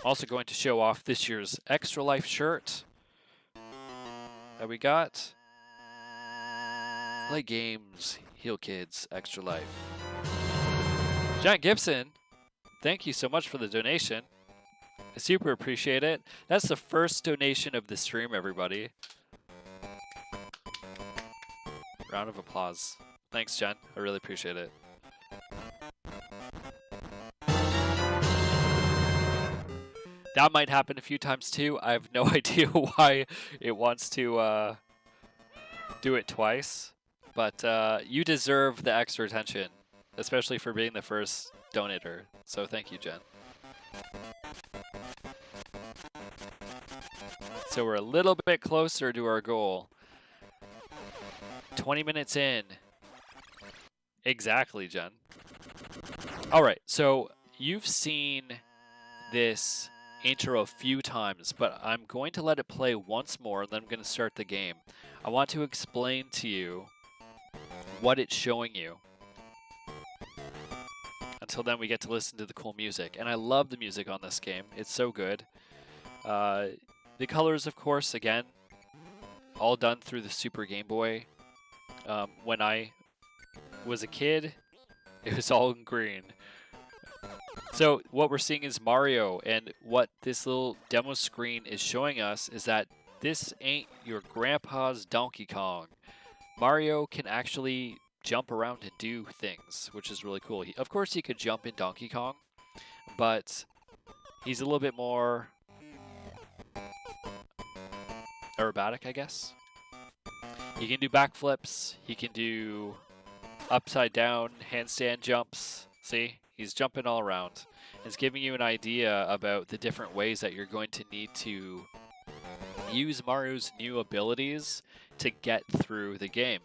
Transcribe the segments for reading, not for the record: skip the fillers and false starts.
Also going to show off this year's Extra Life shirt that we got. Play games, heal kids, Extra Life. Jack Gibson, thank you so much for the donation. I super appreciate it. That's the first donation of the stream, everybody. Round of applause. Thanks, Jen. I really appreciate it. That might happen a few times too. I have no idea why it wants to do it twice. But you deserve the extra attention, especially for being the first donator. So thank you, Jen. So we're a little bit closer to our goal. 20 minutes in. Exactly, Jen. All right, so you've seen this intro a few times, but I'm going to let it play once more, and then I'm going to start the game. I want to explain to you what it's showing you. Until then, we get to listen to the cool music. And I love the music on this game. It's so good. The colors, of course, again, all done through the Super Game Boy. When I was a kid, it was all in green. So what we're seeing is Mario, and what this little demo screen is showing us is that this ain't your grandpa's Donkey Kong. Mario can actually jump around and do things, which is really cool. Of course, he could jump in Donkey Kong, but he's a little bit more aerobatic, I guess. He can do backflips. He can do upside down handstand jumps. See? He's jumping all around. It's giving you an idea about the different ways that you're going to need to use Mario's new abilities to get through the game.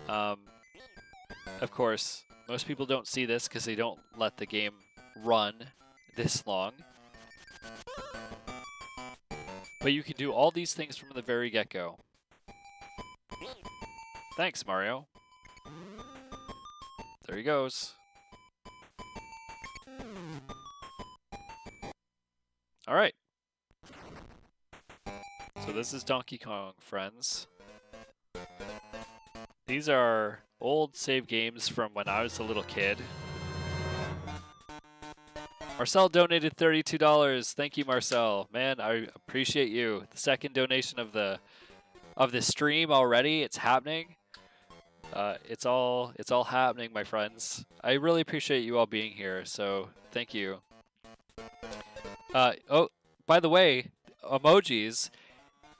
Of course, most people don't see this because they don't let the game run this long. But you can do all these things from the very get-go. Thanks, Mario. There he goes. All right. So this is Donkey Kong, friends. These are old save games from when I was a little kid. Marcel donated $32. Thank you, Marcel. Man, I appreciate you. The second donation of the stream already. It's happening. It's all happening, my friends. I really appreciate you all being here. So thank you. Oh, by the way, emojis.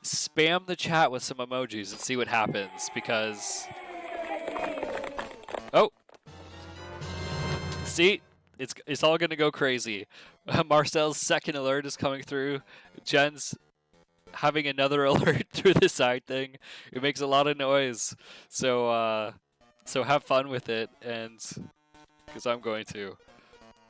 Spam the chat with some emojis and see what happens, because... Oh! See? It's all gonna go crazy. Marcel's second alert is coming through. Jen's having another alert through the side thing. It makes a lot of noise. So have fun with it, and... because I'm going to.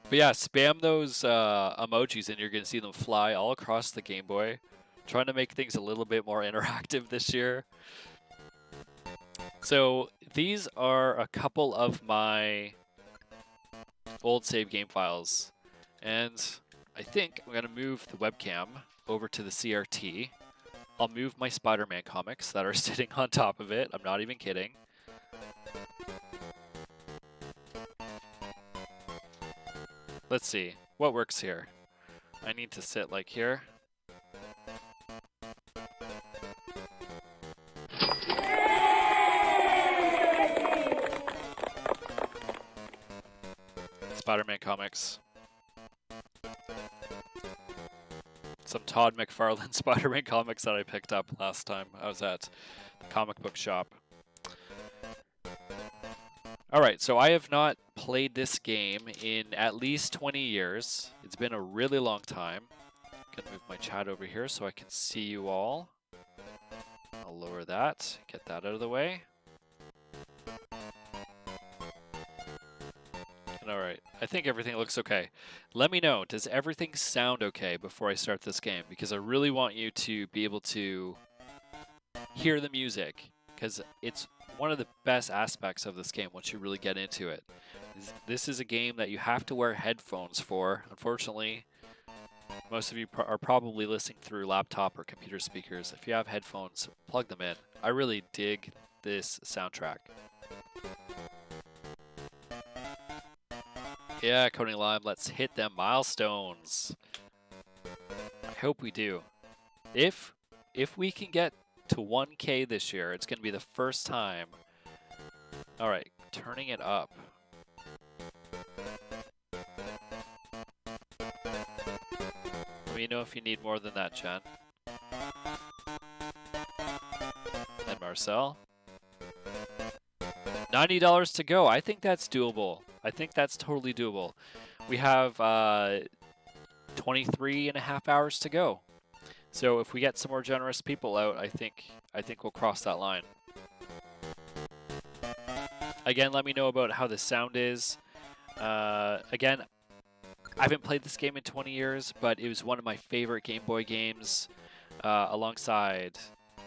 But yeah, spam those emojis and you're gonna see them fly all across the Game Boy. Trying to make things a little bit more interactive this year. So these are a couple of my old save game files. And I think I'm going to move the webcam over to the CRT. I'll move my Spider-Man comics that are sitting on top of it. I'm not even kidding. Let's see. What works here? I need to sit like here. Spider-Man comics. Some Todd McFarlane Spider-Man comics that I picked up last time I was at the comic book shop. Alright, so I have not played this game in at least 20 years. It's been a really long time. I'm gonna move my chat over here so I can see you all. I'll lower that, get that out of the way. Alright, I think everything looks okay. Let me know, does everything sound okay before I start this game? Because I really want you to be able to hear the music, because it's one of the best aspects of this game once you really get into it. This is a game that you have to wear headphones for. Unfortunately, Most of you are probably listening through laptop or computer speakers. If you have headphones, plug them in. I really dig this soundtrack. Yeah, Coding Lime, let's hit them milestones. I hope we do. If we can get to 1K this year, it's going to be the first time. All right, turning it up. Let me know if you need more than that, Jen. And Marcel. $90 to go. I think that's doable. I think that's totally doable. We have 23 and a half hours to go. So if we get some more generous people out, I think we'll cross that line. Again, let me know about how the sound is. Again, I haven't played this game in 20 years, but it was one of my favorite Game Boy games, alongside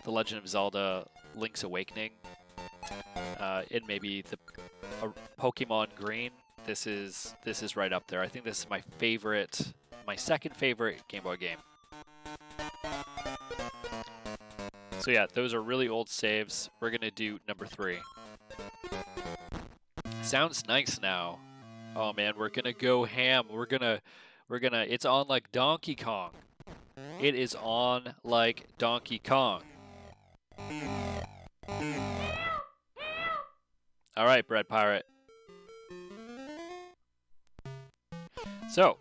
The Legend of Zelda: Link's Awakening, and maybe the Pokemon Green. This is right up there. I think this is my favorite, my second favorite Game Boy game. So yeah, those are really old saves. We're gonna do number 3. Sounds nice now. Oh man, we're gonna go ham. We're gonna, it's on like Donkey Kong. It is on like Donkey Kong. All right, Bread Pirate. So,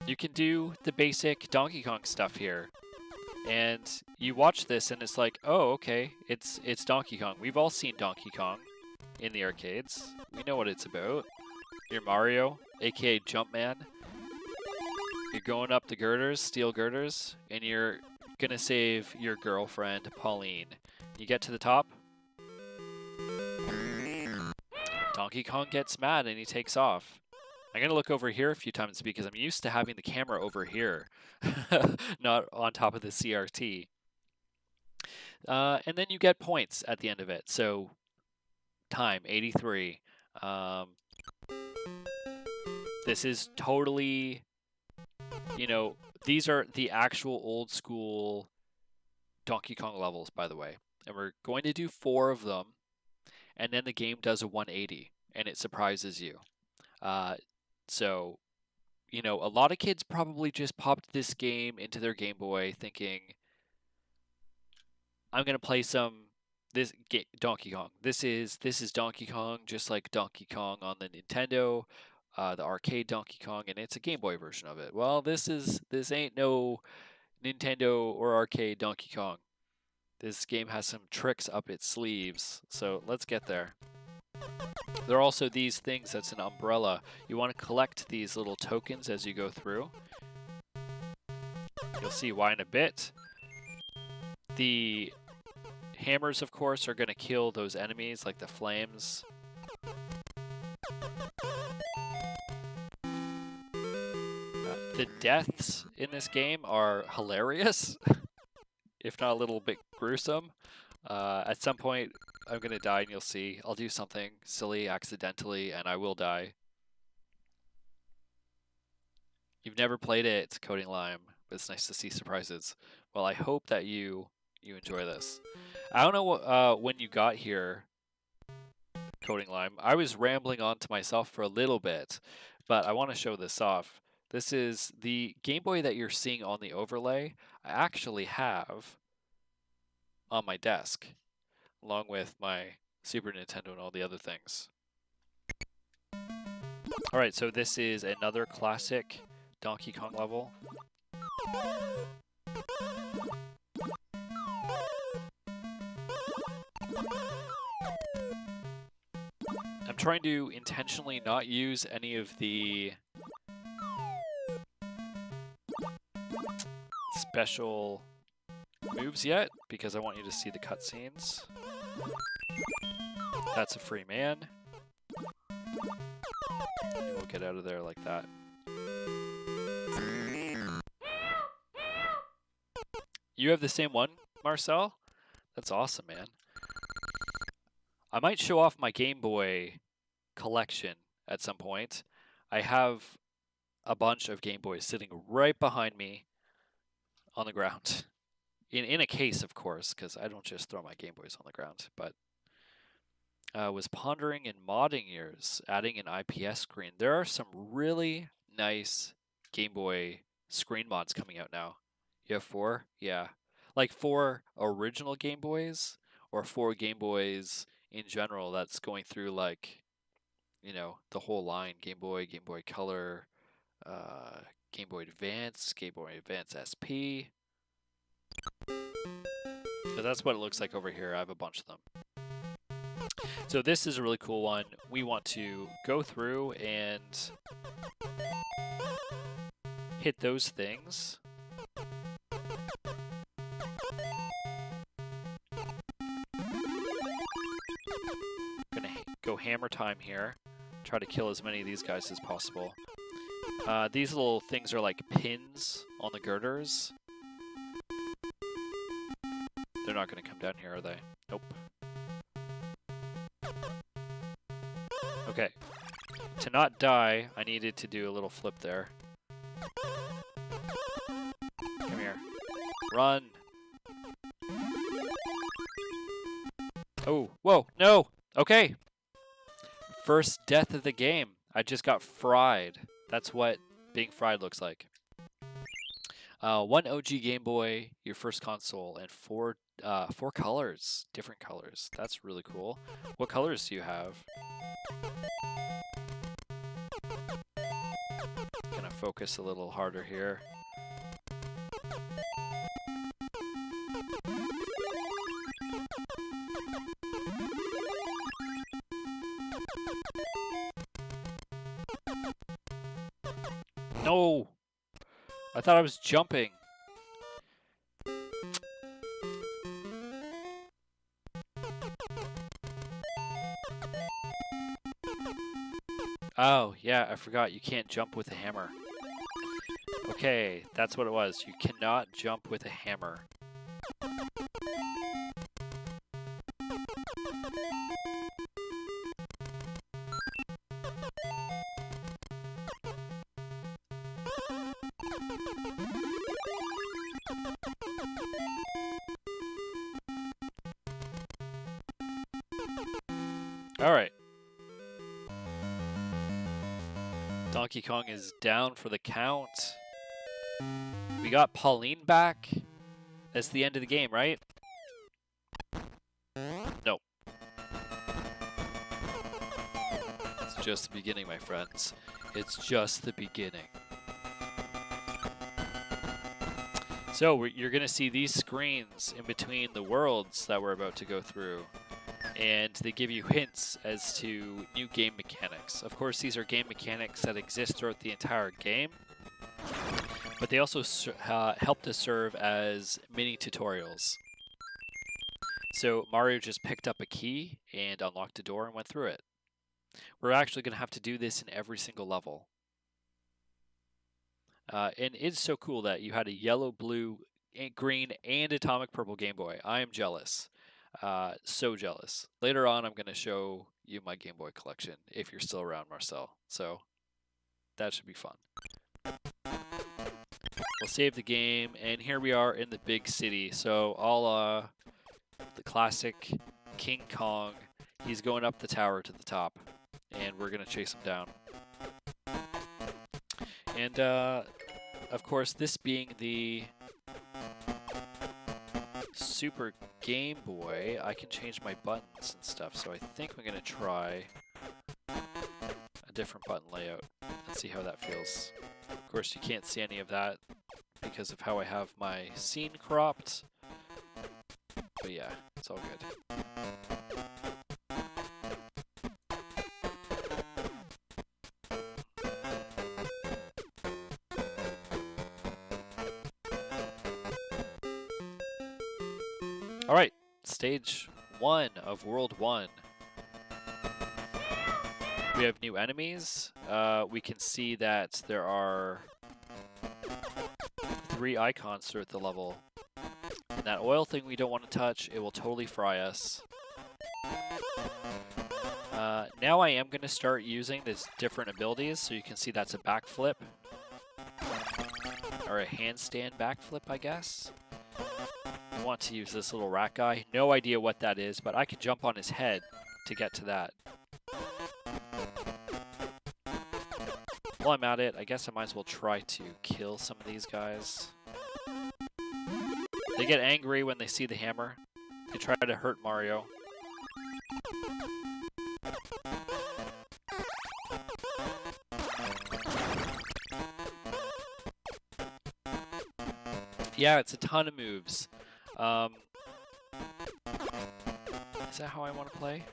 you can do the basic Donkey Kong stuff here. And you watch this and it's like, oh, okay, it's Donkey Kong. We've all seen Donkey Kong in the arcades. We know what it's about. You're Mario, aka Jumpman. You're going up the girders, steel girders, and you're gonna save your girlfriend, Pauline. You get to the top. Donkey Kong gets mad and he takes off. I'm gonna look over here a few times because I'm used to having the camera over here, not on top of the CRT. And then you get points at the end of it. So time, 83. This is totally, you know, these are the actual old school Donkey Kong levels, by the way. And we're going to do 4 of them. And then the game does a 180 and it surprises you. So, you know, a lot of kids probably just popped this game into their Game Boy thinking, I'm going to play some Donkey Kong. This is Donkey Kong, just like Donkey Kong on the Nintendo, the arcade Donkey Kong, and it's a Game Boy version of it. Well, this ain't no Nintendo or arcade Donkey Kong. This game has some tricks up its sleeves, so let's get there. There are also these things that's an umbrella. You want to collect these little tokens as you go through. You'll see why in a bit. The hammers, of course, are going to kill those enemies, like the flames. The deaths in this game are hilarious, if not a little bit gruesome. At some point, I'm going to die and you'll see. I'll do something silly accidentally and I will die. You've never played it, it's Coding Lime, but it's nice to see surprises. Well, I hope that you enjoy this. I don't know when you got here, Coding Lime. I was rambling on to myself for a little bit, but I want to show this off. This is the Game Boy that you're seeing on the overlay. I actually have on my desk, along with my Super Nintendo and all the other things. Alright, so this is another classic Donkey Kong level. I'm trying to intentionally not use any of the special moves yet, because I want you to see the cutscenes. That's a free man. And we'll get out of there like that. You have the same one, Marcel? That's awesome, man. I might show off my Game Boy collection at some point. I have a bunch of Game Boys sitting right behind me on the ground. In a case, of course, because I don't just throw my Game Boys on the ground, but was pondering in modding years, adding an IPS screen. There are some really nice Game Boy screen mods coming out now. You have 4? Yeah. Like 4 original Game Boys, or 4 Game Boys in general that's going through, like, you know, the whole line. Game Boy Color, Game Boy Advance, Game Boy Advance SP. So that's what it looks like over here. I have a bunch of them. So this is a really cool one. We want to go through and hit those things. Gonna go hammer time here. Try to kill as many of these guys as possible. These little things are like pins on the girders. They're not gonna come down here, are they? Nope. Okay. To not die, I needed to do a little flip there. Come here. Run! Oh, whoa, no! Okay! First death of the game. I just got fried. That's what being fried looks like. 1 OG Game Boy, your first console, and 4 colors, different colors. That's really cool. What colors do you have? Gonna focus a little harder here. No! I thought I was jumping. Oh, yeah, I forgot. You can't jump with a hammer. Okay, that's what it was. You cannot jump with a hammer. Alright. Donkey Kong is down for the count. We got Pauline back. That's the end of the game, right? No. It's just the beginning, my friends. It's just the beginning. So you're going to see these screens in between the worlds that we're about to go through. And they give you hints as to new game mechanics. Of course, these are game mechanics that exist throughout the entire game, but they also help to serve as mini tutorials. So Mario just picked up a key and unlocked a door and went through it. We're actually going to have to do this in every single level. And it's so cool that you had a yellow, blue, green, and atomic purple Game Boy. I am jealous. So jealous. Later on, I'm going to show you my Game Boy collection, if you're still around, Marcel. So, that should be fun. We'll save the game, and here we are in the big city. So, all the classic King Kong. He's going up the tower to the top, and we're going to chase him down. And, of course, this being the Super Game Boy, I can change my buttons and stuff, so I think I'm going to try a different button layout and see how that feels. Of course, you can't see any of that because of how I have my scene cropped, but yeah, it's all good. Alright, stage 1 of World 1. We have new enemies. We can see that there are 3 icons throughout the level. And that oil thing we don't want to touch, it will totally fry us. Now I am going to start using these different abilities, so you can see that's a backflip. Or a handstand backflip, I guess. I want to use this little rat guy. No idea what that is, but I can jump on his head to get to that. While I'm at it, I guess I might as well try to kill some of these guys. They get angry when they see the hammer. They try to hurt Mario. Yeah, it's a ton of moves. Is that how I want to play?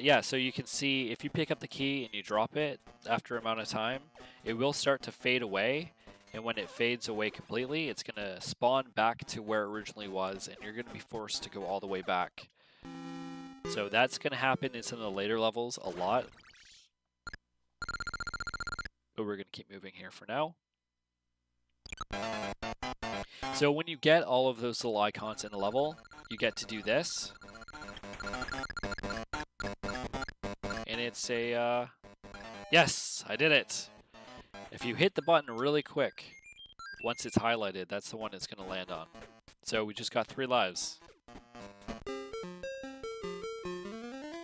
Yeah, so you can see if you pick up the key and you drop it after an amount of time, it will start to fade away. And when it fades away completely, it's going to spawn back to where it originally was, and you're going to be forced to go all the way back. So that's going to happen in some of the later levels a lot. But we're going to keep moving here for now. So when you get all of those little icons in the level, you get to do this. And it's a, yes, I did it. If you hit the button really quick, once it's highlighted, that's the one it's going to land on. So we just got 3 lives.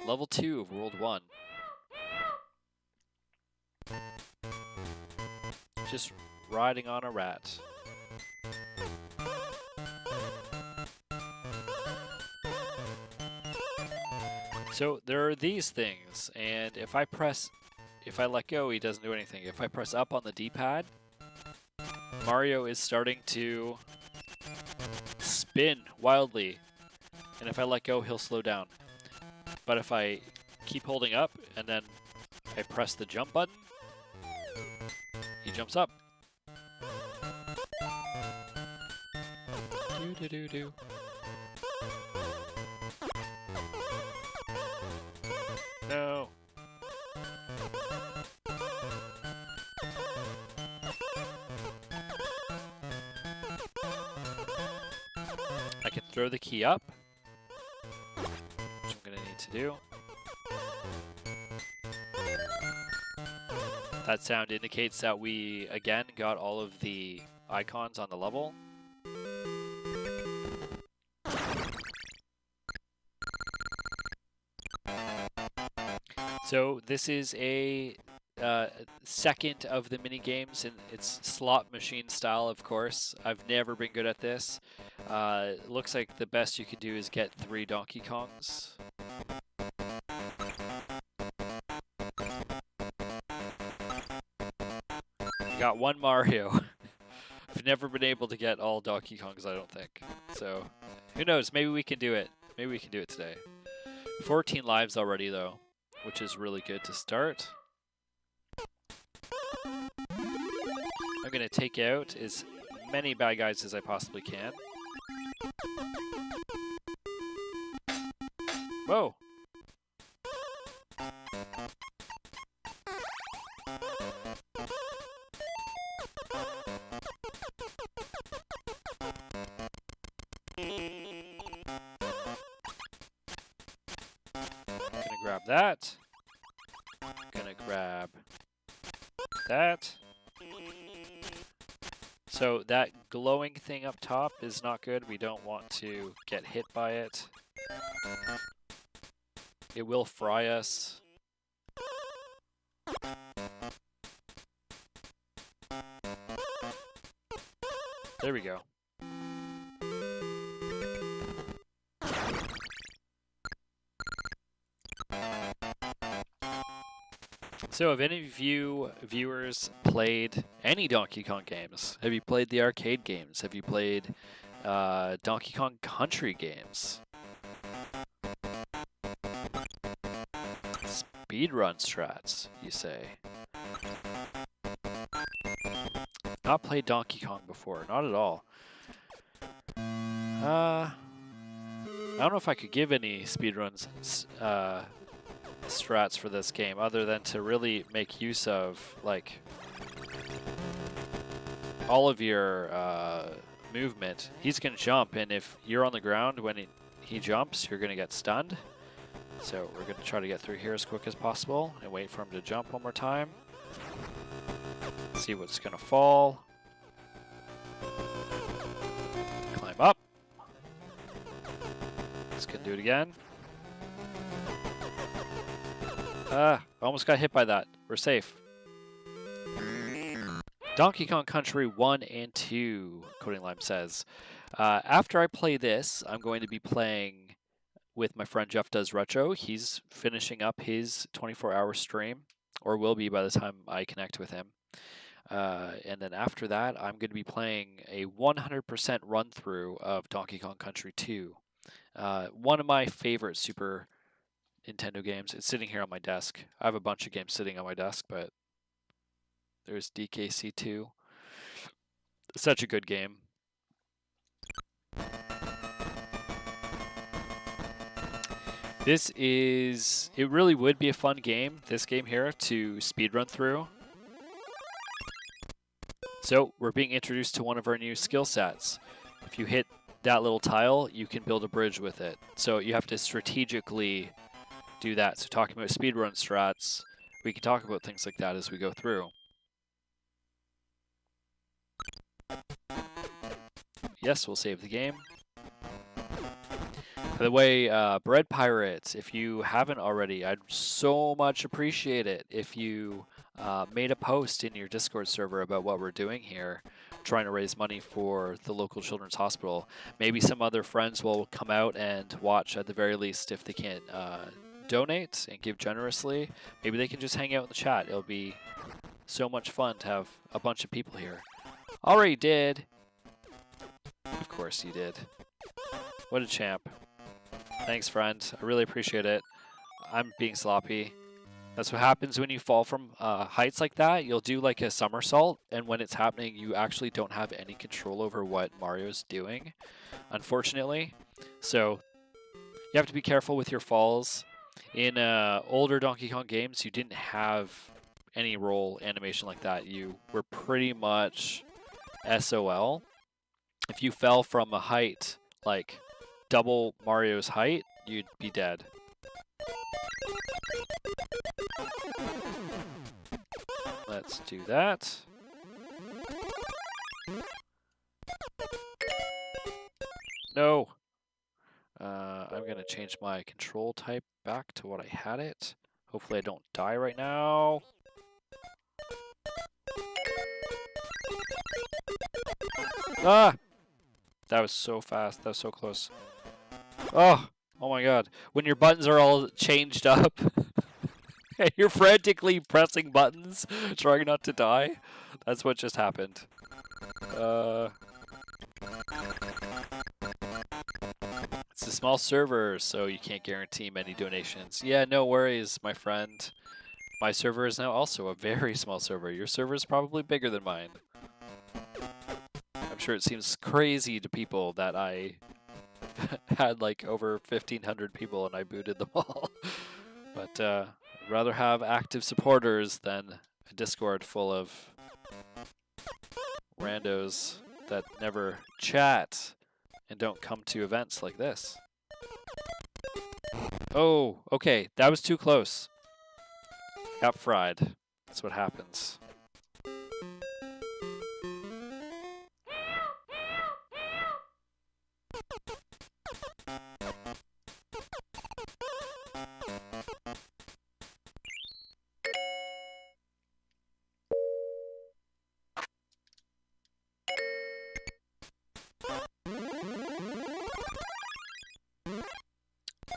Level 2 of World 1. Just riding on a rat. So there are these things, and if I let go, he doesn't do anything. If I press up on the D-pad, Mario is starting to spin wildly. And if I let go, he'll slow down. But if I keep holding up and then I press the jump button, he jumps up. Do-do-do-do. No. I can throw the key up, which I'm going to need to do. That sound indicates that we, again, got all of the icons on the level. So this is a second of the mini games, and it's slot machine style, of course. I've never been good at this. Looks like the best you could do is get 3 Donkey Kongs. Got 1 Mario. I've never been able to get all Donkey Kongs, I don't think. So who knows? Maybe we can do it. Maybe we can do it today. 14 lives already, though, which is really good to start. I'm going to take out as many bad guys as I possibly can. Whoa! Gonna grab that. Gonna grab that. So that glowing thing up top is not good. We don't want to get hit by it. It will fry us. There we go. So have any of you viewers played any Donkey Kong games? Have you played the arcade games? Have you played Donkey Kong Country games? Speedrun strats, you say? Not played Donkey Kong before, not at all. I don't know if I could give any speedruns strats for this game other than to really make use of like all of your movement. He's gonna jump, and if you're on the ground when he jumps, you're gonna get stunned. So we're going to try to get through here as quick as possible and wait for him to jump one more time. See what's going to fall. Climb up. Let's go do it again. Almost got hit by that. We're safe. Donkey Kong Country 1 and 2, Coding Lime says. After I play this, I'm going to be playing with my friend Jeff Does Retro. He's finishing up his 24-hour stream, or will be by the time I connect with him. And then after that, I'm going to be playing a 100% run-through of Donkey Kong Country 2. One of my favorite Super Nintendo games. It's sitting here on my desk. I have a bunch of games sitting on my desk, but there's DKC2. Such a good game. It really would be a fun game, this game here, to speedrun through. So we're being introduced to one of our new skill sets. If you hit that little tile, you can build a bridge with it. So you have to strategically do that. So talking about speedrun strats, we can talk about things like that as we go through. Yes, we'll save the game. By the way, Bread Pirates, if you haven't already, I'd so much appreciate it if you made a post in your Discord server about what we're doing here, trying to raise money for the local children's hospital. Maybe some other friends will come out and watch at the very least if they can't donate and give generously. Maybe they can just hang out in the chat. It'll be so much fun to have a bunch of people here. Already did. Of course you did. What a champ. Thanks, friend. I really appreciate it. I'm being sloppy. That's what happens when you fall from heights like that. You'll do like a somersault, and when it's happening, you actually don't have any control over what Mario's doing, unfortunately. So you have to be careful with your falls. In older Donkey Kong games, you didn't have any roll animation like that. You were pretty much SOL. If you fell from a height like double Mario's height, you'd be dead. Let's do that. No. I'm going to change my control type back to what I had it. Hopefully I don't die right now. Ah! That was so fast. That was so close. Oh my god. When your buttons are all changed up and you're frantically pressing buttons, trying not to die, that's what just happened. It's a small server, so you can't guarantee many donations. Yeah, no worries, my friend. My server is now also a very small server. Your server is probably bigger than mine. I'm sure it seems crazy to people that I had like over 1,500 people and I booted them all. But I'd rather have active supporters than a Discord full of randos that never chat and don't come to events like this. Oh, okay, that was too close. Got fried. That's what happens.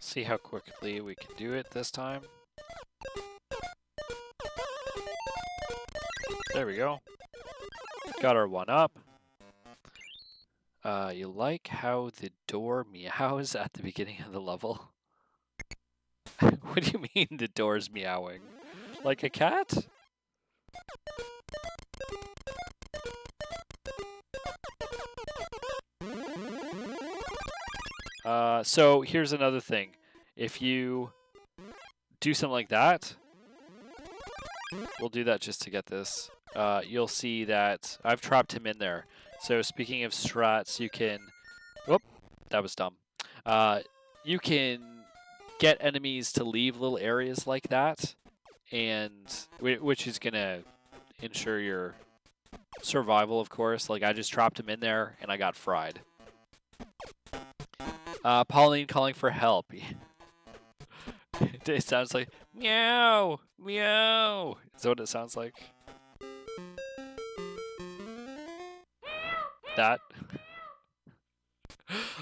See how quickly we can do it this time. There we go. Got our one up. You like how the door meows at the beginning of the level? What do you mean the door's meowing? Like a cat? So here's another thing. If you do something like that, we'll do that just to get this. You'll see that I've trapped him in there. So speaking of strats, you can... Whoop, that was dumb. You can get enemies to leave little areas like that, and which is gonna ensure your survival, of course. Like I just trapped him in there and I got fried. Pauline calling for help. It sounds like meow, meow. Is that what it sounds like? That.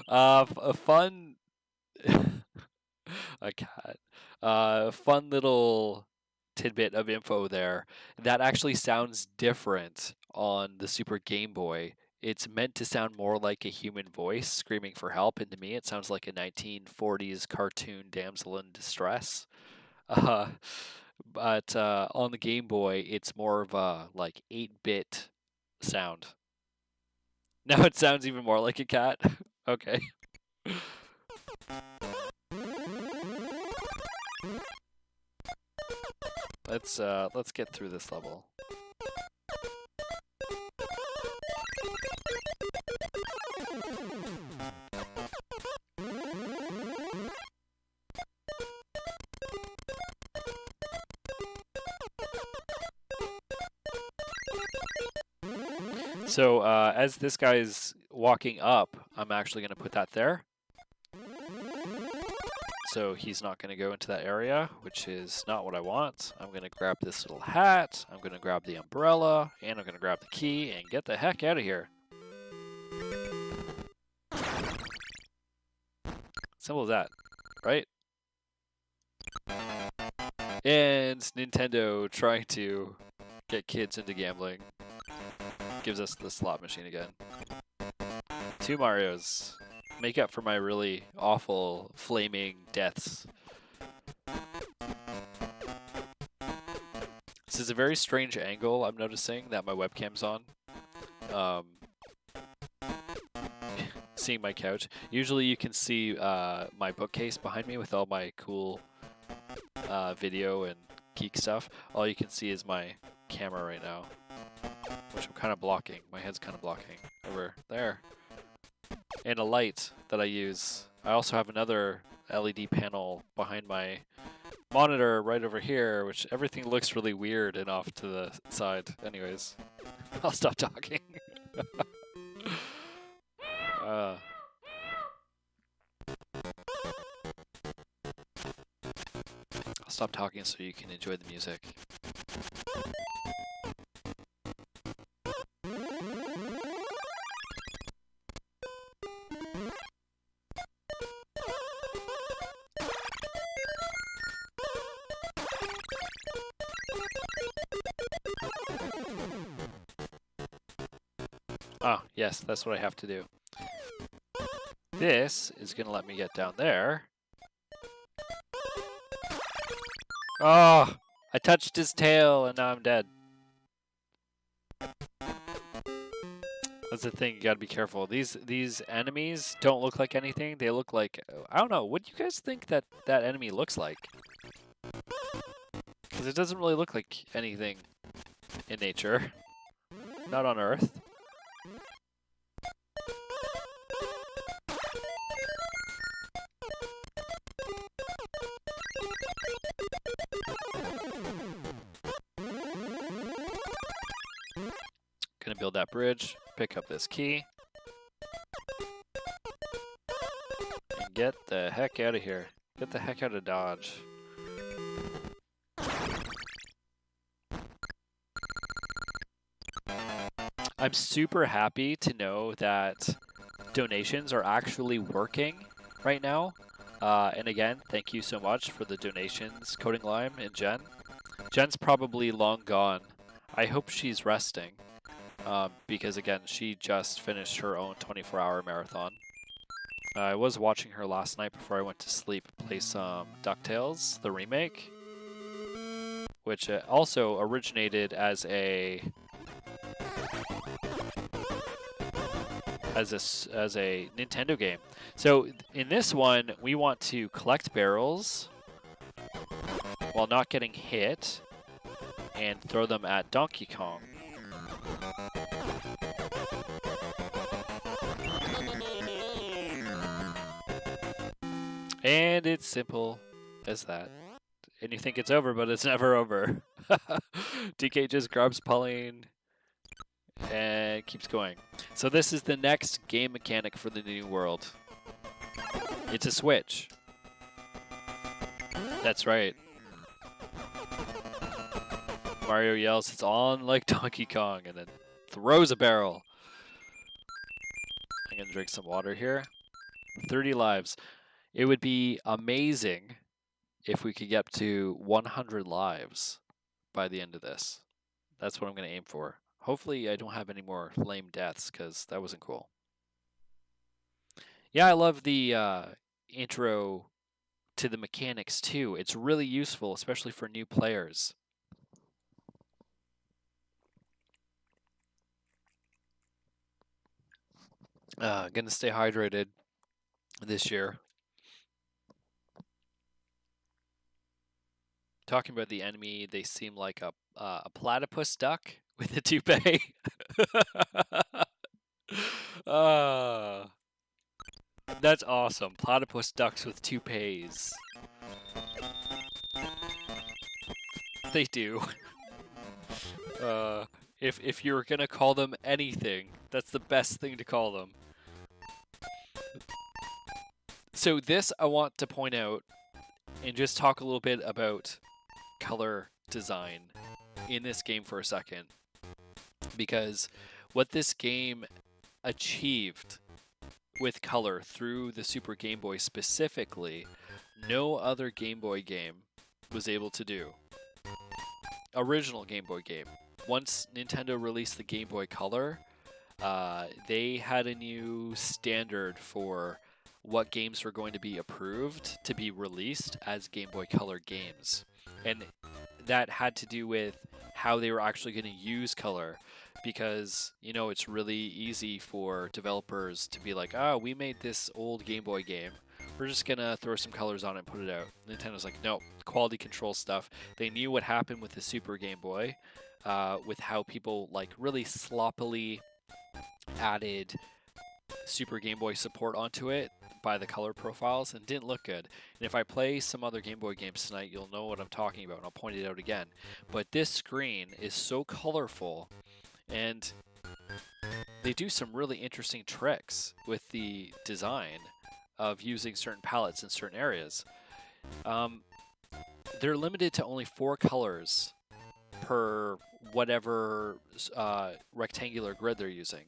A fun. A cat. Fun little tidbit of info there. That actually sounds different on the Super Game Boy. It's meant to sound more like a human voice screaming for help, and to me, it sounds like a 1940s cartoon damsel in distress. Uh, but on the Game Boy, it's more of a like 8-bit sound. Now it sounds even more like a cat. Okay. Let's get through this level. So as this guy's walking up, I'm actually going to put that there. So he's not going to go into that area, which is not what I want. I'm going to grab this little hat, I'm going to grab the umbrella, and I'm going to grab the key and get the heck out of here. Simple as that, right? And Nintendo trying to get kids into gambling. Gives us the slot machine again. 2 Marios. Make up for my really awful flaming deaths. This is a very strange angle I'm noticing that my webcam's on. Seeing my couch. Usually you can see my bookcase behind me with all my cool video and geek stuff. All you can see is my camera right now, which I'm kind of blocking. My head's kind of blocking over there. And a light that I use. I also have another LED panel behind my monitor right over here, which everything looks really weird and off to the side. Anyways, I'll stop talking. I'll stop talking so you can enjoy the music. Ah, yes, that's what I have to do. This is going to let me get down there. Oh, I touched his tail and now I'm dead. That's the thing, you gotta be careful. These enemies don't look like anything. They look like, I don't know, what do you guys think that enemy looks like? Because it doesn't really look like anything in nature. Not on Earth. Gonna build that bridge, pick up this key, and get the heck out of here. Get the heck out of Dodge. I'm super happy to know that donations are actually working right now. And again, thank you so much for the donations, Coding Lime and Jen. Jen's probably long gone. I hope she's resting. Because again, she just finished her own 24-hour marathon. I was watching her last night before I went to sleep play some DuckTales, the remake, which also originated as a Nintendo game. So in this one, we want to collect barrels while not getting hit and throw them at Donkey Kong. And it's simple Does that. And you think it's over, but it's never over. DK just grabs Pauline and keeps going. So this is the next game mechanic for the new world. It's a switch. That's right. Mario yells, "It's on," like Donkey Kong, and then throws a barrel. I'm gonna drink some water here. 30 lives. It would be amazing if we could get to 100 lives by the end of this. That's what I'm gonna aim for. Hopefully I don't have any more lame deaths, because that wasn't cool. Yeah, I love the intro to the mechanics too. It's really useful, especially for new players. Gonna stay hydrated this year. Talking about the enemy, they seem like a platypus duck with a toupee. That's awesome. Platypus ducks with toupees. They do. If you were gonna call them anything, that's the best thing to call them. So this I want to point out and just talk a little bit about color design in this game for a second, because what this game achieved with color through the Super Game Boy specifically, no other Game Boy game was able to do. Original Game Boy game. Once Nintendo released the Game Boy Color, they had a new standard for what games were going to be approved to be released as Game Boy Color games. And that had to do with how they were actually going to use color, because, you know, it's really easy for developers to be like, oh, we made this old Game Boy game. We're just going to throw some colors on it and put it out. Nintendo's like, no, quality control stuff. They knew what happened with the Super Game Boy, with how people like really sloppily added Super Game Boy support onto it by the color profiles, and didn't look good. And if I play some other Game Boy games tonight, you'll know what I'm talking about, and I'll point it out again. But this screen is so colorful, and they do some really interesting tricks with the design of using certain palettes in certain areas. They're limited to only 4 colors per whatever rectangular grid they're using.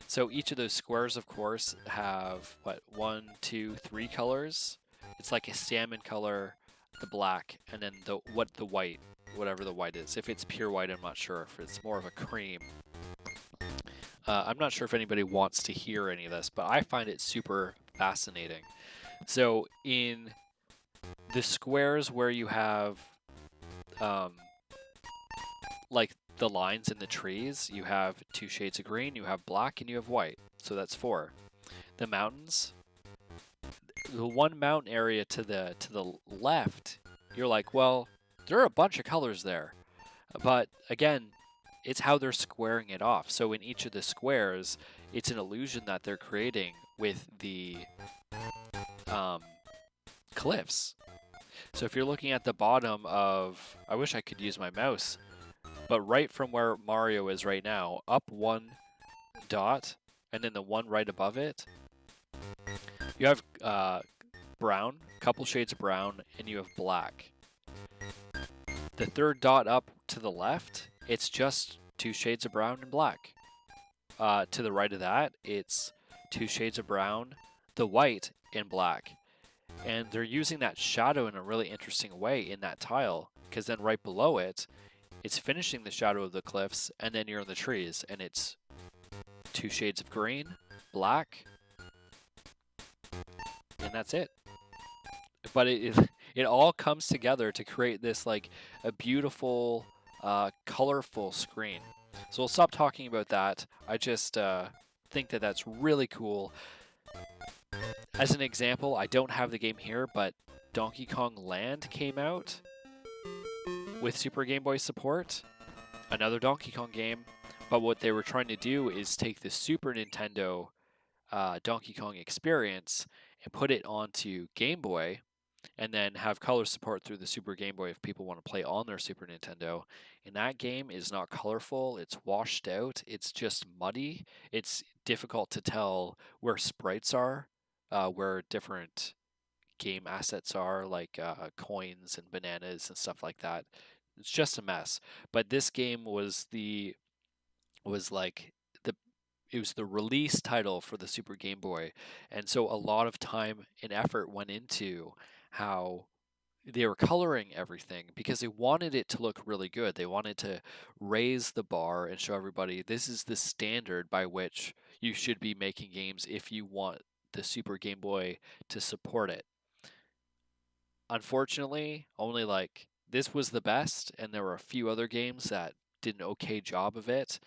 So each of those squares, of course, have, what, 1, 2, 3 colors? It's like a salmon color, the black, and then the white, whatever the white is. If it's pure white, I'm not sure. If it's more of a cream. I'm not sure if anybody wants to hear any of this, but I find it super fascinating. So in the squares where you have like the lines in the trees, you have 2 shades of green, you have black, and you have white. So that's 4. The mountains, the one mountain area to the left, you're like, well, there are a bunch of colors there. But again, it's how they're squaring it off. So in each of the squares, it's an illusion that they're creating with the cliffs. So if you're looking at the bottom of, I wish I could use my mouse, but right from where Mario is right now, up 1 dot, and then the one right above it, you have brown, a couple shades of brown, and you have black. The 3rd dot up to the left, it's just 2 shades of brown and black. To the right of that, it's 2 shades of brown, the white, and black. And they're using that shadow in a really interesting way in that tile, because then right below it, it's finishing the shadow of the cliffs, and then you're in the trees, and it's 2 shades of green, black, and that's it. But it all comes together to create this like a beautiful, colorful screen. So we'll stop talking about that. I just think that that's really cool. As an example, I don't have the game here, but Donkey Kong Land came out with Super Game Boy support, another Donkey Kong game, but what they were trying to do is take the Super Nintendo Donkey Kong experience and put it onto Game Boy, and then have color support through the Super Game Boy if people want to play on their Super Nintendo. And that game is not colorful, it's washed out, it's just muddy. It's difficult to tell where sprites are, where different game assets are, like coins and bananas and stuff like that. It's just a mess. But this game was like the it was the release title for the Super Game Boy, and so a lot of time and effort went into how they were coloring everything because they wanted it to look really good. They wanted to raise the bar and show everybody this is the standard by which you should be making games if you want the Super Game Boy to support it. Unfortunately, only like this was the best, and there were a few other games that did an okay job of it,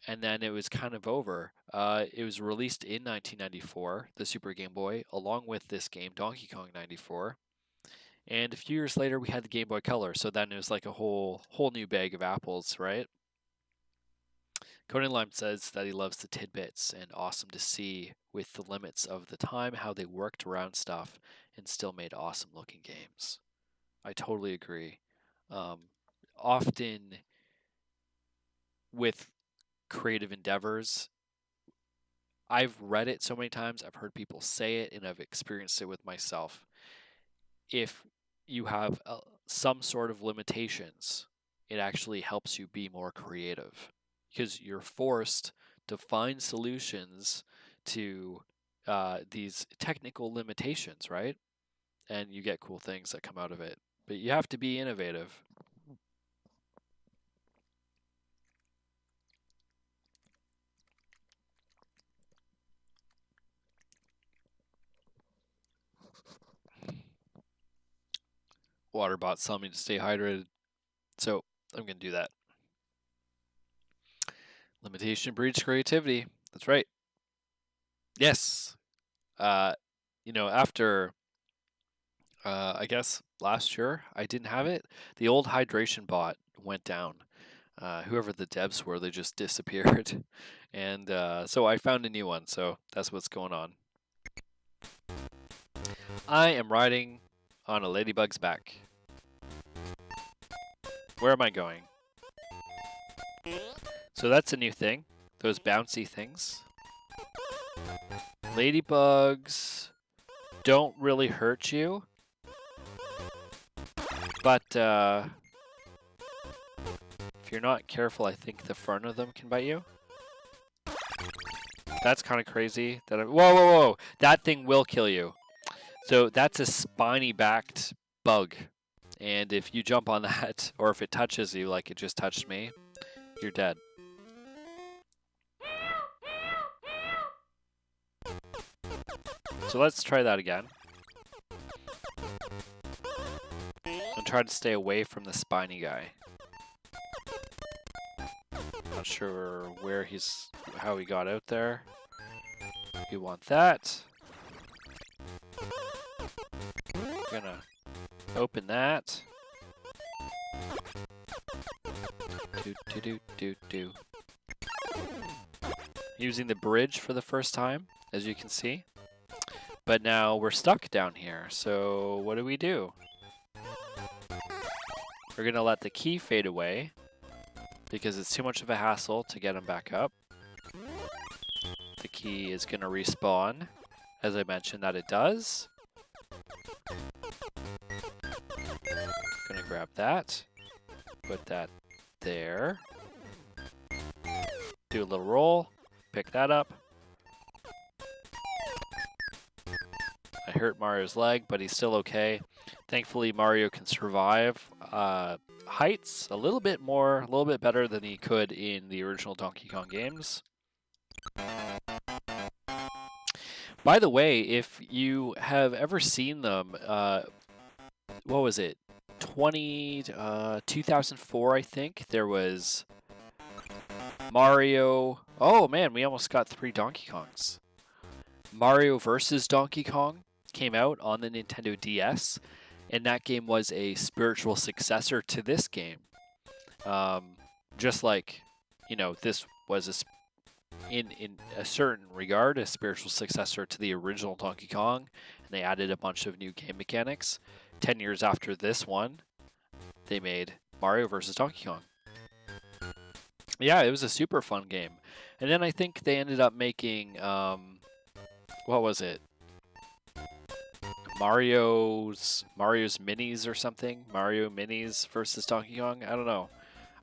and then it was kind of over. It was released in 1994, the Super Game Boy, along with this game, Donkey Kong 94. And a few years later, we had the Game Boy Color, so then it was like a whole new bag of apples, right? Conan Lime says that he loves the tidbits and awesome to see with the limits of the time how they worked around stuff and still made awesome looking games. I totally agree. Often with creative endeavors, I've read it so many times, I've heard people say it, and I've experienced it with myself. If you have some sort of limitations, it actually helps you be more creative because you're forced to find solutions to these technical limitations, right? And you get cool things that come out of it. But you have to be innovative. Waterbot's telling me to stay hydrated, so I'm going to do that. Limitation breeds creativity. That's right. Yes. After I guess last year I didn't have it. The old hydration bot went down. Whoever the devs were, they just disappeared. And so I found a new one. So that's what's going on. I am riding on a ladybug's back. Where am I going? So that's a new thing. Those bouncy things. Ladybugs don't really hurt you. But if you're not careful, I think the front of them can bite you. That's kind of crazy. Whoa! That thing will kill you. So that's a spiny-backed bug. And if you jump on that, or if it touches you like it just touched me, you're dead. So let's try that again. And try to stay away from the spiny guy. Not sure how he got out there. You want that. We're gonna open that. Do. Using the bridge for the first time, as you can see. But now we're stuck down here, so what do we do? We're gonna let the key fade away because it's too much of a hassle to get him back up. The key is gonna respawn, as I mentioned that it does. Gonna grab that, put that there. Do a little roll, pick that up. I hurt Mario's leg, but he's still okay. Thankfully, Mario can survive heights a little bit better than he could in the original Donkey Kong games. By the way, if you have ever seen them, what was it? 2004, I think. There was Mario. Oh man, we almost got 3 Donkey Kongs. Mario vs. Donkey Kong came out on the Nintendo DS, and that game was a spiritual successor to this game. Just like, this was in a certain regard, a spiritual successor to the original Donkey Kong, and they added a bunch of new game mechanics. 10 years after this one, they made Mario vs. Donkey Kong. Yeah, it was a super fun game. And then I think they ended up making, what was it? Mario's Minis or something? Mario Minis versus Donkey Kong? I don't know.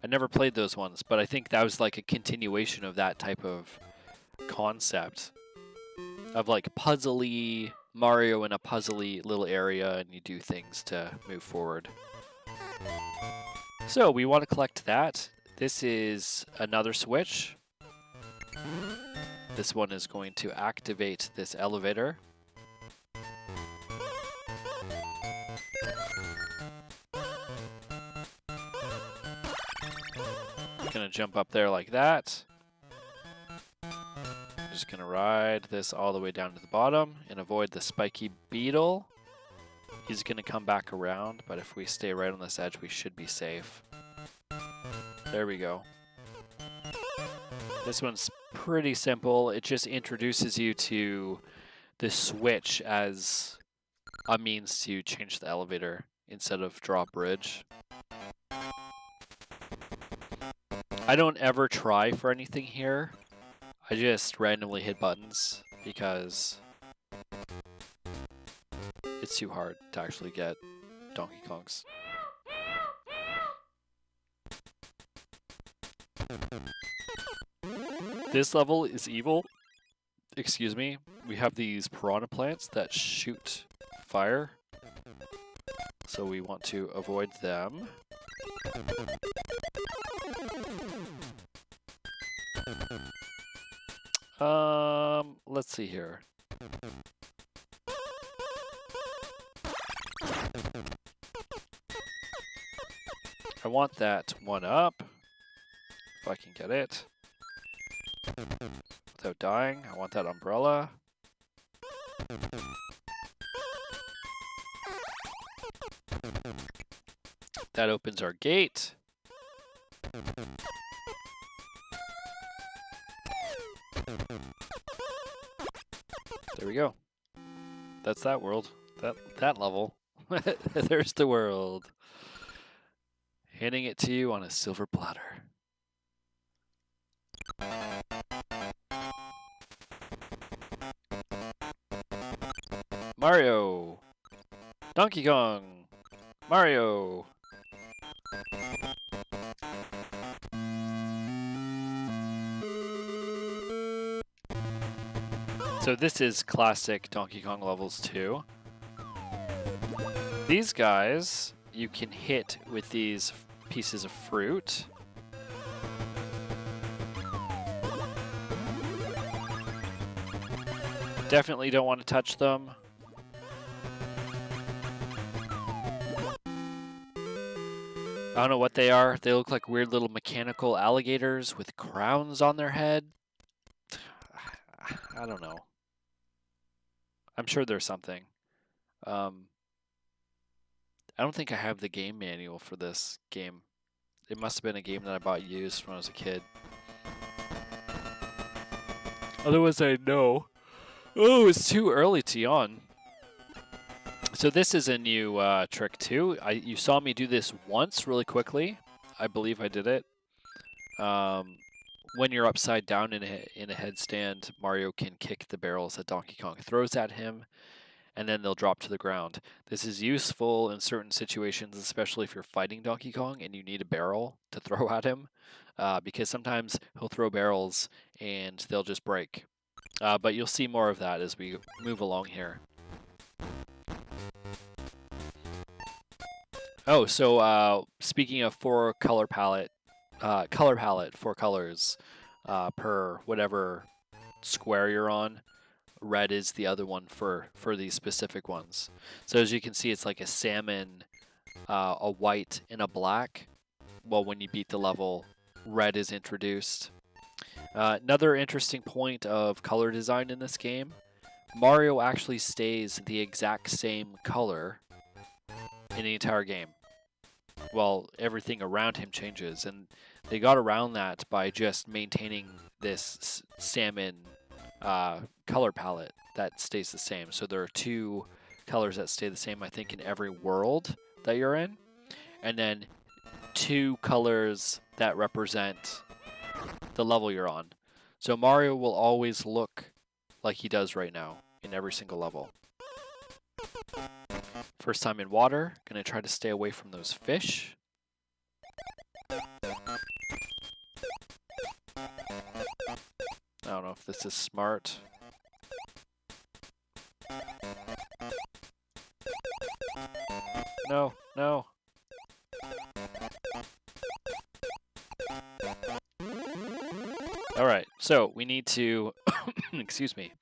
I never played those ones, but I think that was like a continuation of that type of concept of like puzzly Mario in a puzzly little area, and you do things to move forward. So we want to collect that. This is another switch. This one is going to activate this elevator. Gonna jump up there like that. Just gonna ride this all the way down to the bottom and avoid the spiky beetle. He's gonna come back around, but if we stay right on this edge, we should be safe. There we go. This one's pretty simple. It just introduces you to the switch as a means to change the elevator instead of draw a bridge. I don't ever try for anything here. I just randomly hit buttons because it's too hard to actually get Donkey Kongs. This level is evil. Excuse me. We have these piranha plants that shoot fire, so we want to avoid them. Let's see here. I want that one up, if I can get it. Without dying, I want that umbrella. That opens our gate. There we go. That's that world. That level. There's the world. Handing it to you on a silver platter. Mario. Donkey Kong. Mario. So this is classic Donkey Kong levels too. These guys you can hit with these pieces of fruit. Definitely don't want to touch them. I don't know what they are. They look like weird little mechanical alligators with crowns on their head. I don't know. I'm sure there's something. I don't think I have the game manual for this game. It must have been a game that I bought used when I was a kid. Otherwise I'd know. Oh, it's too early to yawn. So this is a new trick too. You saw me do this once really quickly. I believe I did it. When you're upside down in a headstand, Mario can kick the barrels that Donkey Kong throws at him, and then they'll drop to the ground. This is useful in certain situations, especially if you're fighting Donkey Kong and you need a barrel to throw at him, because sometimes he'll throw barrels and they'll just break. But you'll see more of that as we move along here. Oh, so speaking of four palette, 4 colors per whatever square you're on. Red is the other one for these specific ones. So as you can see, it's like a salmon, a white, and a black. Well, when you beat the level, red is introduced. Another interesting point of color design in this game, Mario actually stays the exact same color in the entire game, well, everything around him changes. And they got around that by just maintaining this salmon color palette that stays the same. So there are 2 colors that stay the same, I think, in every world that you're in. And then 2 colors that represent the level you're on. So Mario will always look like he does right now in every single level. First time in water, gonna try to stay away from those fish. I don't know if this is smart. No, no. Alright, so we need to, excuse me,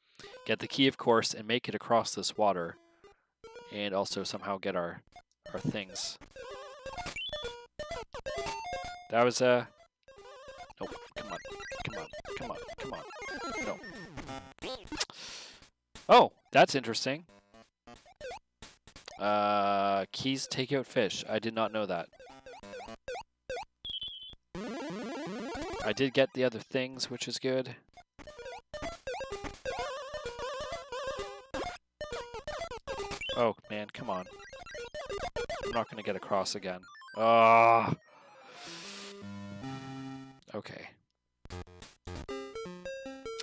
get the key, of course, and make it across this water. And also somehow get our things. That was a... Nope, come on, come on, come on, come on. No. Oh, that's interesting. Keys take out fish. I did not know that. I did get the other things, which is good. Oh, man, come on. I'm not going to get across again. Ah. Okay.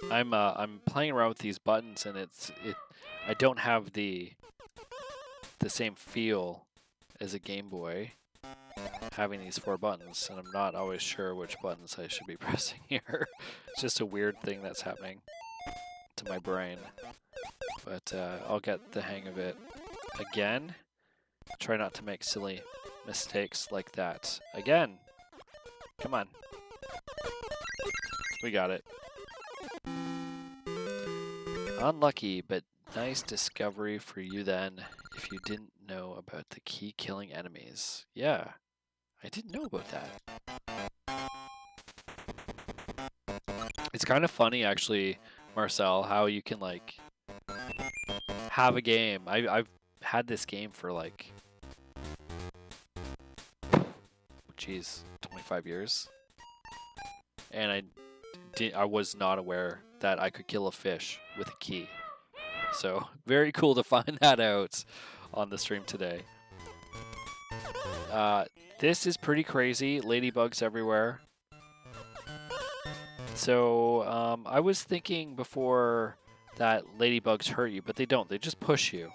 I'm playing around with these buttons, and I don't have the same feel as a Game Boy having these 4 buttons, and I'm not always sure which buttons I should be pressing here. It's just a weird thing that's happening to my brain. But I'll get the hang of it. Again, try not to make silly mistakes like that. Again, come on. We got it. Unlucky, but nice discovery for you then, if you didn't know about the key killing enemies. Yeah, I didn't know about that. It's kind of funny, actually, Marcel, how you can, like, have a game. I've had this game for, like, geez, 25 years. And I was not aware that I could kill a fish with a key. So, very cool to find that out on the stream today. This is pretty crazy. Ladybugs everywhere. So, I was thinking before that ladybugs hurt you, but they don't. They just push you.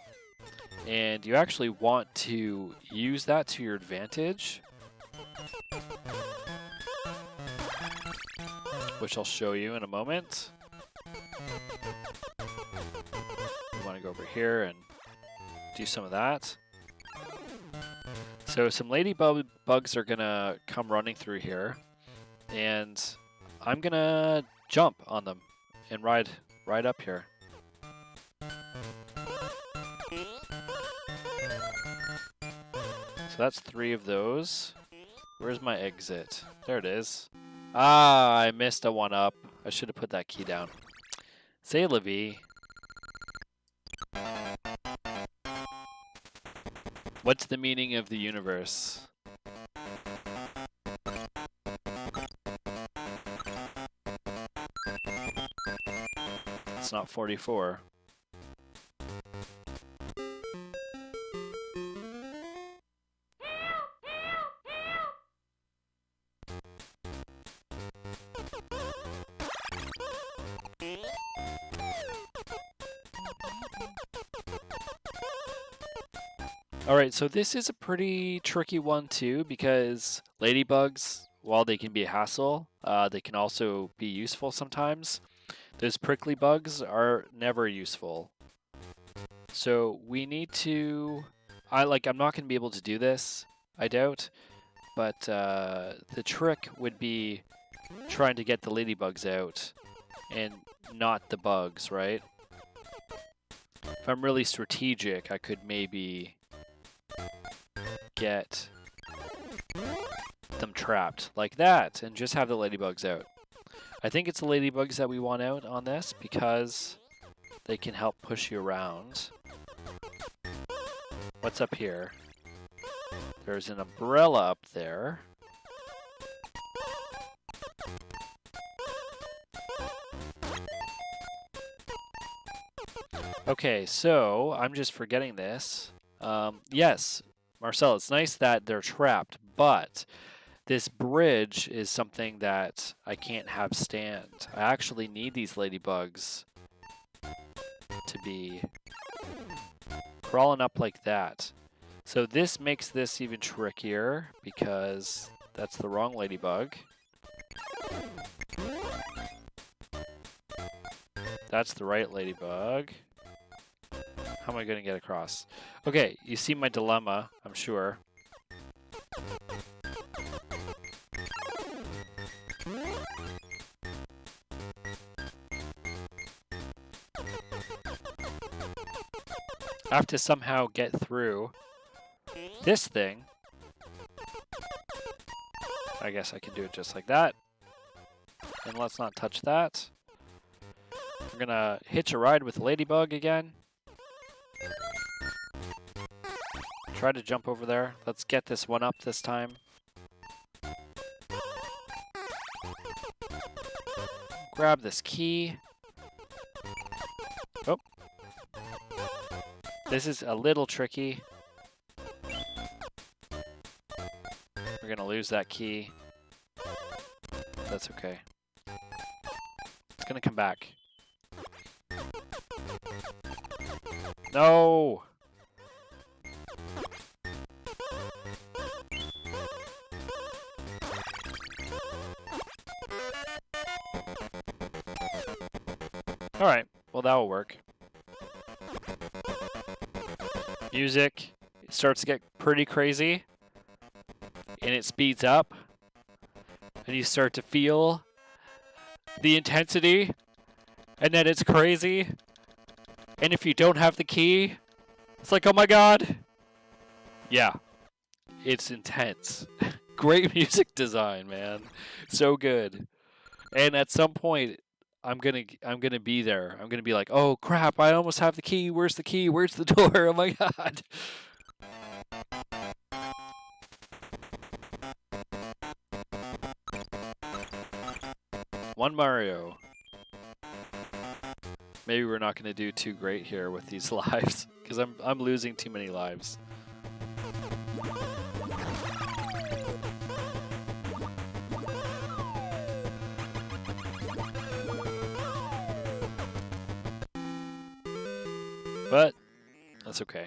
And you actually want to use that to your advantage, which I'll show you in a moment. We want to go over here and do some of that. So some ladybugs are gonna come running through here, and I'm gonna jump on them and ride up here. So that's 3 of those. Where's my exit? There it is. Ah, I missed a 1-up. I should have put that key down. C'est la vie. What's the meaning of the universe? It's not 44. Alright, so this is a pretty tricky one too, because ladybugs, while they can be a hassle, they can also be useful sometimes. Those prickly bugs are never useful. So we need to... I'm not going to be able to do this, I doubt, but the trick would be trying to get the ladybugs out and not the bugs, right? If I'm really strategic, I could maybe get them trapped like that and just have the ladybugs out. I think it's the ladybugs that we want out on this because they can help push you around. What's up here? There's an umbrella up there. Okay, so I'm just forgetting this. Yes, Marcel, it's nice that they're trapped, but this bridge is something that I can't have stand. I actually need these ladybugs to be crawling up like that. So this makes this even trickier because that's the wrong ladybug. That's the right ladybug. How am I going to get across? Okay, you see my dilemma, I'm sure. I have to somehow get through this thing. I guess I can do it just like that. And let's not touch that. We're gonna hitch a ride with Ladybug again. Try to jump over there. Let's get this one up this time. Grab this key. Oh. This is a little tricky. We're gonna lose that key. That's okay. It's gonna come back. No! Alright, well that will work. Music starts to get pretty crazy, and it speeds up, and you start to feel the intensity, and then it's crazy, and if you don't have the key, it's like, oh my god! Yeah, it's intense. Great music design, man. So good. And at some point, I'm gonna be there. I'm gonna be like, oh crap, I almost have the key. Where's the key? Where's the door? Oh my god. One Mario. Maybe we're not gonna do too great here with these lives, because I'm losing too many lives. But that's okay.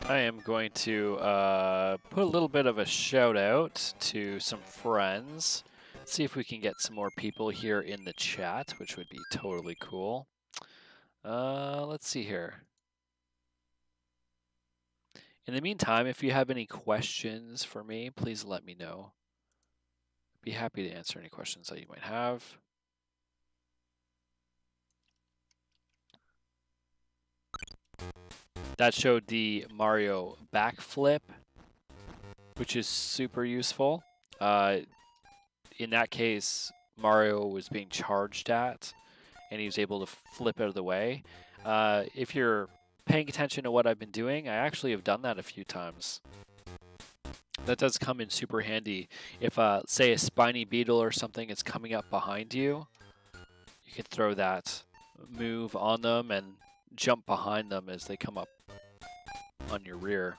I am going to put a little bit of a shout out to some friends. See if we can get some more people here in the chat, which would be totally cool. Let's see here. In the meantime, if you have any questions for me, please let me know. I'd be happy to answer any questions that you might have. That showed the Mario backflip, which is super useful. In that case, Mario was being charged at, and he was able to flip out of the way. If you're paying attention to what I've been doing, I actually have done that a few times. That does come in super handy. If, say, a spiny beetle or something is coming up behind you, you can throw that move on them and jump behind them as they come up on your rear.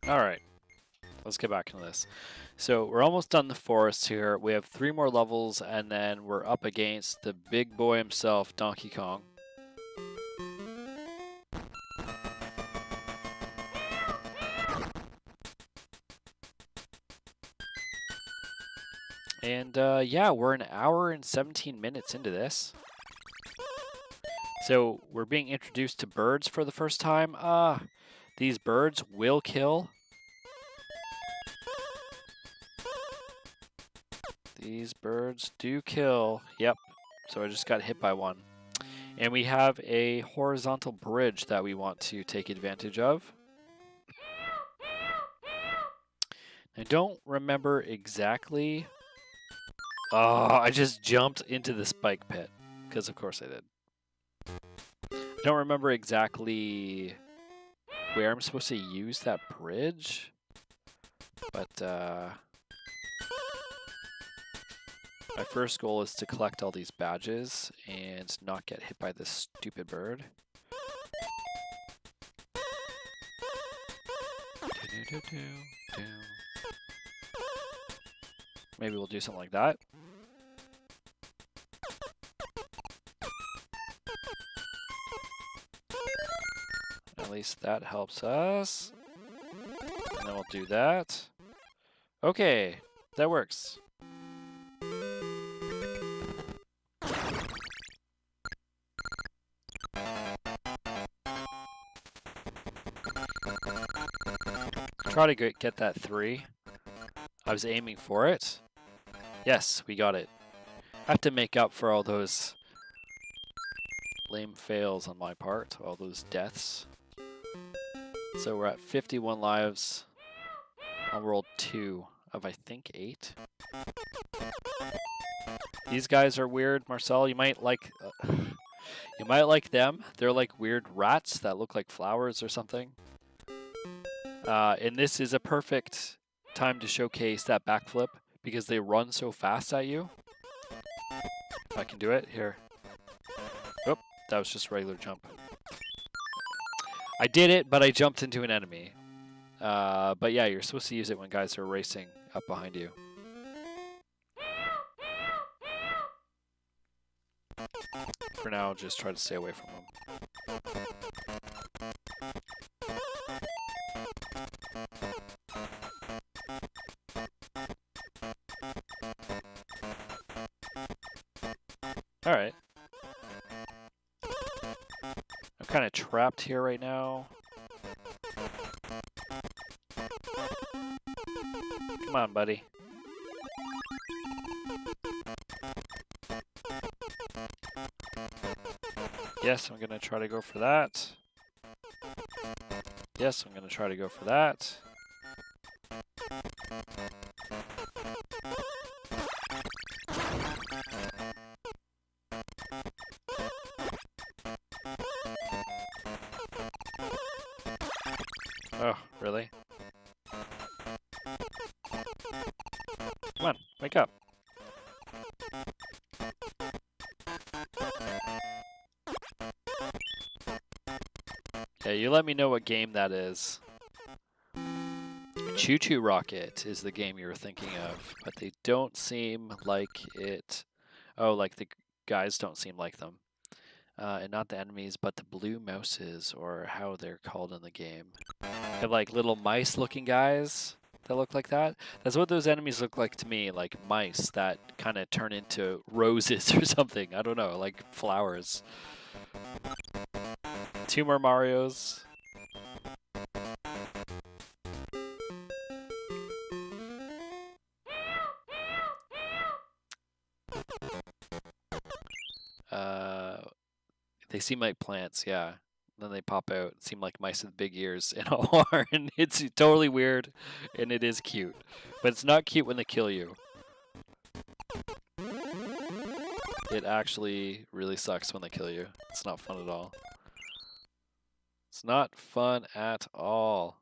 Alright, let's get back into this. So we're almost done the forest here. We have 3 more levels, and then we're up against the big boy himself, Donkey Kong. And yeah, we're an hour and 17 minutes into this. So we're being introduced to birds for the first time. These birds will kill. These birds do kill. Yep. So I just got hit by one. And we have a horizontal bridge that we want to take advantage of. I don't remember exactly. Oh, I just jumped into the spike pit. Because of course I did. I don't remember exactly where I'm supposed to use that bridge. But my first goal is to collect all these badges and not get hit by this stupid bird. Maybe we'll do something like that. At least that helps us. And then we'll do that. Okay, that works. Try to get that 3. I was aiming for it. Yes, we got it. Have to make up for all those lame fails on my part, all those deaths. So we're at 51 lives on world 2 of I think 8. These guys are weird, Marcel. You might like them. They're like weird rats that look like flowers or something. And this is a perfect time to showcase that backflip because they run so fast at you. If I can do it here. Oh, that was just a regular jump. I did it, but I jumped into an enemy. But yeah, you're supposed to use it when guys are racing up behind you. For now, just try to stay away from them. Alright. I'm kind of trapped here right now. Come on, buddy. Yes, I'm going to try to go for that. Yes, I'm going to try to go for that. Oh, really? Come on, wake up. Yeah, you let me know what game that is. Choo Choo Rocket is the game you were thinking of, but they don't seem like it. Oh, like the guys don't seem like them. And not the enemies, but the blue mouses, or how they're called in the game. They're like little mice-looking guys that look like that. That's what those enemies look like to me, like mice that kind of turn into roses or something. I don't know, like flowers. 2 more Marios. They seem like plants, yeah. Then they pop out, seem like mice with big ears and a horn. It's totally weird, and it is cute. But it's not cute when they kill you. It actually really sucks when they kill you. It's not fun at all. It's not fun at all.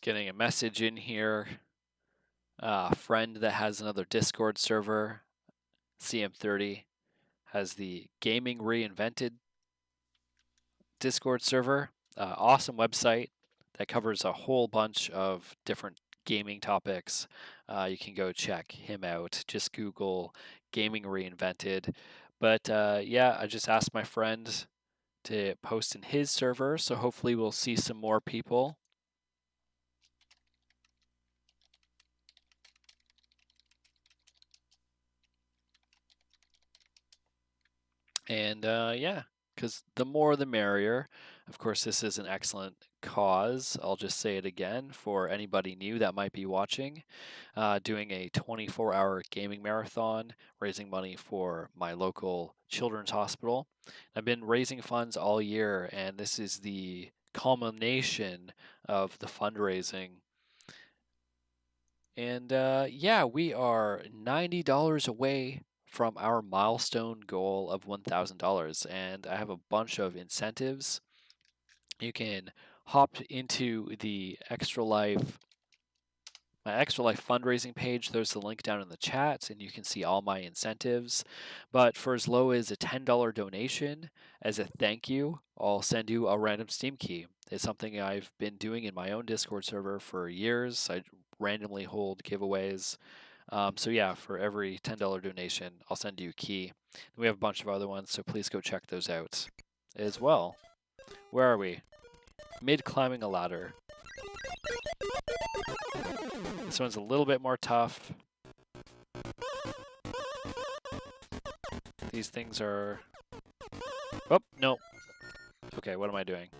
Just getting a message in here. A friend that has another Discord server, CM30, has the Gaming Reinvented Discord server. Awesome website that covers a whole bunch of different gaming topics. You can go check him out. Just Google Gaming Reinvented. But yeah, I just asked my friend to post in his server, so hopefully we'll see some more people. And yeah, because the more the merrier. Of course, this is an excellent cause. I'll just say it again for anybody new that might be watching. Doing a 24-hour gaming marathon, raising money for my local children's hospital. I've been raising funds all year, and this is the culmination of the fundraising. And yeah, we are $90 away from our milestone goal of $1,000, and I have a bunch of incentives. You can hop into the my Extra Life fundraising page. There's the link down in the chat, and you can see all my incentives. But for as low as a $10 donation, as a thank you, I'll send you a random Steam key. It's something I've been doing in my own Discord server for years. I randomly hold giveaways. So yeah, for every $10 donation, I'll send you a key. We have a bunch of other ones, so please go check those out as well. Where are we? Mid climbing a ladder. This one's a little bit more tough. These things are... Oh, no. Okay, what am I doing?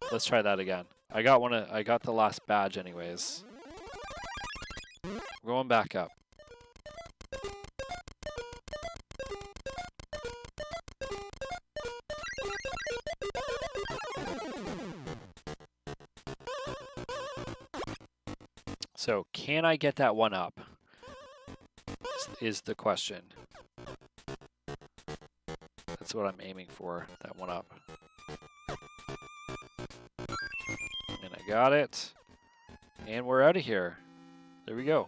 Let's try that again. I got the last badge anyways. We're going back up. So, can I get that one up? Is the question. That's what I'm aiming for, that one up. And I got it. And we're out of here. There we go.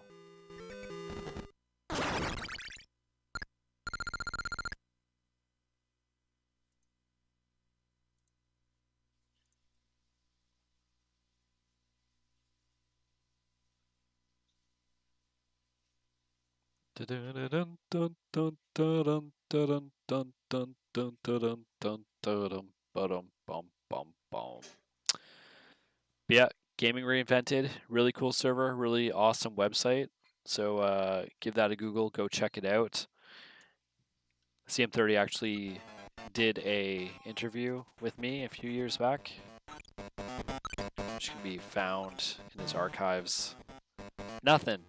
Yeah, Gaming Reinvented, really cool server, really awesome website. So give that a Google, go check it out. CM30 actually did a interview with me a few years back, which can be found in his archives. Nothing.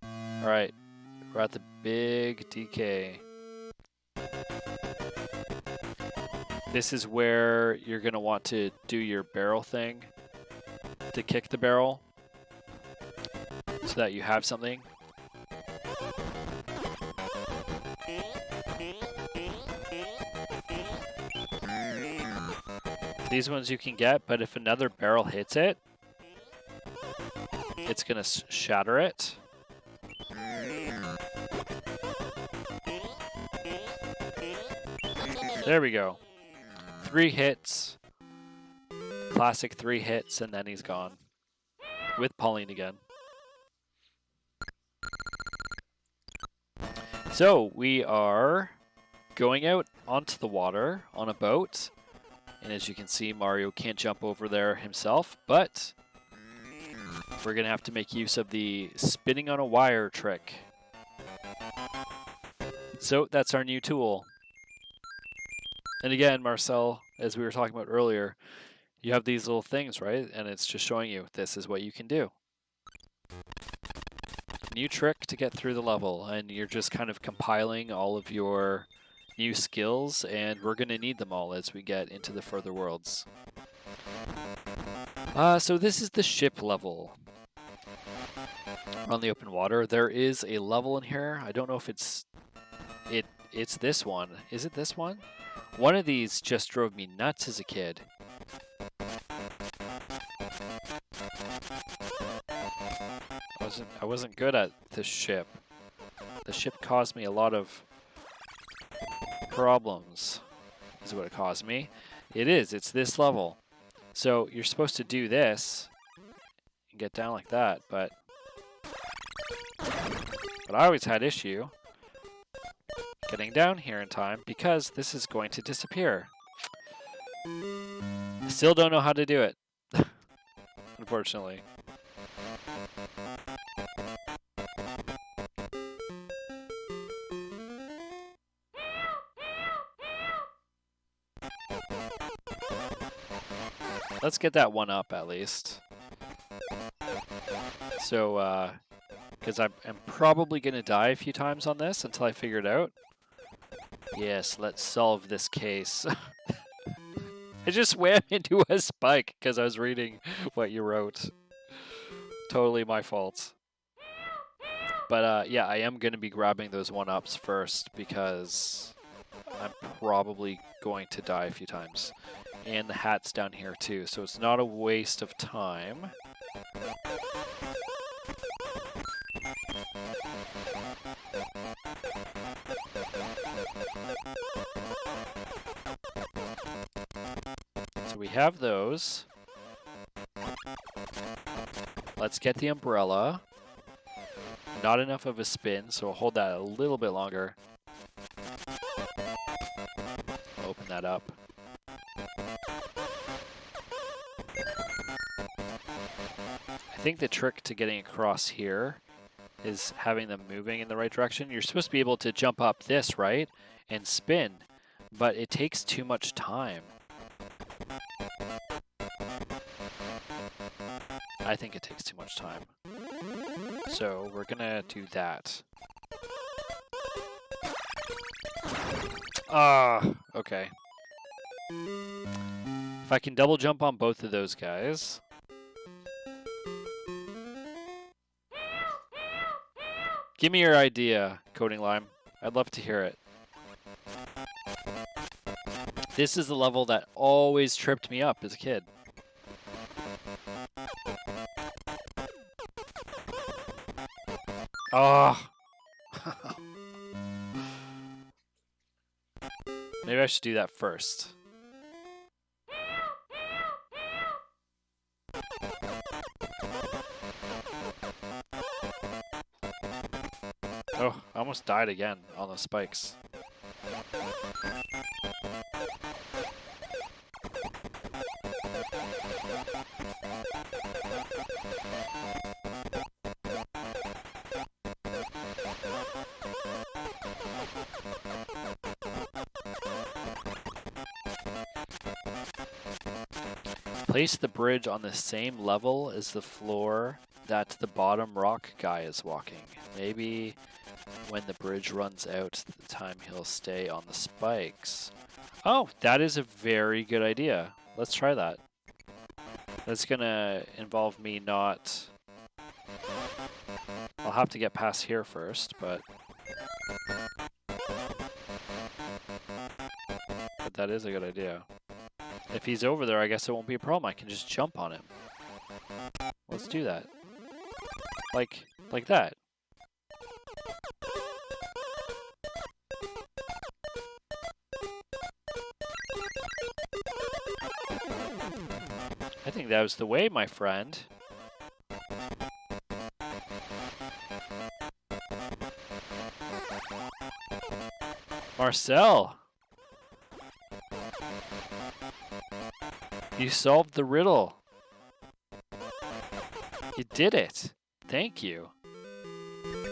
All right, we're at the big DK. This is where you're going to want to do your barrel thing to kick the barrel so that you have something. These ones you can get, but if another barrel hits it, it's going to shatter it. There we go. 3 hits. Classic 3 hits, and then he's gone. With Pauline again. So, we are going out onto the water on a boat. And as you can see, Mario can't jump over there himself, but we're going to have to make use of the spinning on a wire trick. So, that's our new tool. And again, Marcel, as we were talking about earlier, you have these little things, right? And it's just showing you this is what you can do. New trick to get through the level, and you're just kind of compiling all of your new skills, and we're going to need them all as we get into the further worlds. So this is the ship level. We're on the open water. There is a level in here. I don't know if it's this one. Is it this one? One of these just drove me nuts as a kid. I wasn't good at this ship. The ship caused me a lot of problems, is what it caused me. It is, it's this level. So you're supposed to do this and get down like that, but I always had issue getting down here in time because this is going to disappear. I still don't know how to do it, unfortunately. Let's get that one up at least. So, because I'm probably going to die a few times on this until I figure it out. Yes, let's solve this case. I just swam into a spike because I was reading what you wrote. Totally my fault. But yeah, I am going to be grabbing those 1-ups first because I'm probably going to die a few times. And the hat's down here too, so it's not a waste of time. So we have those. Let's get the umbrella. Not enough of a spin, so we'll hold that a little bit longer. Open that up. I think the trick to getting across here is having them moving in the right direction. You're supposed to be able to jump up this, right? And spin, but it takes too much time. I think it takes too much time. So we're gonna do that. Okay. If I can double jump on both of those guys. Give me your idea, Coding Lime. I'd love to hear it. This is the level that always tripped me up as a kid. Oh. Maybe I should do that first. Oh, I almost died again on the spikes. Place the bridge on the same level as the floor that the bottom rock guy is walking. Maybe when the bridge runs out, the time he'll stay on the spikes. Oh, that is a very good idea. Let's try that. That's gonna involve me not... I'll have to get past here first, but that is a good idea. If he's over there, I guess it won't be a problem. I can just jump on him. Let's do that. Like that. I think that was the way, my friend. Marcel! You solved the riddle. You did it. Thank you.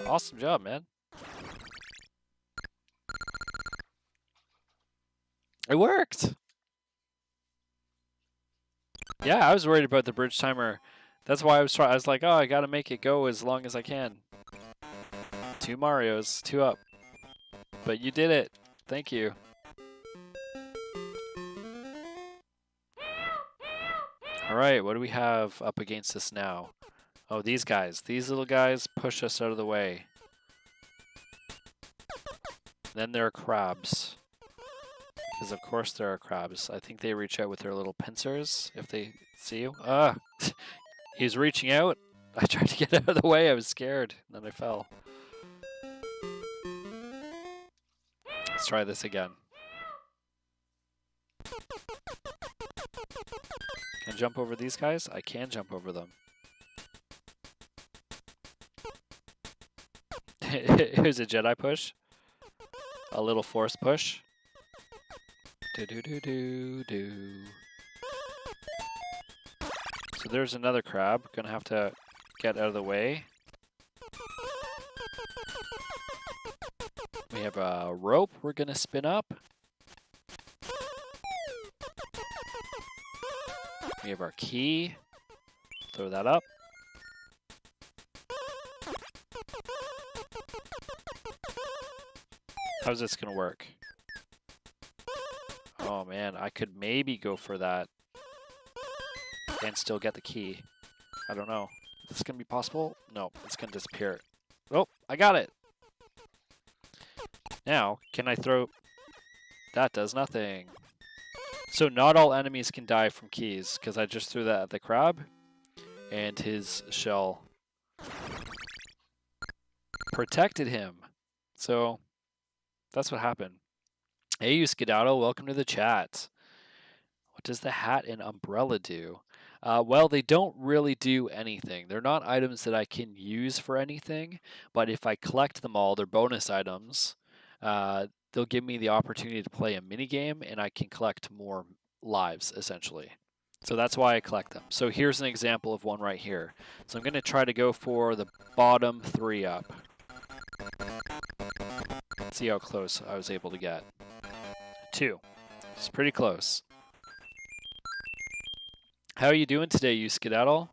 Awesome job, man. It worked. Yeah, I was worried about the bridge timer. That's why I was trying. I was like, oh, I gotta make it go as long as I can. 2 Marios, 2 up. But you did it. Thank you. Alright, what do we have up against us now? Oh, these guys. These little guys push us out of the way. Then there are crabs. Because of course there are crabs. I think they reach out with their little pincers if they see you. Ah! He's reaching out. I tried to get out of the way. I was scared. And then I fell. Let's try this again. Can I jump over these guys? I can jump over them. Here's a Jedi push. A little force push. Do do do do do. So there's another crab. Gonna have to get out of the way. We have a rope we're gonna spin up. We have our key. Throw that up. How's this gonna work? Oh man, I could maybe go for that and still get the key. I don't know. Is this gonna be possible? No, it's gonna disappear. Oh, I got it. Now, can I throw... That does nothing. So not all enemies can die from keys, because I just threw that at the crab, and his shell protected him. So that's what happened. Hey, you Skedaddle, welcome to the chat. What does the hat and umbrella do? Well, they don't really do anything. They're not items that I can use for anything, but if I collect them all, they're bonus items. They'll give me the opportunity to play a mini game, and I can collect more lives, essentially. So that's why I collect them. So here's an example of one right here. So I'm going to try to go for the bottom 3 up. Let's see how close I was able to get. 2. It's pretty close. How are you doing today, you Skedaddle?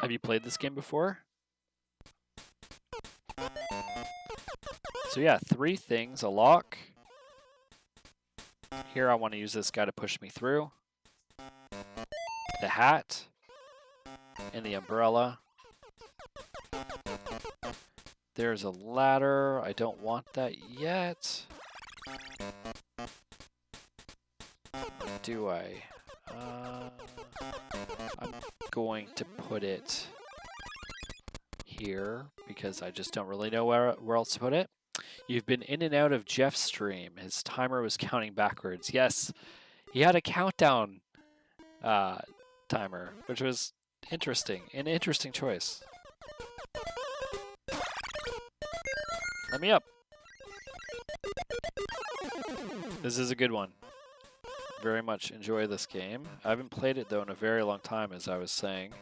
Have you played this game before? So yeah, 3 things, a lock. Here I want to use this guy to push me through. The hat. And the umbrella. There's a ladder. I don't want that yet. Do I? I'm going to put it here because I just don't really know where else to put it. You've been in and out of Jeff's stream. His timer was counting backwards. Yes, he had a countdown timer, which was interesting. An interesting choice. Let me up. This is a good one. Very much enjoy this game. I haven't played it though in a very long time, as I was saying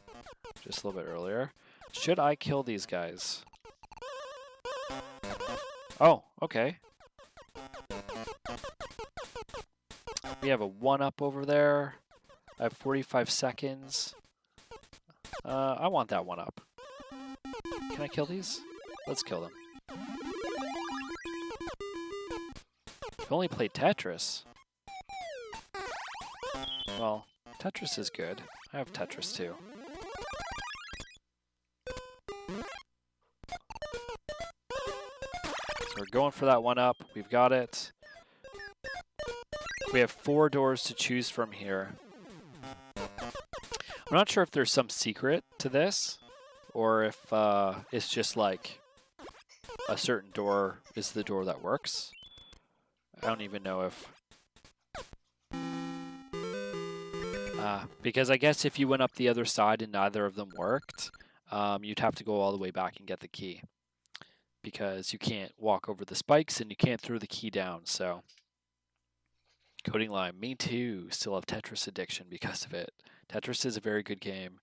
just a little bit earlier. Should I kill these guys? Oh, okay. We have a 1-up over there. I have 45 seconds. I want that 1-up. Can I kill these? Let's kill them. I've only played Tetris. Well, Tetris is good. I have Tetris too. So we're going for that 1-up. We've got it. We have 4 doors to choose from here. I'm not sure if there's some secret to this, or if it's just like a certain door is the door that works. I don't even know if... because I guess if you went up the other side and neither of them worked, you'd have to go all the way back and get the key. Because you can't walk over the spikes and you can't throw the key down, so... Coding line, me too, still have Tetris addiction because of it. Tetris is a very good game.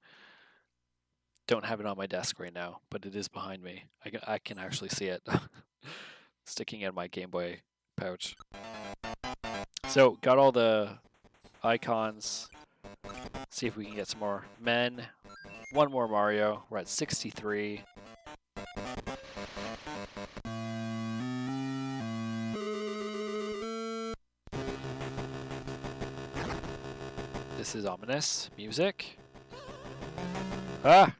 Don't have it on my desk right now, but it is behind me. I can actually see it sticking in my Game Boy pouch. So, got all the icons. See if we can get some more men. 1 more Mario. We're at 63. This is ominous music. Ah!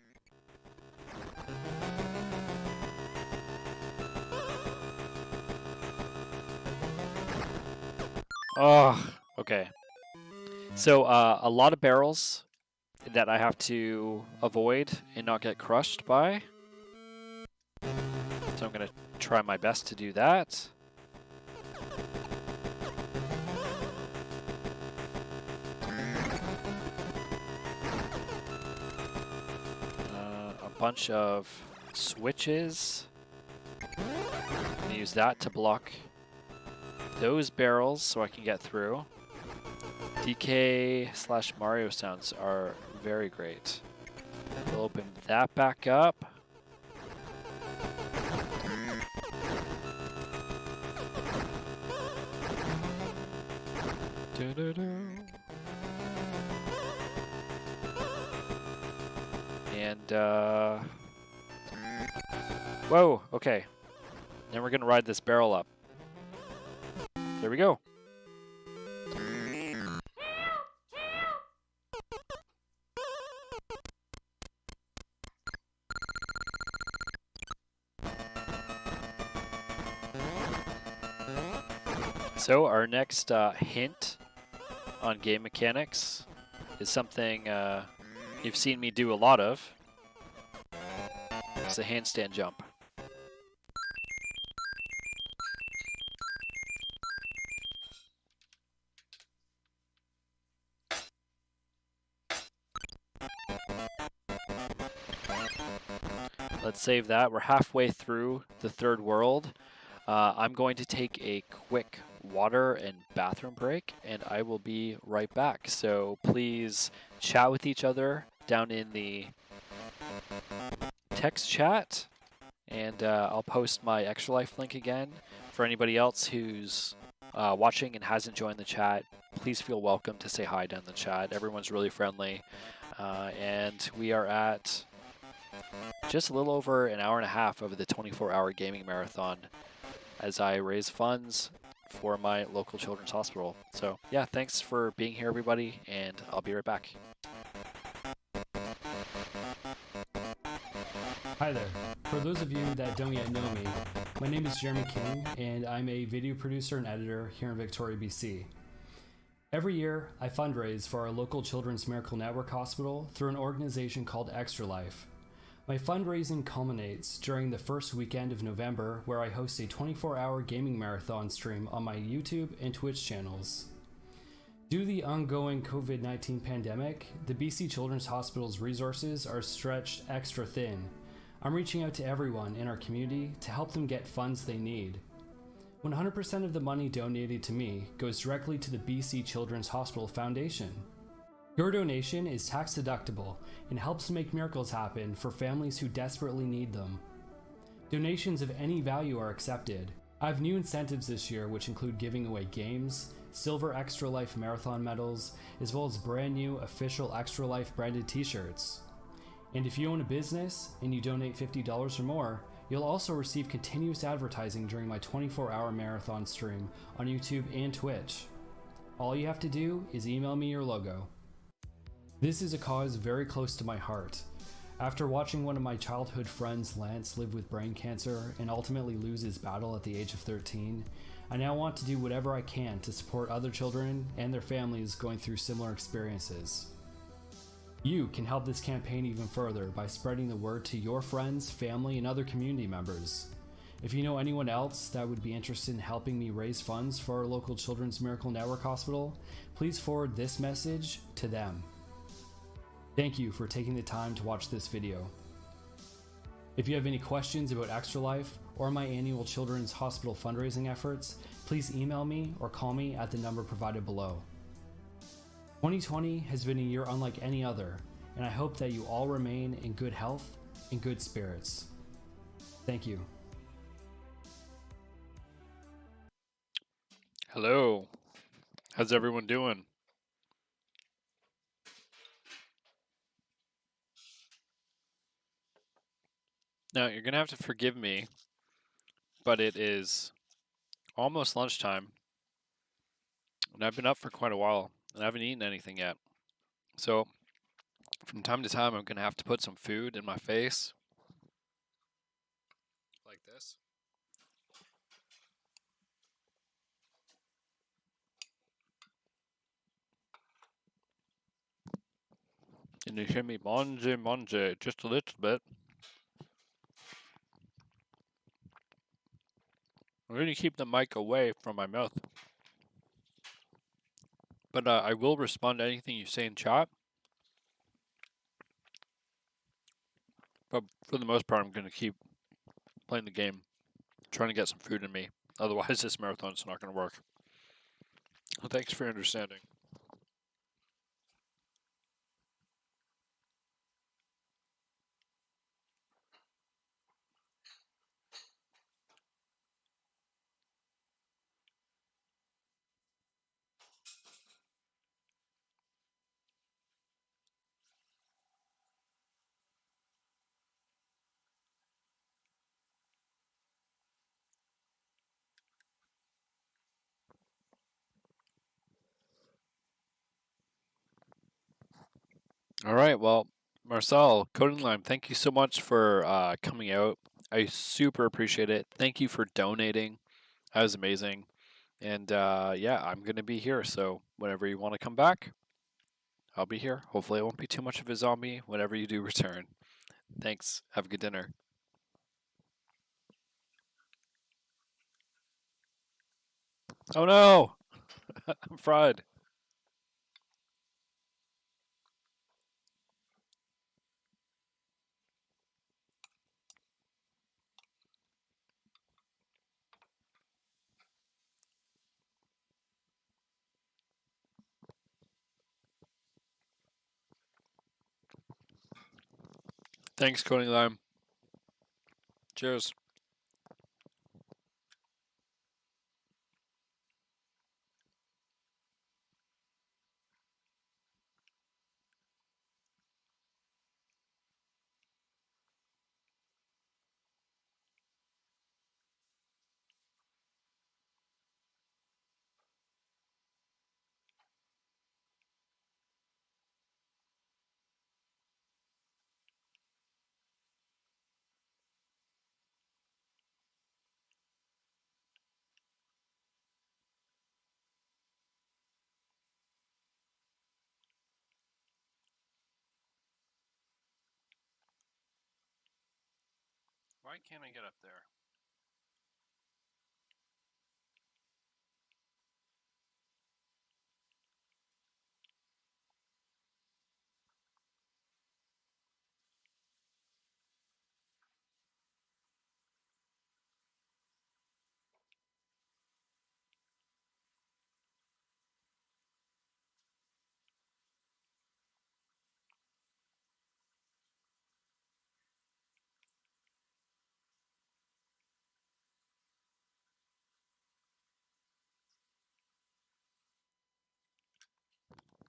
Oh, okay. So a lot of barrels that I have to avoid and not get crushed by. So I'm going to try my best to do that. A bunch of switches. I'm going to use that to block those barrels so I can get through. DK/Mario sounds are very great. We'll open that back up. And, whoa, okay. Then we're gonna ride this barrel up. There we go. So our next hint on game mechanics is something you've seen me do a lot of. It's a handstand jump. Let's save that. We're halfway through the third world. I'm going to take a quick water and bathroom break, and I will be right back. So please chat with each other down in the text chat, and I'll post my Extra Life link again. For anybody else who's watching and hasn't joined the chat, please feel welcome to say hi down in the chat. Everyone's really friendly, and we are at just a little over an hour and a half of the 24-hour gaming marathon as I raise funds for my local children's hospital. So yeah, thanks for being here, everybody, and I'll be right back. Hi there. For those of you that don't yet know me, my name is Jeremy King, and I'm a video producer and editor here in Victoria, BC. Every year, I fundraise for our local Children's Miracle Network Hospital through an organization called Extra Life. My fundraising culminates during the first weekend of November, where I host a 24-hour gaming marathon stream on my YouTube and Twitch channels. Due to the ongoing COVID-19 pandemic, the BC Children's Hospital's resources are stretched extra thin. I'm reaching out to everyone in our community to help them get funds they need. 100% of the money donated to me goes directly to the BC Children's Hospital Foundation. Your donation is tax deductible and helps make miracles happen for families who desperately need them. Donations of any value are accepted. I have new incentives this year, which include giving away games, silver Extra Life marathon medals, as well as brand new official Extra Life branded t-shirts. And if you own a business and you donate $50 or more, you'll also receive continuous advertising during my 24-hour marathon stream on YouTube and Twitch. All you have to do is email me your logo. This is a cause very close to my heart. After watching one of my childhood friends, Lance, live with brain cancer and ultimately lose his battle at the age of 13, I now want to do whatever I can to support other children and their families going through similar experiences. You can help this campaign even further by spreading the word to your friends, family, and other community members. If you know anyone else that would be interested in helping me raise funds for our local Children's Miracle Network Hospital, please forward this message to them. Thank you for taking the time to watch this video. If you have any questions about Extra Life or my annual Children's Hospital fundraising efforts, please email me or call me at the number provided below. 2020 has been a year unlike any other, and I hope that you all remain in good health and good spirits. Thank you. Hello. How's everyone doing? Now, you're going to have to forgive me, but it is almost lunchtime, and I've been up for quite a while, and I haven't eaten anything yet. So, from time to time, I'm going to have to put some food in my face, like this. And you hear me mange just a little bit. I'm going to keep the mic away from my mouth. But I will respond to anything you say in chat. But for the most part, I'm going to keep playing the game, trying to get some food in me. Otherwise, this marathon's not going to work. Well, thanks for your understanding. All right, well, Marcel, Coding Lime, thank you so much for coming out. I super appreciate it. Thank you for donating. That was amazing. And yeah, I'm going to be here. So whenever you want to come back, I'll be here. Hopefully, I won't be too much of a zombie whenever you do return. Thanks. Have a good dinner. Oh no! I'm fried. Thanks, Coding Lime. Cheers. Why can't I get up there?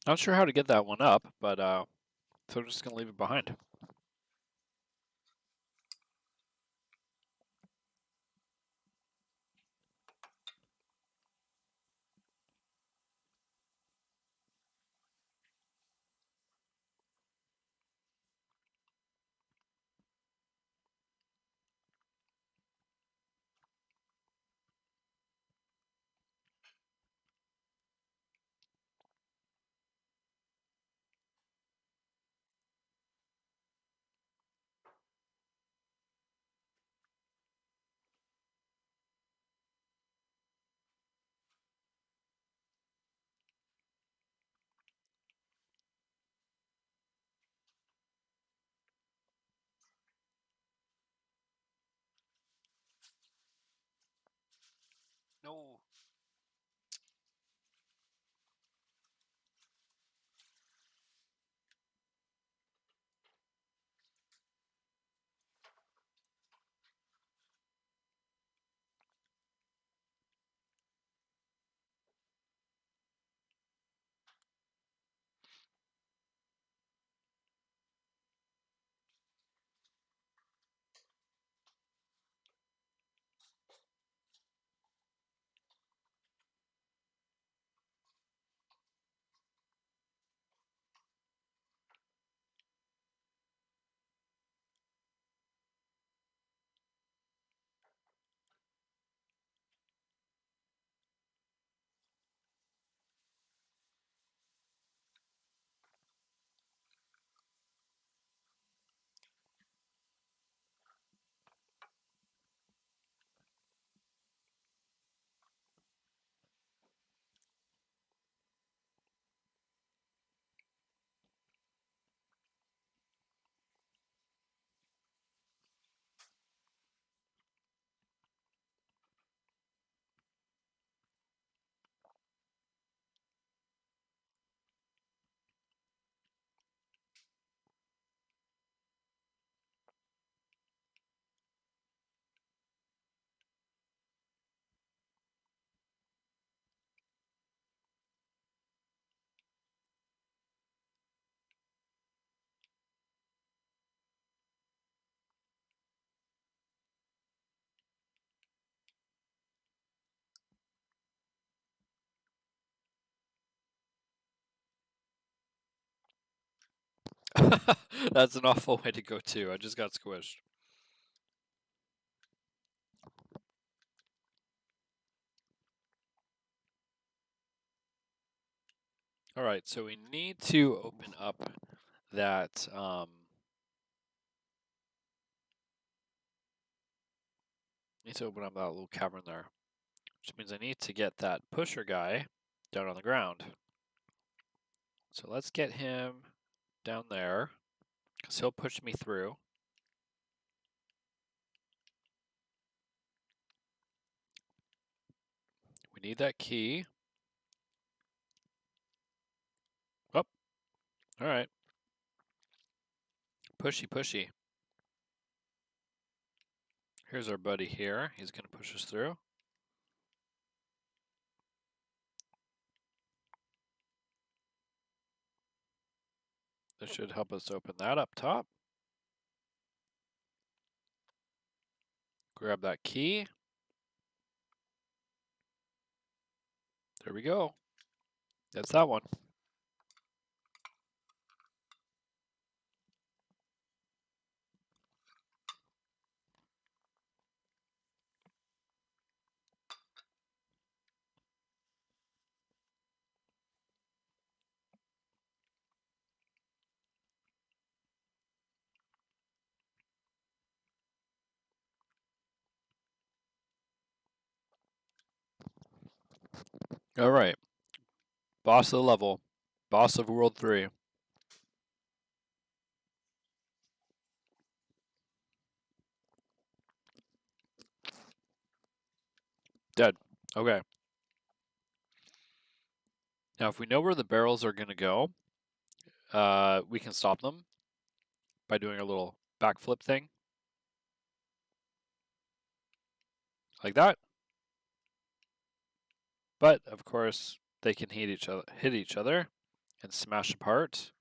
Not sure how to get that one up, but so I'm just gonna leave it behind. No. That's an awful way to go too. I just got squished. All right, so we need to open up that need to open up that little cavern there, which means I need to get that pusher guy down on the ground. So let's get him down there, because he'll push me through. We need that key. Oh, all right. Pushy, pushy. Here's our buddy here. He's going to push us through. This should help us open that up top. Grab that key. There we go. That's that one. All right. Boss of the level. Boss of World 3. Dead. Okay. Now, if we know where the barrels are going to go, we can stop them by doing a little backflip thing. Like that. But, of course, they can hit each other and smash apart.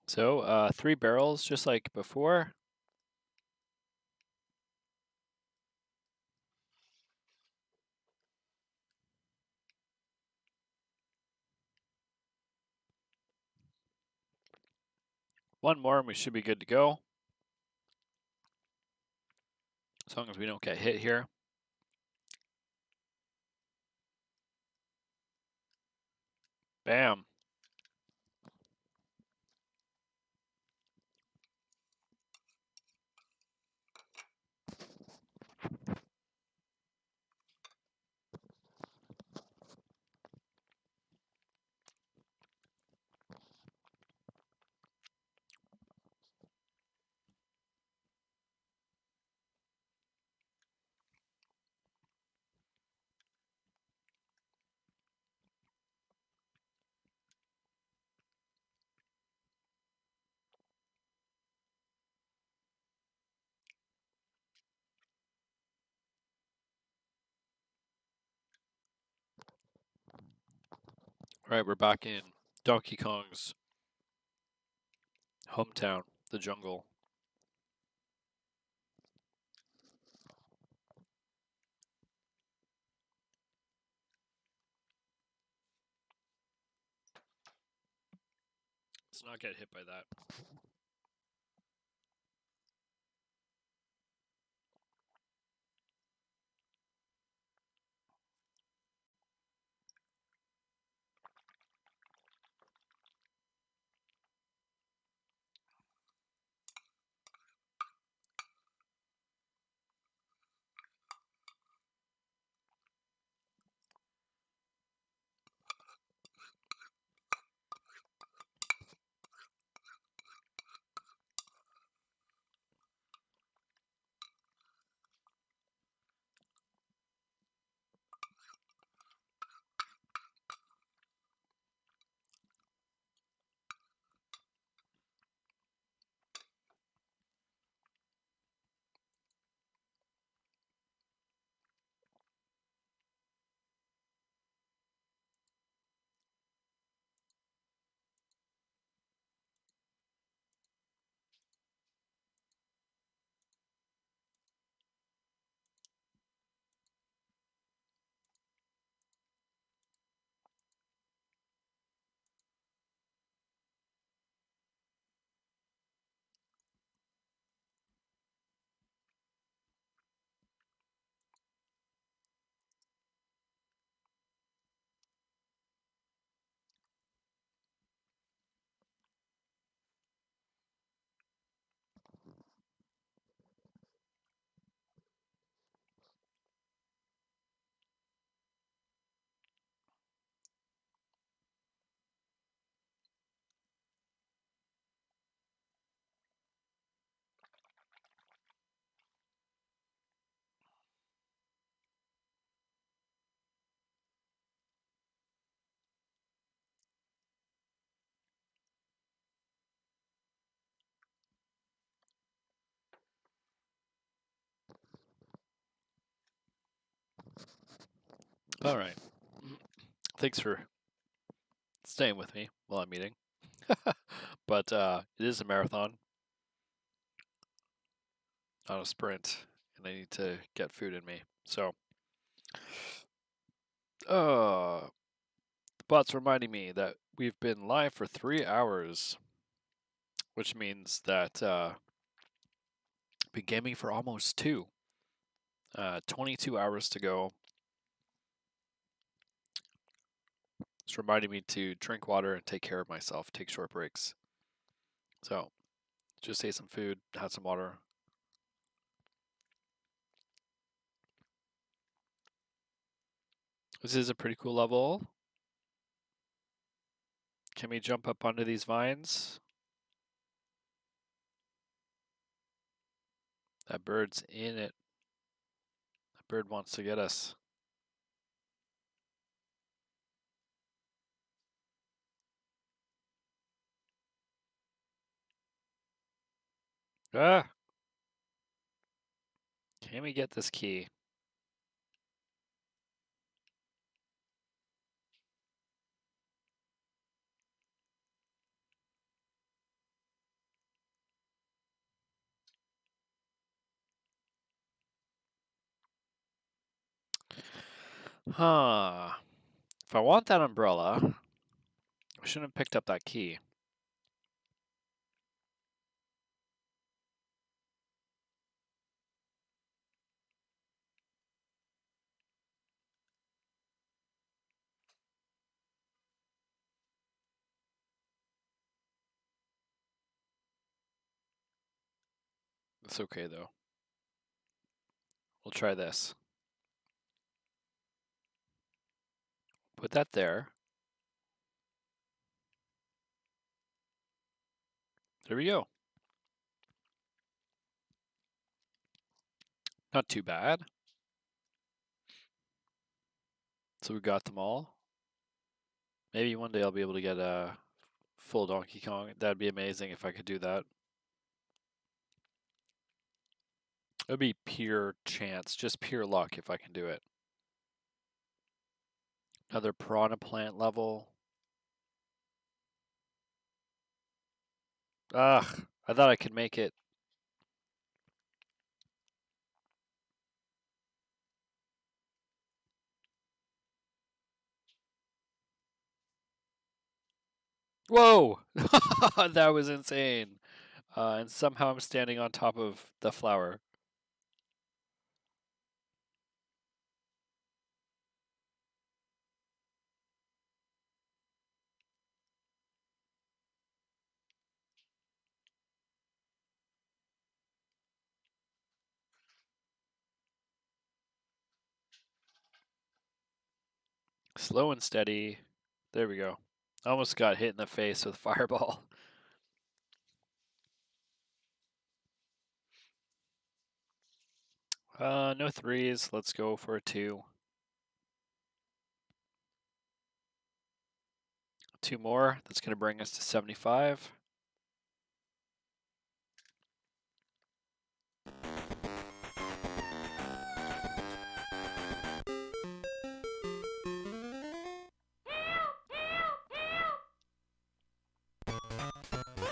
So, 3 barrels just like before. One more and we should be good to go. As long as we don't get hit here. Bam. All right, we're back in Donkey Kong's hometown, the jungle. Let's not get hit by that. All right. Thanks for staying with me while I'm eating. But it is a marathon, not a sprint, and I need to get food in me. So, the bot's reminding me that we've been live for 3 hours, which means that been gaming for almost 2. 22 hours to go. It's reminding me to drink water and take care of myself, take short breaks. So, just ate some food, had some water. This is a pretty cool level. Can we jump up onto these vines? That bird's in it. That bird wants to get us. Ah! Can we get this key? Huh. If I want that umbrella, I shouldn't have picked up that key. It's okay though. We'll try this. Put that there. There we go. Not too bad. So we got them all. Maybe one day I'll be able to get a full Donkey Kong. That'd be amazing if I could do that. It would be pure chance, just pure luck if I can do it. Another piranha plant level. Ugh, I thought I could make it. Whoa! That was insane. And somehow I'm standing on top of the flower. Slow and steady. There we go. Almost got hit in the face with fireball. No threes. Let's go for a 2. 2 more. That's going to bring us to 75.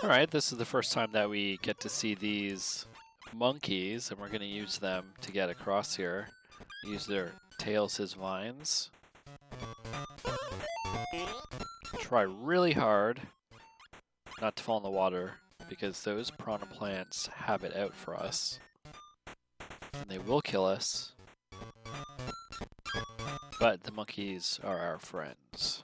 Alright, this is the first time that we get to see these monkeys, and we're going to use them to get across here. Use their tails as vines. Try really hard not to fall in the water, because those piranha plants have it out for us. And they will kill us. But the monkeys are our friends.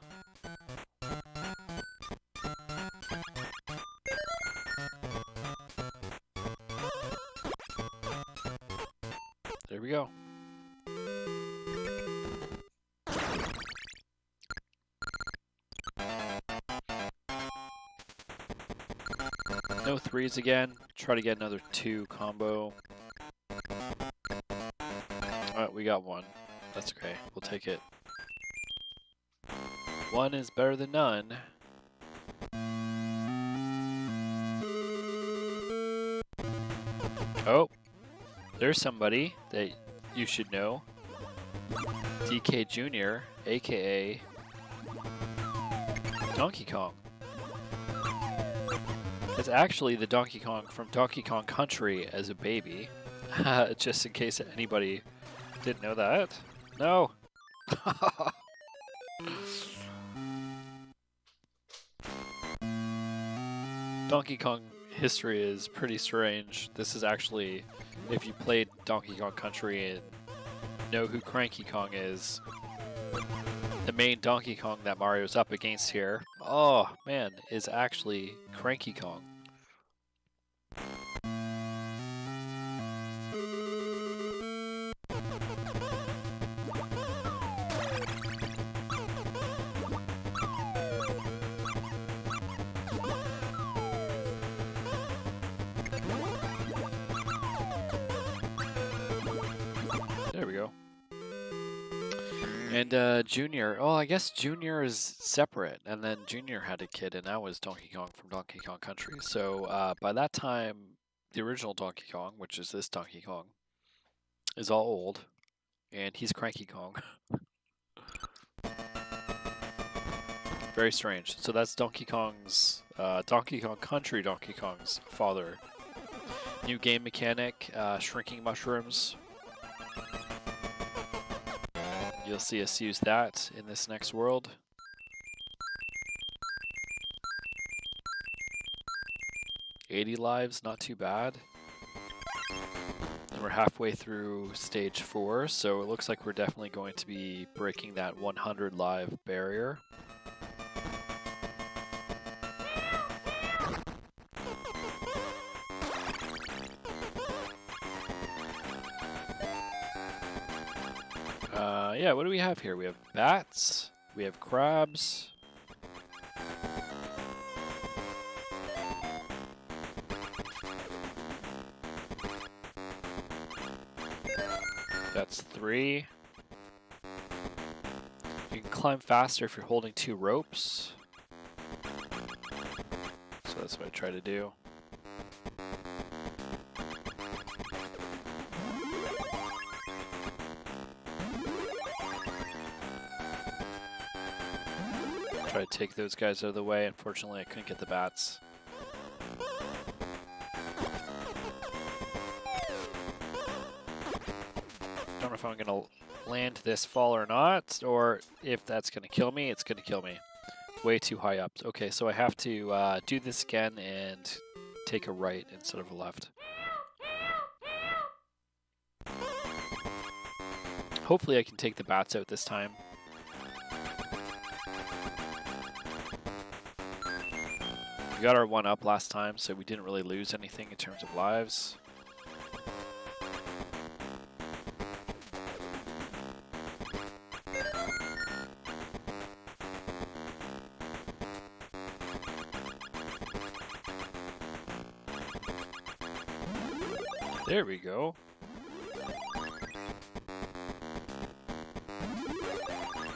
There we go. No threes again. Try to get another 2 combo. Alright, we got 1. That's okay. We'll take it. 1 is better than none. Oh, there's somebody that you should know. DK Jr., aka Donkey Kong. It's actually the Donkey Kong from Donkey Kong Country as a baby. Just in case anybody didn't know that. No! Donkey Kong history is pretty strange. This is actually, if you played Donkey Kong Country and know who Cranky Kong is, the main Donkey Kong that Mario's up against here, oh man, is actually Cranky Kong. There we go. And Junior, oh, I guess Junior is separate, and then Junior had a kid, and that was Donkey Kong from Donkey Kong Country. So by that time, the original Donkey Kong, which is this Donkey Kong, is all old, and he's Cranky Kong. Very strange. So that's Donkey Kong's, Donkey Kong Country Donkey Kong's father. New game mechanic, shrinking mushrooms. You'll see us use that in this next world. $80 lives, not too bad. And we're halfway through stage 4, so it looks like we're definitely going to be breaking that 100 live barrier. Yeah, what do we have here? We have bats, we have crabs. That's 3. You can climb faster if you're holding 2 ropes. So that's what I try to do. Try to take those guys out of the way. Unfortunately, I couldn't get the bats. Don't know if I'm going to land this fall or not, or if that's going to kill me. It's going to kill me. Way too high up. Okay, so I have to do this again and take a right instead of a left. Hopefully I can take the bats out this time. We got our 1 up last time, so we didn't really lose anything in terms of lives. There we go.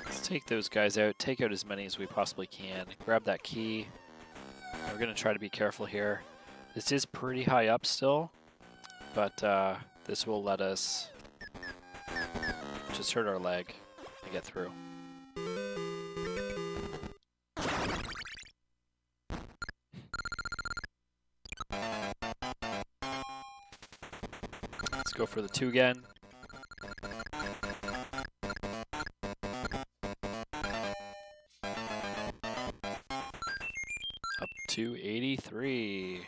Let's take those guys out, take out as many as we possibly can, grab that key. We're going to try to be careful here. This is pretty high up still, but this will let us just hurt our leg and get through. Let's go for the 2 again. Up to 83.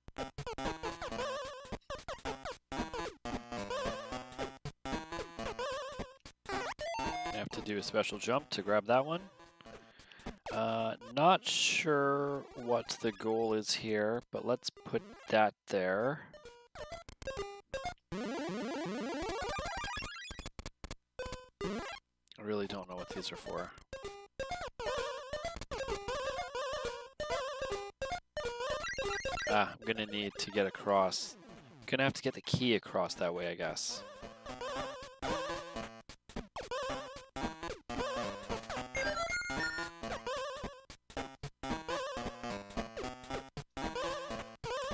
I have to do a special jump to grab that one. Not sure what the goal is here, but let's put that there. I really don't know what these are for. I'm gonna need to get across. Gonna have to get the key across that way, I guess.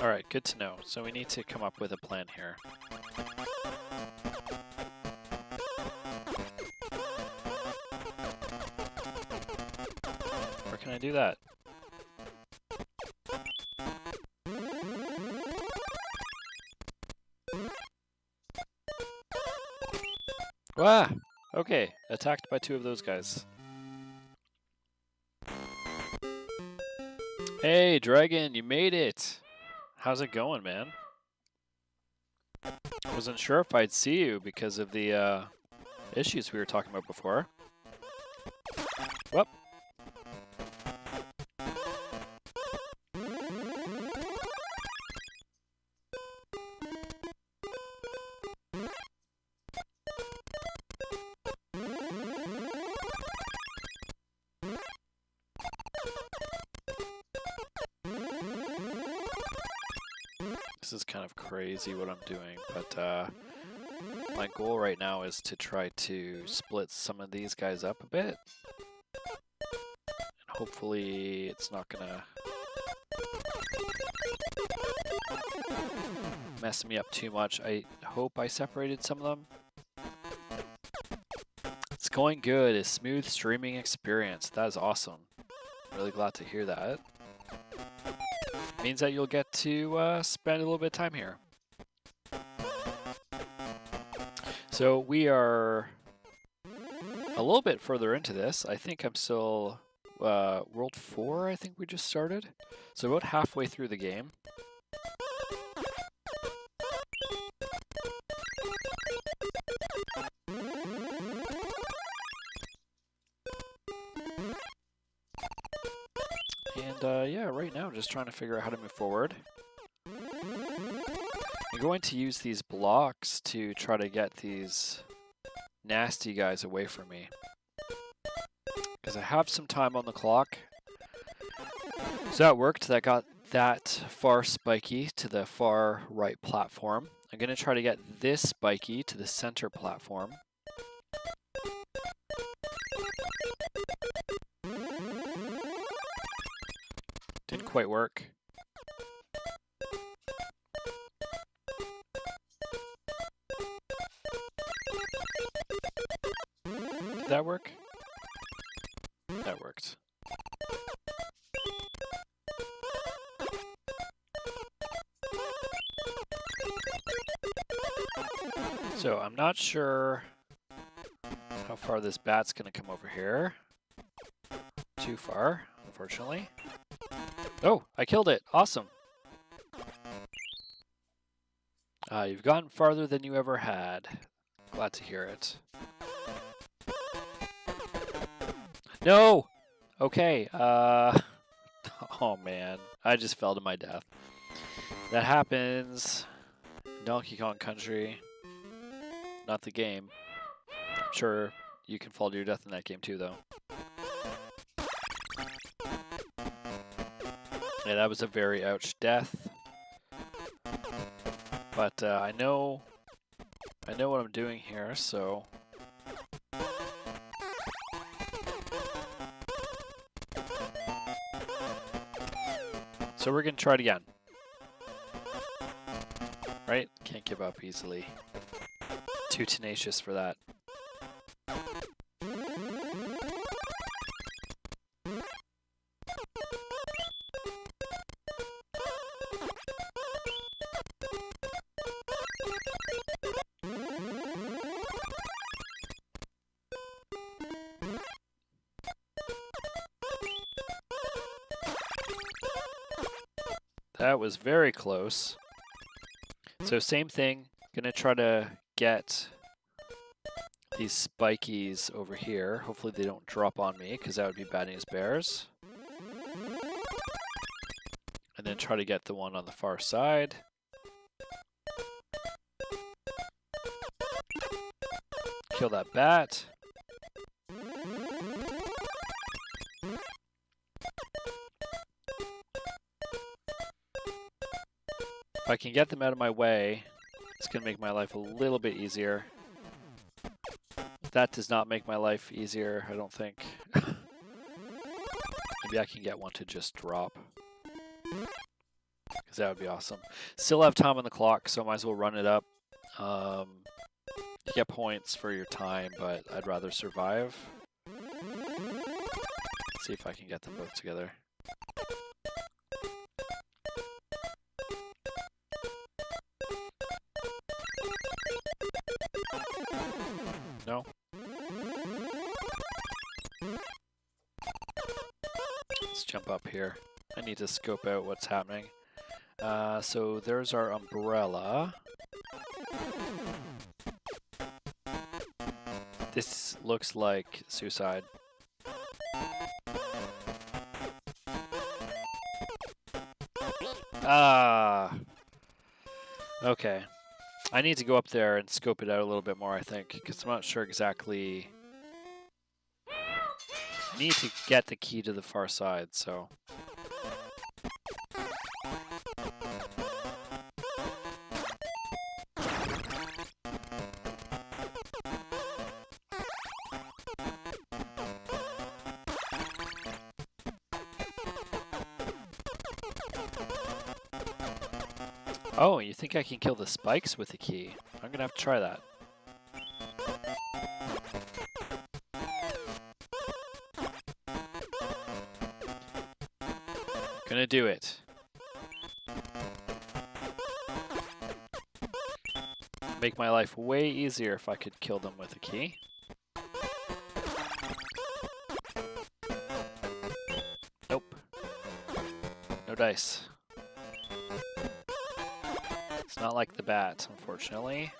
Alright, good to know. So we need to come up with a plan here. Where can I do that? Wah! Okay, attacked by 2 of those guys. Hey, Dragon, you made it! How's it going, man? Wasn't sure if I'd see you because of the issues we were talking about before. Whoop. This is kind of crazy what I'm doing, but my goal right now is to try to split some of these guys up a bit. And hopefully it's not gonna mess me up too much. I hope I separated some of them. It's going good. A smooth streaming experience. That is awesome. Really glad to hear that. Means that you'll get to spend a little bit of time here. So we are a little bit further into this. I think I'm still World 4, I think we just started. So about halfway through the game. And yeah, right now just trying to figure out how to move forward. I'm going to use these blocks to try to get these nasty guys away from me. Because I have some time on the clock. So that worked. That got that far spiky to the far right platform. I'm going to try to get this spiky to the center platform. Didn't quite work. Did that work? That worked. So I'm not sure how far this bat's going to come over here. Too far, unfortunately. Oh, I killed it. Awesome. You've gotten farther than you ever had. Glad to hear it. No! Okay, oh man, I just fell to my death. That happens in Donkey Kong Country, not the game. I'm sure you can fall to your death in that game too, though. Yeah, that was a very ouch death. But I know what I'm doing here, so... So we're going to try it again. Right? Can't give up easily. Too tenacious for that. That was very close. So same thing, gonna try to get these spikies over here. Hopefully they don't drop on me, because that would be bad news bears. And then try to get the one on the far side. Kill that bat. If I can get them out of my way, it's going to make my life a little bit easier. That does not make my life easier, I don't think. Maybe I can get one to just drop. Because because that would be awesome. Still have time on the clock, so I might as well run it up. You get points for your time, but I'd rather survive. Let's see if I can get them both together. No? Let's jump up here. I need to scope out what's happening. So there's our umbrella. This looks like suicide. Ah. Okay. I need to go up there and scope it out a little bit more, I think, because I'm not sure exactly. I need to get the key to the far side, so. Oh, you think I can kill the spikes with the key? I'm gonna have to try that. Gonna do it. Make my life way easier if I could kill them with a key. Nope. No dice. It's not like the bat, unfortunately.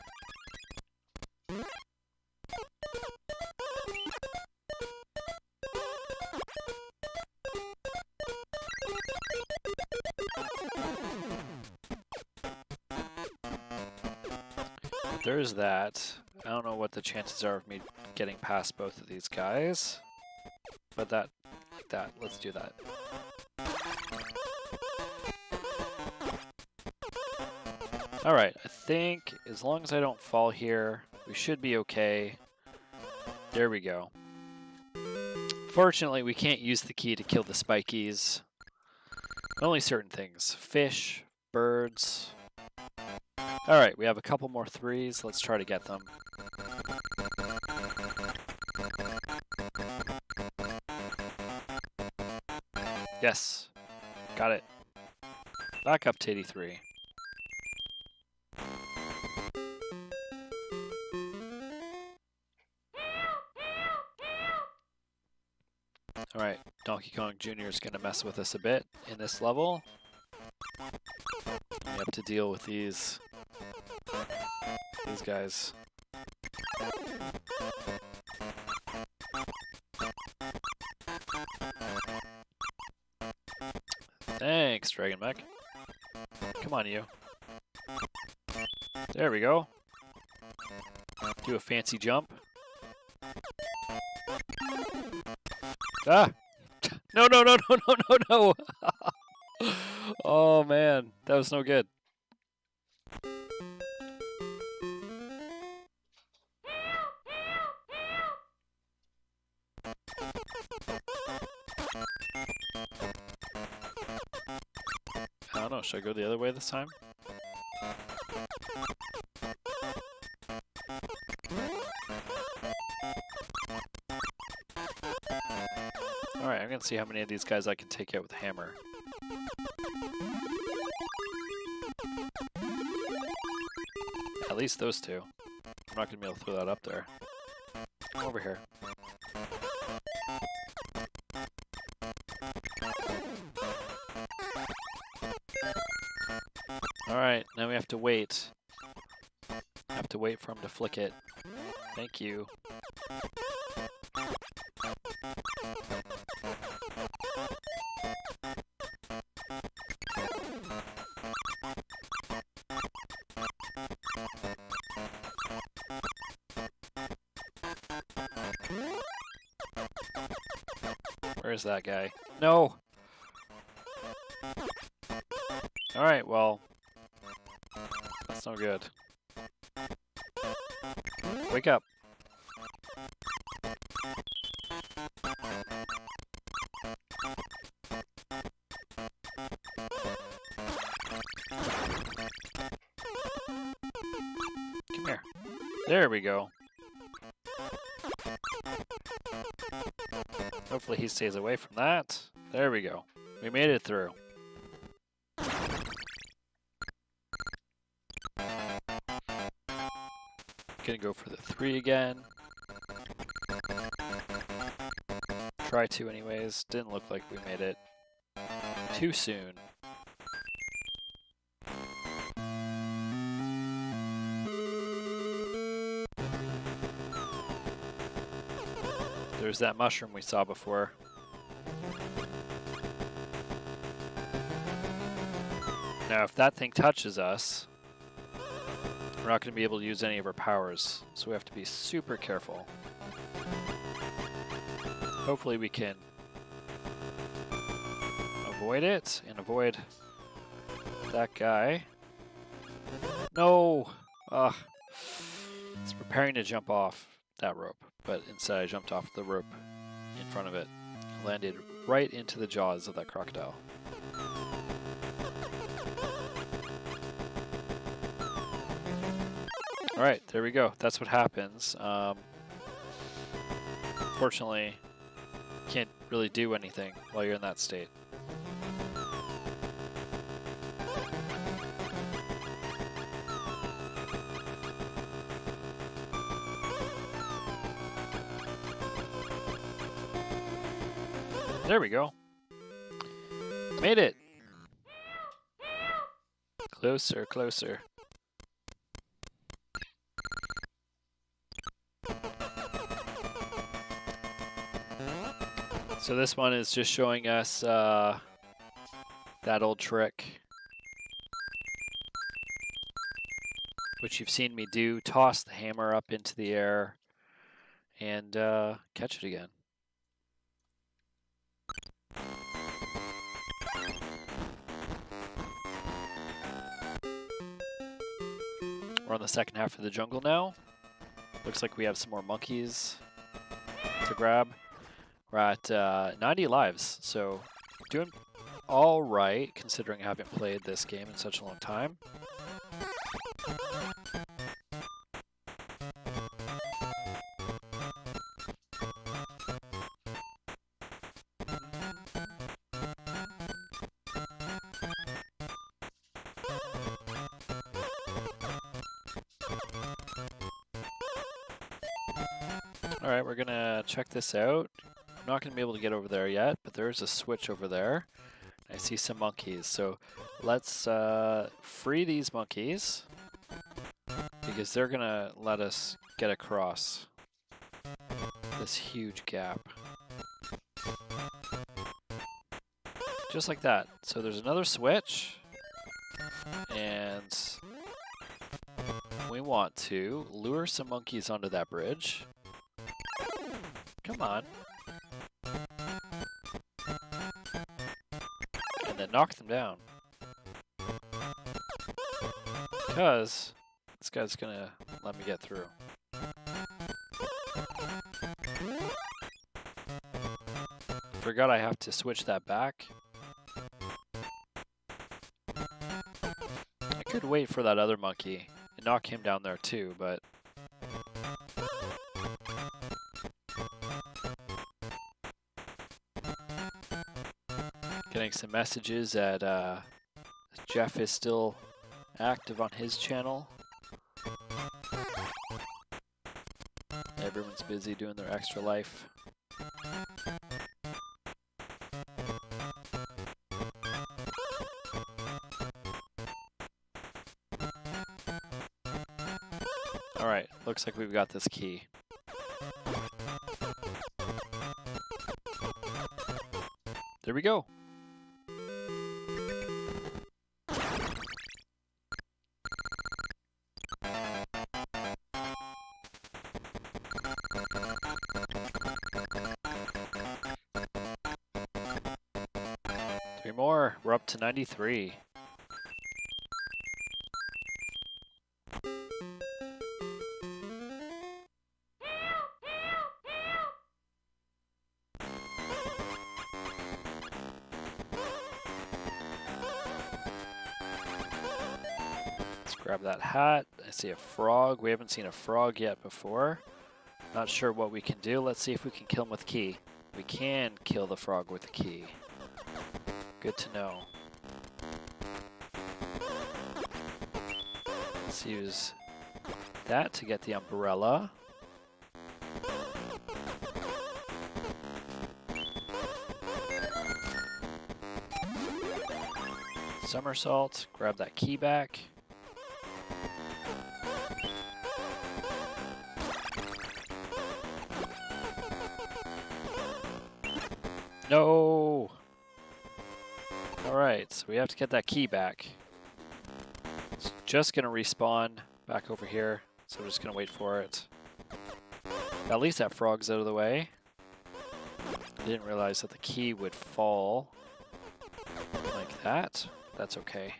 There's that. I don't know what the chances are of me getting past both of these guys. But that, like that, let's do that. Alright, I think as long as I don't fall here, we should be okay. There we go. Fortunately, we can't use the key to kill the spikies. Only certain things. Fish, birds. Alright, we have a couple more threes. Let's try to get them. Yes. Got it. Back up to 83. Alright, Donkey Kong Jr. is going to mess with us a bit in this level. We have to deal with these guys. Thanks, Dragon Mech. Come on, you. There we go. Do a fancy jump. Ah! No, no, no, no, no, no, no! Oh, man. That was no good. I don't know. Should I go the other way this time? Alright, I'm gonna see how many of these guys I can take out with a hammer. At least those two. I'm not gonna be able to throw that up there. Come over here. Alright, now we have to wait. Have to wait for him to flick it. Thank you. Where's that guy? No! Alright, well, that's no good. Wake up. There we go. Hopefully he stays away from that. There we go. We made it through. Gonna go for the 3 again. Try to anyways. Didn't look like we made it too soon. There's that mushroom we saw before. Now if that thing touches us, we're not going to be able to use any of our powers, so we have to be super careful. Hopefully we can avoid it and avoid that guy. No! Ugh. It's preparing to jump off that rope, but instead I jumped off the rope in front of it. Landed right into the jaws of that crocodile. Alright, there we go. That's what happens. Fortunately, can't really do anything while you're in that state. There we go. Made it! Closer, closer. So this one is just showing us that old trick, which you've seen me do. Toss the hammer up into the air and catch it again. We're on the second half of the jungle now. Looks like we have some more monkeys to grab. We're at 90 lives, so doing all right considering I haven't played this game in such a long time. Alright, we're gonna check this out. I'm not gonna be able to get over there yet, but there's a switch over there. I see some monkeys, so let's free these monkeys because they're gonna let us get across this huge gap. Just like that. So there's another switch, and we want to lure some monkeys onto that bridge. Come on. And then knock them down. Because this guy's gonna let me get through. Forgot I have to switch that back. I could wait for that other monkey and knock him down there too, but getting some messages that Jeff is still active on his channel. Everyone's busy doing their extra life. Alright, looks like we've got this key. There we go. Three more. We're up to 93. Grab that hat. I see a frog. We haven't seen a frog yet before. Not sure what we can do. Let's see if we can kill him with key. We can kill the frog with a key. Good to know. Let's use that to get the umbrella. Somersault. Grab that key back. No! Alright, so we have to get that key back. It's just gonna respawn back over here, so we're just gonna wait for it. At least that frog's out of the way. I didn't realize that the key would fall like that. That's okay.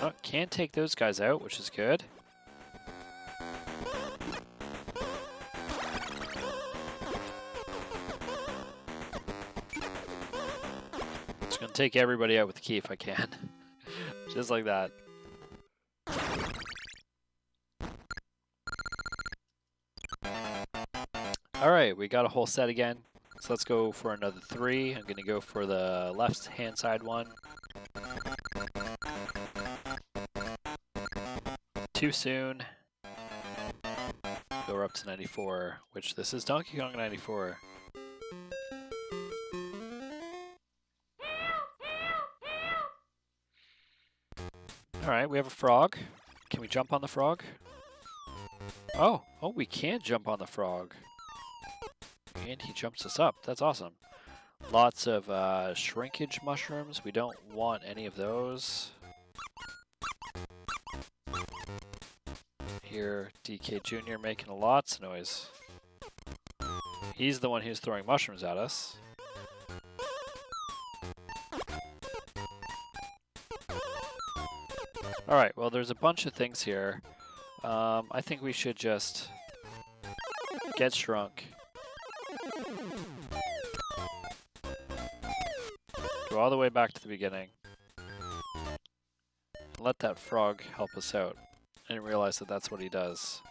Oh, can't take those guys out, which is good. Just gonna take everybody out with the key if I can. Just like that. Alright, we got a whole set again. So let's go for another 3. I'm gonna go for the left hand side one. Too soon. Go up to 94, which this is Donkey Kong 94. Alright, we have a frog. Can we jump on the frog? Oh, we can jump on the frog. And he jumps us up. That's awesome. Lots of shrinkage mushrooms. We don't want any of those. Here, DK Jr. making lots of noise. He's the one who's throwing mushrooms at us. Alright, well there's a bunch of things here. I think we should just get shrunk. Go all the way back to the beginning. Let that frog help us out. I didn't realize that that's what he does.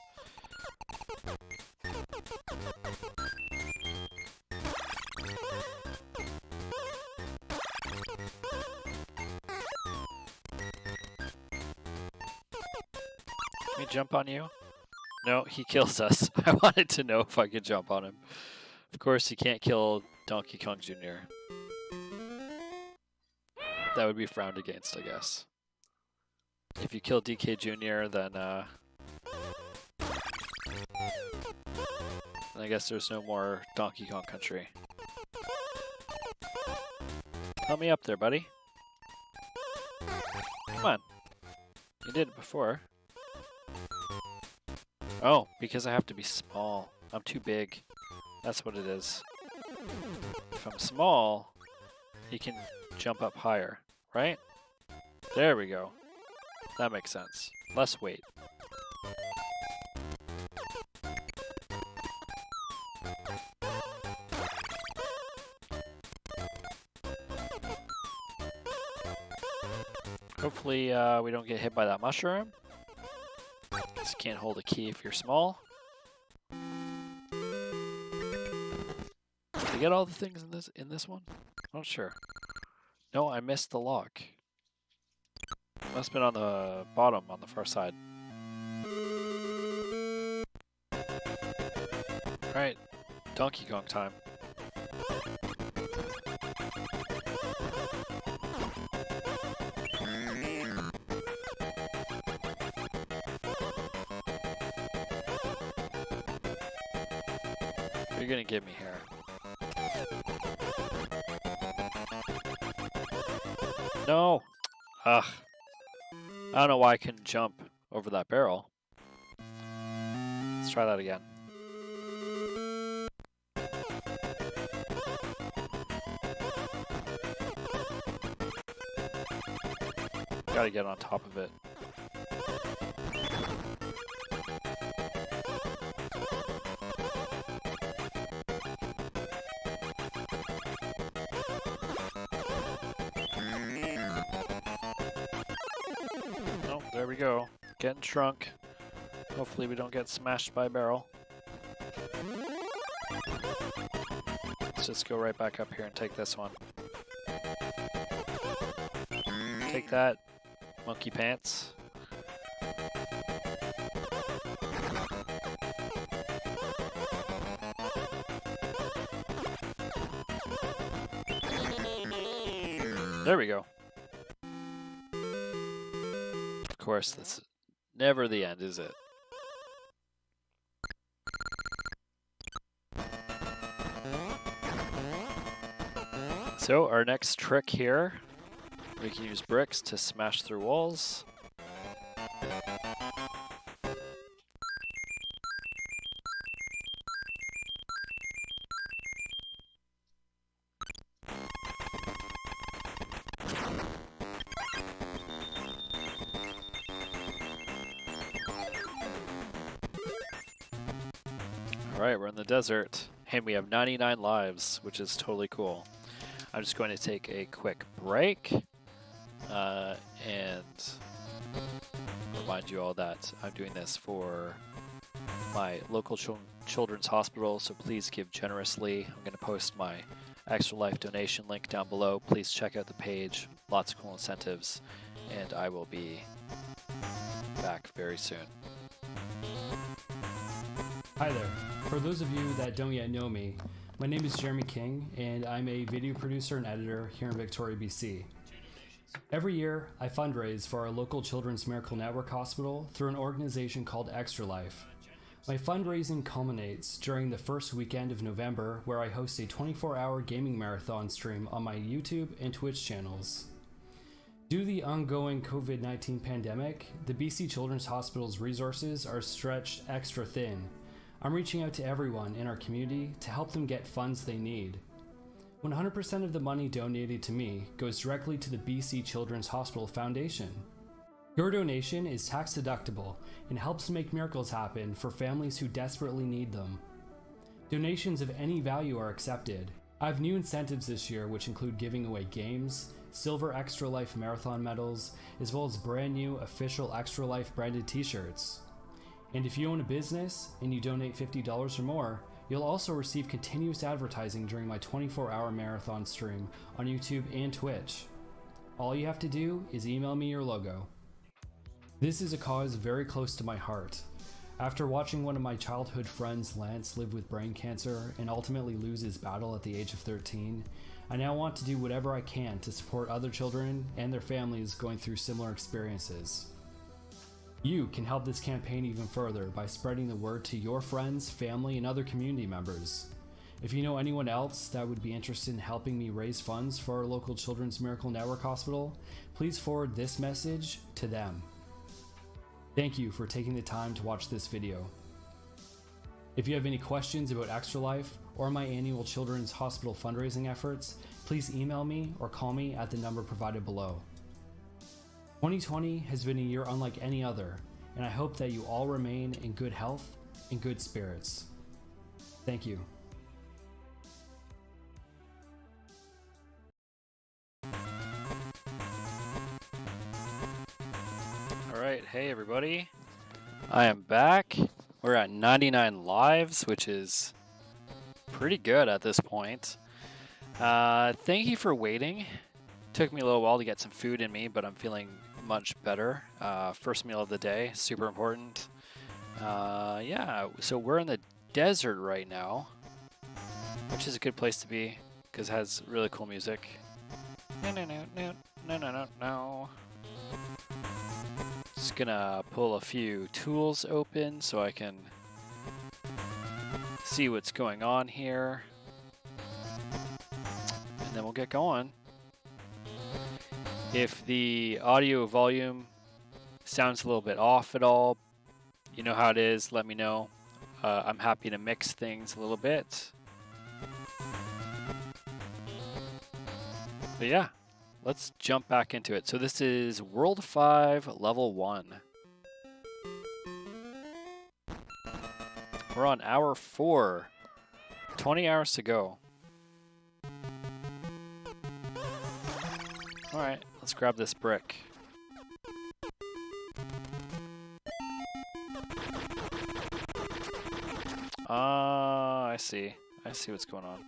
Can we jump on you? No, he kills us. I wanted to know if I could jump on him. Of course, you can't kill Donkey Kong Jr. That would be frowned against, I guess. If you kill DK Jr., then I guess there's no more Donkey Kong Country. Help me up there, buddy. Come on. You did it before. Oh, because I have to be small. I'm too big. That's what it is. If I'm small, he can jump up higher, right? There we go. That makes sense. Less weight. Hopefully we don't get hit by that mushroom. Because you can't hold a key if you're small. Did I get all the things in this one? I'm not sure. No, I missed the lock. Must have been on the bottom, on the far side. Alright, Donkey Kong time. What are you gonna give me here? No! Ugh. I don't know why I couldn't jump over that barrel. Let's try that again. Gotta get on top of it. we go. Getting shrunk. Hopefully we don't get smashed by a barrel. Let's just go right back up here and take this one. Take that, monkey pants. There we go. Of course, that's never the end, is it? So our next trick here, we can use bricks to smash through walls. Alright, we're in the desert, and we have 99 lives, which is totally cool. I'm just going to take a quick break and remind you all that I'm doing this for my local children's hospital, so please give generously. I'm going to post my Extra Life donation link down below. Please check out the page, lots of cool incentives, and I will be back very soon. Hi there. For those of you that don't yet know me, my name is Jeremy King, and I'm a video producer and editor here in Victoria, BC. Every year, I fundraise for our local Children's Miracle Network Hospital through an organization called Extra Life. My fundraising culminates during the first weekend of November, where I host a 24-hour gaming marathon stream on my YouTube and Twitch channels. Due to the ongoing COVID-19 pandemic, the BC Children's Hospital's resources are stretched extra thin. I'm reaching out to everyone in our community to help them get funds they need. 100% of the money donated to me goes directly to the BC Children's Hospital Foundation. Your donation is tax deductible and helps make miracles happen for families who desperately need them. Donations of any value are accepted. I have new incentives this year, which include giving away games, silver Extra Life marathon medals, as well as brand new official Extra Life branded t-shirts. And if you own a business and you donate $50 or more, you'll also receive continuous advertising during my 24-hour marathon stream on YouTube and Twitch. All you have to do is email me your logo. This is a cause very close to my heart. After watching one of my childhood friends, Lance, live with brain cancer and ultimately lose his battle at the age of 13, I now want to do whatever I can to support other children and their families going through similar experiences. You can help this campaign even further by spreading the word to your friends, family, and other community members. If you know anyone else that would be interested in helping me raise funds for our local Children's Miracle Network Hospital, please forward this message to them. Thank you for taking the time to watch this video. If you have any questions about Extra Life or my annual Children's Hospital fundraising efforts, please email me or call me at the number provided below. 2020 has been a year unlike any other, and I hope that you all remain in good health and good spirits. Thank you. Alright, hey everybody. I am back. We're at 99 lives, which is pretty good at this point. Thank you for waiting. Took me a little while to get some food in me, but I'm feeling much better. First meal of the day, super important. Yeah, so we're in the desert right now, which is a good place to be because it has really cool music. No. Just gonna pull a few tools open so I can see what's going on here, and then we'll get going. If the audio volume sounds a little bit off at all, you know how it is, let me know. I'm happy to mix things a little bit. But yeah, let's jump back into it. So this is World 5, Level 1. We're on hour 4. 20 hours to go. Alright, let's grab this brick. I see. I see what's going on.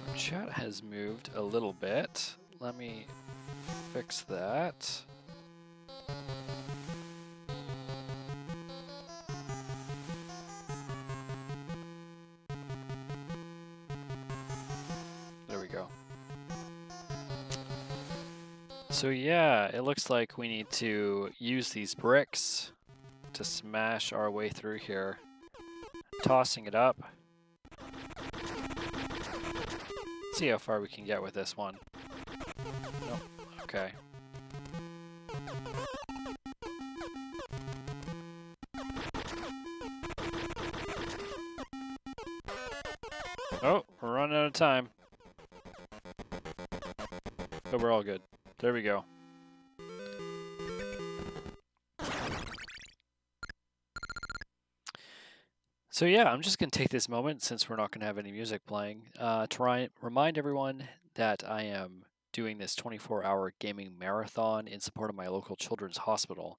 Our chat has moved a little bit. Let me fix that. There we go. So yeah, it looks like we need to use these bricks to smash our way through here. Tossing it up. See how far we can get with this one. Nope. Okay. Oh, we're running out of time. But we're all good. There we go. So yeah, I'm just going to take this moment, since we're not going to have any music playing, to remind everyone that I am doing this 24-hour gaming marathon in support of my local children's hospital.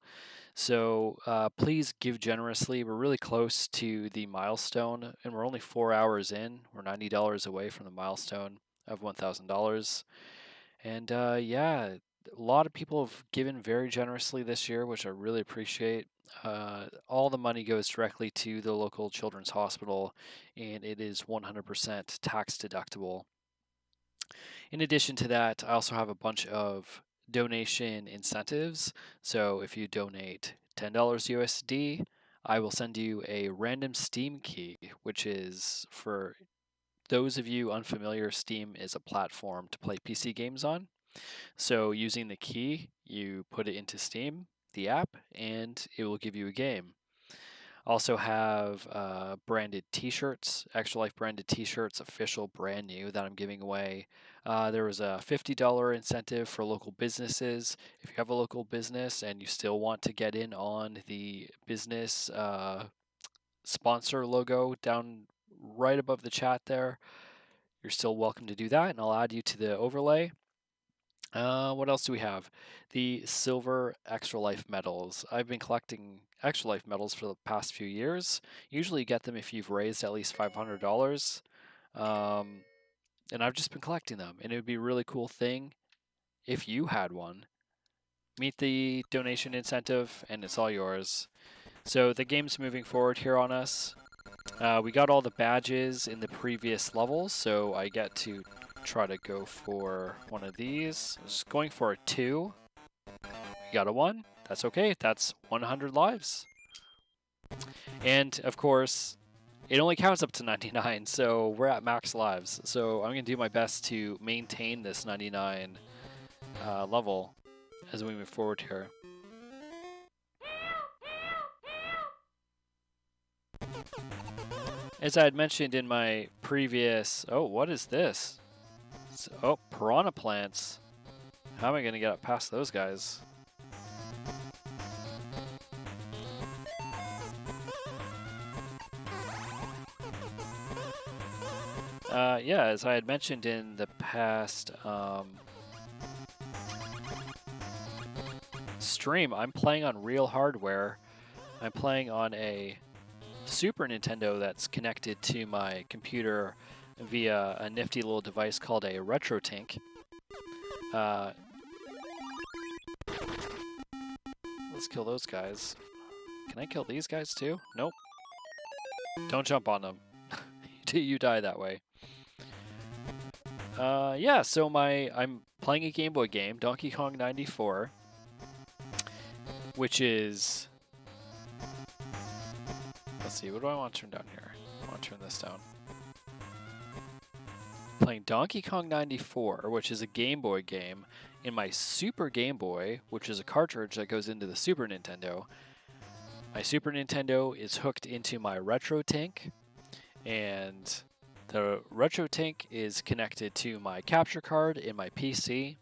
So please give generously. We're really close to the milestone, and we're only 4 hours in. We're $90 away from the milestone of $1,000. And yeah, a lot of people have given very generously this year, which I really appreciate. All the money goes directly to the local children's hospital, and it is 100% tax deductible. In addition to that, I also have a bunch of donation incentives. So if you donate $10 USD, I will send you a random Steam key, which is, for those of you unfamiliar, Steam is a platform to play PC games on. So using the key, you put it into Steam, the app, and it will give you a game. Also have branded t-shirts, Extra Life branded t-shirts, official, brand new, that I'm giving away. There was a $50 incentive for local businesses. If you have a local business and you still want to get in on the business sponsor logo down right above the chat there, you're still welcome to do that, and I'll add you to the overlay. What else do we have? The silver Extra Life medals. I've been collecting Extra Life medals for the past few years. Usually you get them if you've raised at least $500. And I've just been collecting them. And it would be a really cool thing if you had one. Meet the donation incentive, and it's all yours. So the game's moving forward here on us. We got all the badges in the previous levels, so I get to try to go for one of these. I was going for a 2. We got a 1. That's okay. That's 100 lives. And of course, it only counts up to 99, so we're at max lives. So I'm going to do my best to maintain this 99 level as we move forward here. As I had mentioned in my previous... Oh, what is this? Oh, piranha plants. How am I going to get up past those guys? Yeah, as I had mentioned in the past stream, I'm playing on real hardware. I'm playing on a Super Nintendo that's connected to my computer via a nifty little device called a RetroTink. Let's kill those guys. Can I kill these guys too? Nope. Don't jump on them. You die that way. Yeah, so I'm playing a Game Boy game, Donkey Kong 94, which is... Let's see, what do I want to turn down here? I want to turn this down. Playing Donkey Kong 94, which is a Game Boy game, in my Super Game Boy, which is a cartridge that goes into the Super Nintendo. My Super Nintendo is hooked into my RetroTink, and the RetroTink is connected to my capture card in my PC,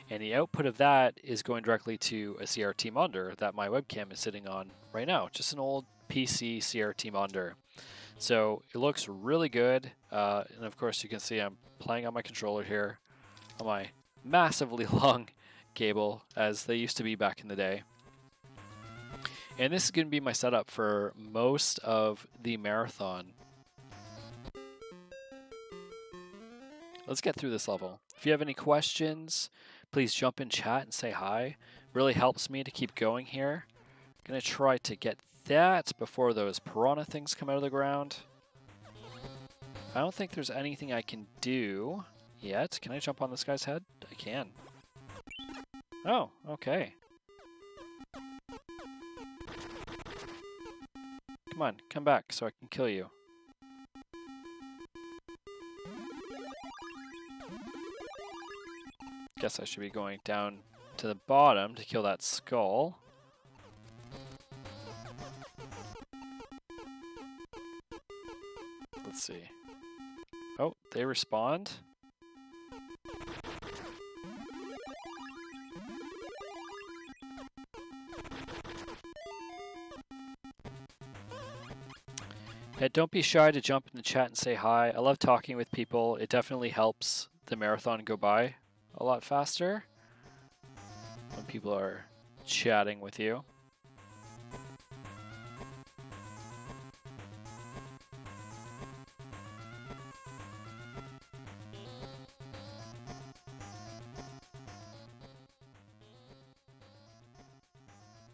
and the output of that is going directly to a CRT monitor that my webcam is sitting on right now. Just an old PC CRT monitor. So it looks really good, and of course you can see I'm playing on my controller here, on my massively long cable as they used to be back in the day. And this is going to be my setup for most of the marathon. Let's get through this level. If you have any questions, please jump in chat and say hi. Really helps me to keep going here. Gonna try to get that before those piranha things come out of the ground. I don't think there's anything I can do yet. Can I jump on this guy's head? I can. Oh, okay. Come on, come back so I can kill you. Guess I should be going down to the bottom to kill that skull. Let's see. Oh, they respond. Yeah, don't be shy to jump in the chat and say hi. I love talking with people. It definitely helps the marathon go by a lot faster when people are chatting with you.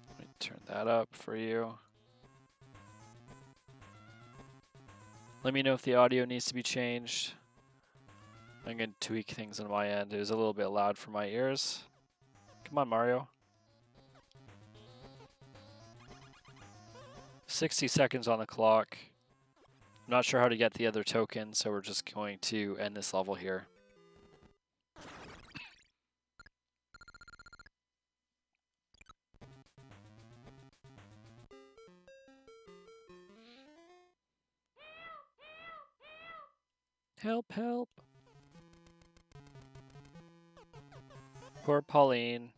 Let me turn that up for you. Let me know if the audio needs to be changed. I'm going to tweak things on my end. It was a little bit loud for my ears. Come on, Mario. 60 seconds on the clock. I'm not sure how to get the other token, so we're just going to end this level here. Help, help. Poor Pauline.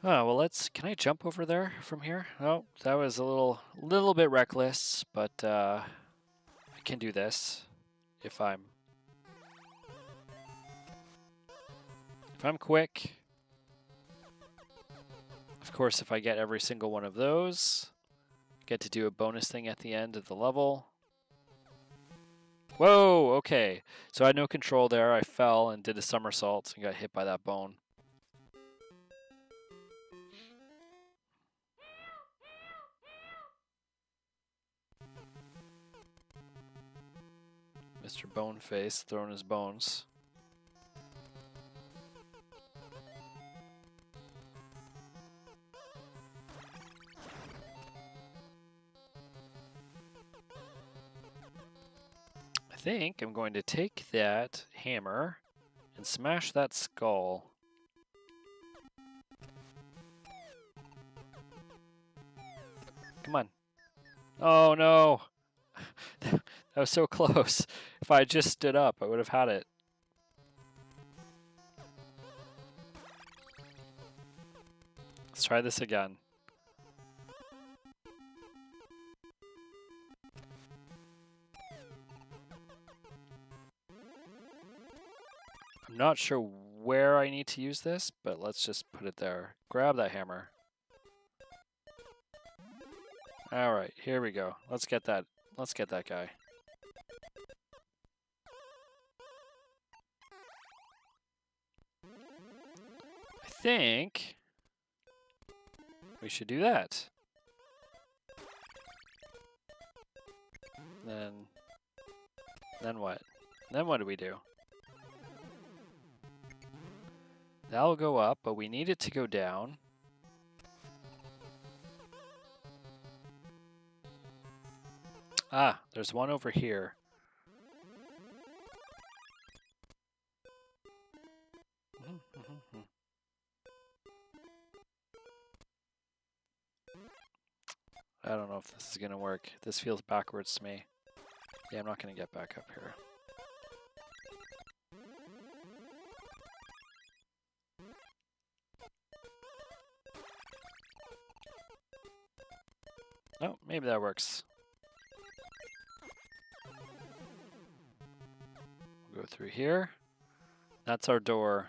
Oh, well, can I jump over there from here? Oh, that was a little bit reckless, but I can do this if I'm quick. Of course, if I get every single one of those, get to do a bonus thing at the end of the level. Whoa, okay. So I had no control there. I fell and did a somersault and got hit by that bone. Mr. Boneface throwing his bones. I think I'm going to take that hammer and smash that skull. Come on. Oh no! That was so close. If I had just stood up, I would have had it. Let's try this again. I'm not sure where I need to use this, but let's just put it there. Grab that hammer. All right, here we go. Let's get that guy. I think we should do that. Then what? Then what do we do? That'll go up, but we need it to go down. Ah, there's one over here. I don't know if this is going to work. This feels backwards to me. Yeah, I'm not going to get back up here. Oh, maybe that works. Go through here. That's our door.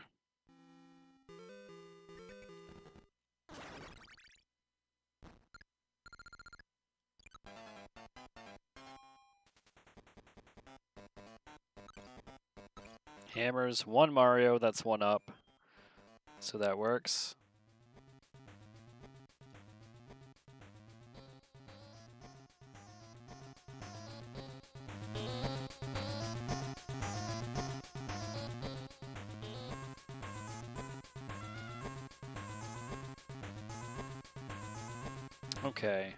Hammers, 1 Mario, that's 1 up. So that works. Okay.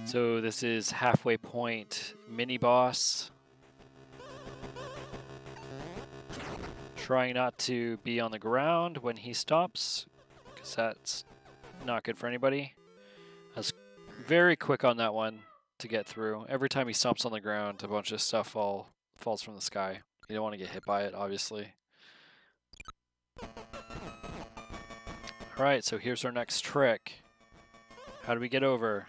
So this is halfway point mini boss. Trying not to be on the ground when he stops, because that's not good for anybody. I was very quick on that one to get through. Every time he stomps on the ground, a bunch of stuff falls from the sky. You don't want to get hit by it, obviously. Alright, so here's our next trick. How do we get over?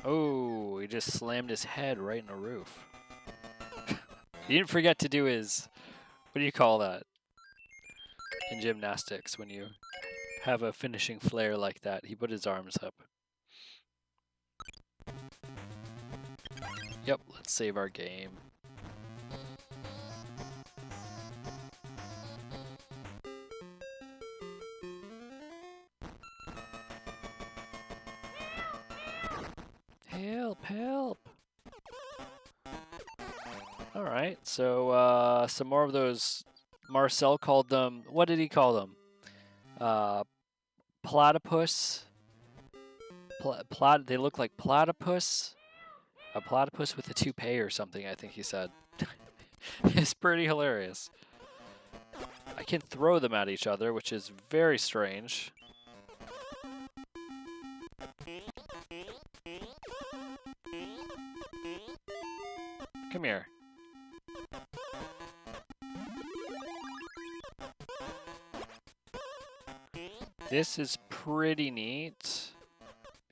Oh, he just slammed his head right in the roof. He didn't forget to do his... What do you call that? In gymnastics, when you have a finishing flare like that. He put his arms up. Yep, let's save our game. Help, help! Alright, so some more of those, Marcel called them, what did he call them? Platypus? They look like platypus? A platypus with a toupee or something, I think he said. It's pretty hilarious. I can throw them at each other, which is very strange. Come here. This is pretty neat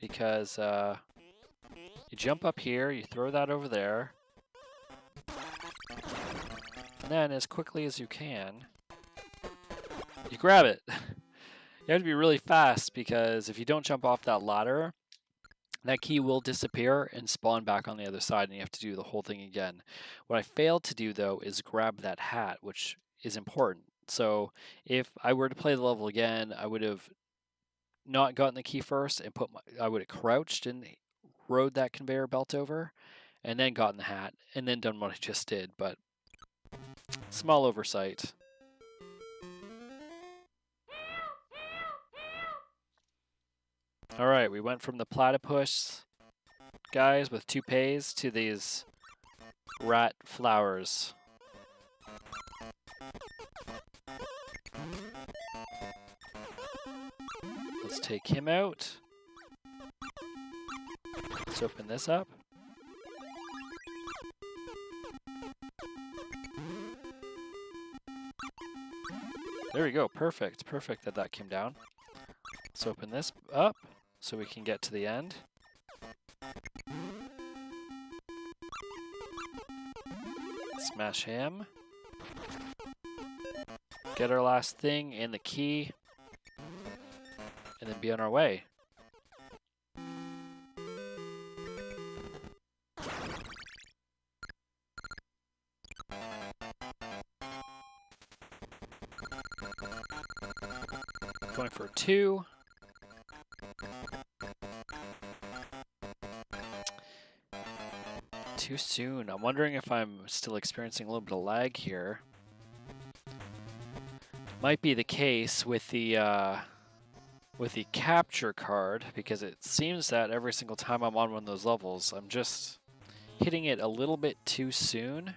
because you jump up here, you throw that over there, and then as quickly as you can, you grab it. You have to be really fast because if you don't jump off that ladder, that key will disappear and spawn back on the other side, and you have to do the whole thing again. What I failed to do, though, is grab that hat, which is important. So if I were to play the level again, I would have not gotten the key first and I would have crouched and rode that conveyor belt over, and then gotten the hat, and then done what I just did, but small oversight. Alright, we went from the platypus guys with toupees to these rat flowers. Let's take him out. Let's open this up. There we go, perfect. Perfect that that came down. Let's open this up so we can get to the end. Smash him. Get our last thing and the key. And then be on our way. Going for 2. Too soon. I'm wondering if I'm still experiencing a little bit of lag here. Might be the case with the capture card, because it seems that every single time I'm on one of those levels, I'm just hitting it a little bit too soon.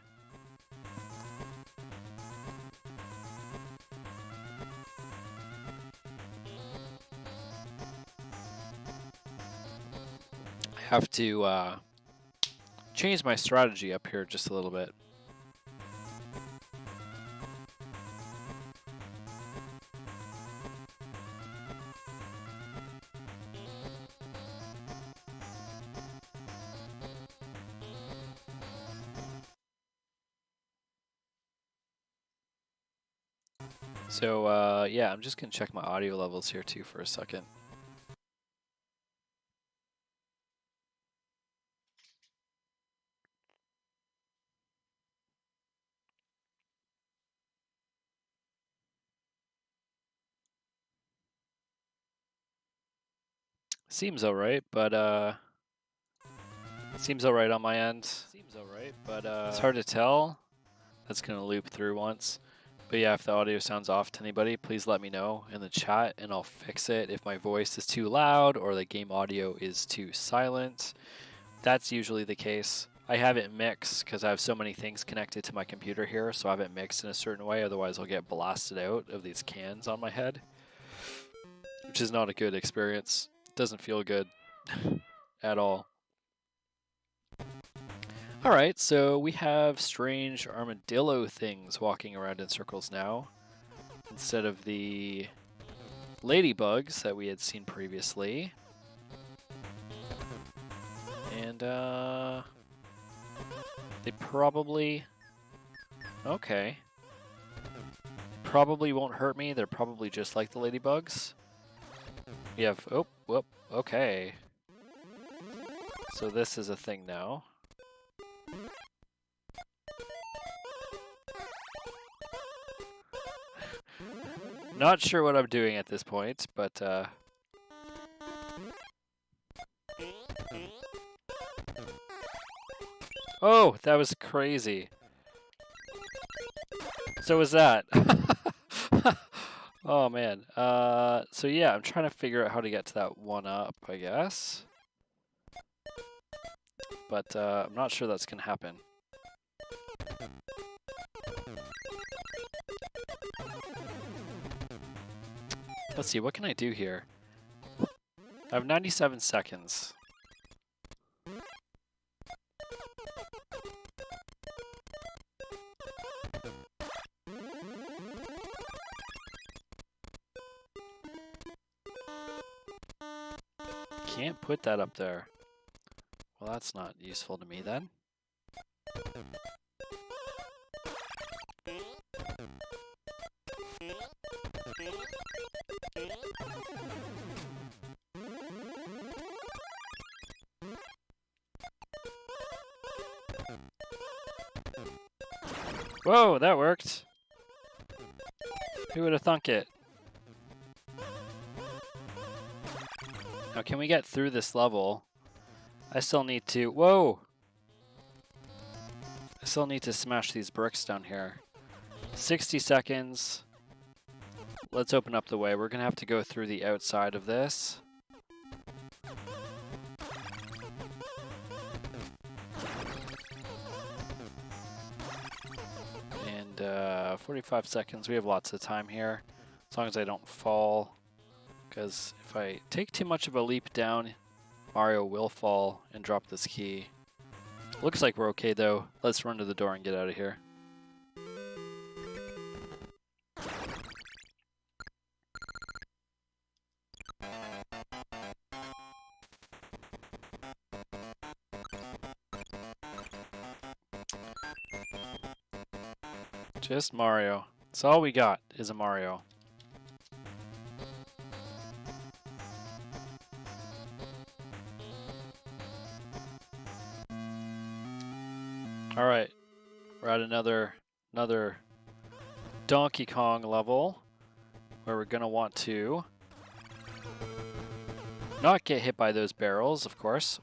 I have to change my strategy up here just a little bit. So, yeah, I'm just going to check my audio levels here too for a second. Seems alright, but seems alright on my end. Seems alright, but it's hard to tell. That's going to loop through once. But yeah, if the audio sounds off to anybody, please let me know in the chat and I'll fix it. If my voice is too loud or the game audio is too silent, that's usually the case. I have it mixed because I have so many things connected to my computer here, so I have it mixed in a certain way, otherwise I'll get blasted out of these cans on my head, which is not a good experience. It doesn't feel good at all. Alright, so we have strange armadillo things walking around in circles now, instead of the ladybugs that we had seen previously. And, they probably... Okay. Probably won't hurt me, they're probably just like the ladybugs. We have... Oh, whoop, okay. So this is a thing now. Not sure what I'm doing at this point, but oh, that was crazy. So was that. Oh man. So yeah, I'm trying to figure out how to get to that one up, I guess. But I'm not sure that's gonna happen. Let's see, what can I do here? I have 97 seconds. Can't put that up there. Well, that's not useful to me then. Whoa, that worked. Who would have thunk it? Now, can we get through this level? I still need to... Whoa! I still need to smash these bricks down here. 60 seconds. Let's open up the way. We're going to have to go through the outside of this. And 45 seconds. We have lots of time here. As long as I don't fall. Because if I take too much of a leap down, Mario will fall and drop this key. Looks like we're okay though. Let's run to the door and get out of here. Just Mario. That's all we got is a Mario. All right, we're at another Donkey Kong level where we're gonna want to not get hit by those barrels, of course,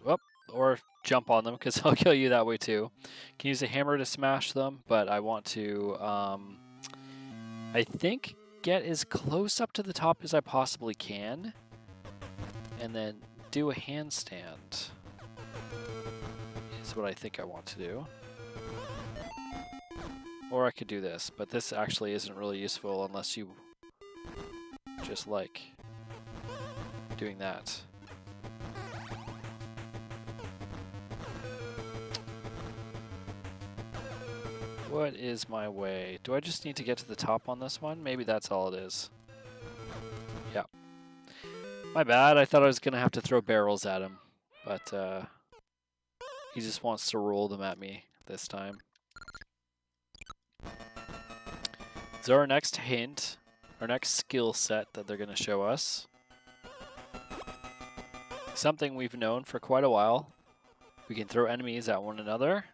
or jump on them because I'll kill you that way too. Can use a hammer to smash them, but I want to, I think, get as close up to the top as I possibly can, and then do a handstand. Is what I think I want to do. Or I could do this, but this actually isn't really useful unless you just like doing that. What is my way? Do I just need to get to the top on this one? Maybe that's all it is. Yeah. My bad, I thought I was going to have to throw barrels at him, but he just wants to roll them at me this time. So our next hint our next skill set that they're going to show us. Something we've known for quite a while. We can throw enemies at one another.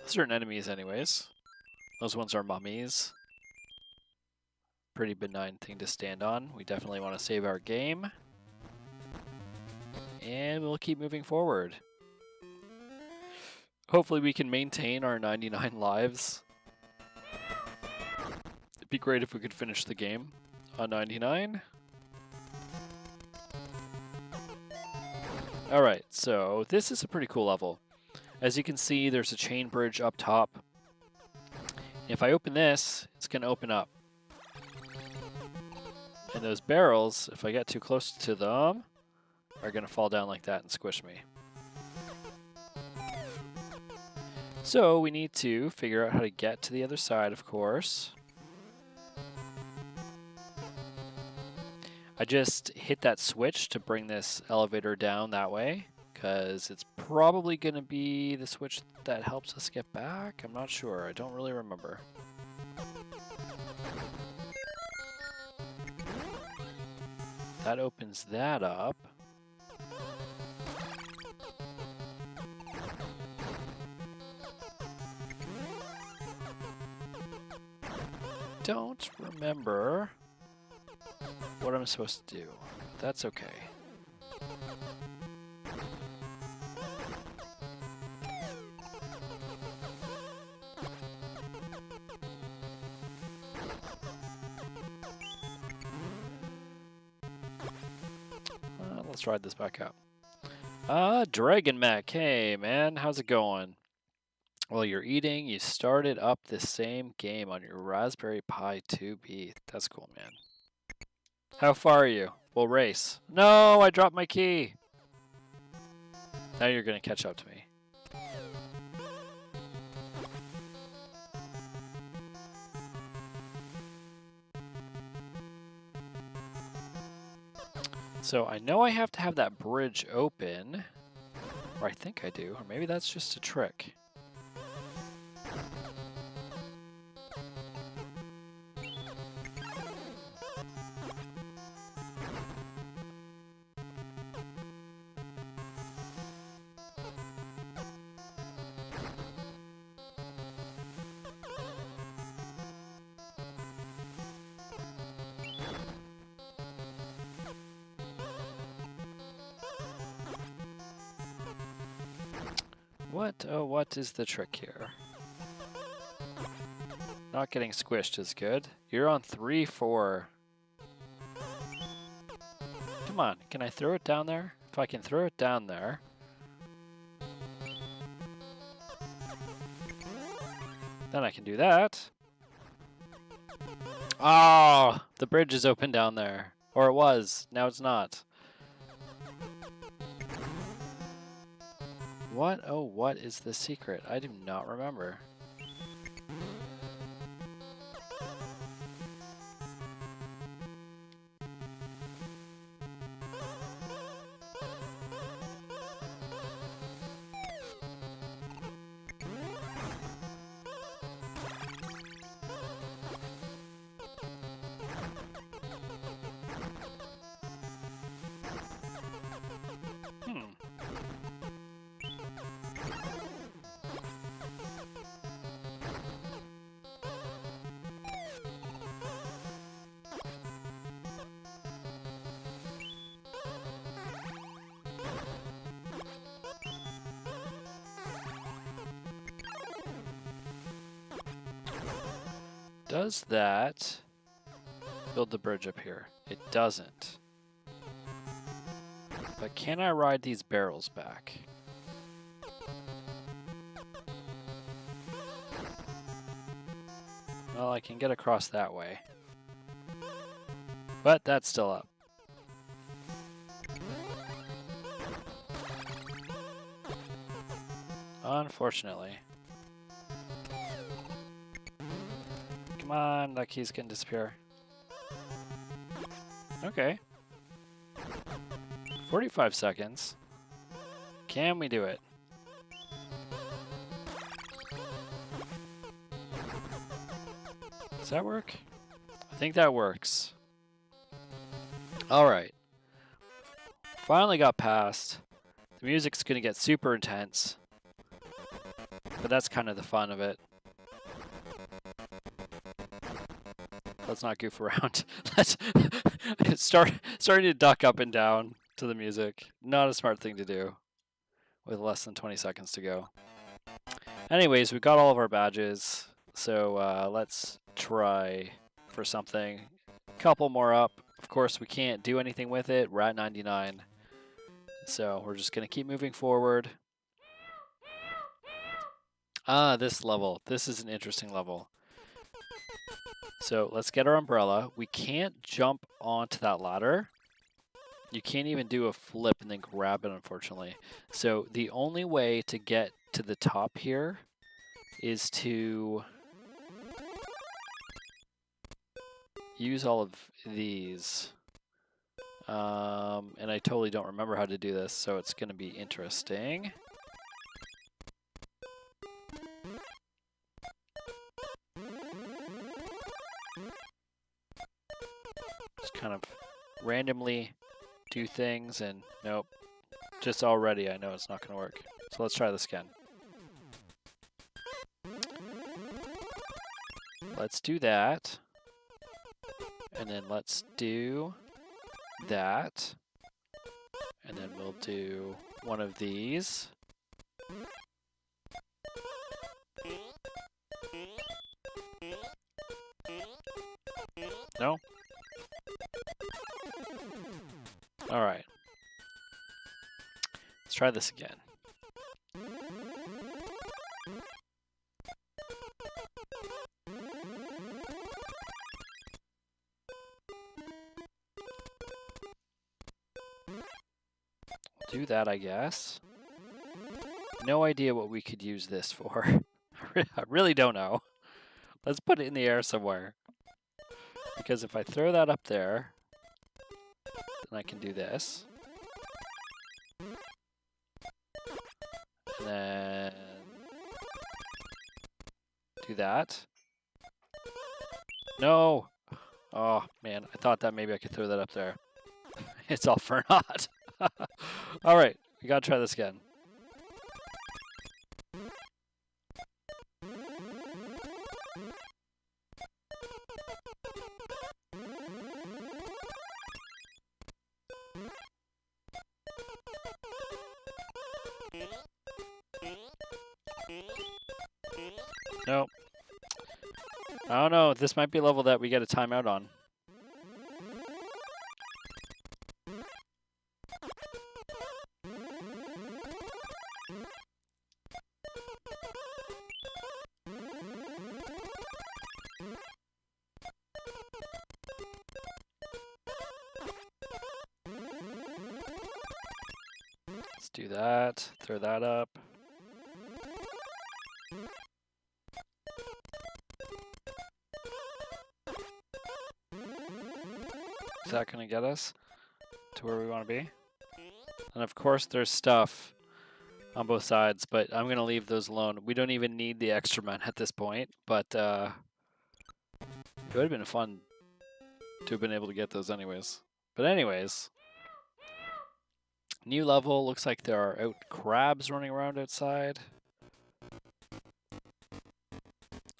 Certain enemies anyways. Those ones are mummies. Pretty benign thing to stand on. We definitely want to save our game. And we'll keep moving forward. Hopefully we can maintain our 99 lives. It'd be great if we could finish the game on 99. Alright, so this is a pretty cool level. As you can see, there's a chain bridge up top. If I open this, it's going to open up. And those barrels, if I get too close to them, are going to fall down like that and squish me. So we need to figure out how to get to the other side, of course. I just hit that switch to bring this elevator down that way, because it's probably going to be the switch that helps us get back. I'm not sure. I don't really remember. That opens that up. Don't remember what I'm supposed to do. That's okay. Let's ride this back out. Dragon Mech. Hey, man. How's it going? While you're eating, you started up the same game on your Raspberry Pi 2B. That's cool, man. How far are you? We'll race. No, I dropped my key. Now you're going to catch up to me. So I know I have to have that bridge open, or I think I do, or maybe that's just a trick. What is the trick here? Not getting squished is good. You're on 3-4. Come on, can I throw it down there? If I can throw it down there. Then I can do that. Oh, the bridge is open down there. Or it was. Now it's not. What? Oh, what is the secret? I do not remember. Does that build the bridge up here? It doesn't. But can I ride these barrels back? Well, I can get across that way. But that's still up. Unfortunately. Come on, that key's gonna disappear. Okay. 45 seconds. Can we do it? Does that work? I think that works. All right. Finally got past. The music's going to get super intense. But that's kind of the fun of it. Let's not goof around. Let's starting to duck up and down to the music. Not a smart thing to do with less than 20 seconds to go. Anyways, we got all of our badges. So let's try for something. Couple more up. Of course, we can't do anything with it. We're at 99. So we're just going to keep moving forward. Ah, this level. This is an interesting level. So let's get our umbrella. We can't jump onto that ladder. You can't even do a flip and then grab it, unfortunately. So the only way to get to the top here is to use all of these. And I totally don't remember how to do this, so it's going to be interesting. Just kind of randomly do things, and nope. Just already I know it's not going to work. So let's try this again. Let's do that. And then let's do that. And then we'll do one of these. No? All right. Let's try this again. Do that, I guess. No idea what we could use this for. I really don't know. Let's put it in the air somewhere. Because if I throw that up there, then I can do this. And then do that. No! Oh, man, I thought that maybe I could throw that up there. It's all for naught. All right, we gotta try this again. Nope. I don't know. This might be a level that we get a timeout on. Let's do that. Throw that up. Is that going to get us to where we want to be? And of course there's stuff on both sides, but I'm going to leave those alone. We don't even need the extra men at this point, but it would have been fun to have been able to get those anyways. But anyways, new level. Looks like there are crabs running around outside.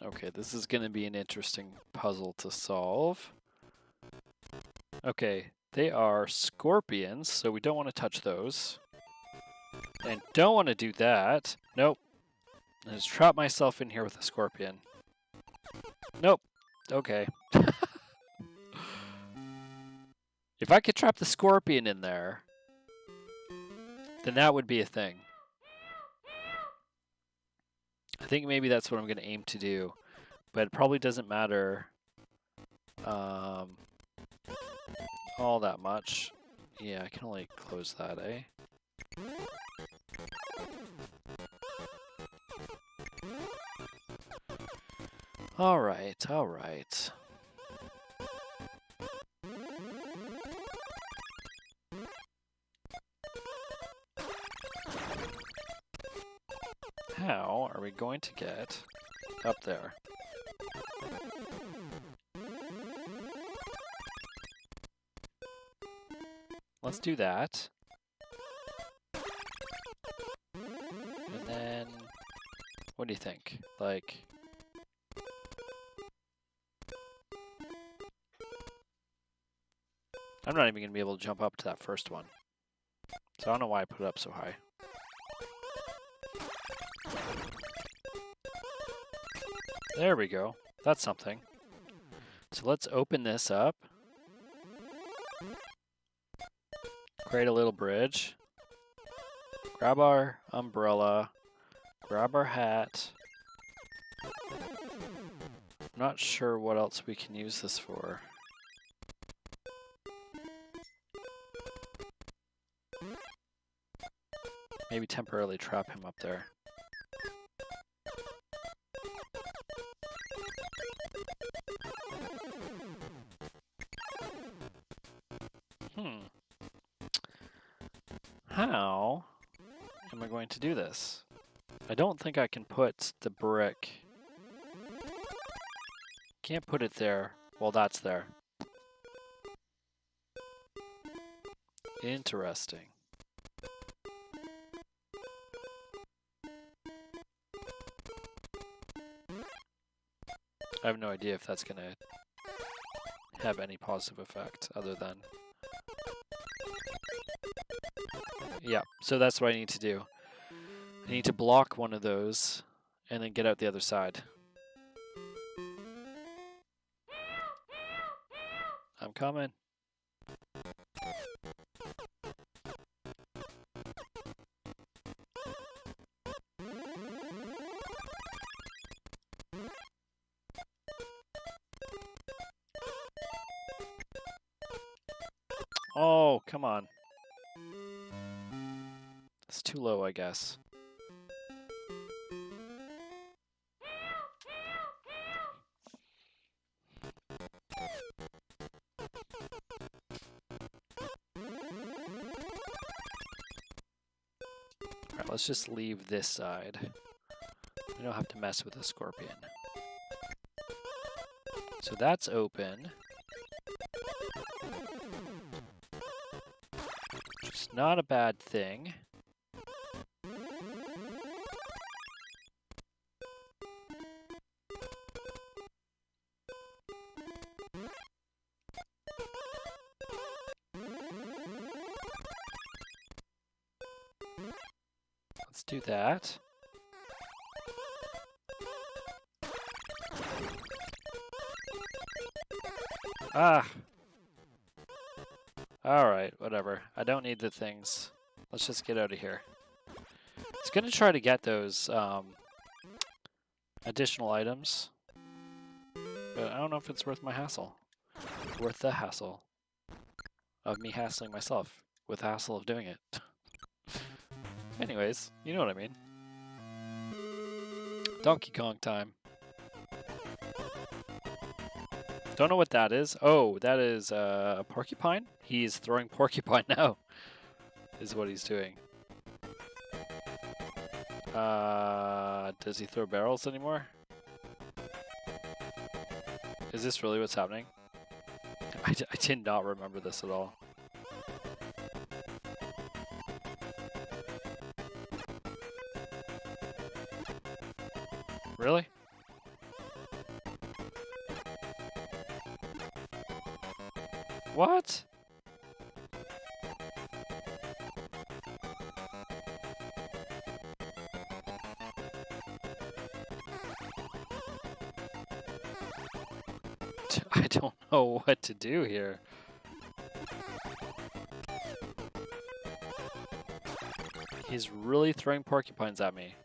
Okay, this is going to be an interesting puzzle to solve. Okay, they are scorpions, so we don't want to touch those. And don't want to do that. Nope. I just trapped myself in here with a scorpion. Nope. Okay. If I could trap the scorpion in there, then that would be a thing. I think maybe that's what I'm going to aim to do. But it probably doesn't matter all that much. Yeah, I can only close that, eh? All right, all right. How are we going to get up there? let's do that. And then, what do you think? Like, I'm not even going to be able to jump up to that first one. So I don't know why I put it up so high. There we go. That's something. So let's open this up. Create a little bridge. Grab our umbrella. Grab our hat. I'm not sure what else we can use this for. Maybe temporarily trap him up there. How am I going to do this? I don't think I can put the brick. Can't put it there while that's there. Interesting. I have no idea if that's going to have any positive effect other than... Yeah, so that's what I need to do. I need to block one of those and then get out the other side. I'm coming. Oh, come on. It's too low, I guess. Alright, let's just leave this side. We don't have to mess with the scorpion. So that's open. Which is not a bad thing. Let's do that. Ah! Alright, whatever. I don't need the things. Let's just get out of here. It's gonna try to get those additional items. But I don't know if it's worth my hassle. Worth the hassle of me hassling myself with the hassle of doing it. Anyways, you know what I mean. Donkey Kong time. Don't know what that is. Oh, that is a porcupine? He's throwing porcupine now, is what he's doing. Does he throw barrels anymore? Is this really what's happening? I did not remember this at all. Really? What? I don't know what to do here. He's really throwing porcupines at me.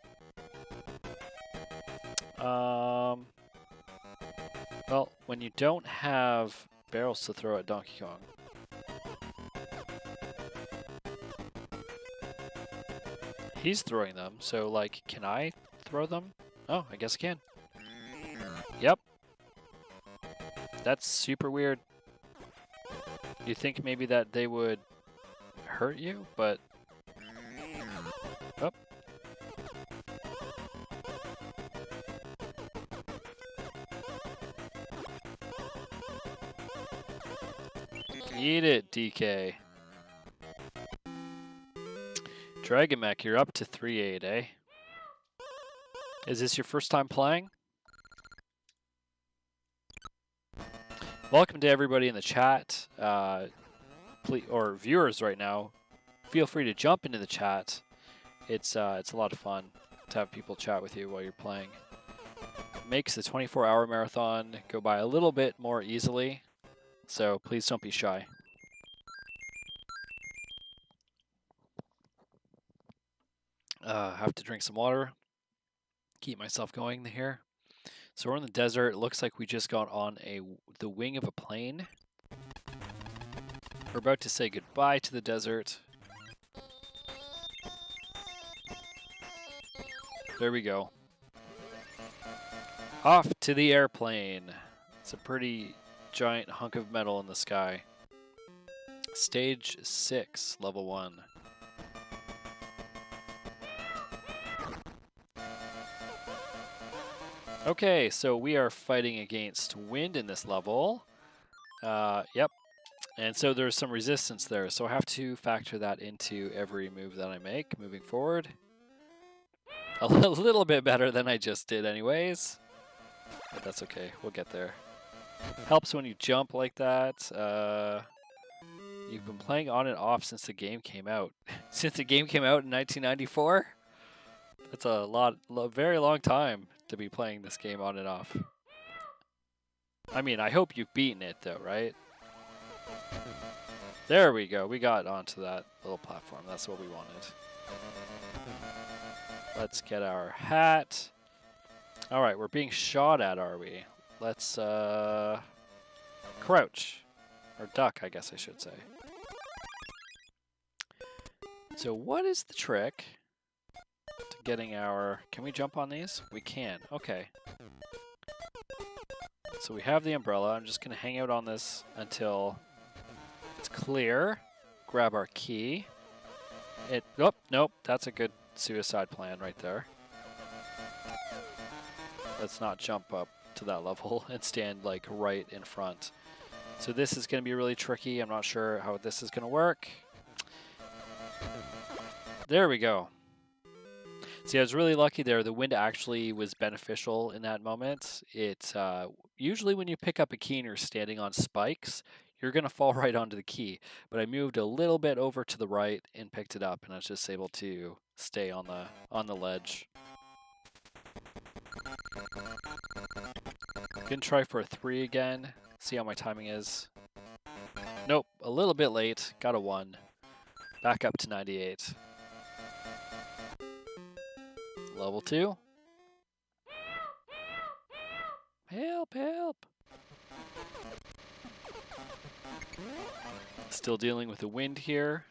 Well, when you don't have barrels to throw at Donkey Kong, he's throwing them, so like, can I throw them? Oh, I guess I can. Yep. That's super weird. You think maybe that they would hurt you, but... Oh. Eat it, DK. Dragon Mech, you're up to 3-8, eh? Is this your first time playing? Welcome to everybody in the chat, or viewers right now. Feel free to jump into the chat. It's a lot of fun to have people chat with you while you're playing. Makes the 24-hour marathon go by a little bit more easily, so please don't be shy. Have to drink some water, keep myself going here. So we're in the desert. It looks like we just got on the wing of a plane. We're about to say goodbye to the desert. There we go. Off to the airplane. It's a pretty giant hunk of metal in the sky. Stage 6, level 1. Okay, so we are fighting against wind in this level. Yep. And so there's some resistance there, so I have to factor that into every move that I make moving forward. A little bit better than I just did anyways. But that's okay, we'll get there. Helps when you jump like that. You've been playing on and off since the game came out. Since the game came out in 1994? That's a very long time to be playing this game on and off. I mean, I hope you've beaten it though, right? There we go. We got onto that little platform. That's what we wanted. Let's get our hat. All right, we're being shot at, are we? Let's crouch. Or duck, I guess I should say. So what is the trick to getting our... Can we jump on these? We can. Okay. So we have the umbrella. I'm just going to hang out on this until it's clear. Grab our key. Oh, nope. That's a good suicide plan right there. Let's not jump up to that level and stand like right in front. So this is going to be really tricky. I'm not sure how this is going to work. There we go. See, I was really lucky there. The wind actually was beneficial in that moment. Usually when you pick up a key and you're standing on spikes, you're going to fall right onto the key. But I moved a little bit over to the right and picked it up, and I was just able to stay on the ledge. Gonna try for a 3 again. See how my timing is. Nope, a little bit late. Got a 1. Back up to 98. Level 2. Help, help. Still dealing with the wind here.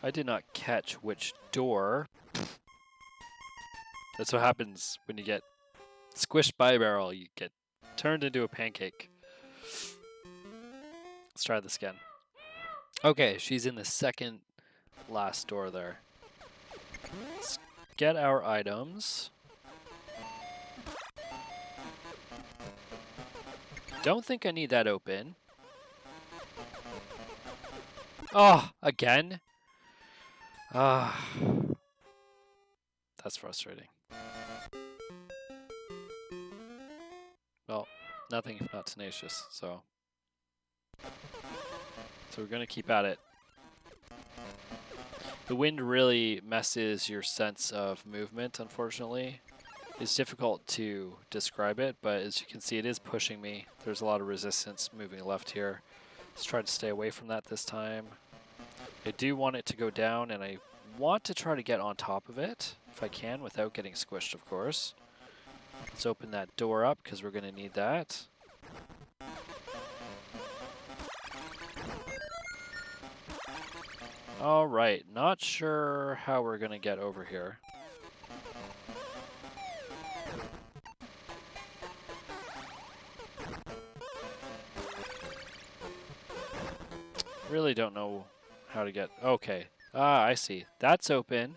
I did not catch which door. That's what happens when you get squished by a barrel. You get turned into a pancake. Let's try this again. Okay, she's in the second last door there. Let's get our items. Don't think I need that open. Oh, again? Ah, that's frustrating. Well, nothing if not tenacious, so we're going to keep at it. The wind really messes your sense of movement, unfortunately. It's difficult to describe it, but as you can see, it is pushing me. There's a lot of resistance moving left here. Let's try to stay away from that this time. I do want it to go down, and I want to try to get on top of it, if I can, without getting squished, of course. Let's open that door up, because we're going to need that. Alright, not sure how we're going to get over here. Really don't know how to get... Okay. Ah, I see. That's open.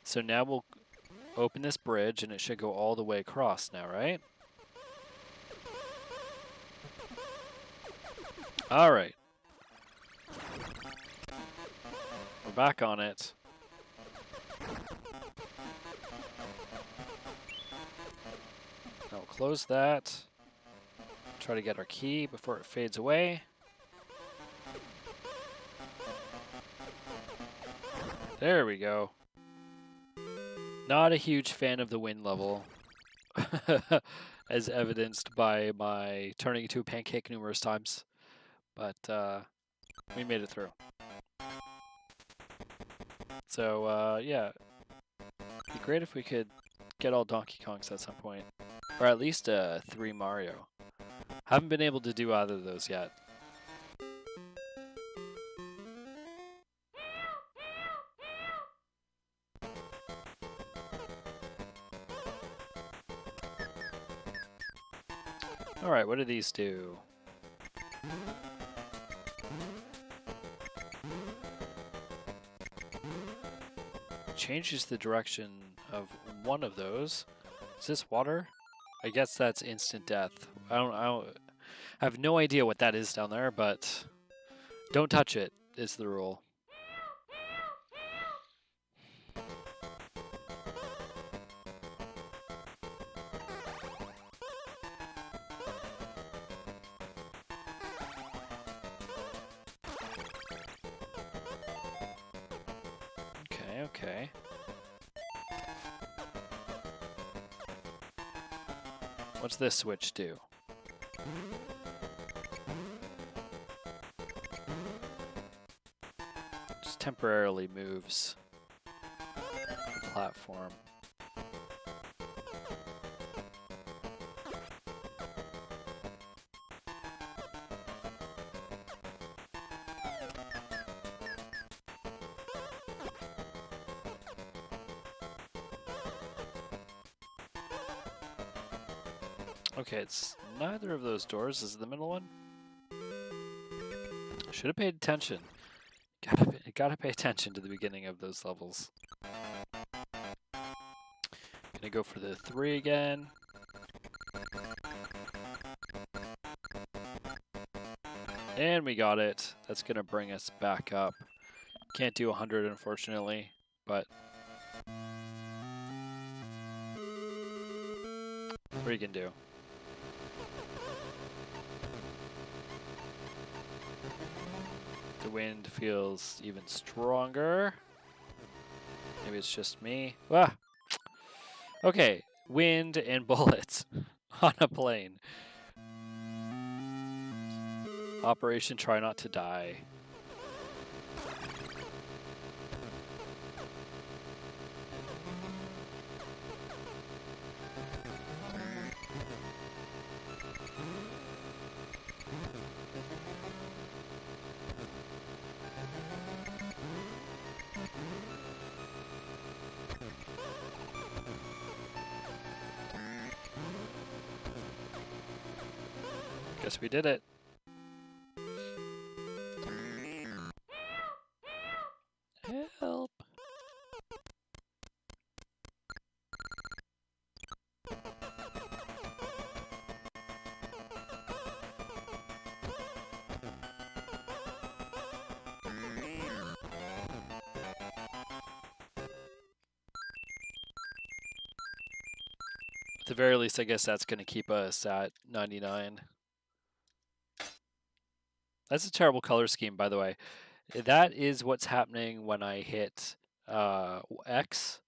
So now we'll open this bridge, and it should go all the way across now, right? All right. We're back on it. Now we'll close that. Try to get our key before it fades away. There we go. Not a huge fan of the wind level, as evidenced by my turning into a pancake numerous times. But we made it through. So yeah, it'd be great if we could get all Donkey Kongs at some point, or at least 3 Mario. Haven't been able to do either of those yet. Alright, what do these do? Changes the direction of one of those. Is this water? I guess that's instant death. I have no idea what that is down there, but don't touch it is the rule. Okay. What's this switch do? Just temporarily moves the platform. Okay, it's neither of those doors. Is it the middle one? Should have paid attention. Gotta pay attention to the beginning of those levels. Gonna go for the 3 again. And we got it. That's gonna bring us back up. Can't do 100, unfortunately, but what you can do. The wind feels even stronger. Maybe it's just me. Ah! Okay, wind and bullets on a plane. Operation Try Not to Die. Guess we did it. Help. At the very least, I guess that's going to keep us at 99. That's a terrible color scheme, by the way. That is what's happening when I hit X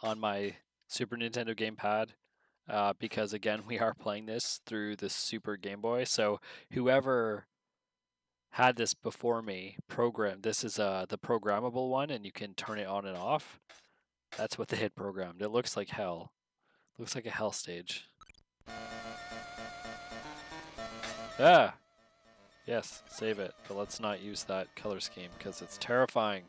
on my Super Nintendo gamepad. Because, again, we are playing this through the Super Game Boy. So whoever had this before me programmed, this is the programmable one, and you can turn it on and off. That's what they had programmed. It looks like hell. Looks like a hell stage. Ah! Yes, save it, but let's not use that color scheme because it's terrifying.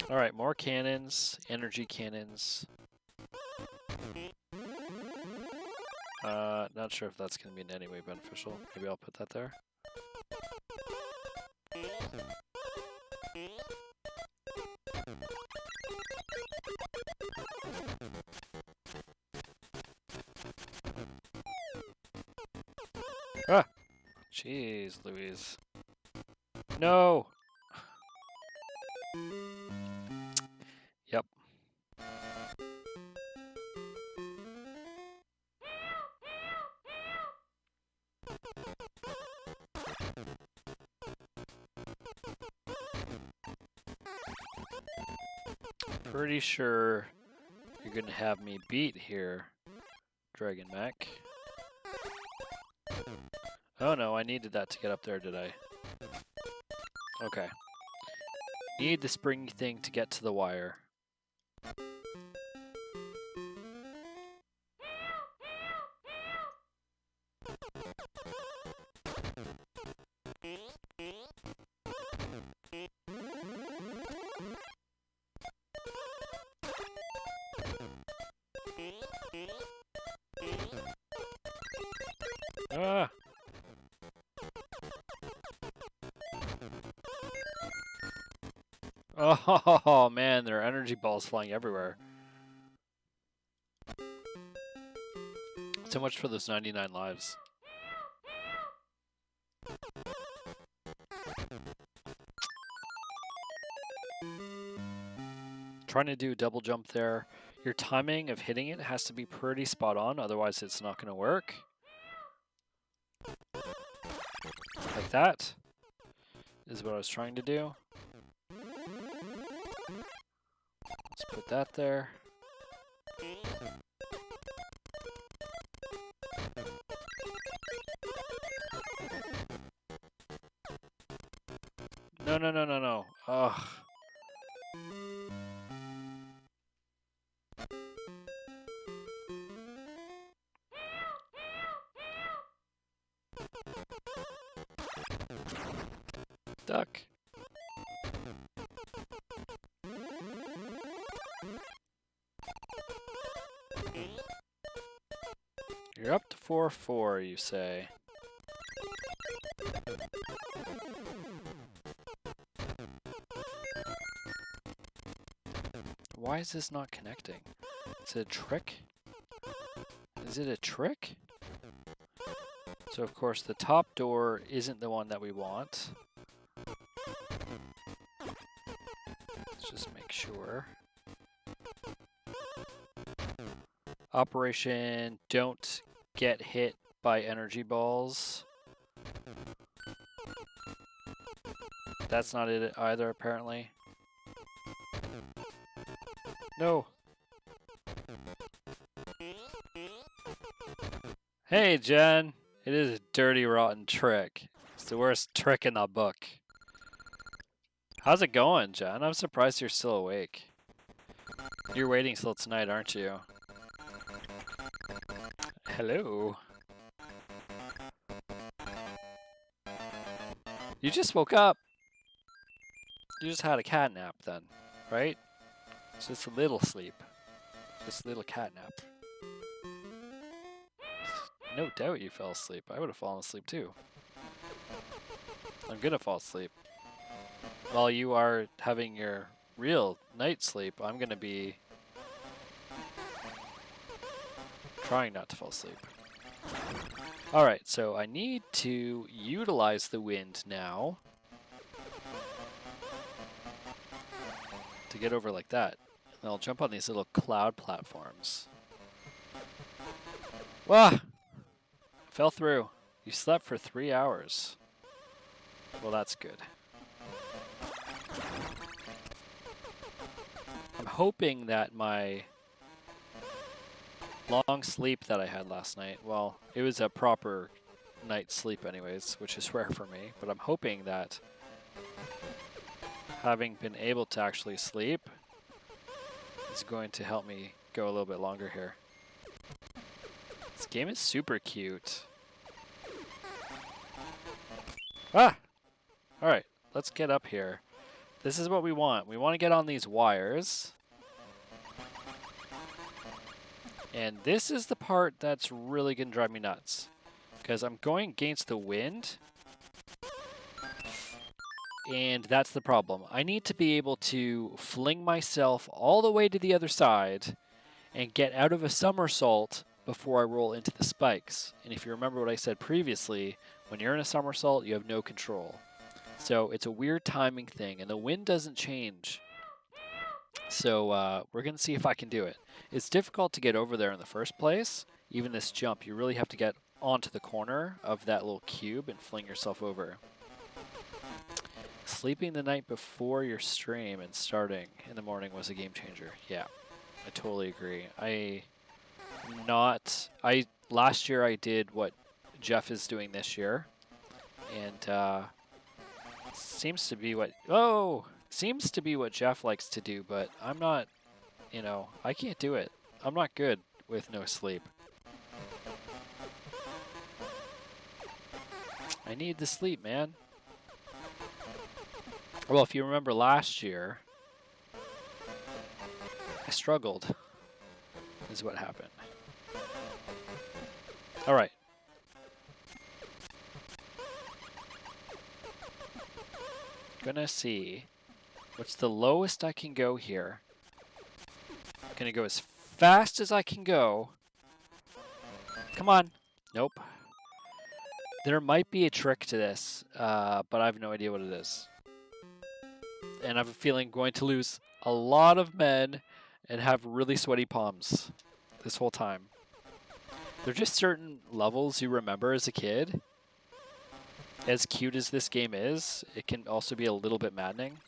Alright, more cannons, energy cannons. not sure if that's going to be in any way beneficial. Maybe I'll put that there. Ah! Jeez, Louise. No! Yep. Pretty sure you're gonna have me beat here, Dragon Mech. Oh no, I needed that to get up there, did I? Okay. Need the springy thing to get to the wire. Ah! Oh man, there are energy balls flying everywhere. So much for those 99 lives. Trying to do double jump there. Your timing of hitting it has to be pretty spot on, otherwise it's not going to work. Like that is what I was trying to do. Let's put that there. No, no, no, no, no. Ugh. Duck. You're up to 4-4, you say. Why is this not connecting? Is it a trick? Is it a trick? So of course the top door isn't the one that we want. Let's just make sure. Operation don't get hit by energy balls. That's not it either, apparently. No. Hey, Jen. It is a dirty, rotten trick. It's the worst trick in the book. How's it going, Jen? I'm surprised you're still awake. You're waiting till tonight, aren't you? Hello. You just woke up. You just had a cat nap then, right? It's just a little sleep. Just a little cat nap. No doubt you fell asleep. I would have fallen asleep too. I'm gonna fall asleep. While you are having your real night sleep, I'm gonna be trying not to fall asleep. Alright, so I need to utilize the wind now to get over like that. And I'll jump on these little cloud platforms. Wah! Fell through. You slept for 3 hours. Well, that's good. I'm hoping that my long sleep that I had last night, well, it was a proper night's sleep anyways, which is rare for me, but I'm hoping that having been able to actually sleep is going to help me go a little bit longer here. This game is super cute. Ah! Alright, let's get up here. This is what we want. We want to get on these wires. And this is the part that's really going to drive me nuts. Because I'm going against the wind. And that's the problem. I need to be able to fling myself all the way to the other side and get out of a somersault before I roll into the spikes. And if you remember what I said previously, when you're in a somersault, you have no control. So it's a weird timing thing, and the wind doesn't change. So we're going to see if I can do it. It's difficult to get over there in the first place. Even this jump, you really have to get onto the corner of that little cube and fling yourself over. Sleeping the night before your stream and starting in the morning was a game changer. Yeah, I totally agree. Last year I did what Jeff is doing this year, and seems to be what Jeff likes to do, but I'm not, I can't do it. I'm not good with no sleep. I need the sleep, man. Well, if you remember last year, I struggled, is what happened. All right. Gonna see what's the lowest I can go here. Gonna go as fast as I can go. Come on. Nope. There might be a trick to this, but I have no idea what it is. And I have a feeling I'm going to lose a lot of men and have really sweaty palms this whole time. There are just certain levels you remember as a kid. As cute as this game is, it can also be a little bit maddening.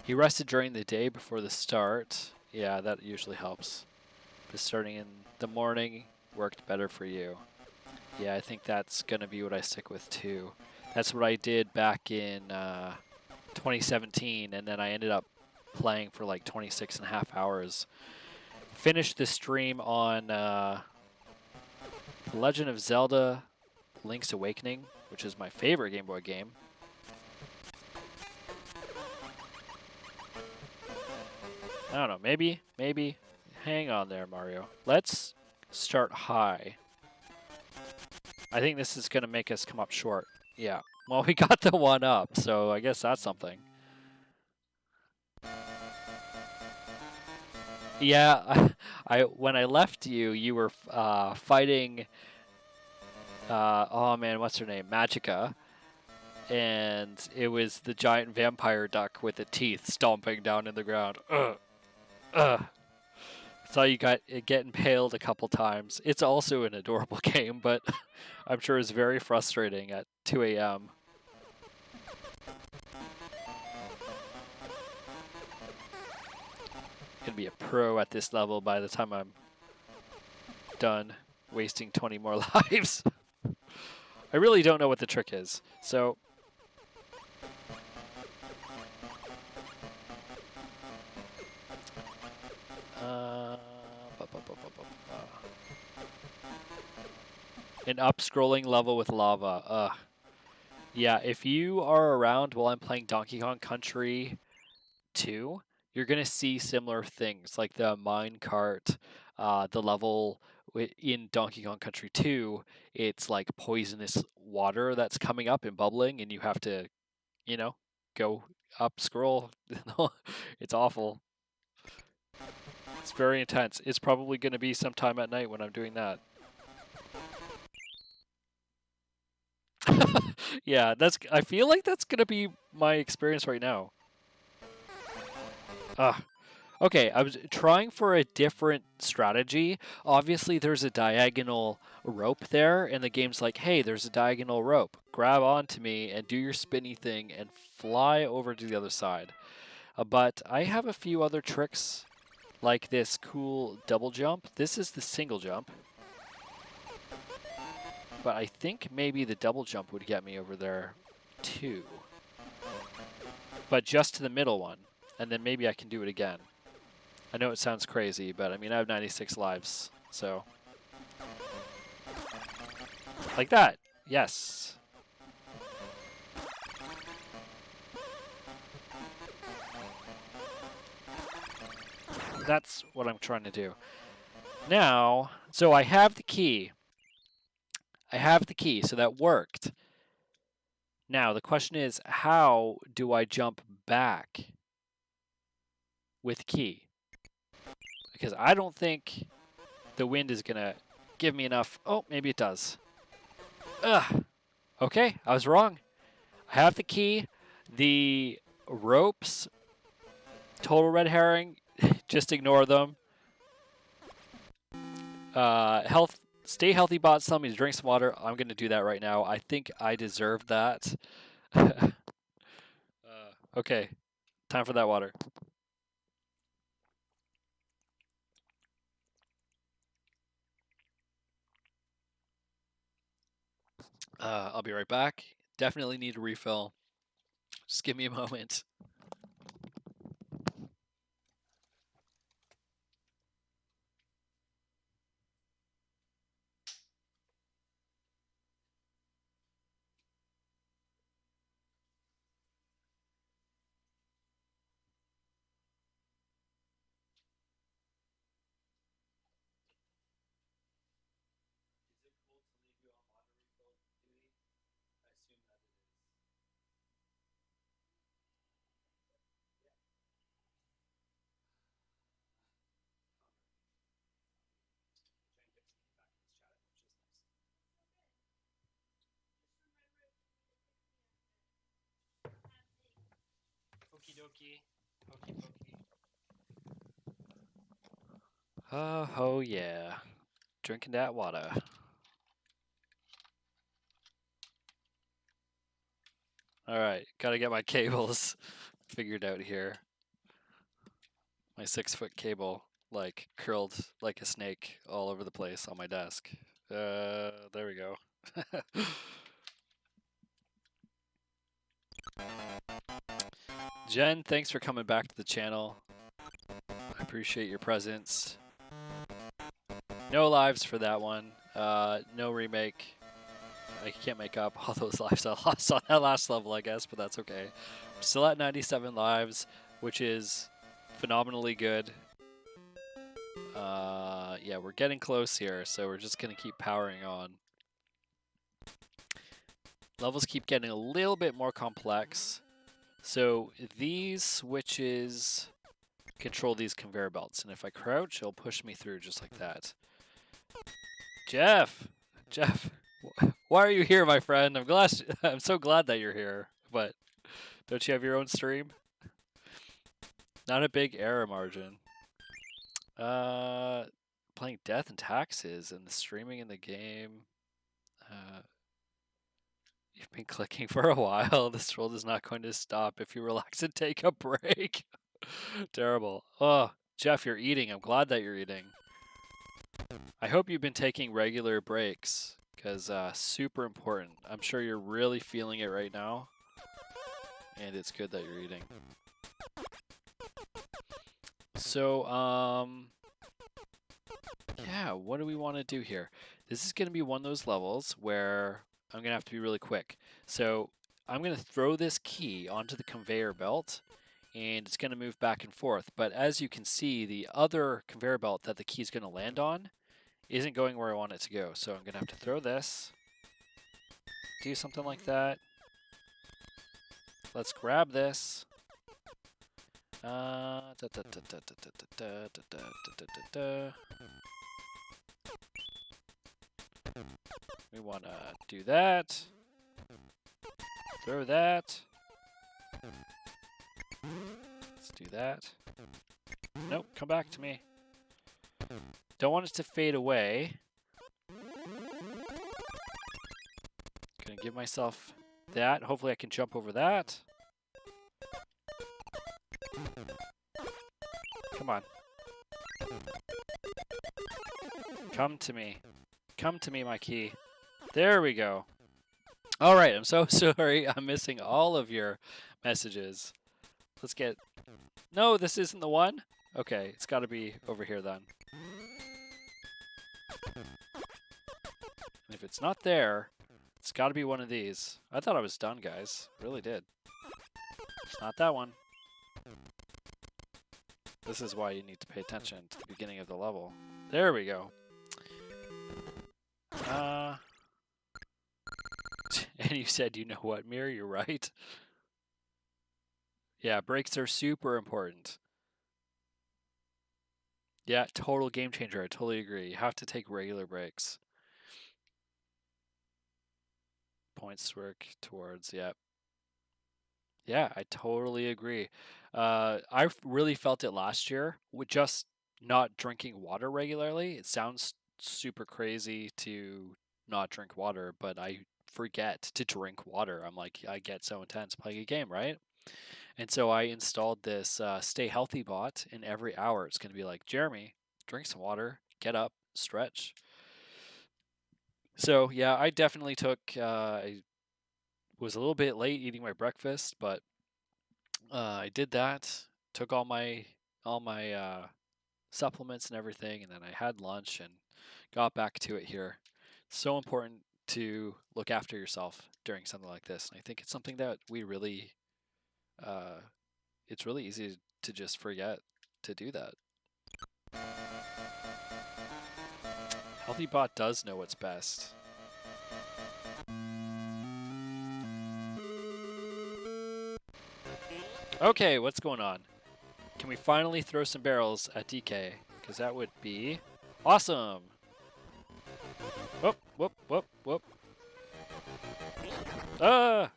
He rested during the day before the start. Yeah, that usually helps. But starting in the morning worked better for you. Yeah, I think that's going to be what I stick with too. That's what I did back in 2017, and then I ended up playing for like 26.5 hours. Finished the stream on The Legend of Zelda Link's Awakening, which is my favorite Game Boy game. I don't know, maybe. Hang on there, Mario. Let's start high. I think this is going to make us come up short. Yeah. Well, we got the one up, so I guess that's something. Yeah, when I left you, you were fighting, oh man, what's her name? Magica. And it was the giant vampire duck with the teeth stomping down in the ground. Saw you get impaled a couple times. It's also an adorable game, but I'm sure it's very frustrating at 2 a.m. Gonna be a pro at this level by the time I'm done wasting 20 more lives. I really don't know what the trick is, so... An up-scrolling level with lava. Ugh. Yeah, if you are around while I'm playing Donkey Kong Country 2, you're going to see similar things, like the minecart, the level in Donkey Kong Country 2, it's like poisonous water that's coming up and bubbling, and you have to, go up, scroll. It's awful. It's very intense. It's probably going to be sometime at night when I'm doing that. Yeah, I feel like that's going to be my experience right now. Okay, I was trying for a different strategy. Obviously, there's a diagonal rope there, and the game's like, hey, there's a diagonal rope. Grab onto me and do your spinny thing and fly over to the other side. But I have a few other tricks, like this cool double jump. This is the single jump. But I think maybe the double jump would get me over there, too. But just to the middle one, and then maybe I can do it again. I know it sounds crazy, but I mean, I have 96 lives, so. Like that. Yes. That's what I'm trying to do. Now, so I have the key. I have the key, so that worked. Now, the question is, how do I jump back with key? Because I don't think the wind is going to give me enough. Oh, maybe it does. Ugh. Okay, I was wrong. I have the key. The ropes, total red herring. Just ignore them. Stay healthy, bots. Tell me to drink some water. I'm going to do that right now. I think I deserve that. Okay, time for that water. I'll be right back. Definitely need a refill. Just give me a moment. Okie dokie. Okie dokie. Oh yeah. Drinking that water. Alright, gotta get my cables figured out here. My 6-foot cable, like, curled like a snake all over the place on my desk. There we go. Jen, thanks for coming back to the channel. I appreciate your presence. No lives for that one. No remake. I can't make up all those lives I lost on that last level, I guess, but that's okay. I'm still at 97 lives, which is phenomenally good. Yeah, we're getting close here, so we're just going to keep powering on. Levels keep getting a little bit more complex. So these switches control these conveyor belts, and if I crouch, it'll push me through just like that. Jeff, why are you here, my friend? I'm so glad that you're here. But don't you have your own stream? Not a big error margin. Playing Death and Taxes and the streaming in the game. You've been clicking for a while. This world is not going to stop if you relax and take a break. Terrible. Oh, Jeff, you're eating. I'm glad that you're eating. I hope you've been taking regular breaks, because super important. I'm sure you're really feeling it right now, and it's good that you're eating. So, yeah, what do we want to do here? This is going to be one of those levels where I'm going to have to be really quick. So I'm going to throw this key onto the conveyor belt, and it's going to move back and forth. But as you can see, the other conveyor belt that the key is going to land on isn't going where I want it to go. So I'm going to have to throw this, do something like that. Let's grab this. We want to do that. Throw that. Let's do that. Nope, come back to me. Don't want it to fade away. Gonna give myself that. Hopefully I can jump over that. Come on. Come to me. Come to me, my key. There we go. All right, I'm so sorry. I'm missing all of your messages. Let's get... No, this isn't the one? Okay, it's got to be over here then. And if it's not there, it's got to be one of these. I thought I was done, guys. Really did. It's not that one. This is why you need to pay attention to the beginning of the level. There we go. And you said, you know what, Mir? You're right. Yeah, brakes are super important. Yeah, total game changer. I totally agree. You have to take regular brakes. Points work towards, yeah. Yeah, I totally agree. I really felt it last year with just not drinking water regularly. It sounds super crazy to not drink water, but I forget to drink water. I'm like, I get so intense playing a game, right? And so I installed this Stay Healthy bot, and every hour it's going to be like, Jeremy, drink some water, get up, stretch. So yeah, I definitely took. I was a little bit late eating my breakfast, but I did that. Took all my supplements and everything, and then I had lunch and got back to it here. It's so important to look after yourself during something like this. And I think it's something that we really, it's really easy to just forget to do that. HealthyBot does know what's best. Okay, what's going on? Can we finally throw some barrels at DK? Because that would be awesome. Whoop, whoop, whoop, whoop. Ah!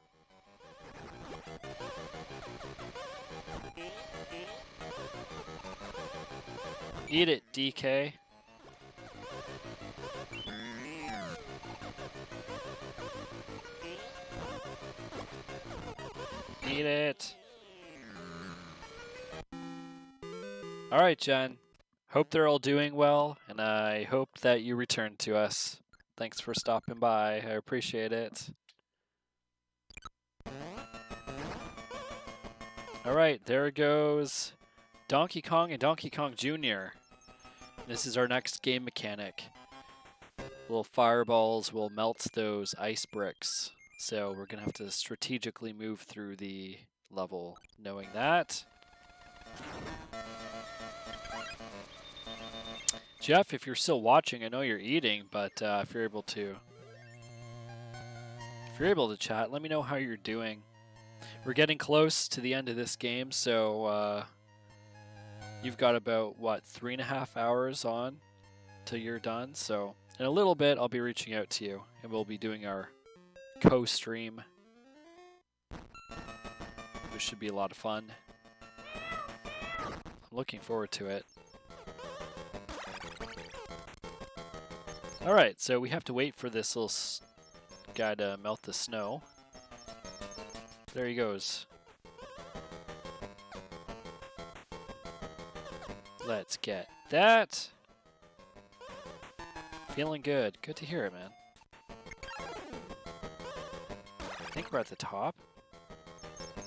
Eat it, DK. Eat it. Alright, Jen. Hope they're all doing well, and I hope that you return to us. Thanks for stopping by. I appreciate it. Alright, there goes Donkey Kong and Donkey Kong Jr. This is our next game mechanic. Little fireballs will melt those ice bricks. So we're going to have to strategically move through the level knowing that. Jeff, if you're still watching, I know you're eating, but if you're able to chat, let me know how you're doing. We're getting close to the end of this game, so you've got about, what, 3.5 hours on till you're done. So in a little bit, I'll be reaching out to you, and we'll be doing our co-stream, which should be a lot of fun. I'm looking forward to it. Alright, so we have to wait for this little guy to melt the snow. There he goes. Let's get that. Feeling good. Good to hear it, man. I think we're at the top.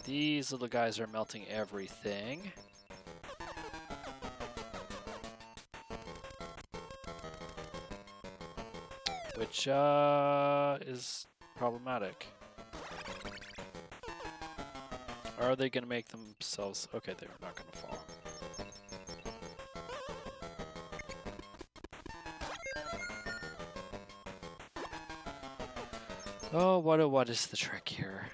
These little guys are melting everything. Which is problematic. Are they going to make themselves... Okay, they're not going to fall. Oh, what is the trick here?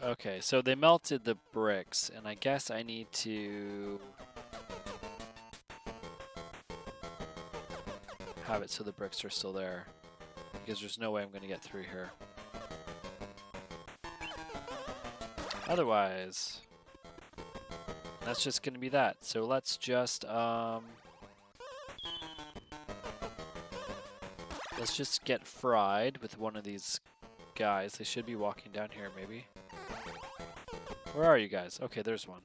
Okay, so they melted the bricks, and I guess I need to have it so the bricks are still there, because there's no way I'm going to get through here. Otherwise, that's just going to be that. So let's just get fried with one of these guys. They should be walking down here, maybe. Where are you guys? Okay, there's one.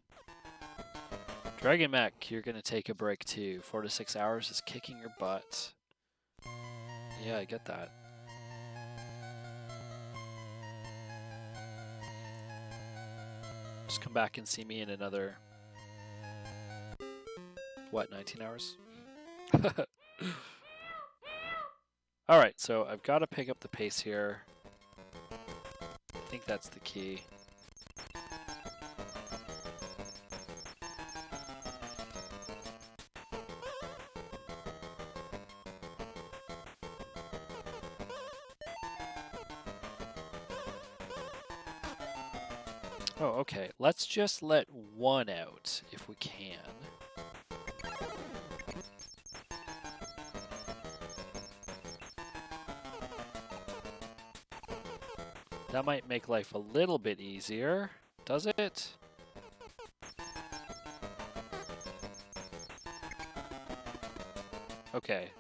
Dragon Mech, you're going to take a break too. 4 to 6 hours is kicking your butt. Yeah, I get that. Just come back and see me in another, what, 19 hours? Alright, so I've got to pick up the pace here. I think that's the key. Oh, okay. Let's just let one out if we can. That might make life a little bit easier, does it? Okay,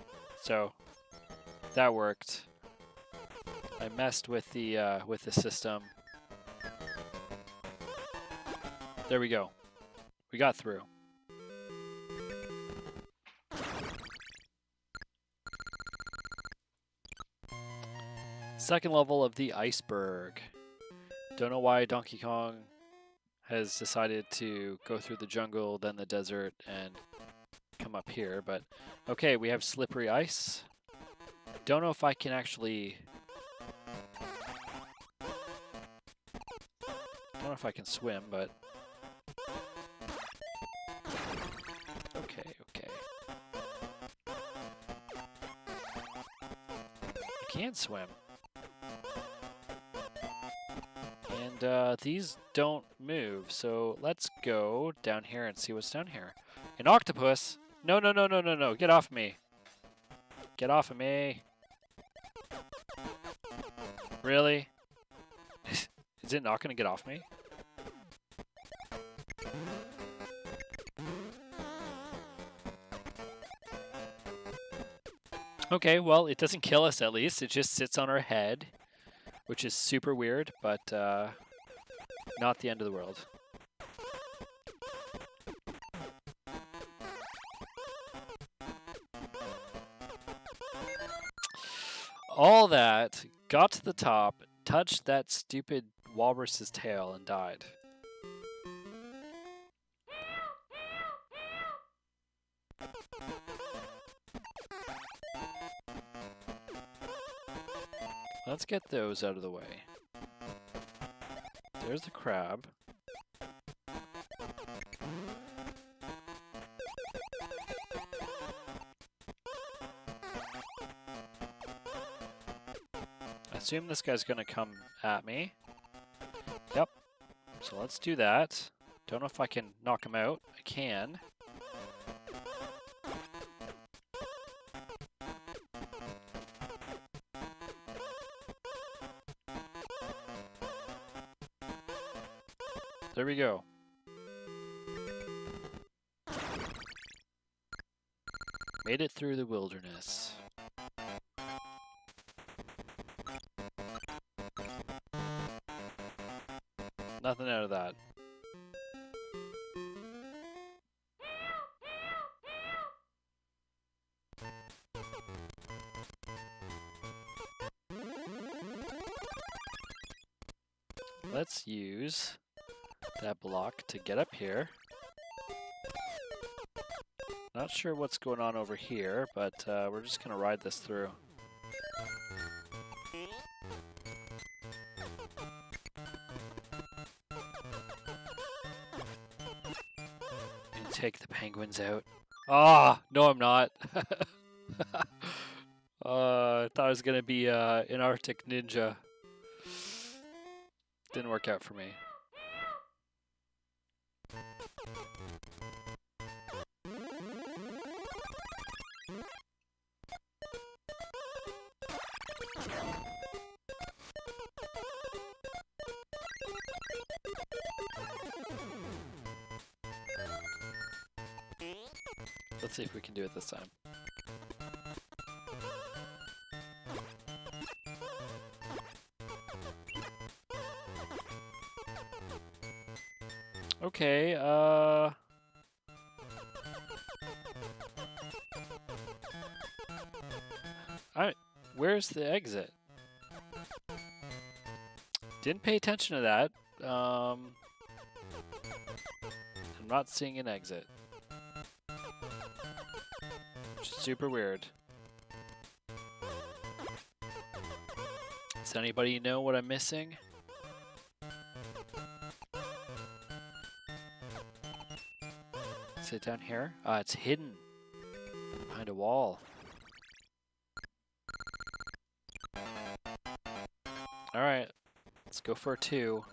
so that worked. I messed with the system. There we go. We got through. Second level of the iceberg. Don't know why Donkey Kong has decided to go through the jungle, then the desert, and come up here, but okay, we have slippery ice. Don't know if I can actually... Don't know if I can swim, but... Okay, okay. I can swim. And these don't move, so let's go down here and see what's down here. An octopus? No, no, no, no, no, no. Get off me. Get off of me. Really? Is it not going to get off me? Okay, well, it doesn't kill us at least. It just sits on our head, which is super weird, but not the end of the world. All that, got to the top, touched that stupid walrus's tail, and died. Let's get those out of the way. There's the crab. I assume this guy's gonna come at me. Yep. So let's do that. Don't know if I can knock him out. I can. There we go. Made it through the wilderness. Nothing out of that. Let's use that block to get up here. Not sure what's going on over here, but we're just gonna ride this through. And take the penguins out. Ah, no, I'm not. I thought it was gonna be an Arctic ninja. Didn't work out for me. Let's see if we can do it this time. Okay, where's the exit? Didn't pay attention to that. I'm not seeing an exit. Which is super weird. Does anybody know what I'm missing? Is it down here? It's hidden behind a wall. Alright, let's go for a 2.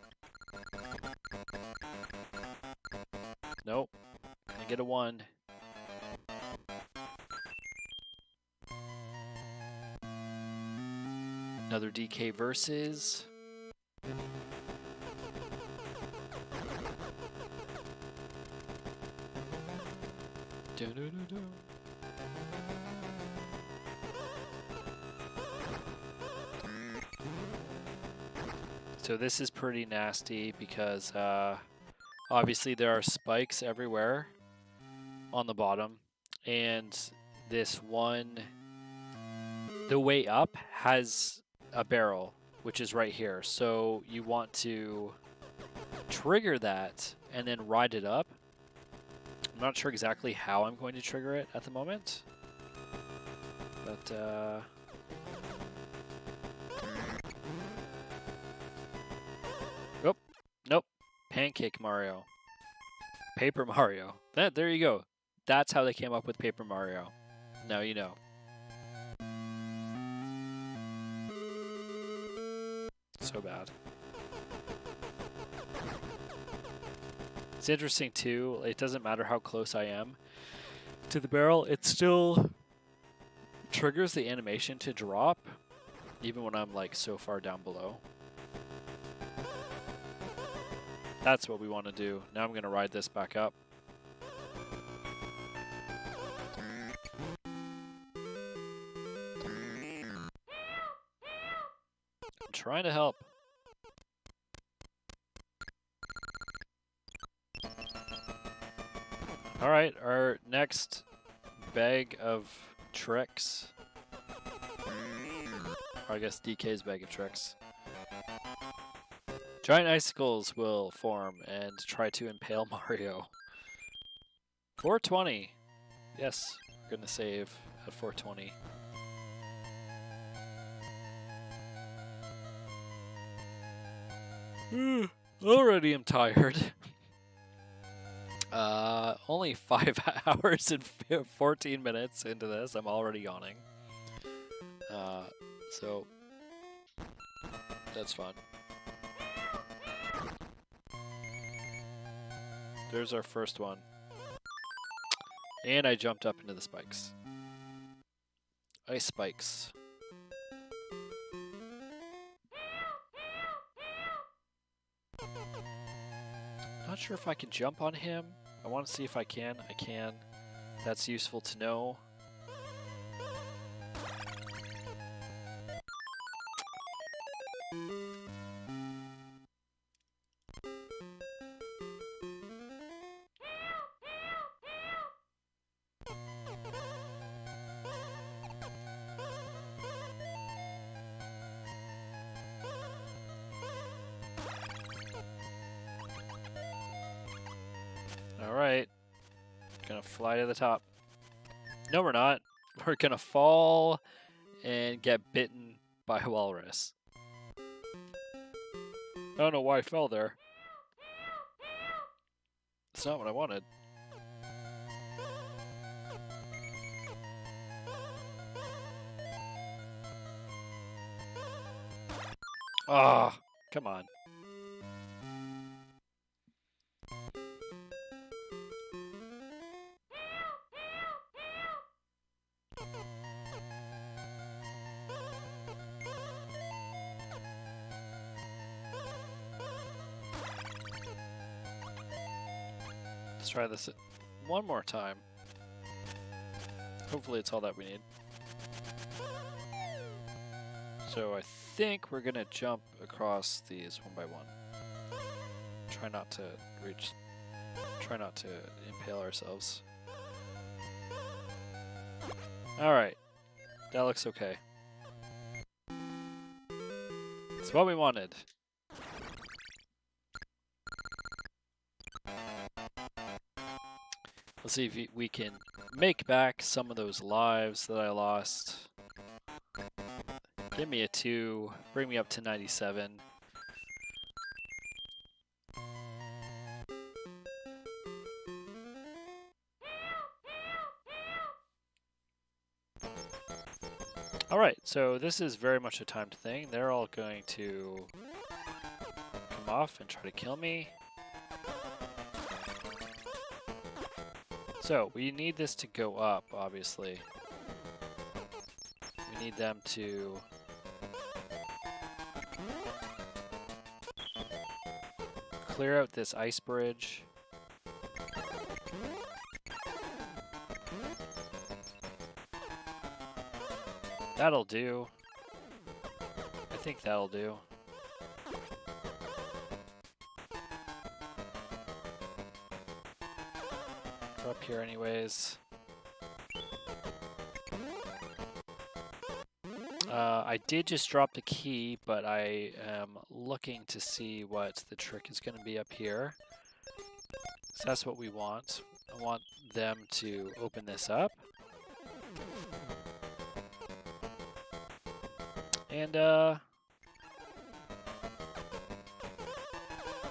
get a 1. Another DK versus. Dun-dun-dun-dun. So this is pretty nasty because obviously there are spikes everywhere on the bottom, and this one, the way up has a barrel, which is right here. So you want to trigger that and then ride it up. I'm not sure exactly how I'm going to trigger it at the moment, but oh, nope, Pancake Mario, Paper Mario. There you go. That's how they came up with Paper Mario. Now you know. So bad. It's interesting too, it doesn't matter how close I am to the barrel, it still triggers the animation to drop, even when I'm like so far down below. That's what we want to do. Now I'm going to ride this back up. I'm trying to help. Alright, our next bag of tricks. Or I guess DK's bag of tricks. Giant icicles will form and try to impale Mario. 420. Yes, we're gonna save at 420. Already am tired. Only 5 hours and 14 minutes into this, I'm already yawning. So that's fun. There's our first one. And I jumped up into the spikes. Ice spikes. Not sure if I can jump on him. I want to see if I can. I can. That's useful to know. Alright. Gonna fly to the top. No, we're not. We're gonna fall and get bitten by a walrus. I don't know why I fell there. It's not what I wanted. Ah, oh, come on. Let's try this one more time. Hopefully it's all that we need. So I think we're gonna jump across these one by one. Try not to impale ourselves. Alright. That looks okay. It's what we wanted. Let's see if we can make back some of those lives that I lost. Give me a 2, bring me up to 97. Alright, so this is very much a timed thing. They're all going to come off and try to kill me. So we need this to go up, obviously. We need them to clear out this ice bridge. That'll do. I think that'll do. We're up here anyways. I did just drop the key, but I am looking to see what the trick is going to be up here. So that's what we want. I want them to open this up. And while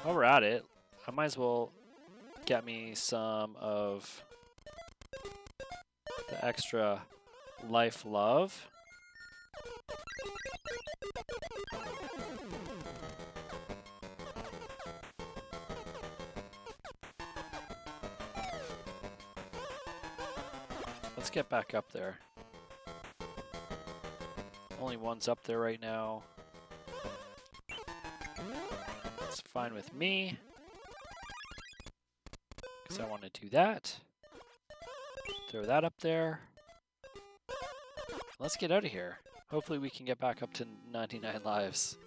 we're at it, I might as well get me some of the extra life love. Let's get back up there. Only one's up there right now. It's fine with me, because I want to do that. Throw that up there. Let's get out of here. Hopefully we can get back up to 99 lives.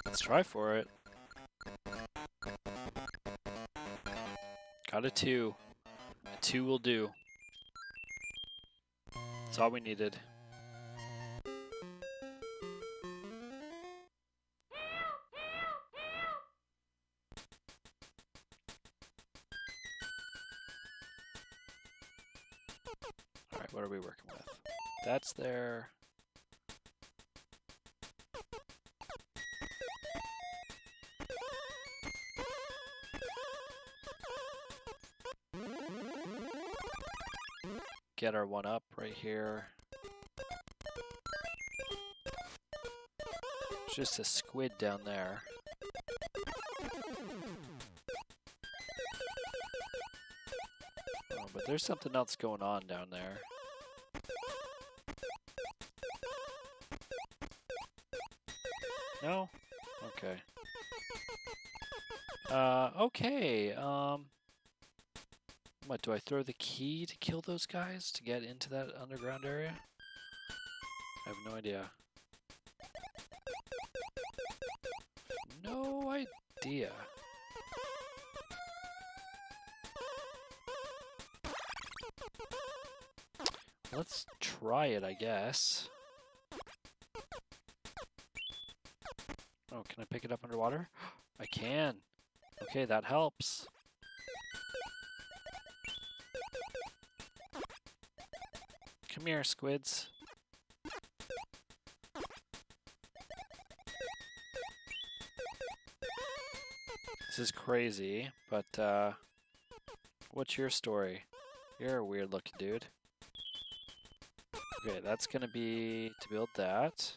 Let's try for it. Got a 2. A 2 will do. That's all we needed. Alright, what are we working with? That's there. Get our one up right here. It's just a squid down there. Oh, but there's something else going on down there. No? Okay. Okay. What, do I throw the key to kill those guys to get into that underground area? I have no idea. No idea. Let's try it, I guess. Oh, can I pick it up underwater? I can. Okay, that helps. Come here, squids. This is crazy, but what's your story? You're a weird looking dude. Okay, that's gonna be to build that.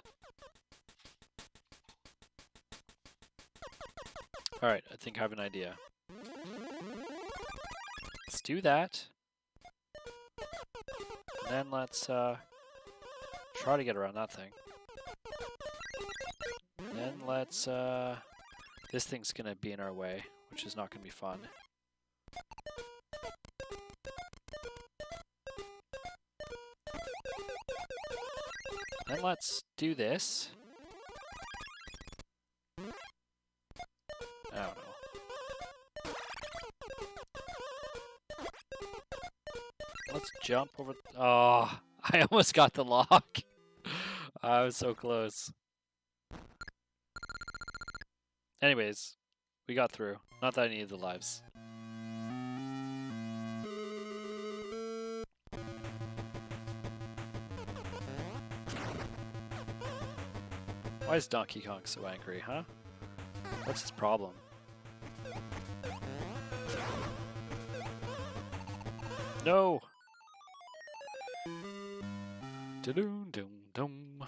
Alright, I think I have an idea. Let's do that. And then let's try to get around that thing. And then let's this thing's gonna be in our way, which is not gonna be fun. Then let's do this. I don't know. Let's jump over. Oh, I almost got the lock. I was so close. Anyways, we got through. Not that I needed the lives. Why is Donkey Kong so angry, huh? What's his problem? No! Dum dum dum.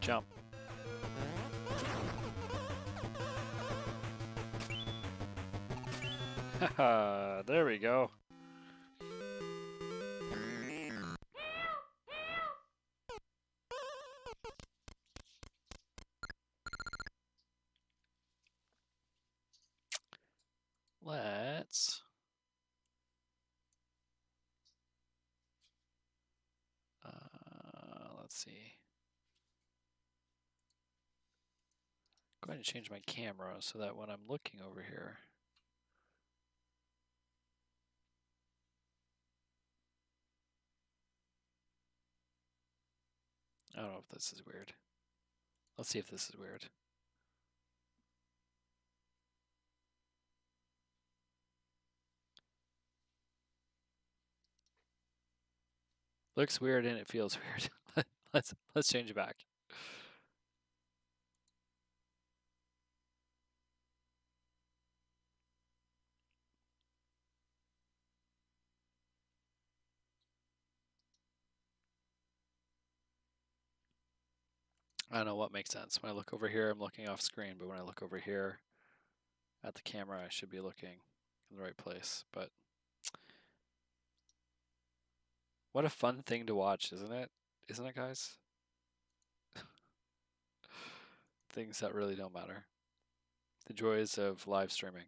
Jump. Haha, there we go. Let's see. I'm going to change my camera so that when I'm looking over here, I don't know if this is weird. Let's see if this is weird. Looks weird and it feels weird. let's change it back. I don't know what makes sense. When I look over here, I'm looking off screen, but when I look over here at the camera, I should be looking in the right place. But what a fun thing to watch, isn't it? Isn't it, guys? Things that really don't matter. The joys of live streaming.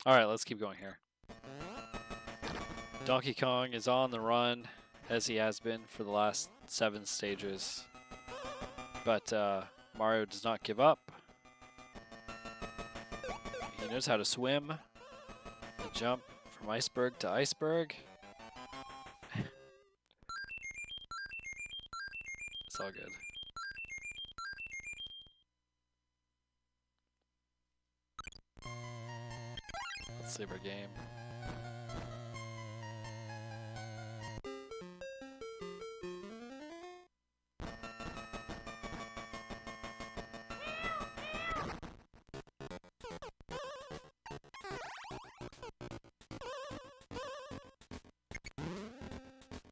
All right, let's keep going here. Donkey Kong is on the run, as he has been for the last 7 stages. But Mario does not give up. He knows how to swim and jump from iceberg to iceberg. It's all good. Let's save our game.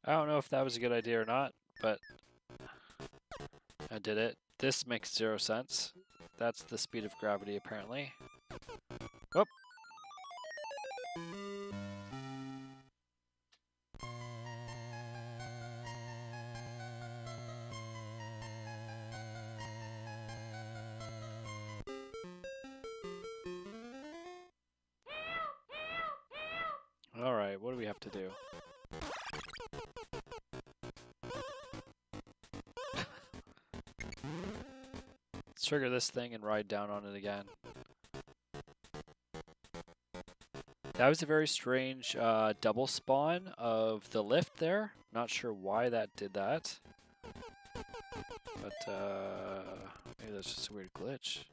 I don't know if that was a good idea or not, but I did it. This makes 0 sense. That's the speed of gravity, apparently. Whoop! Alright, what do we have to do? Let's trigger this thing and ride down on it again. That was a very strange double spawn of the lift there. Not sure why that did that. But maybe that's just a weird glitch.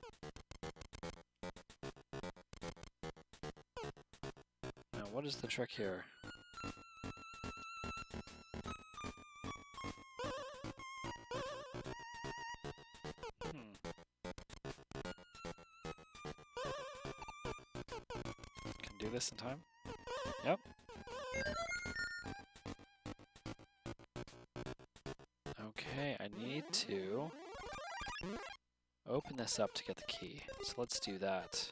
Now, what is the trick here? Can do this in time? Yep. Okay, I need to open this up to get the key. So let's do that.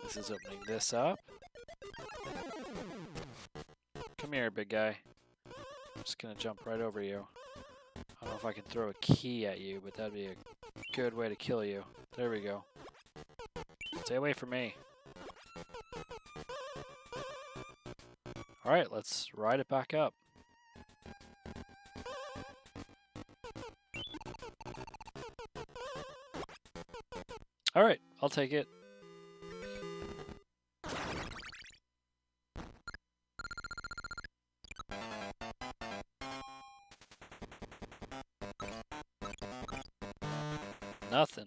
This is opening this up. Come here, big guy. I'm just gonna jump right over you. I don't know if I can throw a key at you, but that'd be a good way to kill you. There we go. Stay away from me. Alright, let's ride it back up. Alright, I'll take it. Nothing.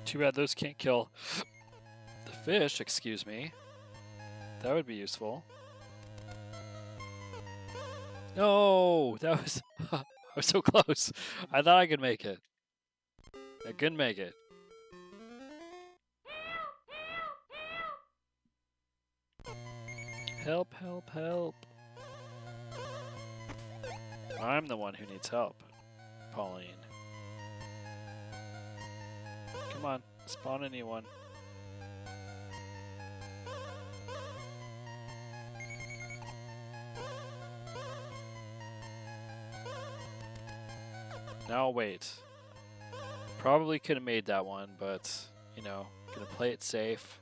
Too bad those can't kill the fish, excuse me. That would be useful. No, that was... I was so close. I thought I could make it. I couldn't make it. Help, help, help. I'm the one who needs help, Pauline. Come on, spawn a new one. Now wait. Probably could have made that one, but, you know, gonna play it safe.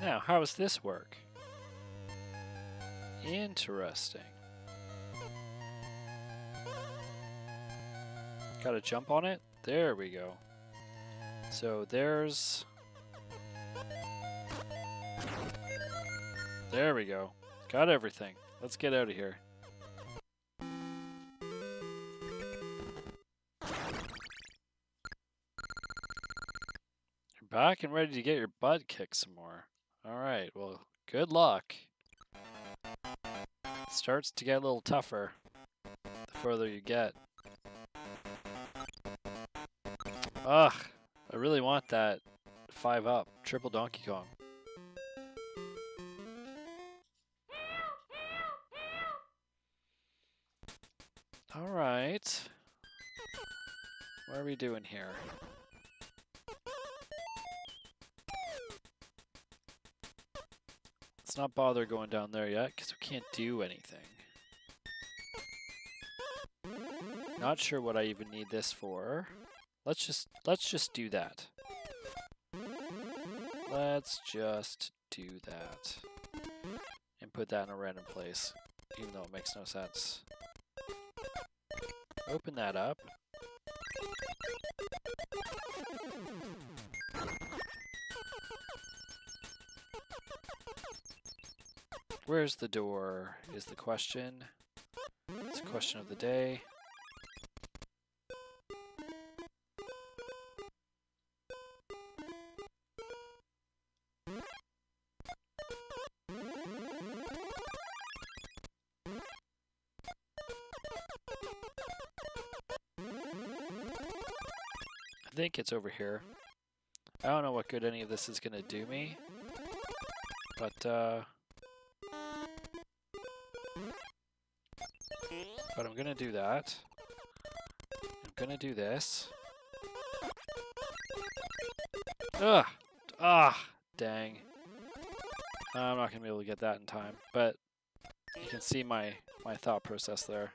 Now, how does this work? Interesting. Gotta jump on it? There we go. So there's... There we go. Got everything. Let's get out of here. You're back and ready to get your butt kicked some more. Alright, well, good luck. It starts to get a little tougher the further you get. Ugh, I really want that 5-up, triple Donkey Kong. Alright. What are we doing here? Let's not bother going down there yet, because we can't do anything. Not sure what I even need this for. Let's just do that. Let's just do that. And put that in a random place, even though it makes no sense. Open that up. Where's the door is the question. It's a question of the day. I think it's over here. I don't know what good any of this is gonna do me, but I'm gonna do that. I'm gonna do this. Ugh! Ah! Dang. I'm not gonna be able to get that in time, but you can see my thought process there.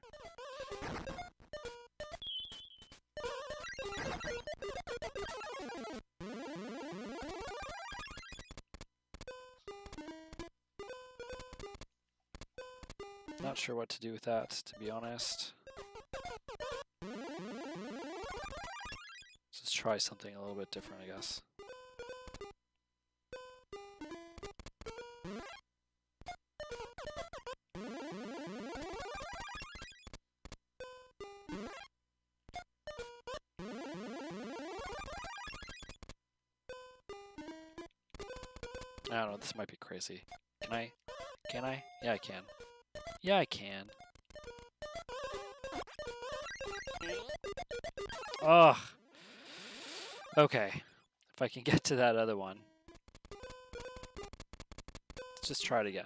Not sure what to do with that, to be honest. Let's just try something a little bit different, I guess. I don't know, this might be crazy. Can I? Can I? Yeah, I can. Yeah, I can. Ugh. Okay. If I can get to that other one. Let's just try it again.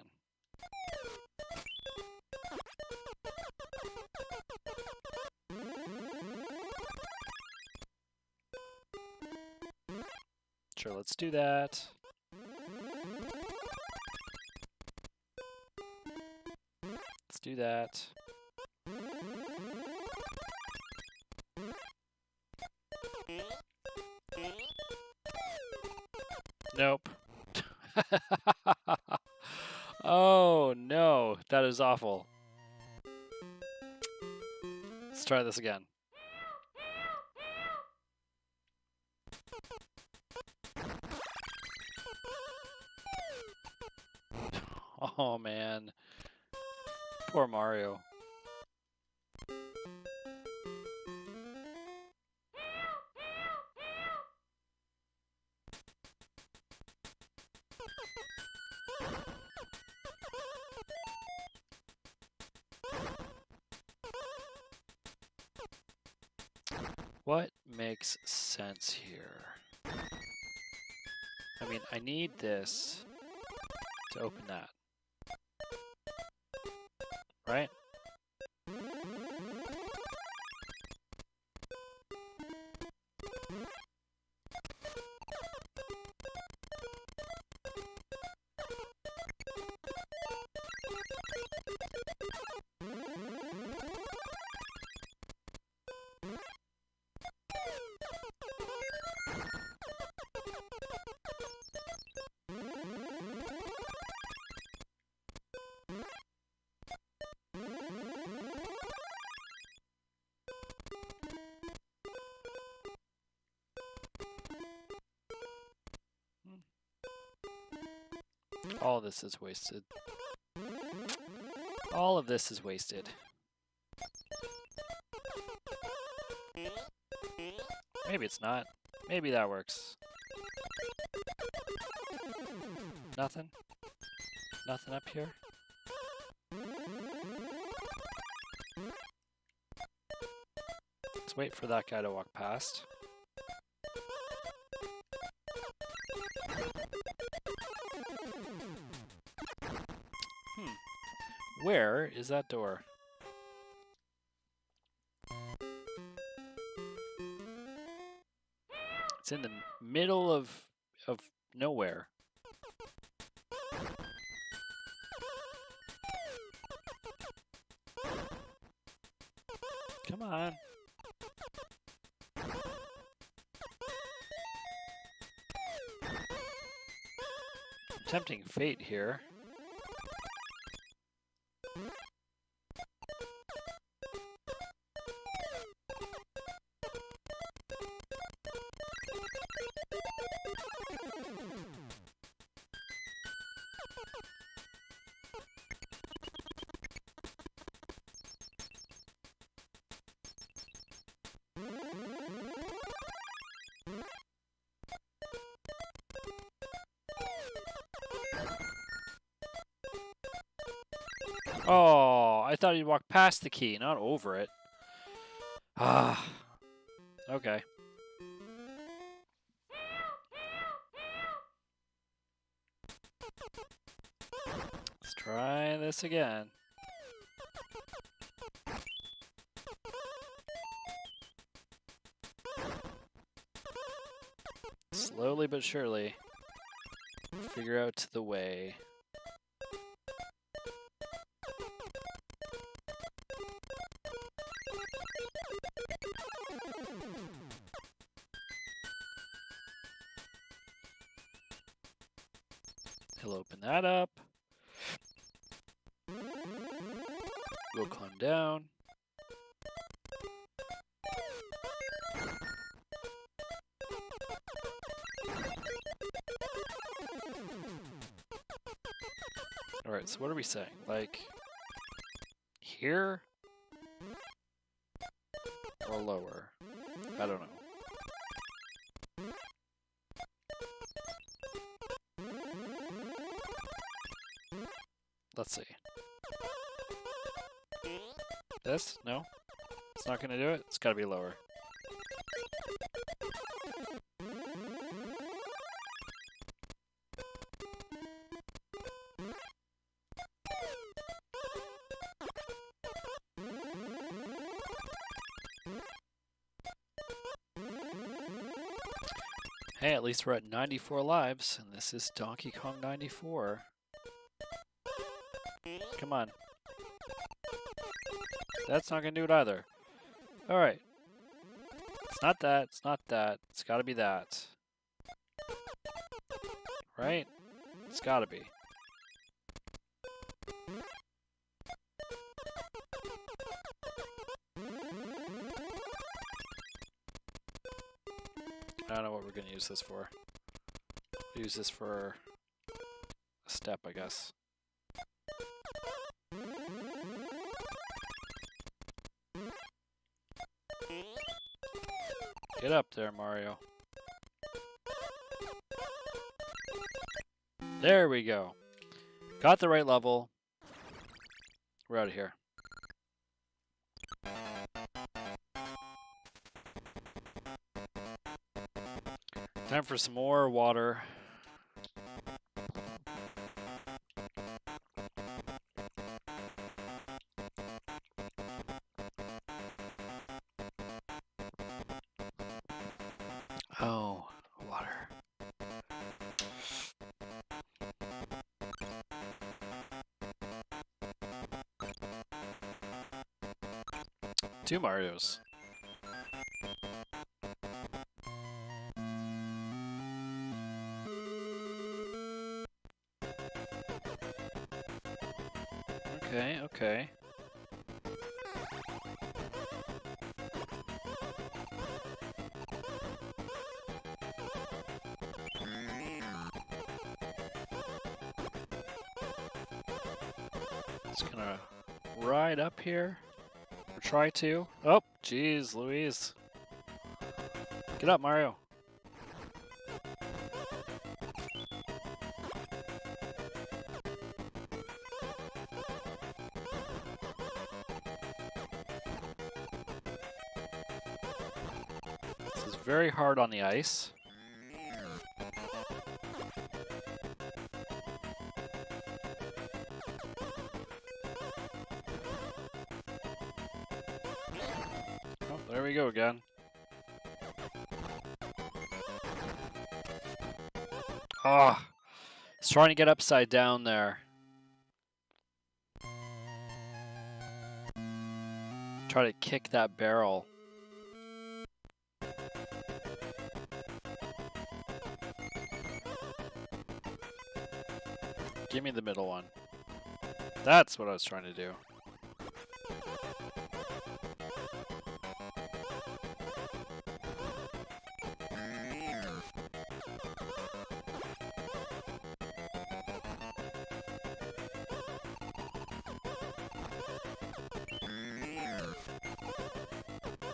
Sure, let's do that. Let's do that. Nope. Oh no, that is awful. Let's try this again. Oh man. Poor Mario. makes sense here? I mean, I need this to open that. Right? All of this is wasted. All of this is wasted. Maybe it's not. Maybe that works. Nothing? Nothing up here? Let's wait for that guy to walk past. Where is that door? It's in the middle of nowhere. Come on. Tempting fate here. Oh, I thought he'd walk past the key, not over it. Ah, okay. Let's try this again. Slowly but surely, figure out the way. He'll open that up. We'll climb down. Alright, so what are we saying? Like, here? Or lower? I don't know. Let's see. This? No? It's not gonna do it? It's gotta be lower. Hey, at least we're at 94 lives, and this is Donkey Kong 94. Come on. That's not gonna do it either. Alright. It's not that, it's not that. It's gotta be that. Right? It's gotta be. I don't know what we're gonna use this for. Use this for a step, I guess. Get up there, Mario. There we go. Got the right level. We're out of here. Time for some more water. Oh, water. Two Marios. Okay, okay. Just gonna ride up here. Or try to. Oh, jeez, Louise. Get up, Mario. This is very hard on the ice. Oh, there we go again. Ah, he's trying to get upside down there. Try to kick that barrel. Give me the middle one. That's what I was trying to do.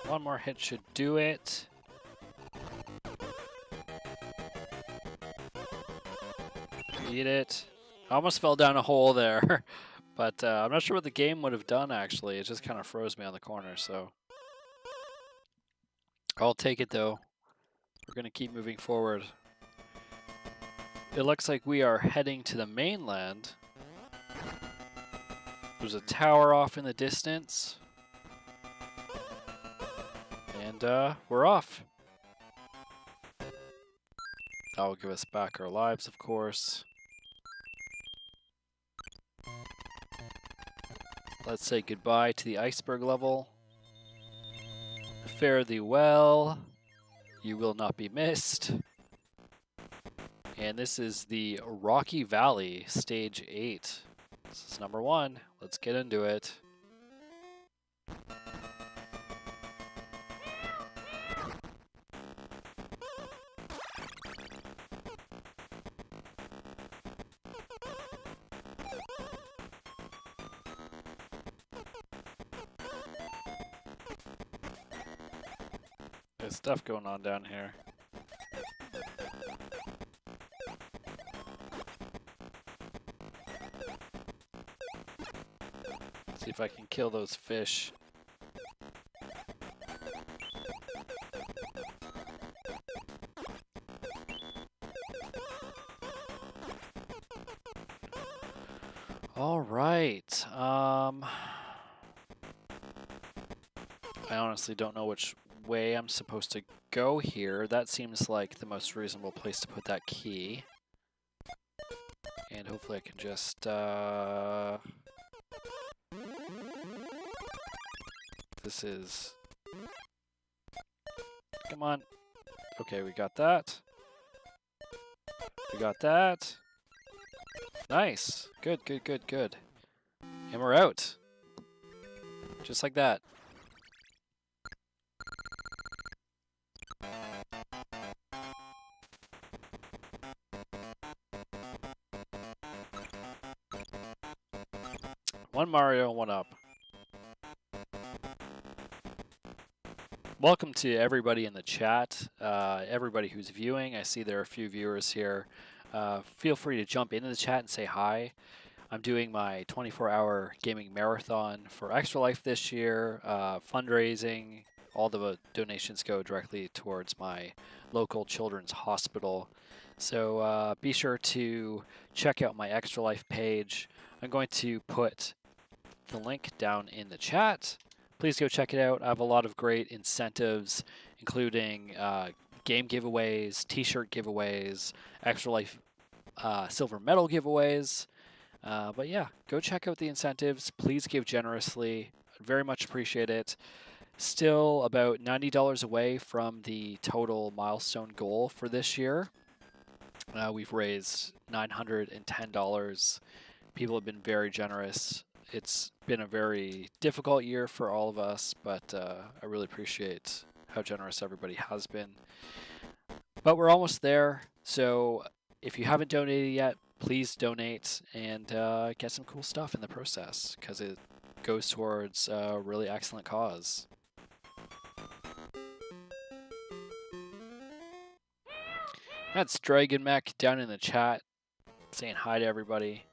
One more hit should do it. Eat it. I almost fell down a hole there, but I'm not sure what the game would have done, actually. It just kind of froze me on the corner, so. I'll take it, though. We're going to keep moving forward. It looks like we are heading to the mainland. There's a tower off in the distance. And we're off. That will give us back our lives, of course. Let's say goodbye to the iceberg level. Fare thee well. You will not be missed. And this is the Rocky Valley, Stage 8. This is number 1. Let's get into it. There's stuff going on down here. Let's see if I can kill those fish. All right. I honestly don't know which way I'm supposed to go here. That seems like the most reasonable place to put that key. And hopefully I can just this is, come on. Okay, we got that. We got that. Nice. Good, good, good, good. And we're out. Just like that. One Mario, one up. Welcome to everybody in the chat, everybody who's viewing. I see there are a few viewers here. Feel free to jump into the chat and say hi. I'm doing my 24-hour gaming marathon for Extra Life this year, fundraising, all the donations go directly towards my local children's hospital. So be sure to check out my Extra Life page. I'm going to put the link down in the chat. Please go check it out. I have a lot of great incentives, including game giveaways, t-shirt giveaways, Extra Life silver medal giveaways. But yeah, go check out the incentives. Please give generously. I'd very much appreciate it. Still about $90 away from the total milestone goal for this year. We've raised $910. People have been very generous. It's been a very difficult year for all of us, but I really appreciate how generous everybody has been. But we're almost there, so if you haven't donated yet, please donate and get some cool stuff in the process, because it goes towards a really excellent cause. That's Dragon Mech down in the chat saying hi to everybody.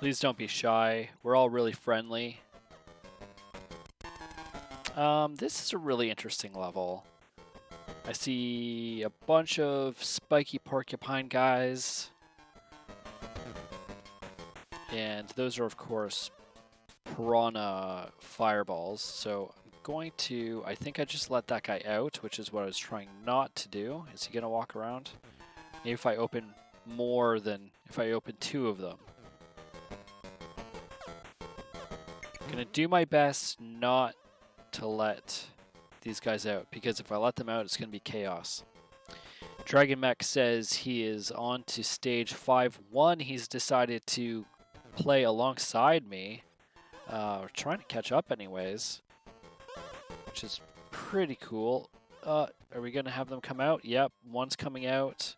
Please don't be shy. We're all really friendly. This is a really interesting level. I see a bunch of spiky porcupine guys. And those are, of course, piranha fireballs. So I'm going to... I think I just let that guy out, which is what I was trying not to do. Is he going to walk around? Maybe if I open more than... if I open 2 of them. I'm going to do my best not to let these guys out, because if I let them out, it's going to be chaos. Dragon Mech says he is on to stage 5-1. He's decided to play alongside me. We're trying to catch up anyways, which is pretty cool. Are we going to have them come out? Yep, one's coming out.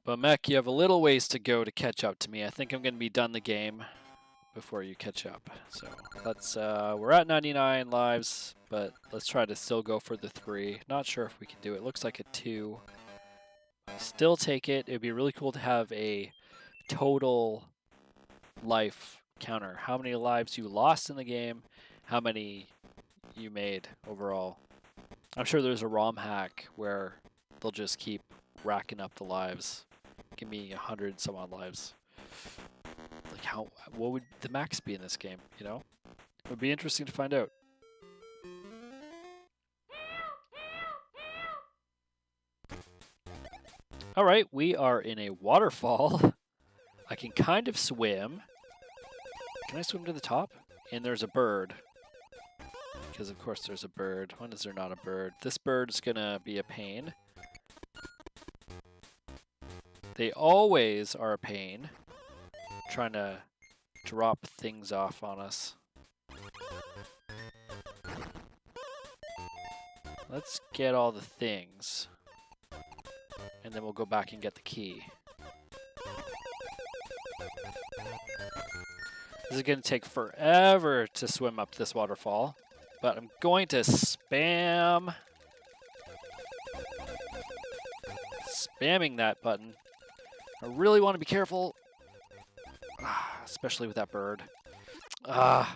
But Mech, you have a little ways to go to catch up to me. I think I'm going to be done the game before you catch up. So let's, we're at 99 lives, but let's try to still go for the 3. Not sure if we can do it. Looks like a 2. Still take it. It'd be really cool to have a total life counter. How many lives you lost in the game, how many you made overall. I'm sure there's a ROM hack where they'll just keep racking up the lives. Give me 100 some odd lives. Like what would the max be in this game, you know? It would be interesting to find out. Alright, we are in a waterfall. I can kind of swim. Can I swim to the top? And there's a bird. Because of course there's a bird. When is there not a bird? This bird's gonna be a pain. They always are a pain, trying to drop things off on us. Let's get all the things, and then we'll go back and get the key. This is going to take forever to swim up this waterfall, but I'm going to spamming that button. I really want to be careful, especially with that bird. All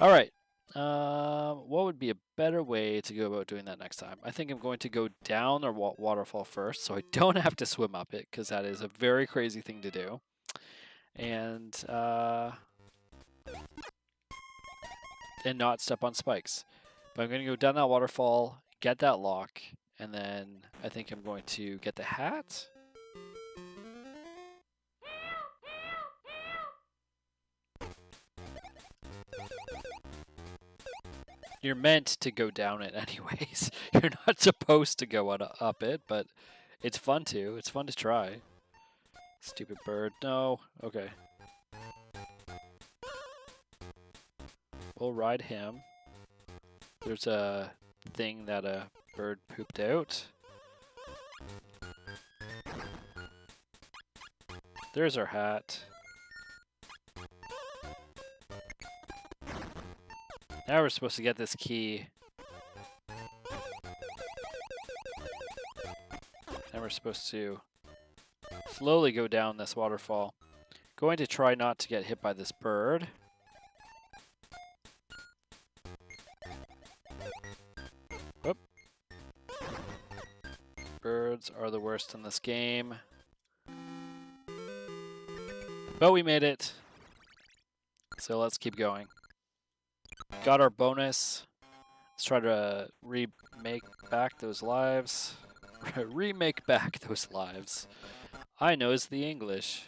right. What would be a better way to go about doing that next time? I think I'm going to go down the waterfall first, so I don't have to swim up it, because that is a very crazy thing to do. And not step on spikes. But I'm going to go down that waterfall, get that lock, and then I think I'm going to get the hat. You're meant to go down it anyways. You're not supposed to go up it, but it's fun to. It's fun to try. Stupid bird. No. Okay. We'll ride him. There's a thing that a bird pooped out. There's our hat. Now we're supposed to get this key. we're supposed to slowly go down this waterfall. Going to try not to get hit by this bird. Whoop. Birds are the worst in this game. But we made it. So let's keep going. Got our bonus. Let's try to remake back those lives. Remake back those lives. I knows the English.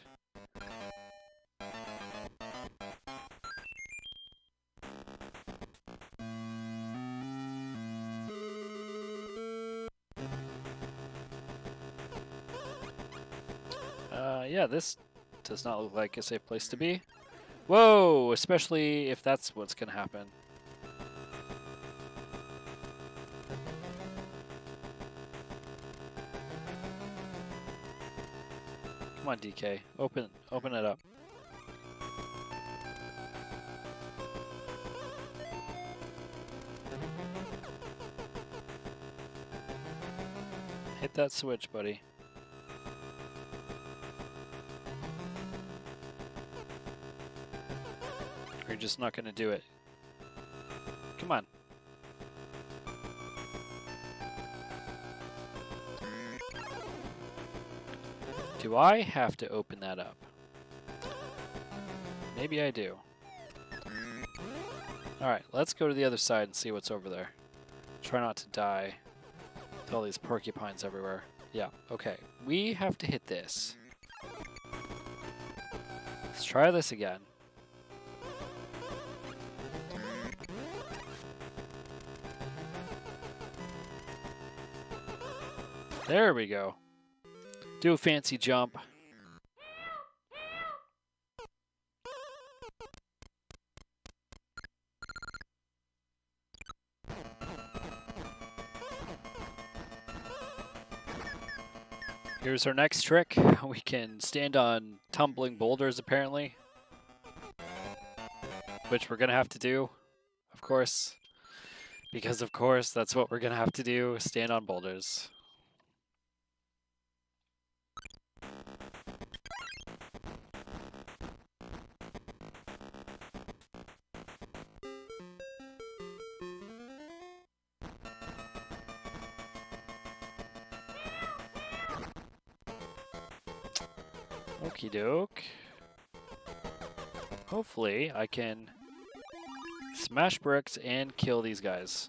Yeah, this does not look like a safe place to be. Whoa, especially if that's what's gonna happen. Come on, DK. Open it up. Hit that switch, buddy. Or you're just not gonna do it. Come on. Do I have to open that up? Maybe I do. Alright, let's go to the other side and see what's over there. Try not to die with all these porcupines everywhere. Yeah, okay. We have to hit this. Let's try this again. There we go. Do a fancy jump. Here's our next trick. We can stand on tumbling boulders, apparently. Which we're going to have to do, of course. Because, of course, that's what we're going to have to do, stand on boulders. Okie doke. Hopefully I can smash bricks and kill these guys.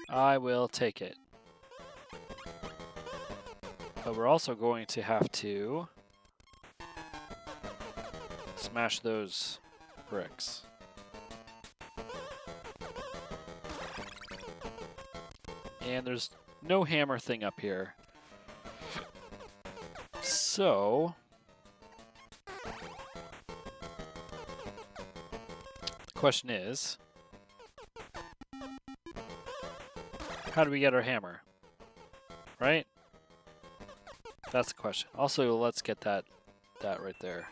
I will take it. But we're also going to have to smash those bricks. And there's no hammer thing up here. So, the question is, how do we get our hammer? Right? That's the question. Also, let's get that right there.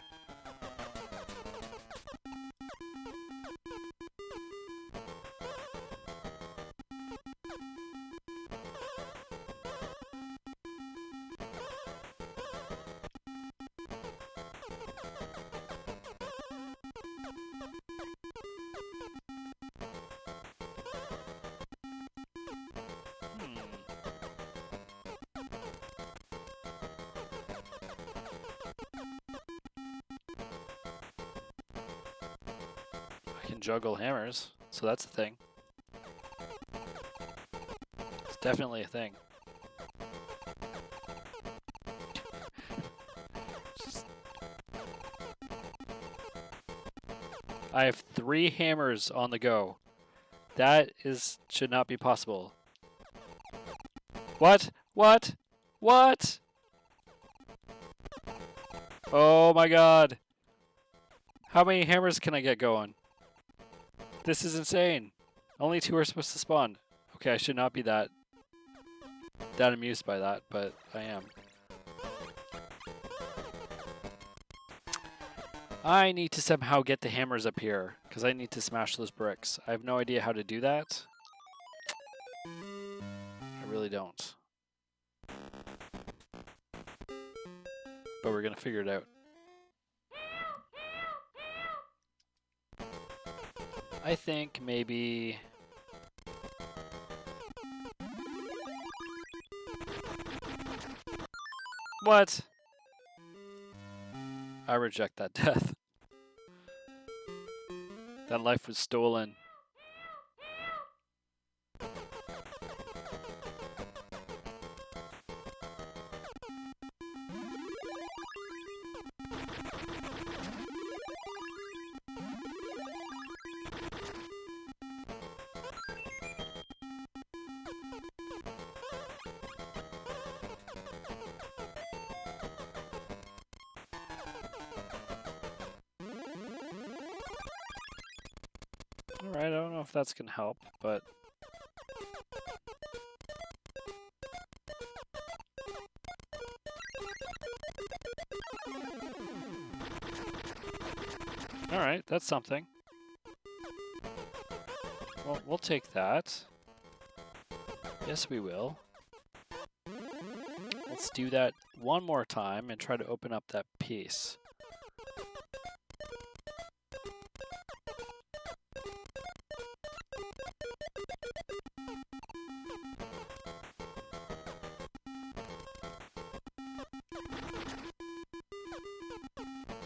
I can juggle hammers, so that's a thing. It's definitely a thing. I have 3 hammers on the go. That should not be possible. What? What? What? Oh my god. How many hammers can I get going? This is insane. Only 2 are supposed to spawn. Okay, I should not be that amused by that, but I am. I need to somehow get the hammers up here, because I need to smash those bricks. I have no idea how to do that. really don't. But we're gonna figure it out. I think maybe... What? I reject that death. That life was stolen. Alright, I don't know if that's gonna help, but... Alright, that's something. Well, we'll take that. Yes, we will. Let's do that one more time and try to open up that piece.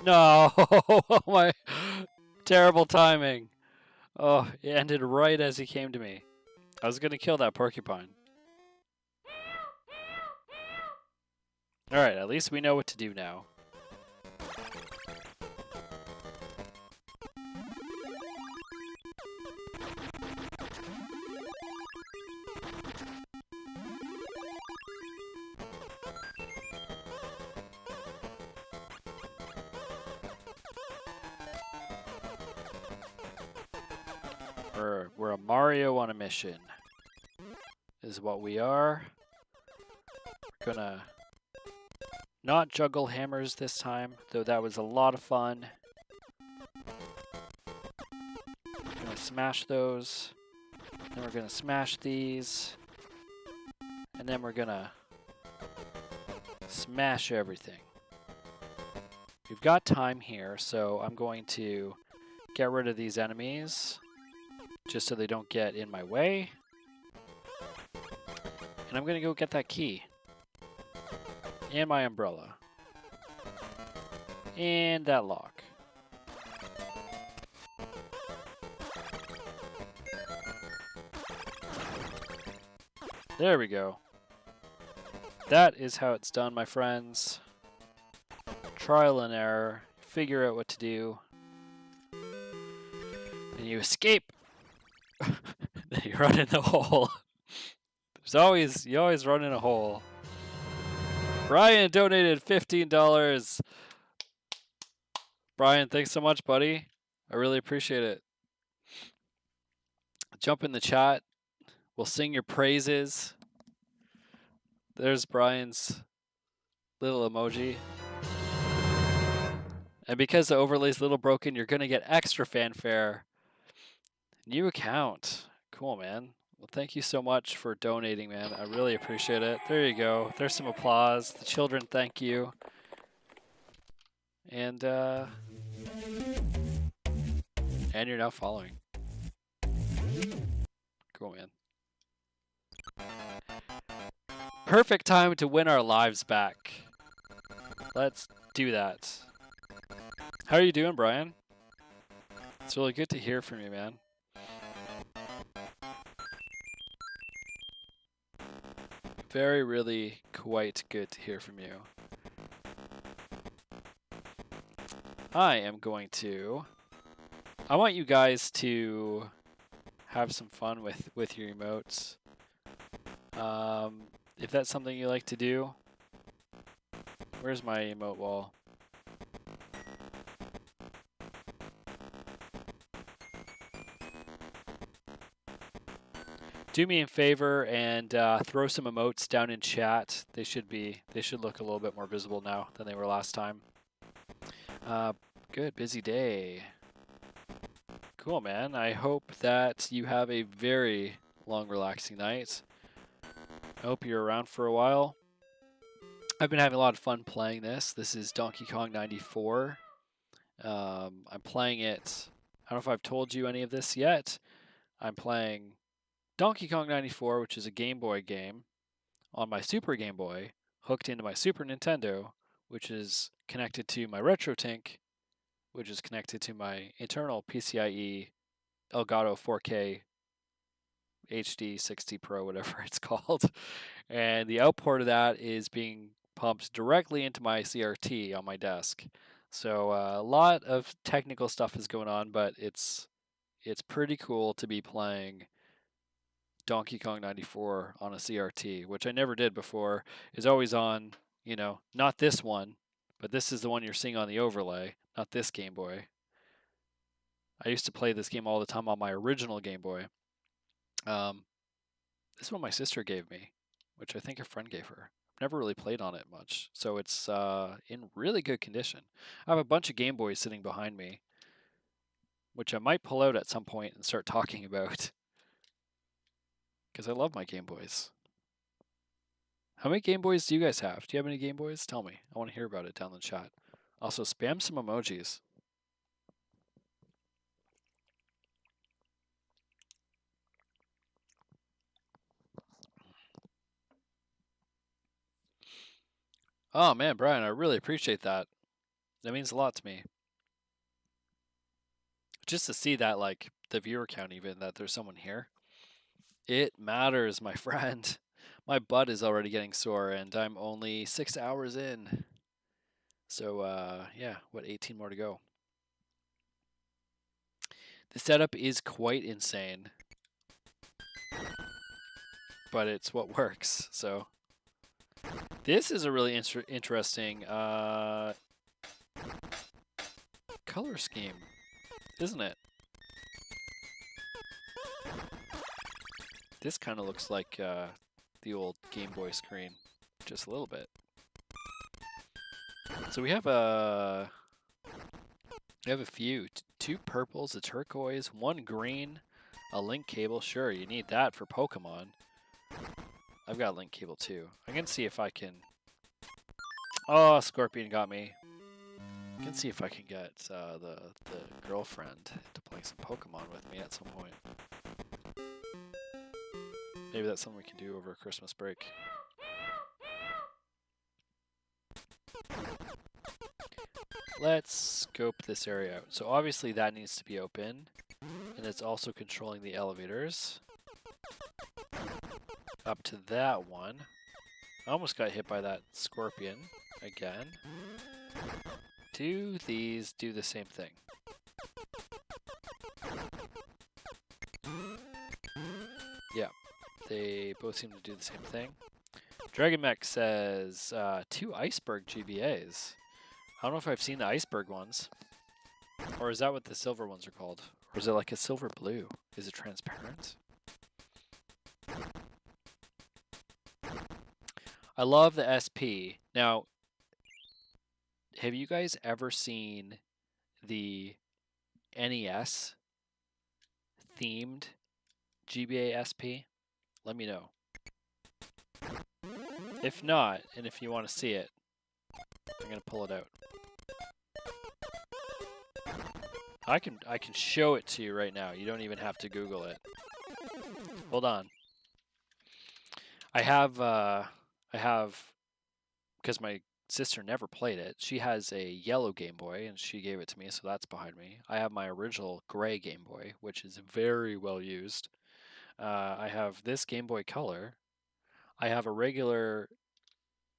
No! Oh my... Terrible timing. Oh, it ended right as he came to me. I was gonna kill that porcupine. Alright, at least we know what to do now. We're a Mario on a mission, is what we are. We're gonna not juggle hammers this time, though that was a lot of fun. We're gonna smash those, then we're gonna smash these, and then we're gonna smash everything. We've got time here, so I'm going to get rid of these enemies just so they don't get in my way. And I'm gonna go get that key. And my umbrella. And that lock. There we go. That is how it's done, my friends. Trial and error. Figure out what to do. And you escape. Then you run in the hole. You always run in a hole. Brian donated $15. Brian, thanks so much, buddy. I really appreciate it. Jump in the chat. We'll sing your praises. There's Brian's little emoji. And because the overlay's a little broken, you're going to get extra fanfare. New account. Cool, man. Well, thank you so much for donating, man. I really appreciate it. There you go. There's some applause. The children thank you. And you're now following. Cool, man. Perfect time to win our lives back. Let's do that. How are you doing, Brian? It's really good to hear from you, man. Really quite good to hear from you. I want you guys to have some fun with your emotes. If that's something you like to do. Where's my emote wall? Do me a favor and throw some emotes down in chat. They should look a little bit more visible now than they were last time. Good, busy day. Cool, man. I hope that you have a very long, relaxing night. I hope you're around for a while. I've been having a lot of fun playing this. This is Donkey Kong 94. I'm playing it. I don't know if I've told you any of this yet. I'm playing Donkey Kong 94, which is a Game Boy game, on my Super Game Boy, hooked into my Super Nintendo, which is connected to my RetroTink, which is connected to my internal PCIe Elgato 4K HD 60 Pro, whatever it's called. And the output of that is being pumped directly into my CRT on my desk. So a lot of technical stuff is going on, but it's pretty cool to be playing Donkey Kong 94 on a CRT, which I never did before. Is always on, not this one, but this is the one you're seeing on the overlay, not this Game Boy. I used to play this game all the time on my original Game Boy. This one my sister gave me, which I think a friend gave her. I've never really played on it much, so it's in really good condition. I have a bunch of Game Boys sitting behind me, which I might pull out at some point and start talking about, because I love my Game Boys. How many Game Boys do you guys have? Do you have any Game Boys? Tell me. I want to hear about it down in the chat. Also, spam some emojis. Oh man, Brian, I really appreciate that. That means a lot to me. Just to see that, like, the viewer count even, that there's someone here. It matters, my friend. My butt is already getting sore, and I'm only 6 hours in. So, yeah, 18 more to go. The setup is quite insane, but it's what works. So, this is a really interesting color scheme, isn't it? This kind of looks like the old Game Boy screen, just a little bit. So we have a few, two purples, a turquoise, one green, a link cable. Sure, you need that for Pokemon. I've got link cable too. I'm gonna see if I can. Oh, Scorpion got me. I can see if I can get the girlfriend to play some Pokemon with me at some point. Maybe that's something we can do over Christmas break. Let's scope this area out. So obviously that needs to be open, and it's also controlling the elevators. Up to that one. I almost got hit by that scorpion again. Do these do the same thing? Yeah, they both seem to do the same thing. Dragon Mech says 2 iceberg GBAs. I don't know if I've seen the iceberg ones. Or is that what the silver ones are called? Or is it like a silver blue? Is it transparent? I love the SP. Now, have you guys ever seen the NES themed GBA SP? Let me know. If not, and if you want to see it, I'm gonna pull it out. I can show it to you right now. You don't even have to Google it. Hold on. I have because my sister never played it. She has a yellow Game Boy and she gave it to me, so that's behind me. I have my original gray Game Boy, which is very well used. I have this Game Boy Color. I have a regular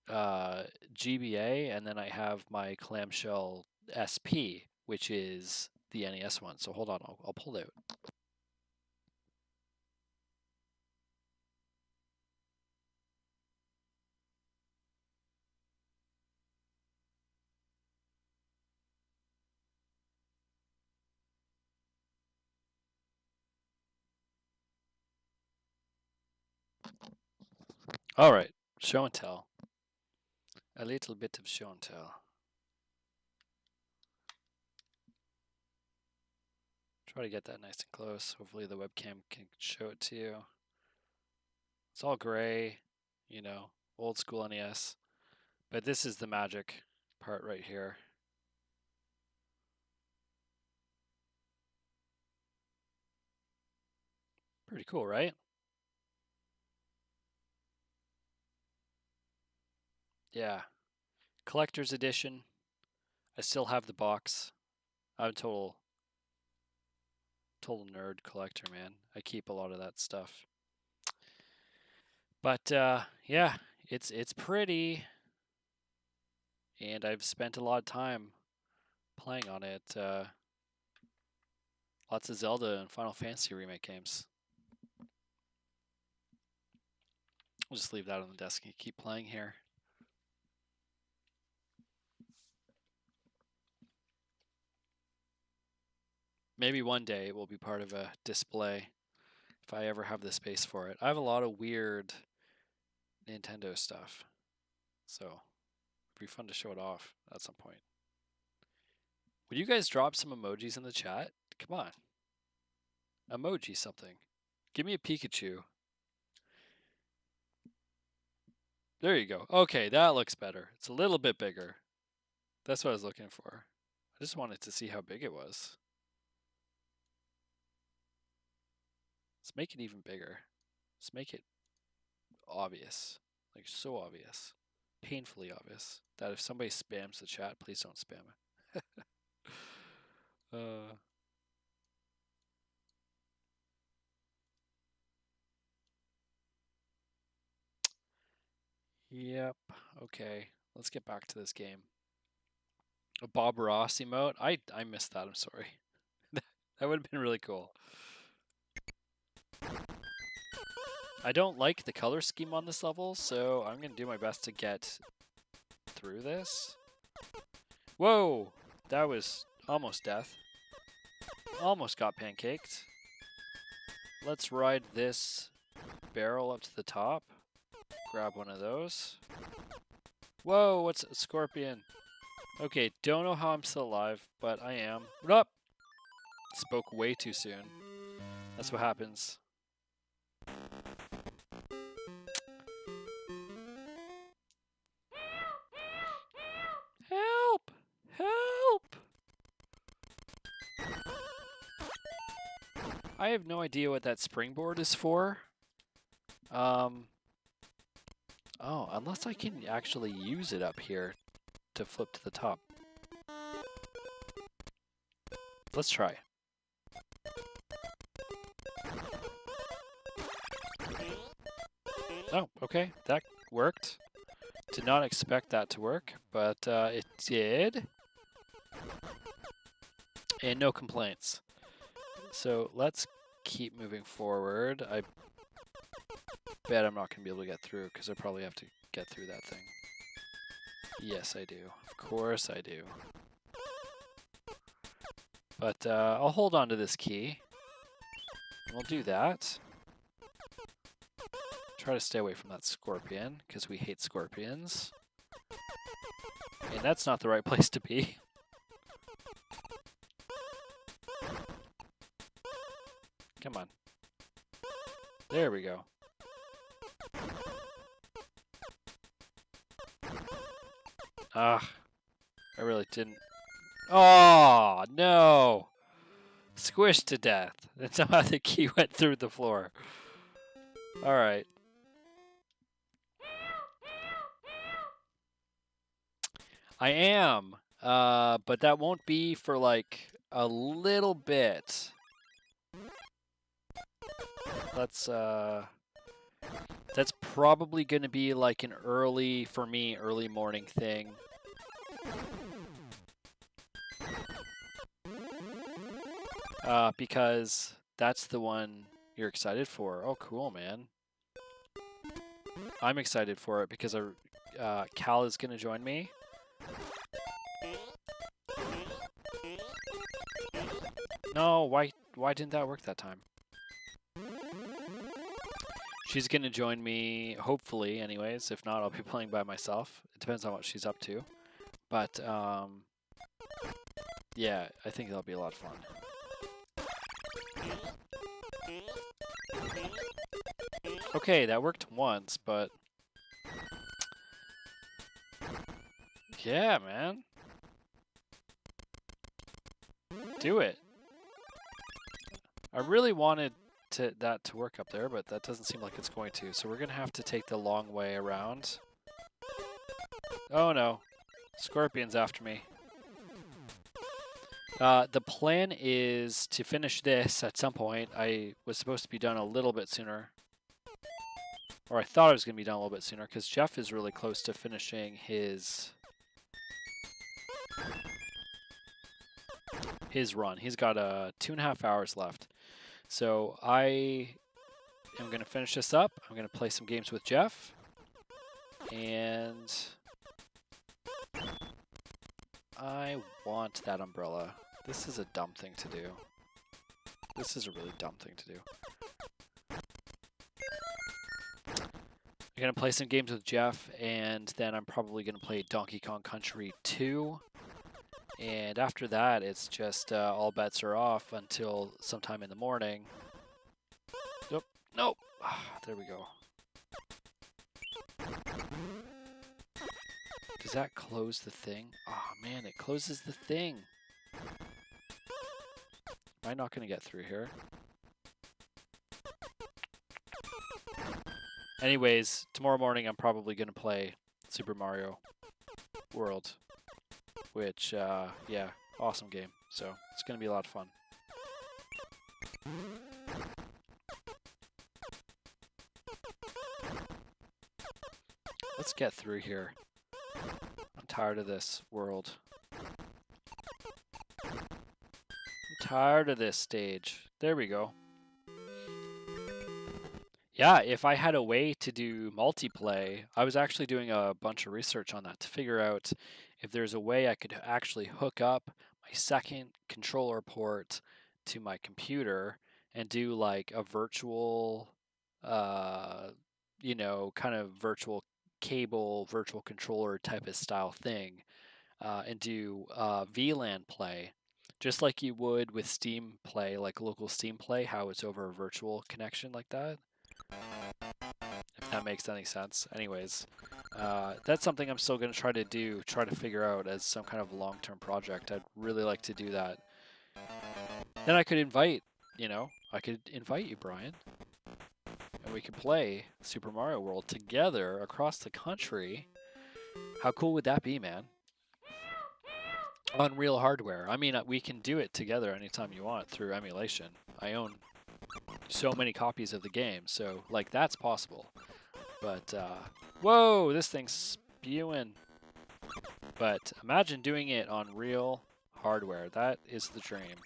GBA, and then I have my clamshell SP, which is the NES one. So hold on, I'll pull it out. All right, show and tell. A little bit of show and tell. Try to get that nice and close. Hopefully the webcam can show it to you. It's all gray. you know, old school NES. But this is the magic part right here. Pretty cool, right? Yeah. Collector's edition. I still have the box. I'm a total nerd collector, man. I keep a lot of that stuff. But yeah, it's pretty, and I've spent a lot of time playing on it. Lots of Zelda and Final Fantasy remake games. We'll just leave that on the desk and keep playing here. Maybe one day it will be part of a display if I ever have the space for it. I have a lot of weird Nintendo stuff, so it'd be fun to show it off at some point. Would you guys drop some emojis in the chat? Come on. Emoji something. Give me a Pikachu. There you go. Okay, that looks better. It's a little bit bigger. That's what I was looking for. I just wanted to see how big it was. Let's make it even bigger. Let's make it obvious. Like, so obvious. Painfully obvious. That if somebody spams the chat, please don't spam it. Yep. Okay. Let's get back to this game. A Bob Ross emote? I missed that. I'm sorry. That would have been really cool. I don't like the color scheme on this level, so I'm going to do my best to get through this. Whoa! That was almost death. Almost got pancaked. Let's ride this barrel up to the top. Grab one of those. Whoa, what's a scorpion? Okay, don't know how I'm still alive, but I am. Up! Spoke way too soon. That's what happens. Help! Help! I have no idea what that springboard is for. Oh, unless I can actually use it up here to flip to the top. Let's try. Oh, okay, that worked. Did not expect that to work, but it did. And no complaints. So let's keep moving forward. I bet I'm not going to be able to get through because I probably have to get through that thing. Yes, I do. Of course I do. But I'll hold on to this key. We'll do that. Try to stay away from that scorpion because we hate scorpions. And that's not the right place to be. Come on. There we go. Ah, I really didn't. Oh, no. Squished to death. And somehow the key went through the floor. All right. I am, but that won't be for like a little bit. That's probably going to be like an early, for me, early morning thing. Because that's the one you're excited for. Oh, cool, man. I'm excited for it because Cal is going to join me. No, why didn't that work that time? She's going to join me, hopefully, anyways. If not, I'll be playing by myself. It depends on what she's up to. But, yeah, I think that'll be a lot of fun. Okay, that worked once, but Yeah, man. Do it. I really wanted that to work up there, but that doesn't seem like it's going to. So we're going to have to take the long way around. Oh no. Scorpion's after me. The plan is to finish this at some point. I was supposed to be done a little bit sooner. Or I thought I was going to be done a little bit sooner, because Jeff is really close to finishing his run. He's got 2.5 hours left. So I am going to finish this up. I'm going to play some games with Jeff. And I want that umbrella. This is a dumb thing to do. This is a really dumb thing to do. I'm going to play some games with Jeff, and then I'm probably going to play Donkey Kong Country 2. And after that, it's just all bets are off until sometime in the morning. Nope. Nope. There we go. Does that close the thing? Oh man, it closes the thing. Am I not going to get through here? Anyways, tomorrow morning I'm probably going to play Super Mario World, which, yeah, awesome game. So it's going to be a lot of fun. Let's get through here. I'm tired of this world. I'm tired of this stage. There we go. Yeah, if I had a way to do multiplay, I was actually doing a bunch of research on that to figure out if there's a way I could actually hook up my second controller port to my computer and do like a virtual, you know, kind of virtual cable, virtual controller type of style thing, and do VLAN play, just like you would with Steam Play, like local Steam Play, how it's over a virtual connection like that. If that makes any sense. Anyways, that's something I'm still going to try to figure out as some kind of long-term project. I'd really like to do that. Then I could invite, I could invite you, Brian, and we could play Super Mario World together across the country. How cool would that be, man? On real hardware. I mean, we can do it together anytime you want through emulation. I own so many copies of the game, so like that's possible. But whoa, this thing's spewing. But imagine doing it on real hardware. That is the dream.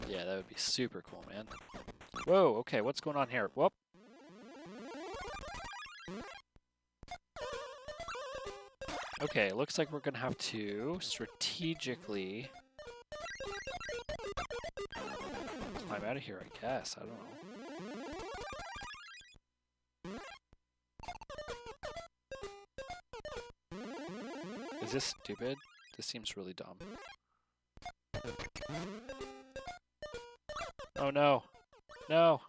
Yeah, that would be super cool, man. Whoa, okay, what's going on here? Whoop. Okay, looks like we're gonna have to strategically climb out of here, I guess. I don't know. Is this stupid? This seems really dumb. Oh no! No!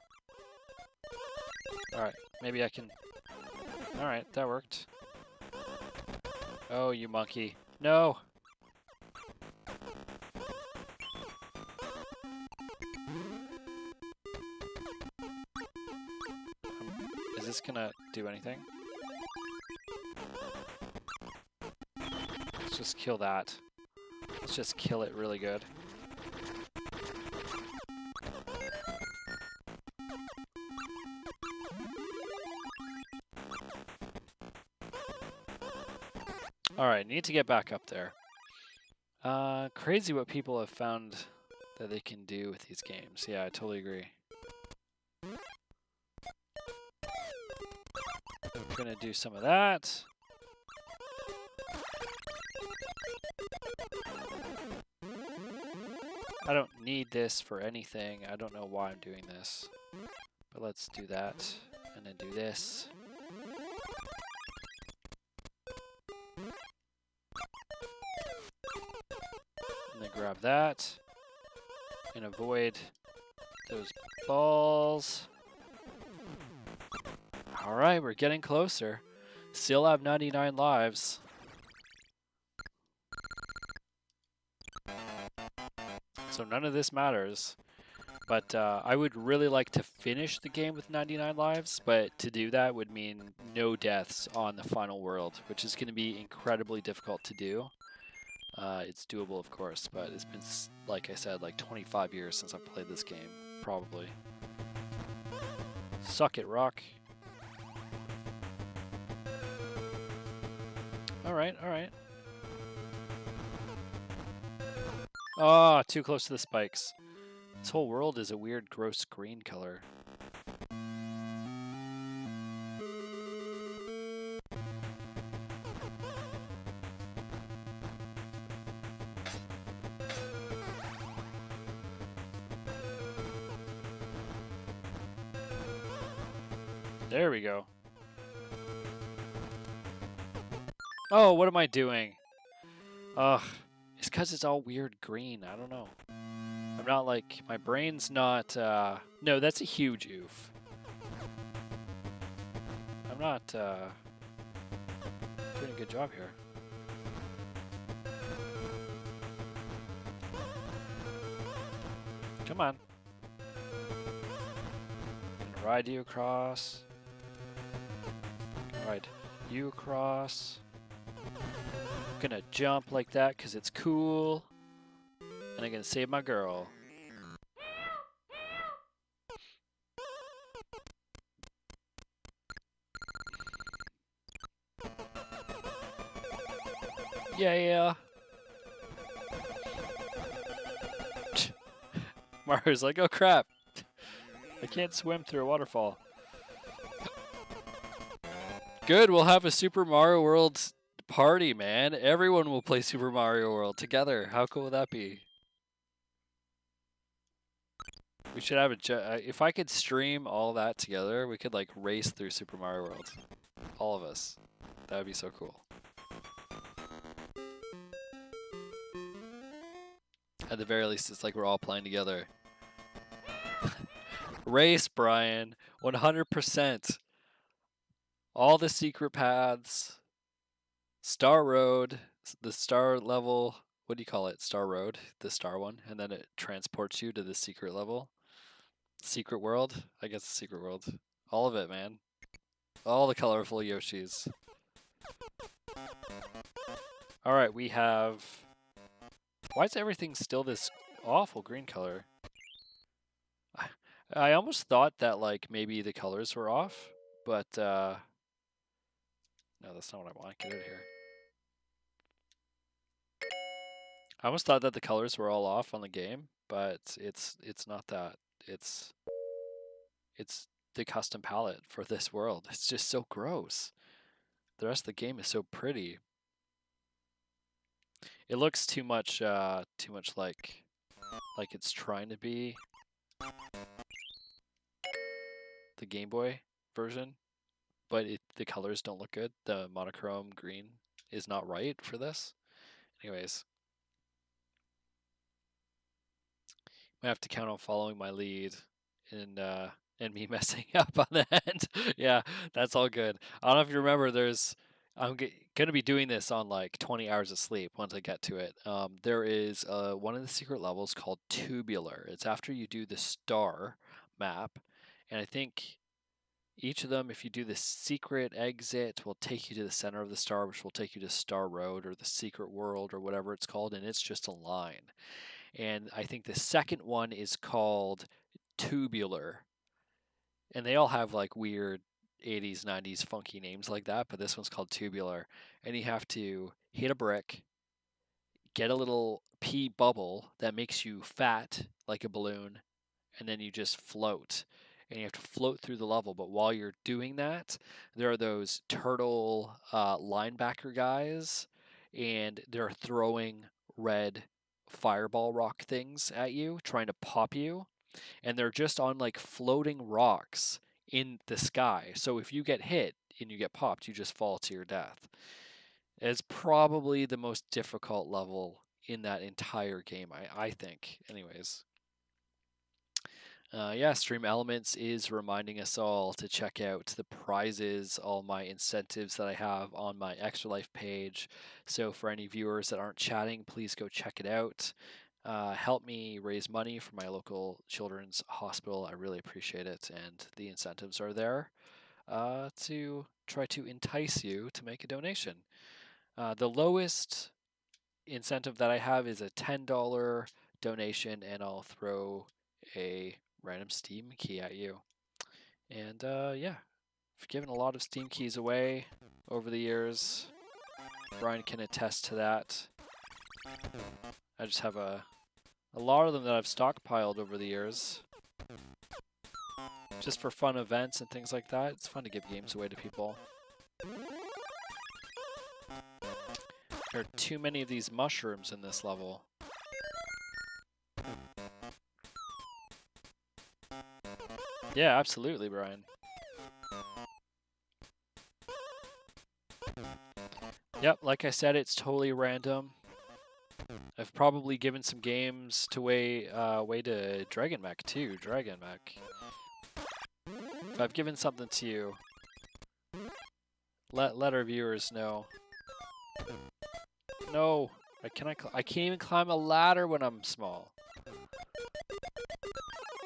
Alright, maybe I can... Alright, that worked. Oh, you monkey. No! Is this gonna do anything? Let's just kill that. Let's just kill it really good. Alright, need to get back up there. Crazy what people have found that they can do with these games. Yeah, I totally agree. We're gonna do some of that. I don't need this for anything. I don't know why I'm doing this. But let's do that. And then do this. And then grab that. And avoid those balls. Alright, we're getting closer. Still have 99 lives. So none of this matters. But I would really like to finish the game with 99 lives, but to do that would mean no deaths on the final world, which is going to be incredibly difficult to do. It's doable, of course, but it's been, like I said, like 25 years since I've played this game, probably. Suck it, Rock. Alright, alright. Ah, too close to the spikes. This whole world is a weird, gross green color. There we go. Oh, what am I doing? Ugh. It's because it's all weird green. I don't know. I'm not like... My brain's not... No, that's a huge oof. I'm not doing a good job here. Come on. Gonna ride you across. Gonna ride you across. Gonna jump like that because it's cool. And I'm gonna save my girl. Yeah. Mario's like, oh crap. I can't swim through a waterfall. Good, we'll have a Super Mario World party, man. Everyone will play Super Mario World together. How cool would that be? We should have a... if I could stream all that together, we could like race through Super Mario World. All of us. That would be so cool. At the very least, it's like we're all playing together. Race, Brian. 100%. All the secret paths. Star Road. The star level. What do you call it? Star Road. The star one. And then it transports you to the secret level. Secret world? I guess the secret world. All of it, man. All the colorful Yoshis. Alright, we have... Why is everything still this awful green color? I almost thought that like maybe the colors were off, but no, that's not what I want. Get out of here. I almost thought that the colors were all off on the game, but it's not that. It's the custom palette for this world. It's just so gross. The rest of the game is so pretty. It looks too much like it's trying to be the Game Boy version, but the colors don't look good. The monochrome green is not right for this. Anyways, I have to count on following my lead and me messing up on the end. Yeah, that's all good. I don't know if you remember. I'm gonna be doing this on like 20 hours of sleep once I get to it. There is one of the secret levels called Tubular. It's after you do the star map, and I think each of them, if you do the secret exit, will take you to the center of the star, which will take you to Star Road or the secret world or whatever it's called, and it's just a line. And I think the second one is called Tubular. And they all have like weird 80s, 90s funky names like that, but this one's called Tubular. And you have to hit a brick, get a little pee bubble that makes you fat like a balloon, and then you just float. And you have to float through the level. But while you're doing that, there are those turtle linebacker guys, and they're throwing red fireball rock things at you, trying to pop you. And they're just on like floating rocks in the sky. So if you get hit and you get popped, you just fall to your death. It's probably the most difficult level in that entire game, I think. Anyways. Yeah, Stream Elements is reminding us all to check out the prizes, all my incentives that I have on my Extra Life page. So for any viewers that aren't chatting, please go check it out. help me raise money for my local children's hospital. I really appreciate it, and the incentives are there to try to entice you to make a donation. The lowest incentive that I have is a $10 donation, and I'll throw a random Steam key at you. And yeah, I've given a lot of Steam keys away over the years. Brian can attest to that. I just have a lot of them that I've stockpiled over the years. Just for fun events and things like that. It's fun to give games away to people. There are too many of these mushrooms in this level. Yeah, absolutely, Brian. Yep, like I said, it's totally random. I've probably given some games to way to Dragon Mech too. Dragon Mech. If I've given something to you, let our viewers know. No, I can't even climb a ladder when I'm small.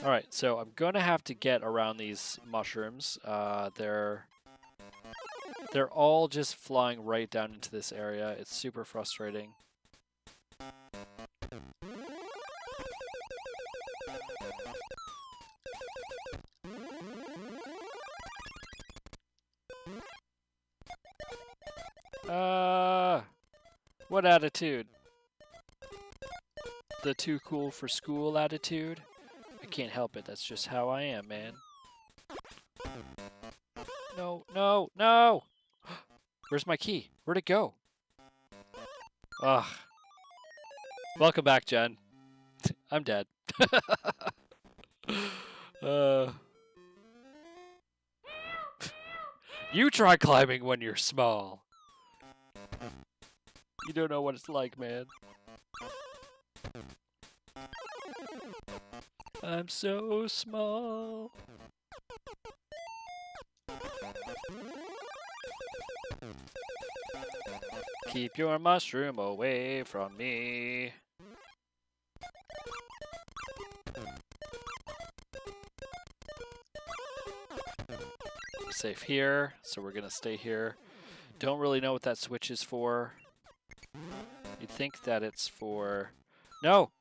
All right, so I'm gonna have to get around these mushrooms. They're all just flying right down into this area. It's super frustrating. What attitude? The too cool for school attitude? I can't help it. That's just how I am, man. No, no, no! Where's my key? Where'd it go? Ugh. Welcome back, Jen. I'm dead. You try climbing when you're small. You don't know what it's like, man. I'm so small. Keep your mushroom away from me. We're safe here, so we're gonna stay here. Don't really know what that switch is for. You'd think that it's for... No!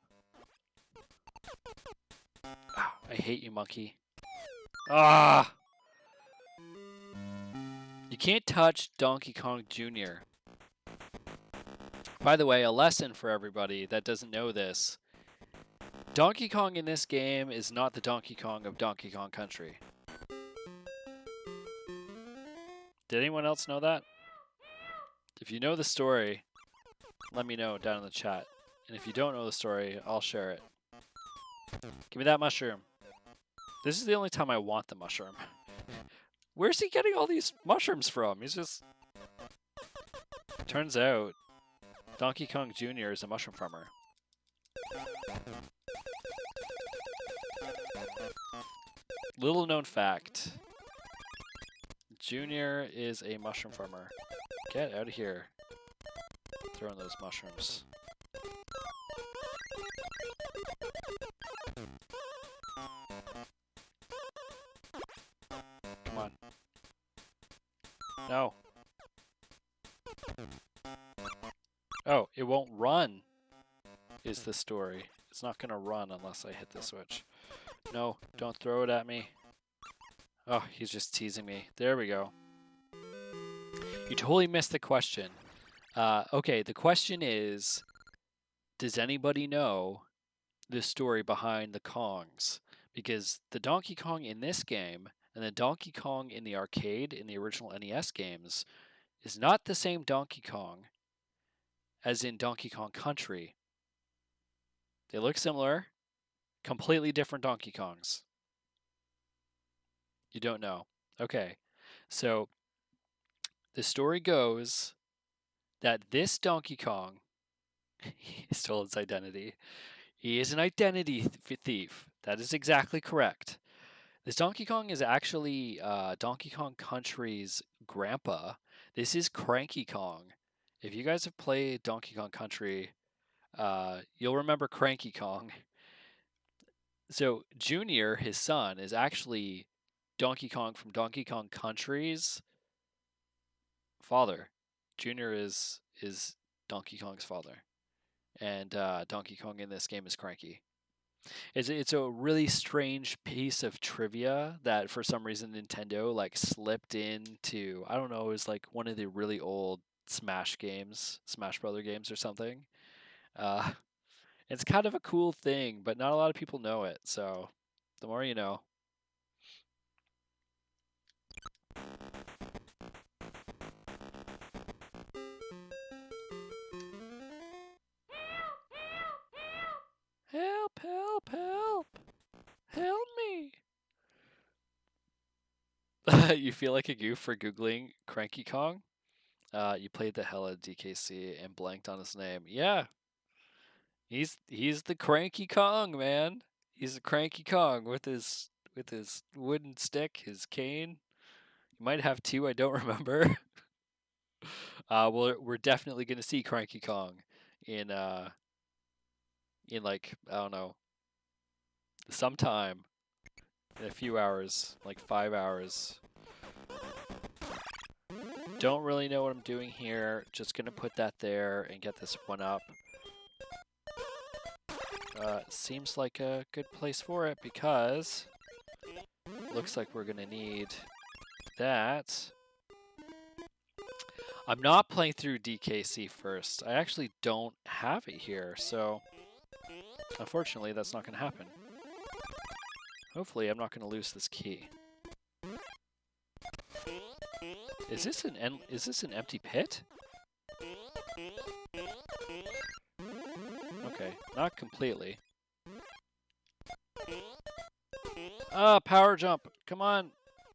Ah, I hate you, monkey. Ah! You can't touch Donkey Kong Jr. By the way, a lesson for everybody that doesn't know this. Donkey Kong in this game is not the Donkey Kong of Donkey Kong Country. Did anyone else know that? If you know the story, let me know down in the chat. And if you don't know the story, I'll share it. Give me that mushroom. This is the only time I want the mushroom. Where's he getting all these mushrooms from? He's just... Turns out, Donkey Kong Jr. is a mushroom farmer. Little known fact. Junior is a mushroom farmer. Get out of here. Throwing those mushrooms. Come on. No. Oh, it won't run, is the story. It's not going to run unless I hit the switch. No, don't throw it at me. Oh, he's just teasing me. There we go. You totally missed the question. Okay, the question is, does anybody know the story behind the Kongs? Because the Donkey Kong in this game and the Donkey Kong in the arcade, in the original NES games, is not the same Donkey Kong as in Donkey Kong Country. They look similar, completely different Donkey Kongs. You don't know. Okay, so the story goes that this Donkey Kong, he stole his identity. He is an identity thief. That is exactly correct. This Donkey Kong is actually Donkey Kong Country's grandpa. This is Cranky Kong. If you guys have played Donkey Kong Country, You'll remember Cranky Kong. So Junior, his son, is actually Donkey Kong from Donkey Kong Country's father. Junior is Donkey Kong's father, and Donkey Kong in this game is Cranky. It's a really strange piece of trivia that for some reason Nintendo like slipped into. I don't know. It was like one of the really old Smash games, Smash Brother games or something. Uh, it's kind of a cool thing, but not a lot of people know it. So the more you know. Help! Help! Help! Help me! You feel like a goof for googling Cranky Kong? You played the hell out of DKC and blanked on his name. Yeah, he's the Cranky Kong, man. He's the Cranky Kong with his wooden stick, his cane. He might have two, I don't remember. Well, we're definitely gonna see Cranky Kong in like I don't know sometime in a few hours, like 5 hours. Don't really know what I'm doing here. Just gonna put that there and get this one up. Seems like a good place for it because looks like we're gonna need that. I'm not playing through DKC first. I actually don't have it here, so unfortunately that's not gonna happen. Hopefully I'm not gonna lose this key. Is this an empty pit? Okay, not completely. Power jump. Come on.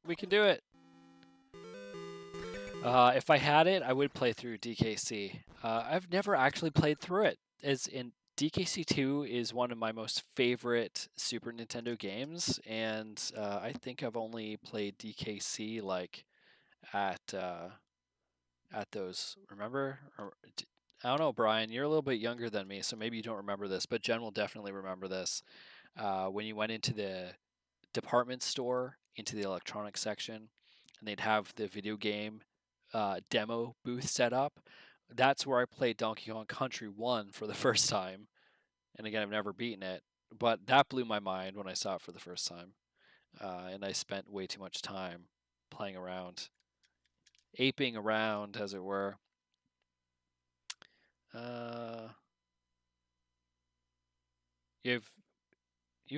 We can do it. If I had it, I would play through DKC. I've never actually played through it. As in DKC 2 is one of my most favorite Super Nintendo games, and I think I've only played DKC like at those. Remember? I don't know, Brian. You're a little bit younger than me, so maybe you don't remember this, but Jen will definitely remember this. When you went into the department store, into the electronics section, and they'd have the video game demo booth set up. That's where I played Donkey Kong Country 1 for the first time. And again, I've never beaten it, but that blew my mind when I saw it for the first time. And I spent way too much time playing around, aping around, as it were. Uh, you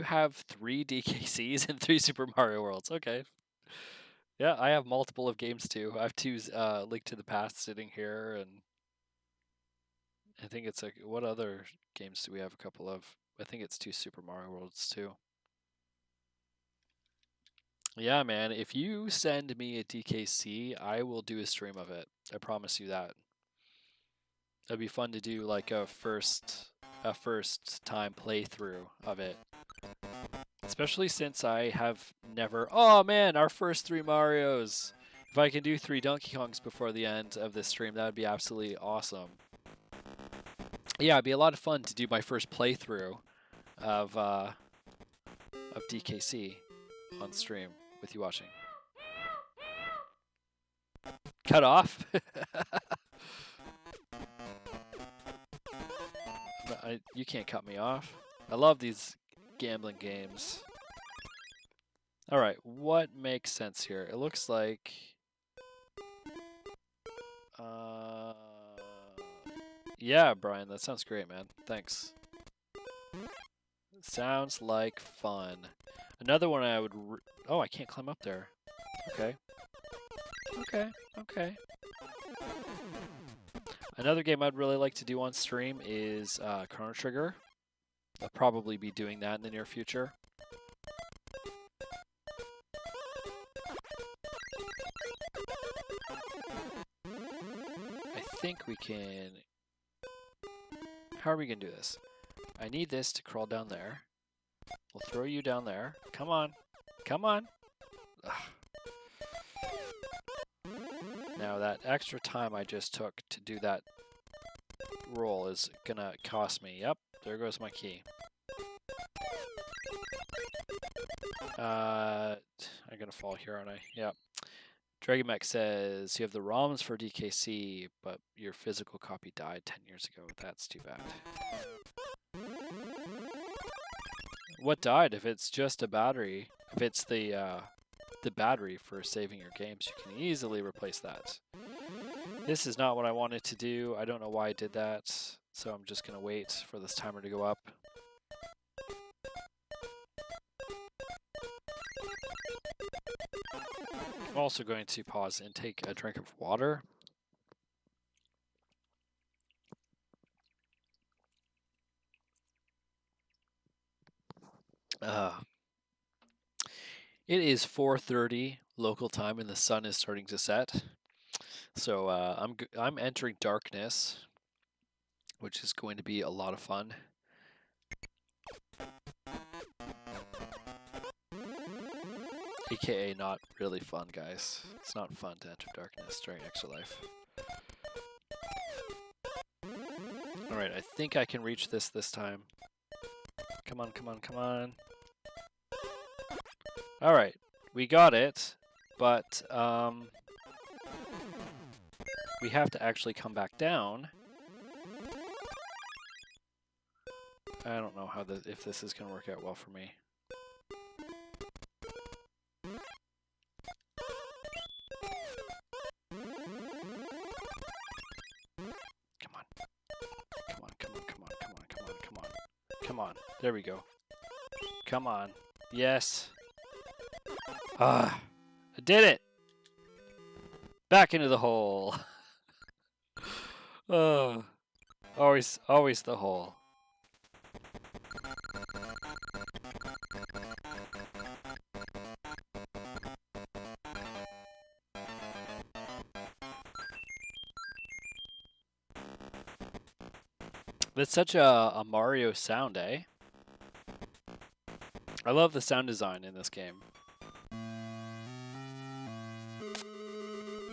have 3 DKCs and 3 Super Mario Worlds. Okay. Yeah, I have multiple of games too. I have 2 Link to the Past sitting here, and I think it's like, what other games do we have a couple of? I think it's 2 Super Mario Worlds too. Yeah, man, if you send me a DKC, I will do a stream of it. I promise you that. It'd be fun to do like a first time playthrough of it. Especially since I have never. Oh man, our first 3 Marios. If I can do 3 Donkey Kongs before the end of this stream, that would be absolutely awesome. Yeah, it'd be a lot of fun to do my first playthrough of DKC on stream with you watching. Cut off? You can't cut me off. I love these gambling games. Alright, what makes sense here? It looks like... yeah, Brian, that sounds great, man. Thanks. Sounds like fun. Another one I would... oh, I can't climb up there. Okay. Okay. Another game I'd really like to do on stream is Chrono Trigger. I'll probably be doing that in the near future. I think we can... how are we going to do this? I need this to crawl down there. We'll throw you down there. Come on. Come on. Ugh. Now that extra time I just took to do that roll is gonna cost me. Yep, there goes my key. I'm gonna fall here, aren't I? Yep. Dragon Mech says you have the ROMs for DKC, but your physical copy died 10 years ago. That's too bad. What died? If it's just a battery, if it's the battery for saving your games, you can easily replace that. This is not what I wanted to do. I don't know why I did that, so I'm just gonna wait for this timer to go up. I'm also going to pause and take a drink of water. It is 4:30 local time and the sun is starting to set. So I'm entering darkness, which is going to be a lot of fun. AKA not really fun, guys. It's not fun to enter darkness during Extra Life. Alright, I think I can reach this time. Come on, come on, come on. Alright, we got it, but we have to actually come back down. I don't know how if this is going to work out well for me. Come on. Come on, come on, come on, come on, come on, come on. Come on. There we go. Come on. Yes. Ah, I did it. Back into the hole. Oh, always the hole. That's such a Mario sound, eh? I love the sound design in this game.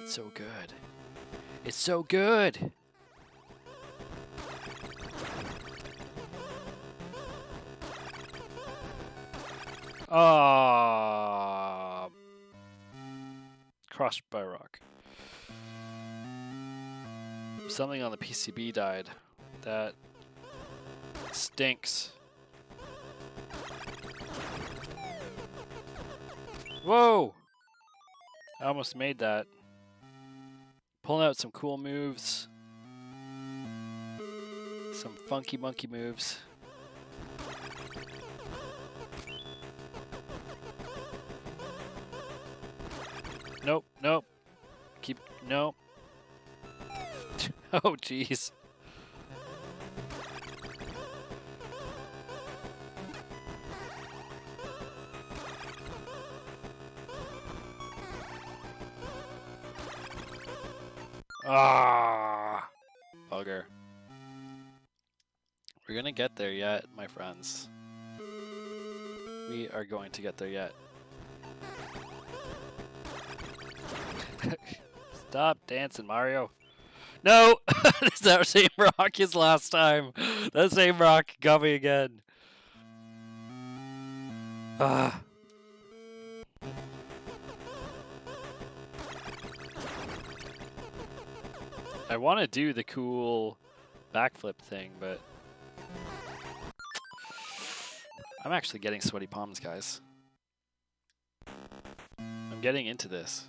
It's so good. It's so good! Ah, crushed by a rock. Something on the PCB died. That stinks. Whoa! I almost made that. Pulling out some cool moves. Some funky monkey moves. Nope, nope. Nope. Oh, jeez. Ah, bugger. We're gonna get there yet, my friends. We are going to get there yet. Stop dancing, Mario. No! It's that same rock as last time. That same rock got me again. Ah. I want to do the cool backflip thing, but I'm actually getting sweaty palms, guys. I'm getting into this.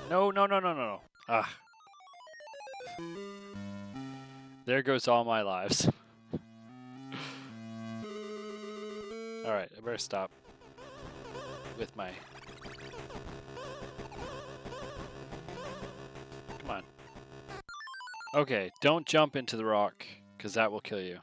No, no, no, no, no, no. Ah. There goes all my lives. Alright, I better stop with my... Come on. Okay, don't jump into the rock, because that will kill you.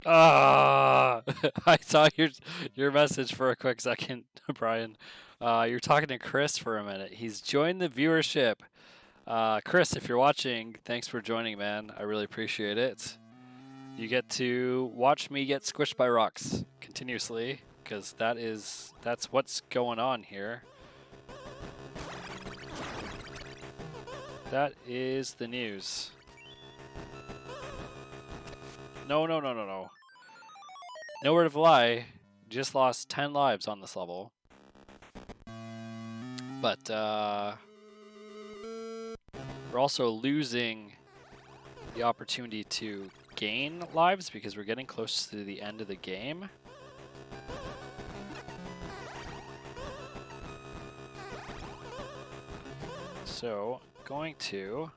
Ah, I saw your message for a quick second, Brian. You're talking to Chris for a minute. He's joined the viewership. Chris, if you're watching, thanks for joining, man. I really appreciate it. You get to watch me get squished by rocks continuously, because that's what's going on here. That is the news. No. Nowhere to fly. Just lost 10 lives on this level. But we're also losing the opportunity to gain lives because we're getting close to the end of the game. So, going to...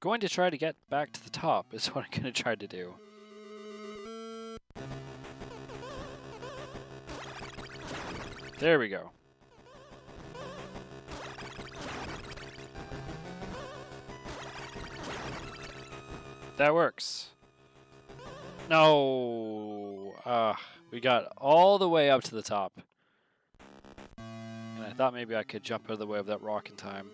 going to try to get back to the top is what I'm going to try to do. There we go. That works. No. We got all the way up to the top. And I thought maybe I could jump out of the way of that rock in time.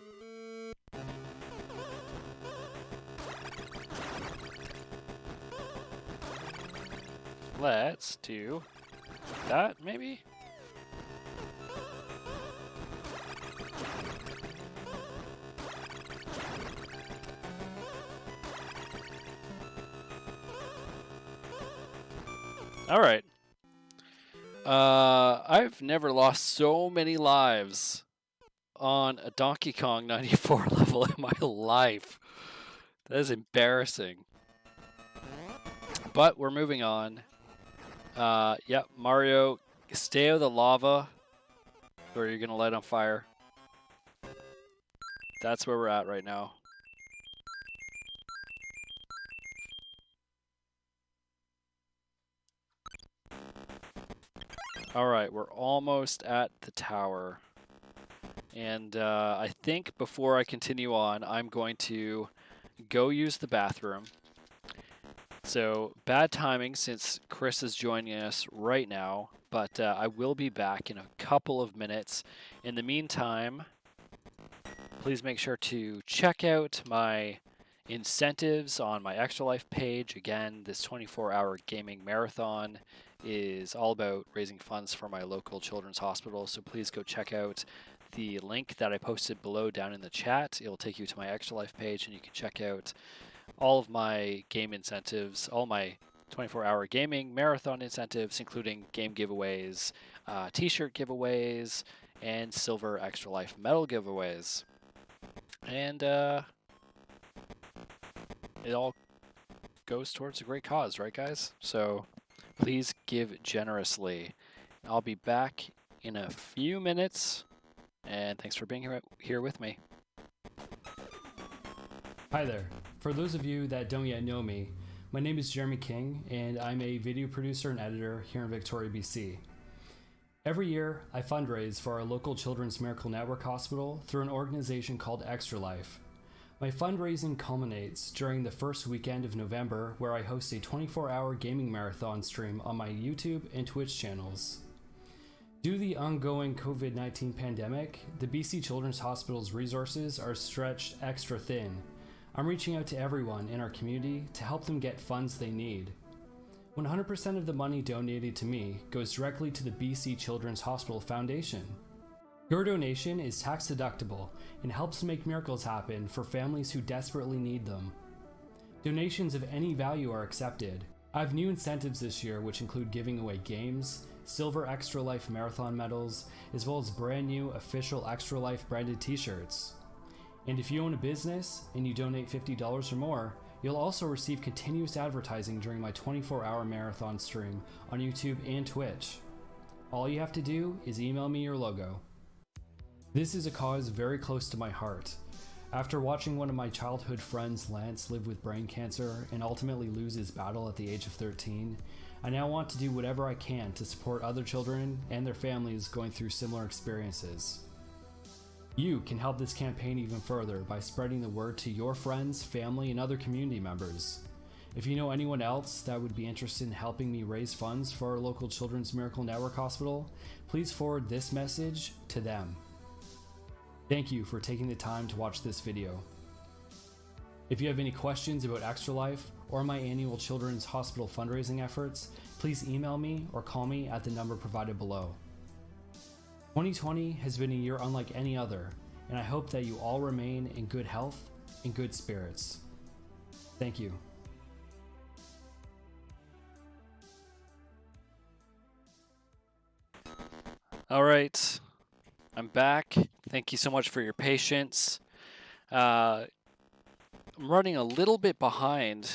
Let's do that, maybe? All right. I've never lost so many lives on a Donkey Kong 94 level in my life. That is embarrassing. But we're moving on. Yep, Mario, stay out of the lava, or you're gonna light on fire. That's where we're at right now. Alright, we're almost at the tower. And I think before I continue on, I'm going to go use the bathroom. So, bad timing since Chris is joining us right now, but I will be back in a couple of minutes. In the meantime, please make sure to check out my incentives on my Extra Life page. Again, this 24-hour gaming marathon is all about raising funds for my local children's hospital, so please go check out the link that I posted below down in the chat. It will take you to my Extra Life page, and you can check out all of my game incentives, all my 24-hour gaming marathon incentives, including game giveaways, t-shirt giveaways, and silver Extra Life medal giveaways. And it all goes towards a great cause, right, guys? So please give generously. I'll be back in a few minutes, and thanks for being here with me. Hi there. For those of you that don't yet know me, my name is Jeremy King, and I'm a video producer and editor here in Victoria, BC. Every year, I fundraise for our local Children's Miracle Network Hospital through an organization called Extra Life. My fundraising culminates during the first weekend of November, where I host a 24-hour gaming marathon stream on my YouTube and Twitch channels. Due to the ongoing COVID-19 pandemic, the BC Children's Hospital's resources are stretched extra thin. I'm reaching out to everyone in our community to help them get funds they need. 100% of the money donated to me goes directly to the BC Children's Hospital Foundation. Your donation is tax deductible and helps make miracles happen for families who desperately need them. Donations of any value are accepted. I have new incentives this year, which include giving away games, silver Extra Life marathon medals, as well as brand new official Extra Life branded t-shirts. And if you own a business and you donate $50 or more, you'll also receive continuous advertising during my 24-hour marathon stream on YouTube and Twitch. All you have to do is email me your logo. This is a cause very close to my heart. After watching one of my childhood friends, Lance, live with brain cancer and ultimately lose his battle at the age of 13, I now want to do whatever I can to support other children and their families going through similar experiences. You can help this campaign even further by spreading the word to your friends, family, and other community members. If you know anyone else that would be interested in helping me raise funds for our local Children's Miracle Network Hospital, please forward this message to them. Thank you for taking the time to watch this video. If you have any questions about Extra Life or my annual Children's Hospital fundraising efforts, please email me or call me at the number provided below. 2020 has been a year unlike any other, and I hope that you all remain in good health and good spirits. Thank you. All right, I'm back. Thank you so much for your patience. I'm running a little bit behind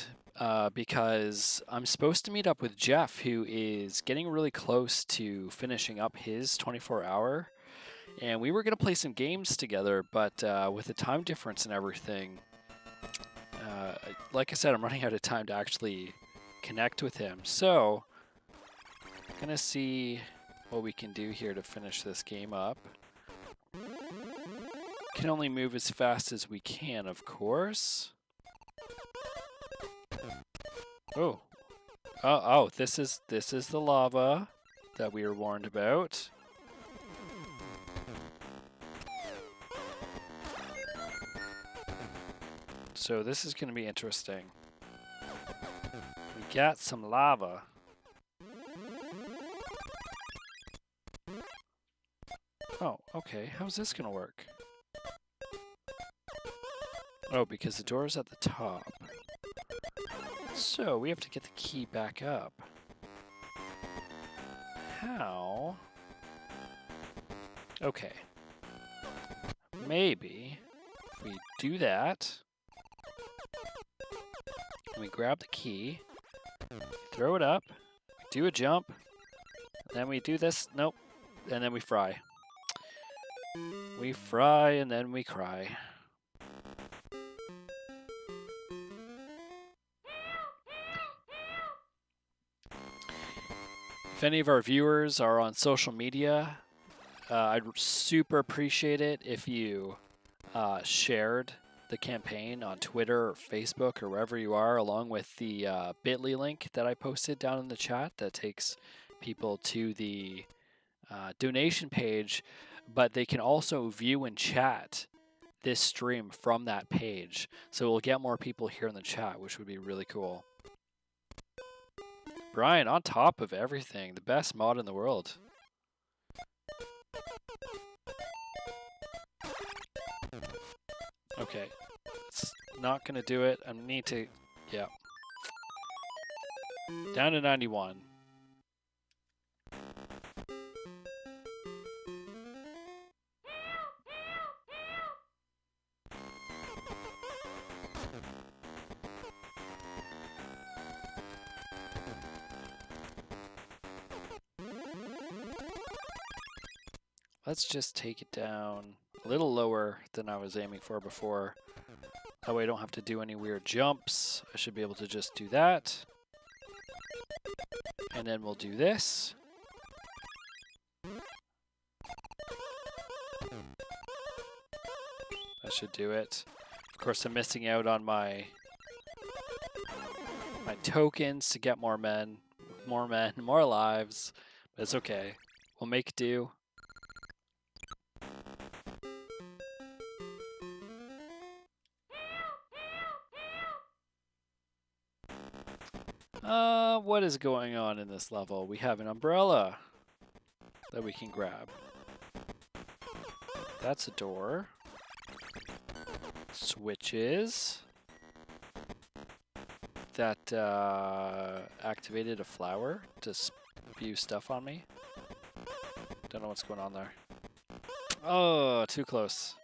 because I'm supposed to meet up with Jeff, who is getting really close to finishing up his 24-hour. And we were going to play some games together, but with the time difference and everything, like I said, I'm running out of time to actually connect with him. So, I'm going to see what we can do here to finish this game up. Can only move as fast as we can, of course. Oh. Oh, this is the lava that we were warned about. So this is going to be interesting. We got some lava. Oh, okay. How's this going to work? Oh, because the door's at the top. So we have to get the key back up. How? Okay. Maybe if we do that, we grab the key, throw it up, do a jump, and then we do this, nope, and then we fry. We fry and then we cry. If any of our viewers are on social media, I'd super appreciate it if you shared the campaign on Twitter or Facebook or wherever you are, along with the bit.ly link that I posted down in the chat that takes people to the donation page, but they can also view and chat this stream from that page. So we'll get more people here in the chat, which would be really cool. Brian, on top of everything, the best mod in the world. Okay, it's not gonna do it. I need to, yeah. Down to 91. Let's just take it down a little lower than I was aiming for before. That way I don't have to do any weird jumps. I should be able to just do that. And then we'll do this. That should do it. Of course, I'm missing out on my tokens to get more men, more lives. But it's okay. We'll make do. What is going on in this level? We have an umbrella that we can grab. That's a door. Switches. That activated a flower to spew stuff on me. Don't know what's going on there. Oh, too close.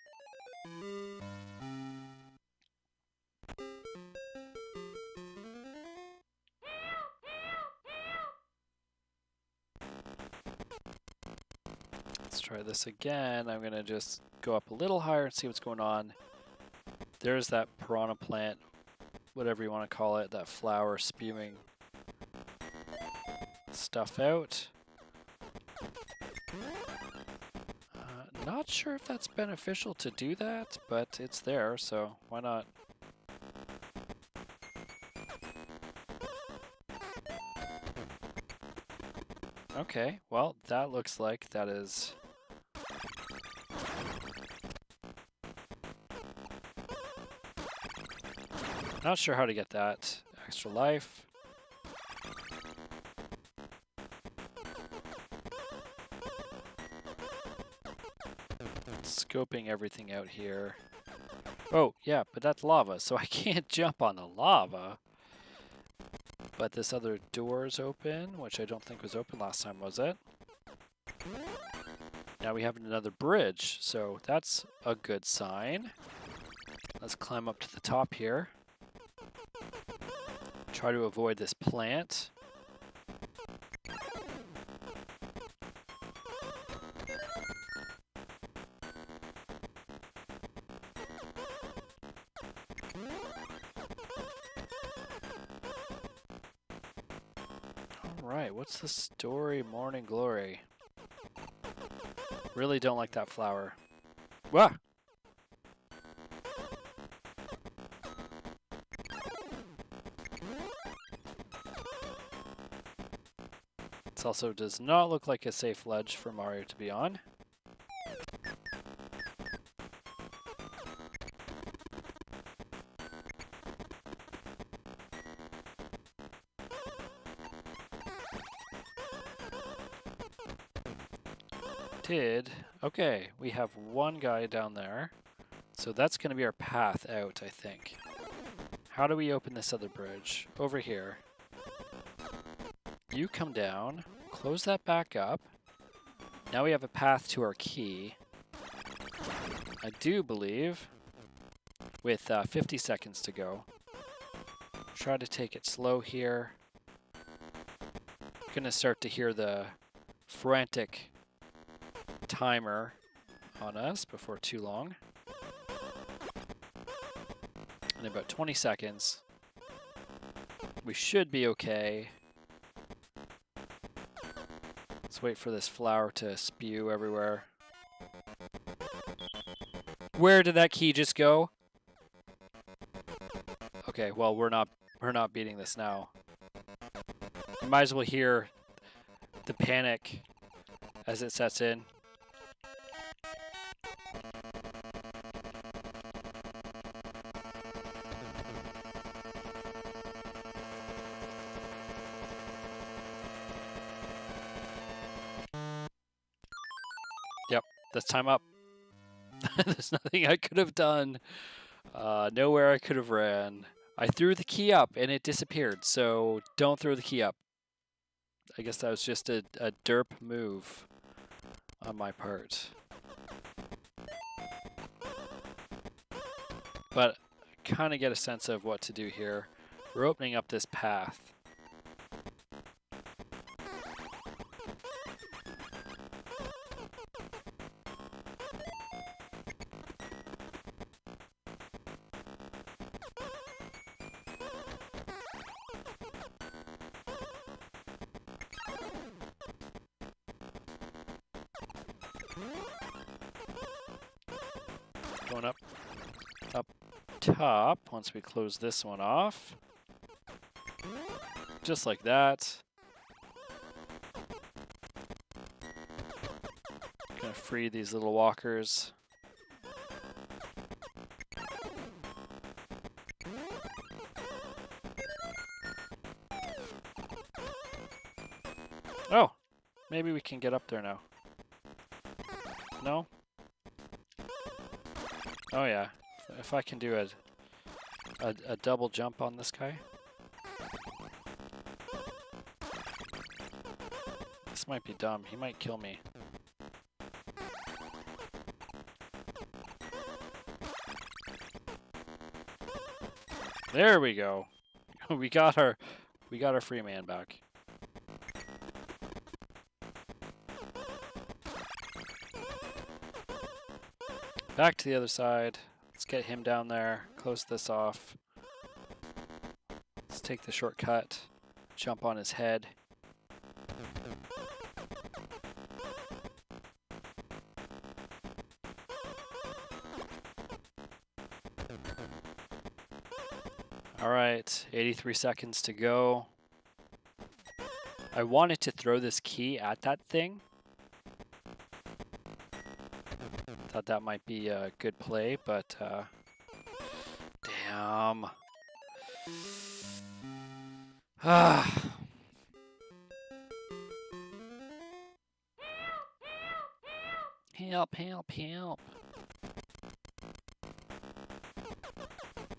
Let's try this again. I'm gonna just go up a little higher and see what's going on. There's that piranha plant, whatever you want to call it, that flower spewing stuff out. Not sure if that's beneficial to do that, but it's there, so why not? Okay, well, that looks like that is... Not sure how to get that extra life. Scoping everything out here. Oh, yeah, but that's lava, so I can't jump on the lava. But this other door is open, which I don't think was open last time, was it? Now we have another bridge, so that's a good sign. Let's climb up to the top here. Try to avoid this plant. Alright, what's the story? Morning Glory. Really don't like that flower. Wah! This also does not look like a safe ledge for Mario to be on. Okay, we have one guy down there. So that's going to be our path out, I think. How do we open this other bridge? Over here. You come down, close that back up. Now we have a path to our key. I do believe, with 50 seconds to go. Try to take it slow here. Gonna start to hear the frantic timer on us before too long. In about 20 seconds, we should be okay. Let's wait for this flower to spew everywhere. Where did that key just go? Okay, well, we're not beating this now. You might as well hear the panic as it sets in. Yep, that's time up. There's nothing I could have done. Nowhere I could have ran. I threw the key up and it disappeared, so don't throw the key up. I guess that was just a derp move on my part. But kind of get a sense of what to do here. We're opening up this path. Going up top once we close this one off. Just like that. Gonna free these little walkers. Oh, maybe we can get up there now. No? Oh yeah, if I can do a double jump on this guy. This might be dumb, he might kill me. There we go. we got our free man back. Back to the other side. Let's get him down there. Close this off. Let's take the shortcut. Jump on his head. All right, 83 seconds to go. I wanted to throw this key at that thing. Thought that might be a good play, but damn. Help, help, help.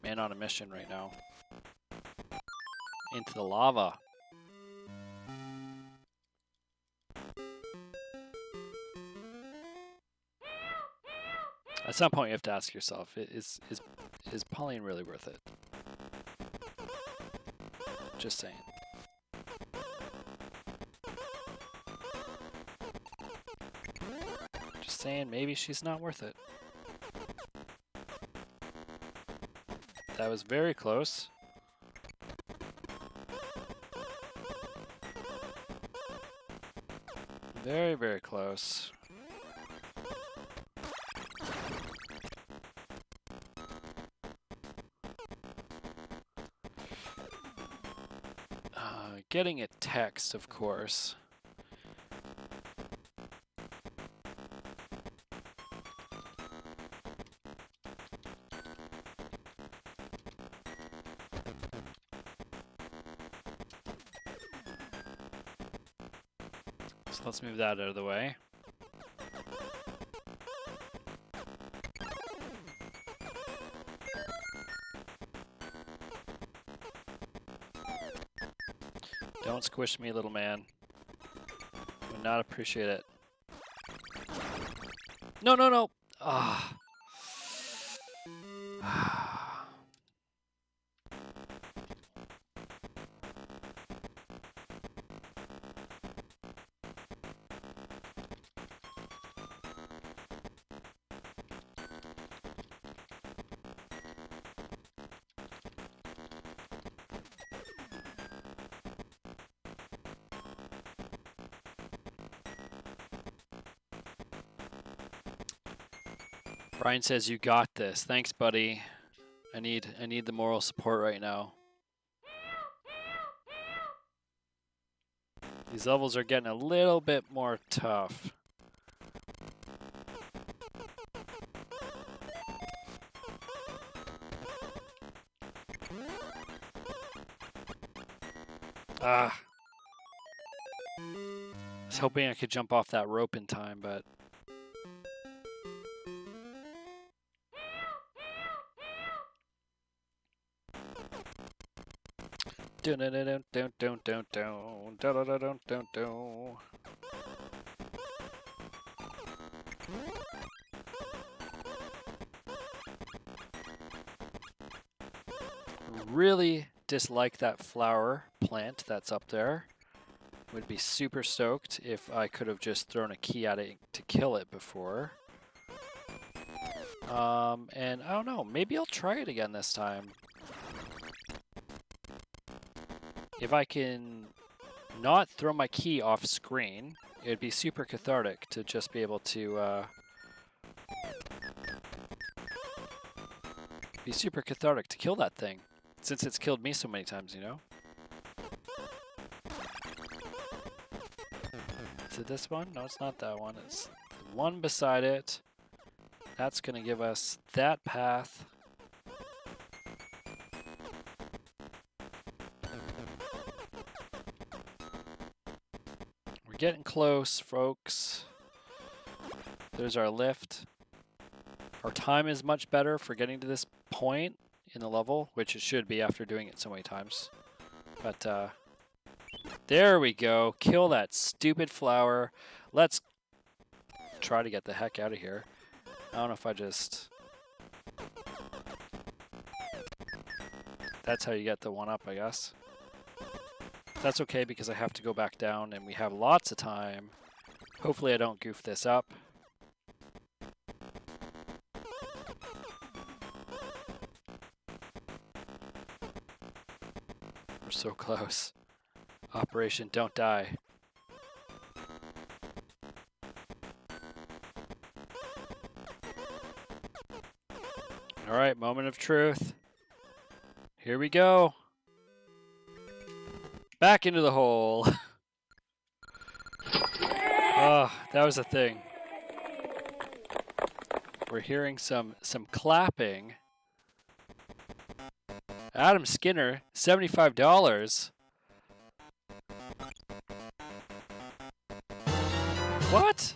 Man on a mission right now. Into the lava. At some point you have to ask yourself, is Pauline really worth it? Just saying. Just saying, maybe she's not worth it. That was very close. Very, very close. Getting a text, of course. So let's move that out of the way. Don't squish me, little man. Would not appreciate it. No, no, no! Ah. Brian says you got this. Thanks, buddy. I need the moral support right now. These levels are getting a little bit more tough. Ah. I was hoping I could jump off that rope in time, but really dislike that flower plant that's up there. Would be super stoked if I could have just thrown a key at it to kill it before. And I don't know, maybe I'll try it again this time. If I can not throw my key off screen, it would be super cathartic to just be able to kill that thing, since it's killed me so many times, you know? Is it this one? No, it's not that one. It's the one beside it. That's going to give us that path. We're getting close, folks. There's our lift. Our time is much better for getting to this point in the level, which it should be after doing it so many times. But there we go. Kill that stupid flower. Let's try to get the heck out of here. I don't know if I just... That's how you get the one up, I guess. That's okay because I have to go back down and we have lots of time. Hopefully I don't goof this up. We're so close. Operation Don't Die. All right, moment of truth. Here we go. Back into the hole. Oh, that was a thing. We're hearing some clapping. Adam Skinner, $75. What?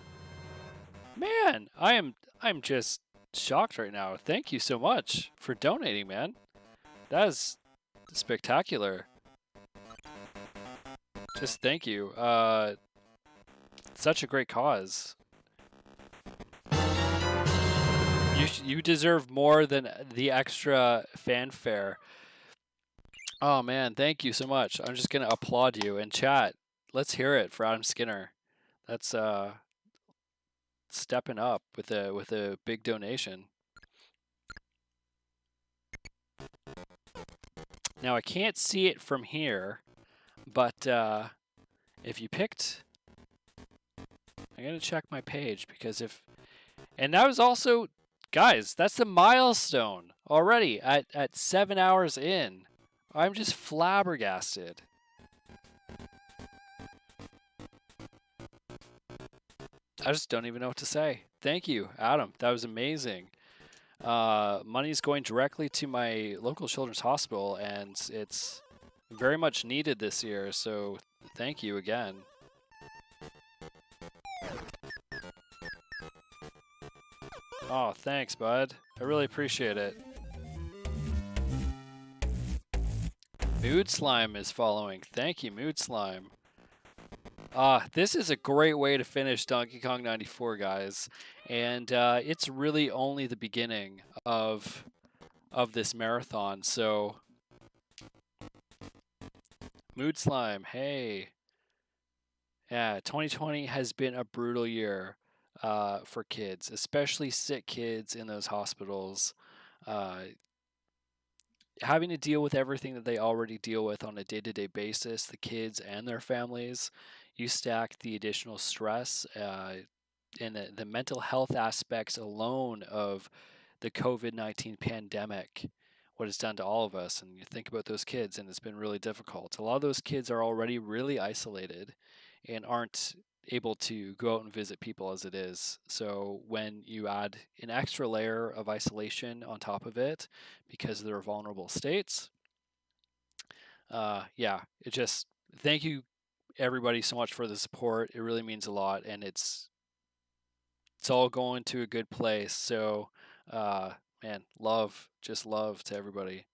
Man, I'm just shocked right now. Thank you so much for donating, man. That is spectacular. Just thank you. Such a great cause. You deserve more than the extra fanfare. Oh man, thank you so much. I'm just gonna applaud you and chat. Let's hear it for Adam Skinner. That's stepping up with a big donation. Now I can't see it from here, but if you picked, I gotta check my page because and that was also, guys, that's a milestone already at 7 hours in. I'm just flabbergasted. I just don't even know what to say. Thank you, Adam. That was amazing. Money's going directly to my local children's hospital, and it's very much needed this year, so thank you again. Oh, thanks, bud. I really appreciate it. Mood Slime is following. Thank you, Mood Slime. This is a great way to finish Donkey Kong 94, guys. And it's really only the beginning of this marathon. So, Mood Slime, hey. Yeah, 2020 has been a brutal year for kids, especially sick kids in those hospitals. Having to deal with everything that they already deal with on a day-to-day basis, the kids and their families, you stack the additional stress and the mental health aspects alone of the COVID-19 pandemic, what it's done to all of us. And you think about those kids, and it's been really difficult. A lot of those kids are already really isolated and aren't able to go out and visit people as it is. So when you add an extra layer of isolation on top of it because of their vulnerable states, yeah, it just, thank you everybody so much for the support. It really means a lot, and it's all going to a good place. So man, just love to everybody.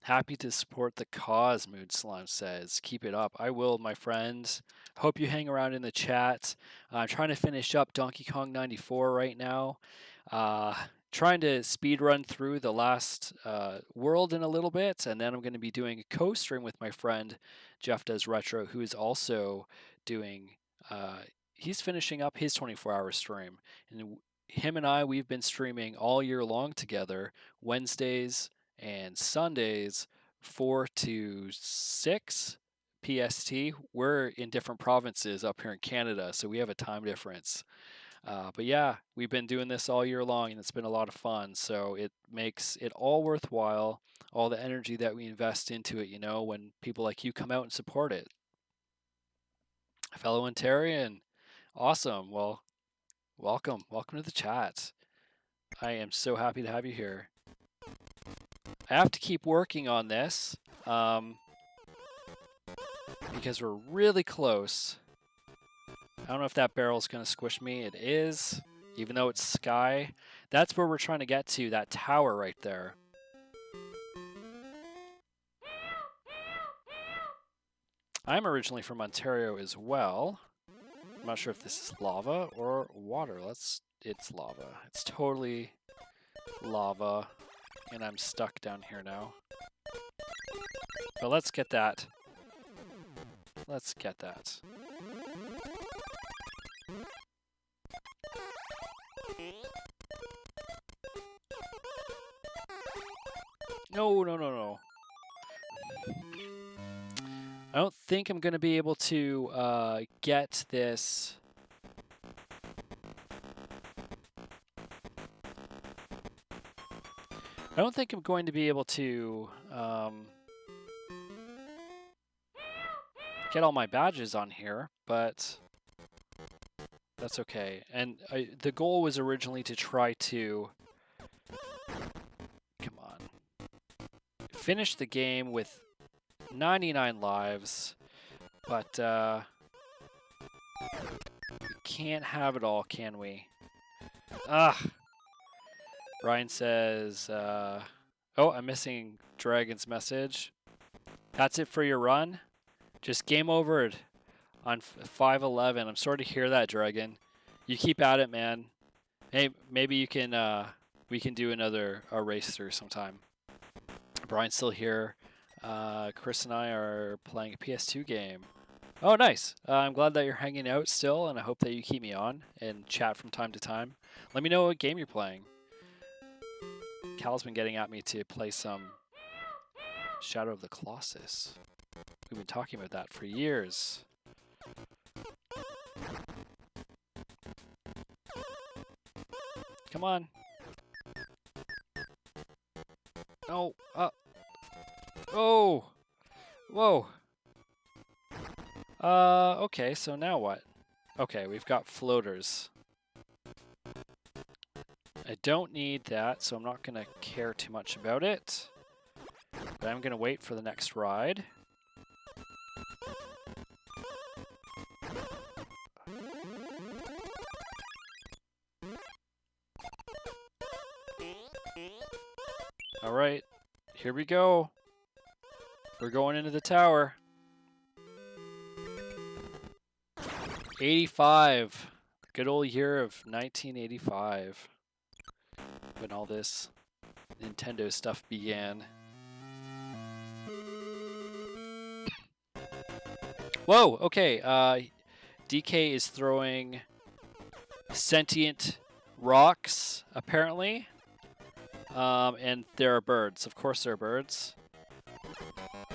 Happy to support the cause, Mood Slime says. Keep it up. I will, my friends. Hope you hang around in the chat. I'm trying to finish up Donkey Kong 94 right now. Trying to speed run through the last world in a little bit, and then I'm going to be doing a co-stream with my friend Jeff Does Retro, who is also doing, he's finishing up his 24-hour stream. And him and I, we've been streaming all year long together, Wednesdays and Sundays, 4 to 6 PST. We're in different provinces up here in Canada, so we have a time difference. But yeah, we've been doing this all year long, and it's been a lot of fun. So it makes it all worthwhile, all the energy that we invest into it, when people like you come out and support it. Fellow Ontarian, awesome. Well, welcome to the chat. I am so happy to have you here. I have to keep working on this because we're really close. I don't know if that barrel's going to squish me. It is, even though it's sky. That's where we're trying to get to, that tower right there. I'm originally from Ontario as well. I'm not sure if this is lava or water. It's lava. It's totally lava. And I'm stuck down here now. But let's get that. Let's get that. No, no, no, no. I don't think I'm going to be able to get this. I don't think I'm going to be able to get all my badges on here, but that's okay. And the goal was originally to try to, come on, finish the game with 99 lives, but we can't have it all, can we? Ah! Brian says, oh, I'm missing Dragon's message. That's it for your run? Just game overed on 5:11. I'm sorry to hear that, Dragon. You keep at it, man. Hey, maybe you can, we can do another race through sometime. Brian's still here. Chris and I are playing a PS2 game. Oh, nice. I'm glad that you're hanging out still, and I hope that you keep me on and chat from time to time. Let me know what game you're playing. Cal's been getting at me to play some Shadow of the Colossus. We've been talking about that for years. Come on. No. Oh. Whoa. Okay, so now what? Okay, we've got floaters. I don't need that, so I'm not going to care too much about it. But I'm going to wait for the next ride. Alright, here we go. We're going into the tower. 85. Good old year of 1985. When all this Nintendo stuff began. Whoa, okay. DK is throwing sentient rocks, apparently. And there are birds. Of course there are birds.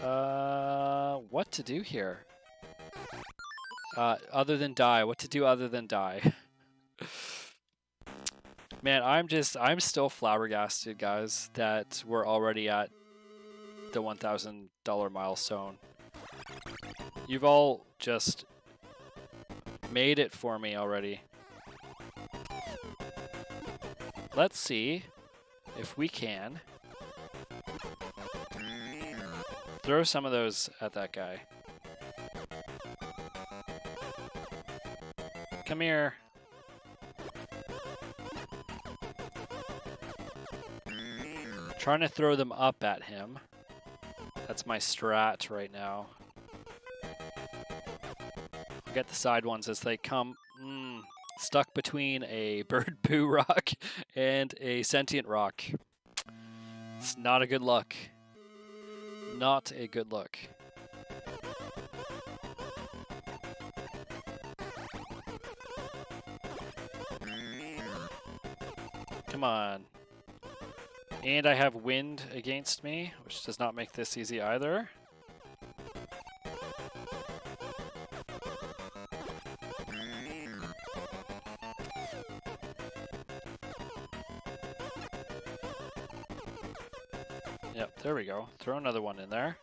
What to do here? Other than die. What to do other than die? Man, I'm still flabbergasted, guys, that we're already at the $1,000 milestone. You've all just made it for me already. Let's see if we can throw some of those at that guy. Come here. Trying to throw them up at him. That's my strat right now. I'll get the side ones as they come. Stuck between a bird poo rock and a sentient rock. It's not a good look. Not a good look. Come on. And I have wind against me, which does not make this easy either. Yep, there we go. Throw another one in there.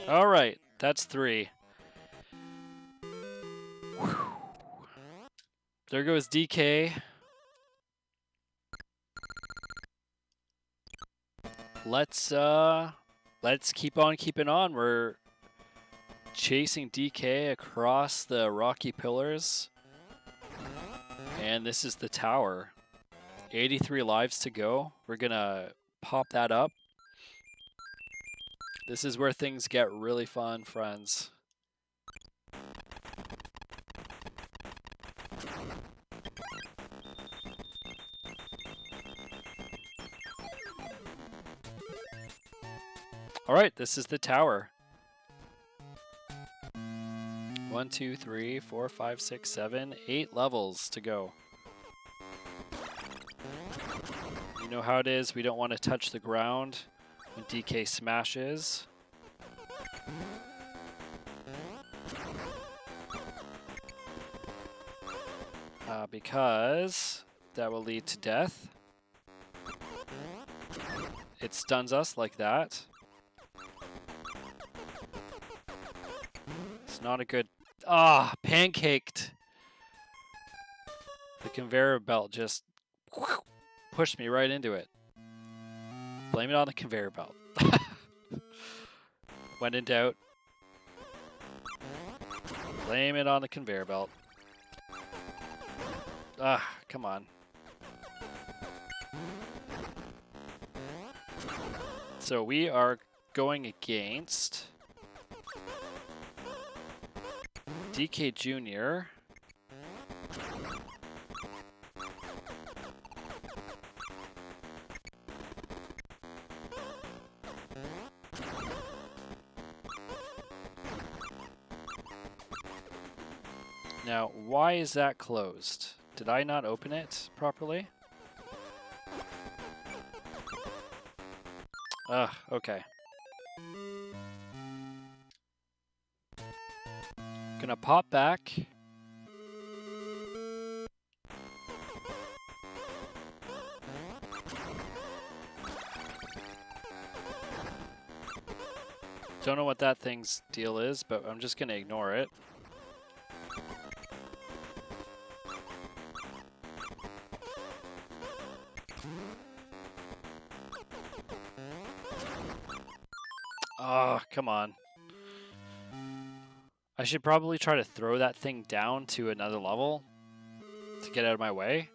All right, that's 3. Whew. There goes DK. Let's keep on keeping on. We're chasing DK across the rocky pillars. And this is the tower. 83 lives to go. We're gonna pop that up. This is where things get really fun, friends. All right, this is the tower. 1, 2, 3, 4, 5, 6, 7, 8 levels to go. You know how it is. We don't want to touch the ground when DK smashes. Because That will lead to death. It stuns us like that. It's not a good... Ah, pancaked! The conveyor belt just pushed me right into it. Blame it on the conveyor belt. When in doubt, blame it on the conveyor belt. Ah, come on. So we are going against DK Jr. Now, why is that closed? Did I not open it properly? Ugh, okay. Gonna pop back. Don't know what that thing's deal is, but I'm just gonna ignore it. Oh, come on. I should probably try to throw that thing down to another level to get out of my way.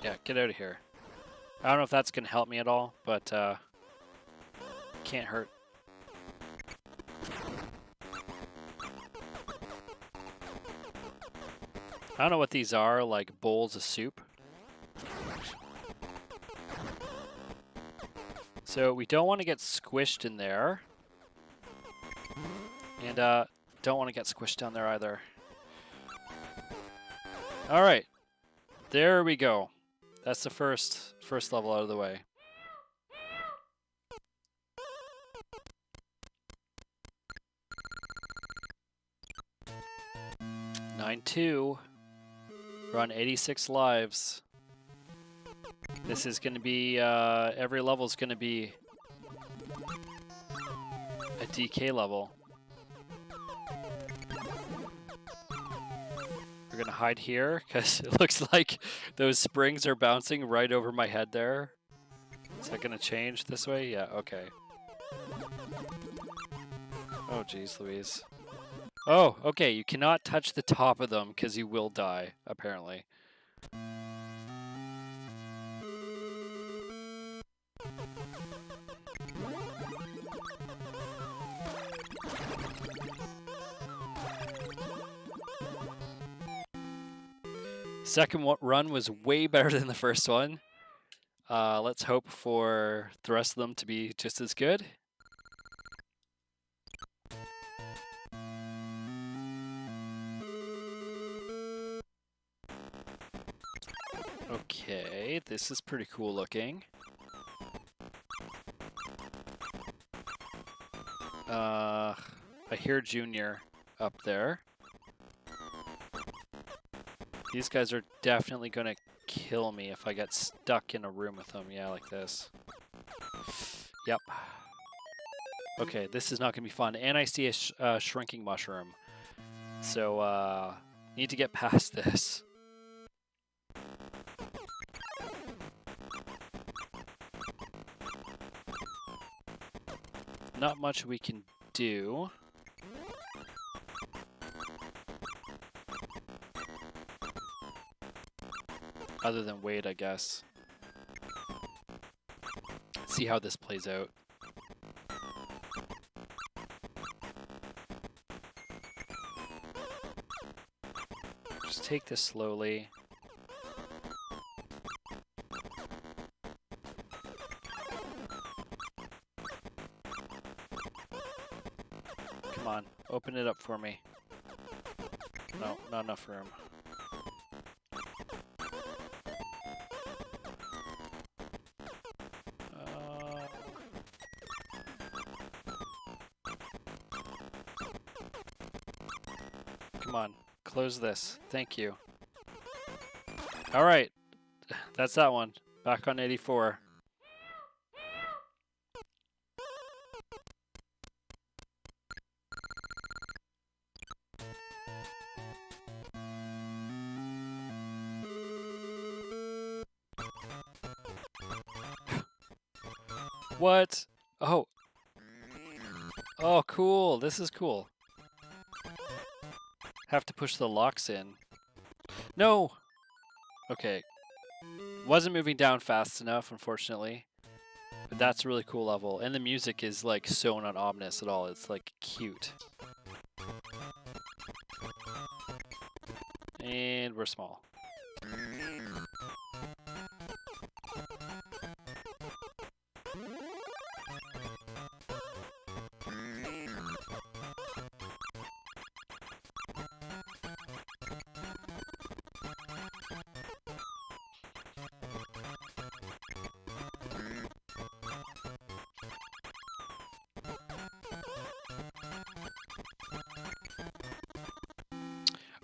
Yeah, get out of here. I don't know if that's going to help me at all, but can't hurt. I don't know what these are, like bowls of soup. So we don't want to get squished in there. And don't want to get squished down there either. All right. There we go. That's the first level out of the way. (9-2). We're on 86 lives. This is going to be, every level is going to be a DK level. We're going to hide here because it looks like those springs are bouncing right over my head there. Is that going to change this way? Yeah, okay. Oh, geez, Louise. Oh, okay, you cannot touch the top of them because you will die, apparently. Second run was way better than the first one. Let's hope for the rest of them to be just as good. Okay, this is pretty cool looking. I hear Junior up there. These guys are definitely gonna kill me if I get stuck in a room with them. Yeah, like this. Yep. Okay, this is not gonna be fun. And I see a shrinking mushroom. So, need to get past this. Not much we can do. Other than wait, I guess. See how this plays out. Just take this slowly. Come on, open it up for me. No, not enough room. Come on, close this. Thank you. All right, that's that one. Back on 84. What? Oh. Oh, cool. This is cool. Have to push the locks in. No! Okay. Wasn't moving down fast enough, unfortunately. But that's a really cool level. And the music is like so not ominous at all. It's like cute. And we're small.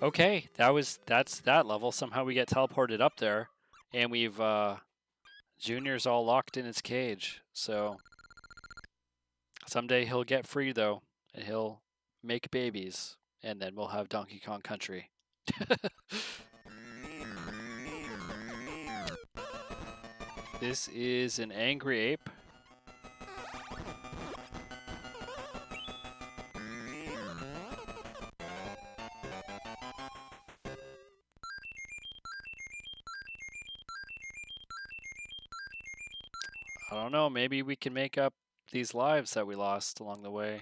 Okay, that's that level. Somehow we get teleported up there, and we've Junior's all locked in his cage. So someday he'll get free though, and he'll make babies, and then we'll have Donkey Kong Country. This is an angry ape. I don't know, maybe we can make up these lives that we lost along the way.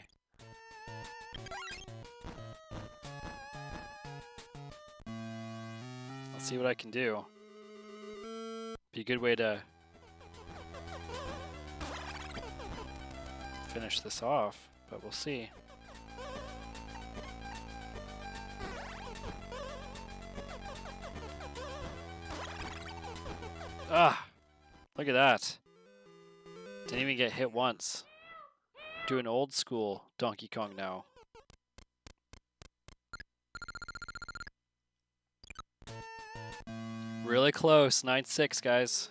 Let's see what I can do. Be a good way to finish this off, but we'll see. Ah! Look at that. Didn't even get hit once. Doing old school Donkey Kong now. Really close. 9-6, guys.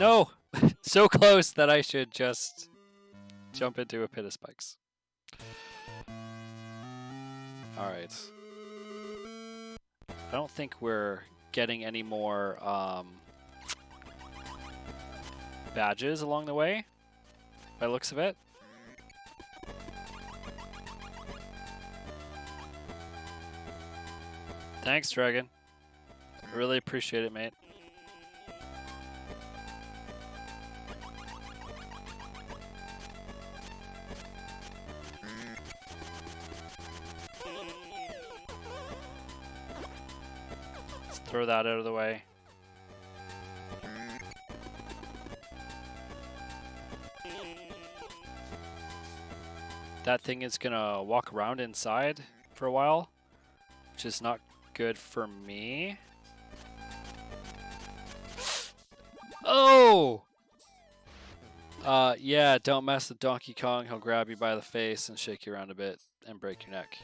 No! So close that I should just jump into a pit of spikes. Alright. I don't think we're getting any more badges along the way, by the looks of it. Thanks, Dragon. I really appreciate it, mate. Let's throw that out of the way. That thing is gonna walk around inside for a while, which is not good for me. Oh! Yeah, don't mess with Donkey Kong. He'll grab you by the face and shake you around a bit and break your neck.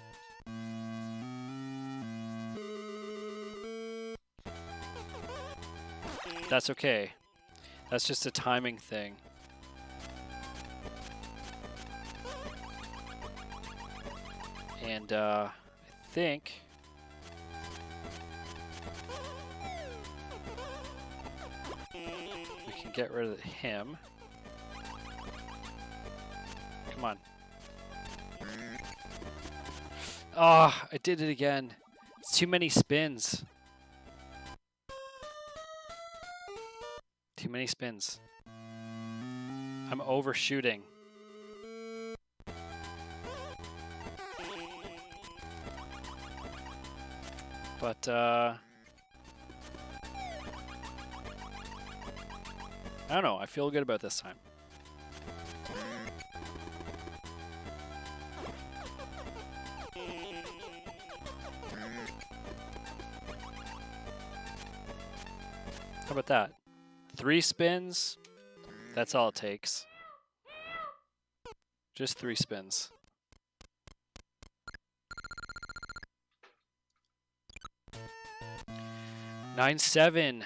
That's okay. That's just a timing thing. And I think we can get rid of him. Come on. Ah, I did it again. It's too many spins. Too many spins. I'm overshooting. But, I don't know. I feel good about this time. How about that? 3 spins? That's all it takes. Just 3 spins. 9-7.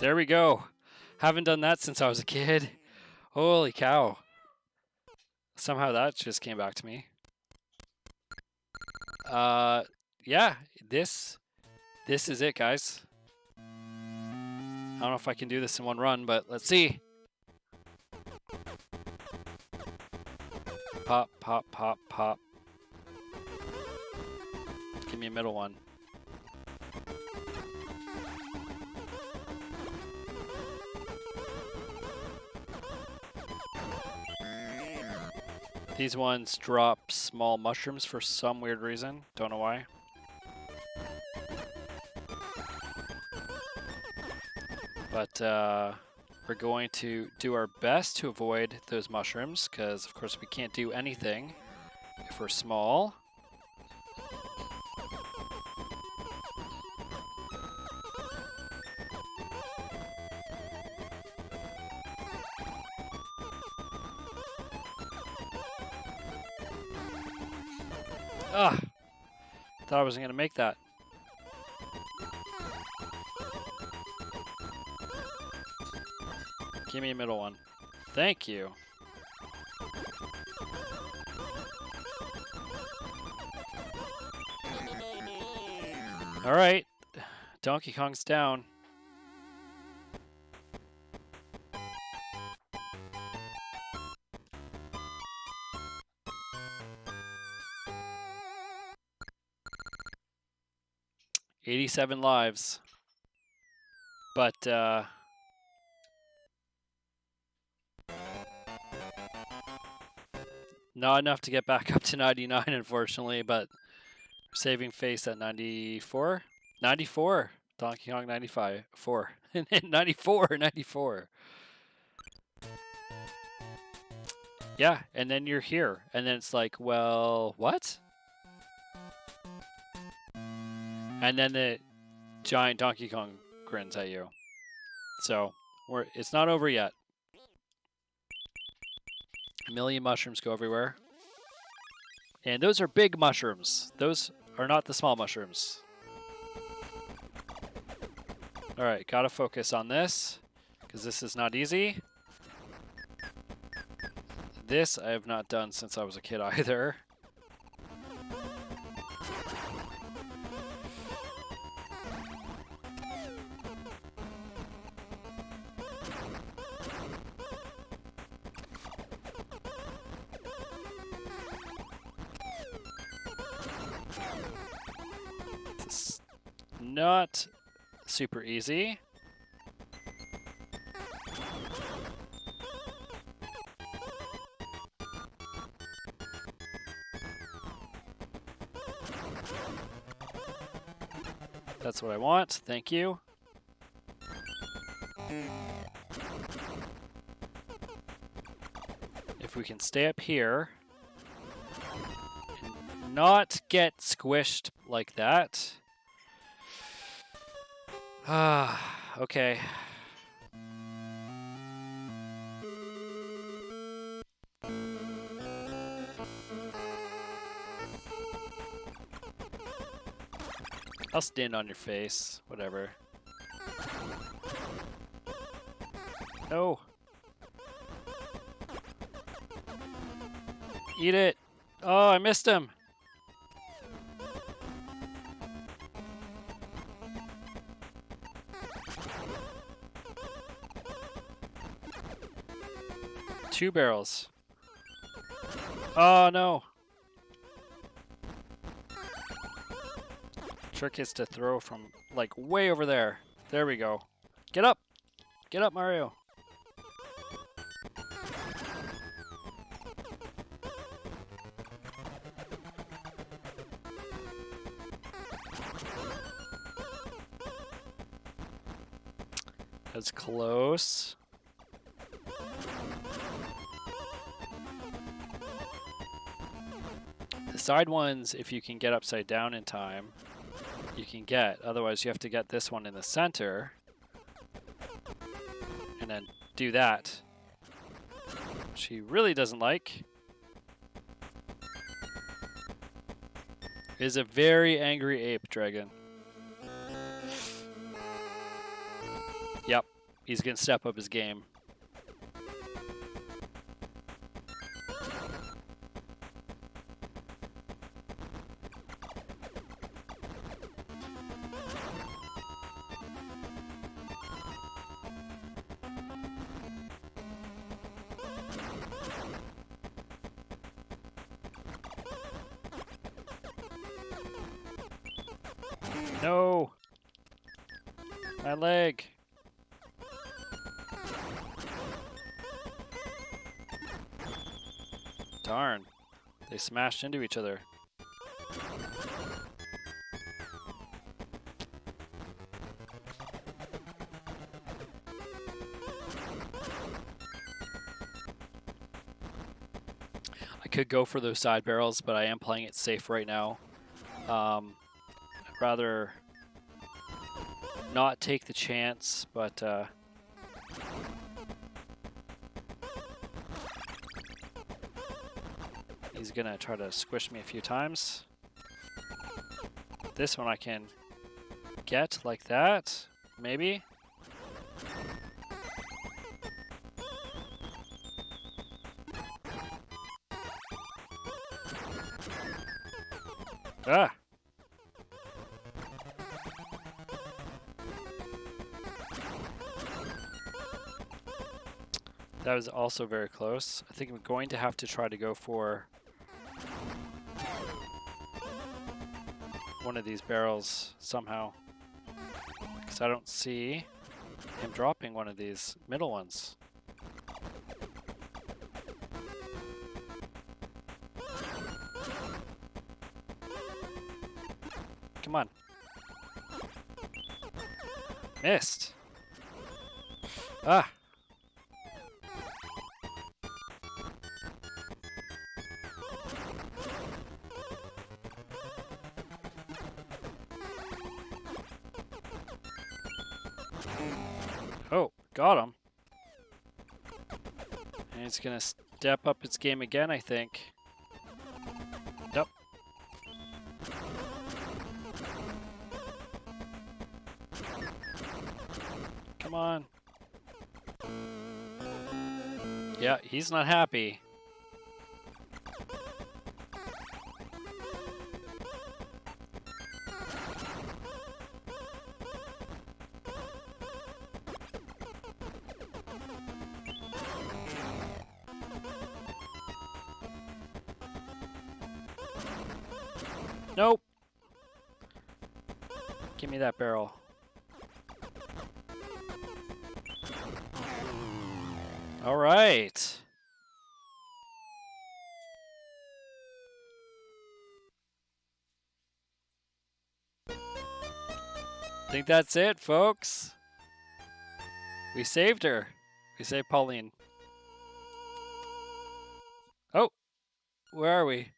There we go. Haven't done that since I was a kid. Holy cow. Somehow that just came back to me. Yeah, this is it, guys. I don't know if I can do this in one run, but let's see. Pop, pop, pop, pop. Give me a middle one. These ones drop small mushrooms for some weird reason. Don't know why. But we're going to do our best to avoid those mushrooms because, of course, we can't do anything if we're small. Ah, thought I wasn't going to make that. Give me a middle one. Thank you. All right, Donkey Kong's down. $87 lives, but not enough to get back up to 99, unfortunately, but saving face at 94. 94. Donkey Kong 95. 4. 94. Yeah, and then you're here. And then it's like, well, what? And then the giant Donkey Kong grins at you. So, it's not over yet. A million mushrooms go everywhere. And those are big mushrooms. Those are not the small mushrooms. Alright, gotta focus on this, because this is not easy. This I have not done since I was a kid either. Not super easy. That's what I want. Thank you. If we can stay up here and not get squished like that. Okay. I'll stand on your face, whatever. No. Eat it. Oh, I missed him. Two barrels. Oh, no. Trick is to throw from, like, way over there. There we go. Get up! Get up, Mario! That's close. The side ones, if you can get upside down in time, you can get. Otherwise, you have to get this one in the center. and then do that. She really doesn't like. Is a very angry ape dragon. Yep, he's gonna step up his game. No! My leg! Darn. They smashed into each other. I could go for those side barrels, but I am playing it safe right now. I'd rather not take the chance, but he's gonna try to squish me a few times. This one I can get like that, maybe. Ah! That was also very close. I think I'm going to have to try to go for one of these barrels somehow, because I don't see him dropping one of these middle ones. Come on. Missed. Ah. Oh, got him. And he's gonna step up his game again, I think. Yep. Come on. Yeah, he's not happy. Nope. Give me that barrel. All right. I think that's it, folks. We saved her. We saved Pauline. Oh, where are we?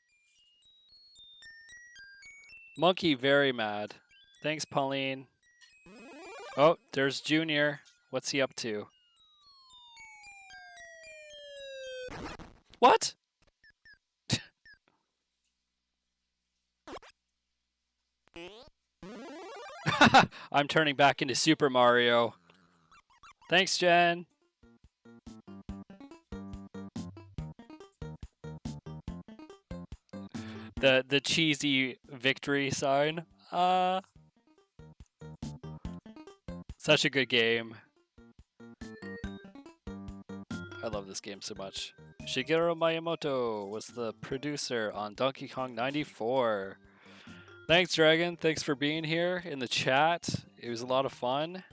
Monkey very mad. Thanks, Pauline. Oh, there's Junior. What's he up to? What? I'm turning back into Super Mario. Thanks, Jen. The cheesy victory sign. Such a good game. I love this game so much. Shigeru Miyamoto was the producer on Donkey Kong 94. Thanks, Dragon. Thanks for being here in the chat. It was a lot of fun.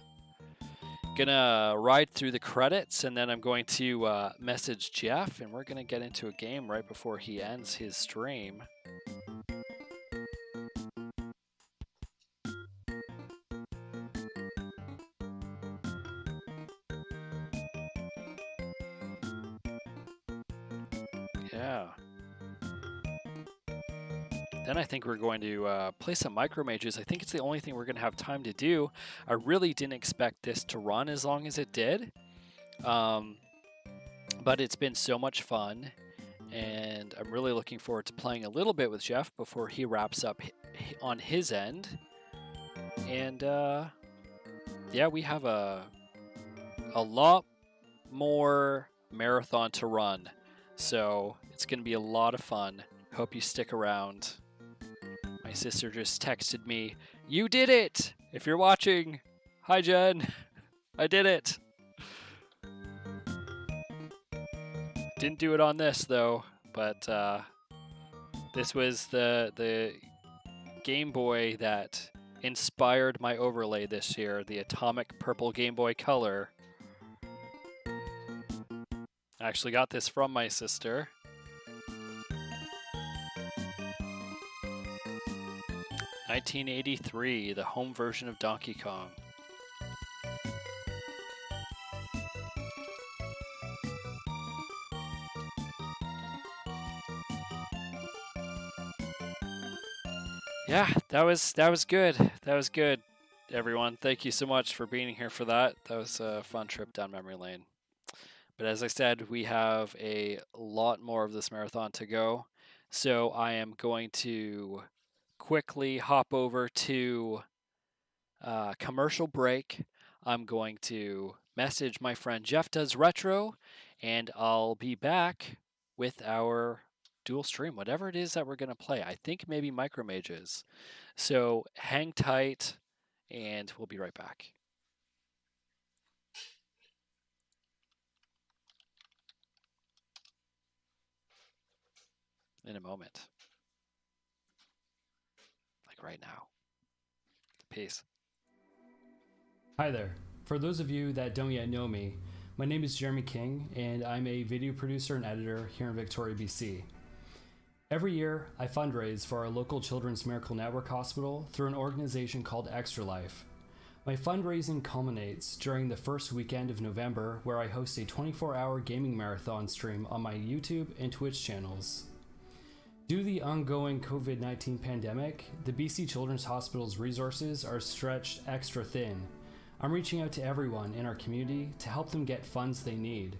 Gonna ride through the credits, and then I'm going to message Jeff, and we're gonna get into a game right before he ends his stream. Yeah. Then I think we're going to play some micro mages. I think it's the only thing we're going to have time to do. I really didn't expect this to run as long as it did. But it's been so much fun, and I'm really looking forward to playing a little bit with Jeff before he wraps up on his end. And yeah, we have a lot more marathon to run, so it's going to be a lot of fun. Hope you stick around. My sister just texted me, "You did it!" If you're watching, hi Jen, I did it. Didn't do it on this though, but this was the Game Boy that inspired my overlay this year, the Atomic Purple Game Boy Color. I actually got this from my sister. (1983), the home version of Donkey Kong. Yeah, that was good. That was good, everyone. Thank you so much for being here for that. That was a fun trip down memory lane. But as I said, we have a lot more of this marathon to go. So I am going to quickly hop over to commercial break. I'm going to message my friend Jeff Does Retro, and I'll be back with our dual stream, whatever it is that we're going to play. I think maybe Micro Mages. So hang tight, and we'll be right back. In a moment. Like right now. Peace. Hi there. For those of you that don't yet know me, my name is NetizenKing, and I'm a video producer and editor here in Victoria, BC. Every year, I fundraise for our local Children's Miracle Network Hospital through an organization called Extra Life. My fundraising culminates during the first weekend of November, where I host a 24-hour gaming marathon stream on my YouTube and Twitch channels. Due to the ongoing COVID-19 pandemic, the BC Children's Hospital's resources are stretched extra thin. I'm reaching out to everyone in our community to help them get funds they need.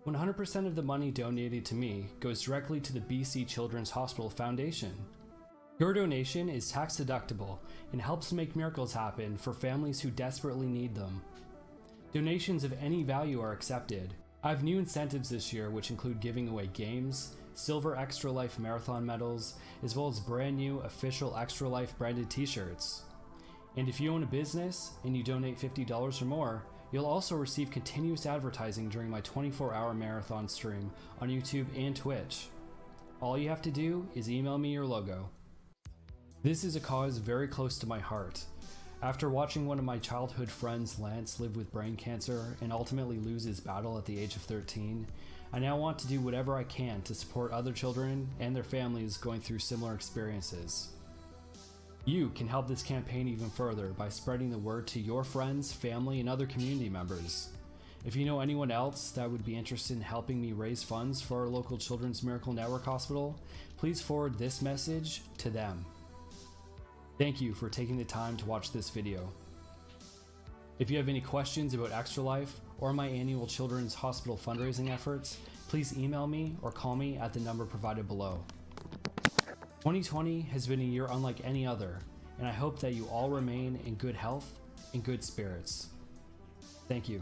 100% of the money donated to me goes directly to the BC Children's Hospital Foundation. Your donation is tax deductible and helps make miracles happen for families who desperately need them. Donations of any value are accepted. I have new incentives this year, which include giving away games, silver Extra Life marathon medals, as well as brand new official Extra Life branded t-shirts. And if you own a business and you donate $50 or more, you'll also receive continuous advertising during my 24-hour marathon stream on YouTube and Twitch. All you have to do is email me your logo. This is a cause very close to my heart. After watching one of my childhood friends, Lance, live with brain cancer and ultimately lose his battle at the age of 13, I now want to do whatever I can to support other children and their families going through similar experiences. You can help this campaign even further by spreading the word to your friends, family, and other community members. If you know anyone else that would be interested in helping me raise funds for our local Children's Miracle Network Hospital, please forward this message to them. Thank you for taking the time to watch this video. If you have any questions about Extra Life or my annual Children's Hospital fundraising efforts, please email me or call me at the number provided below. 2020 has been a year unlike any other, and I hope that you all remain in good health and good spirits. Thank you.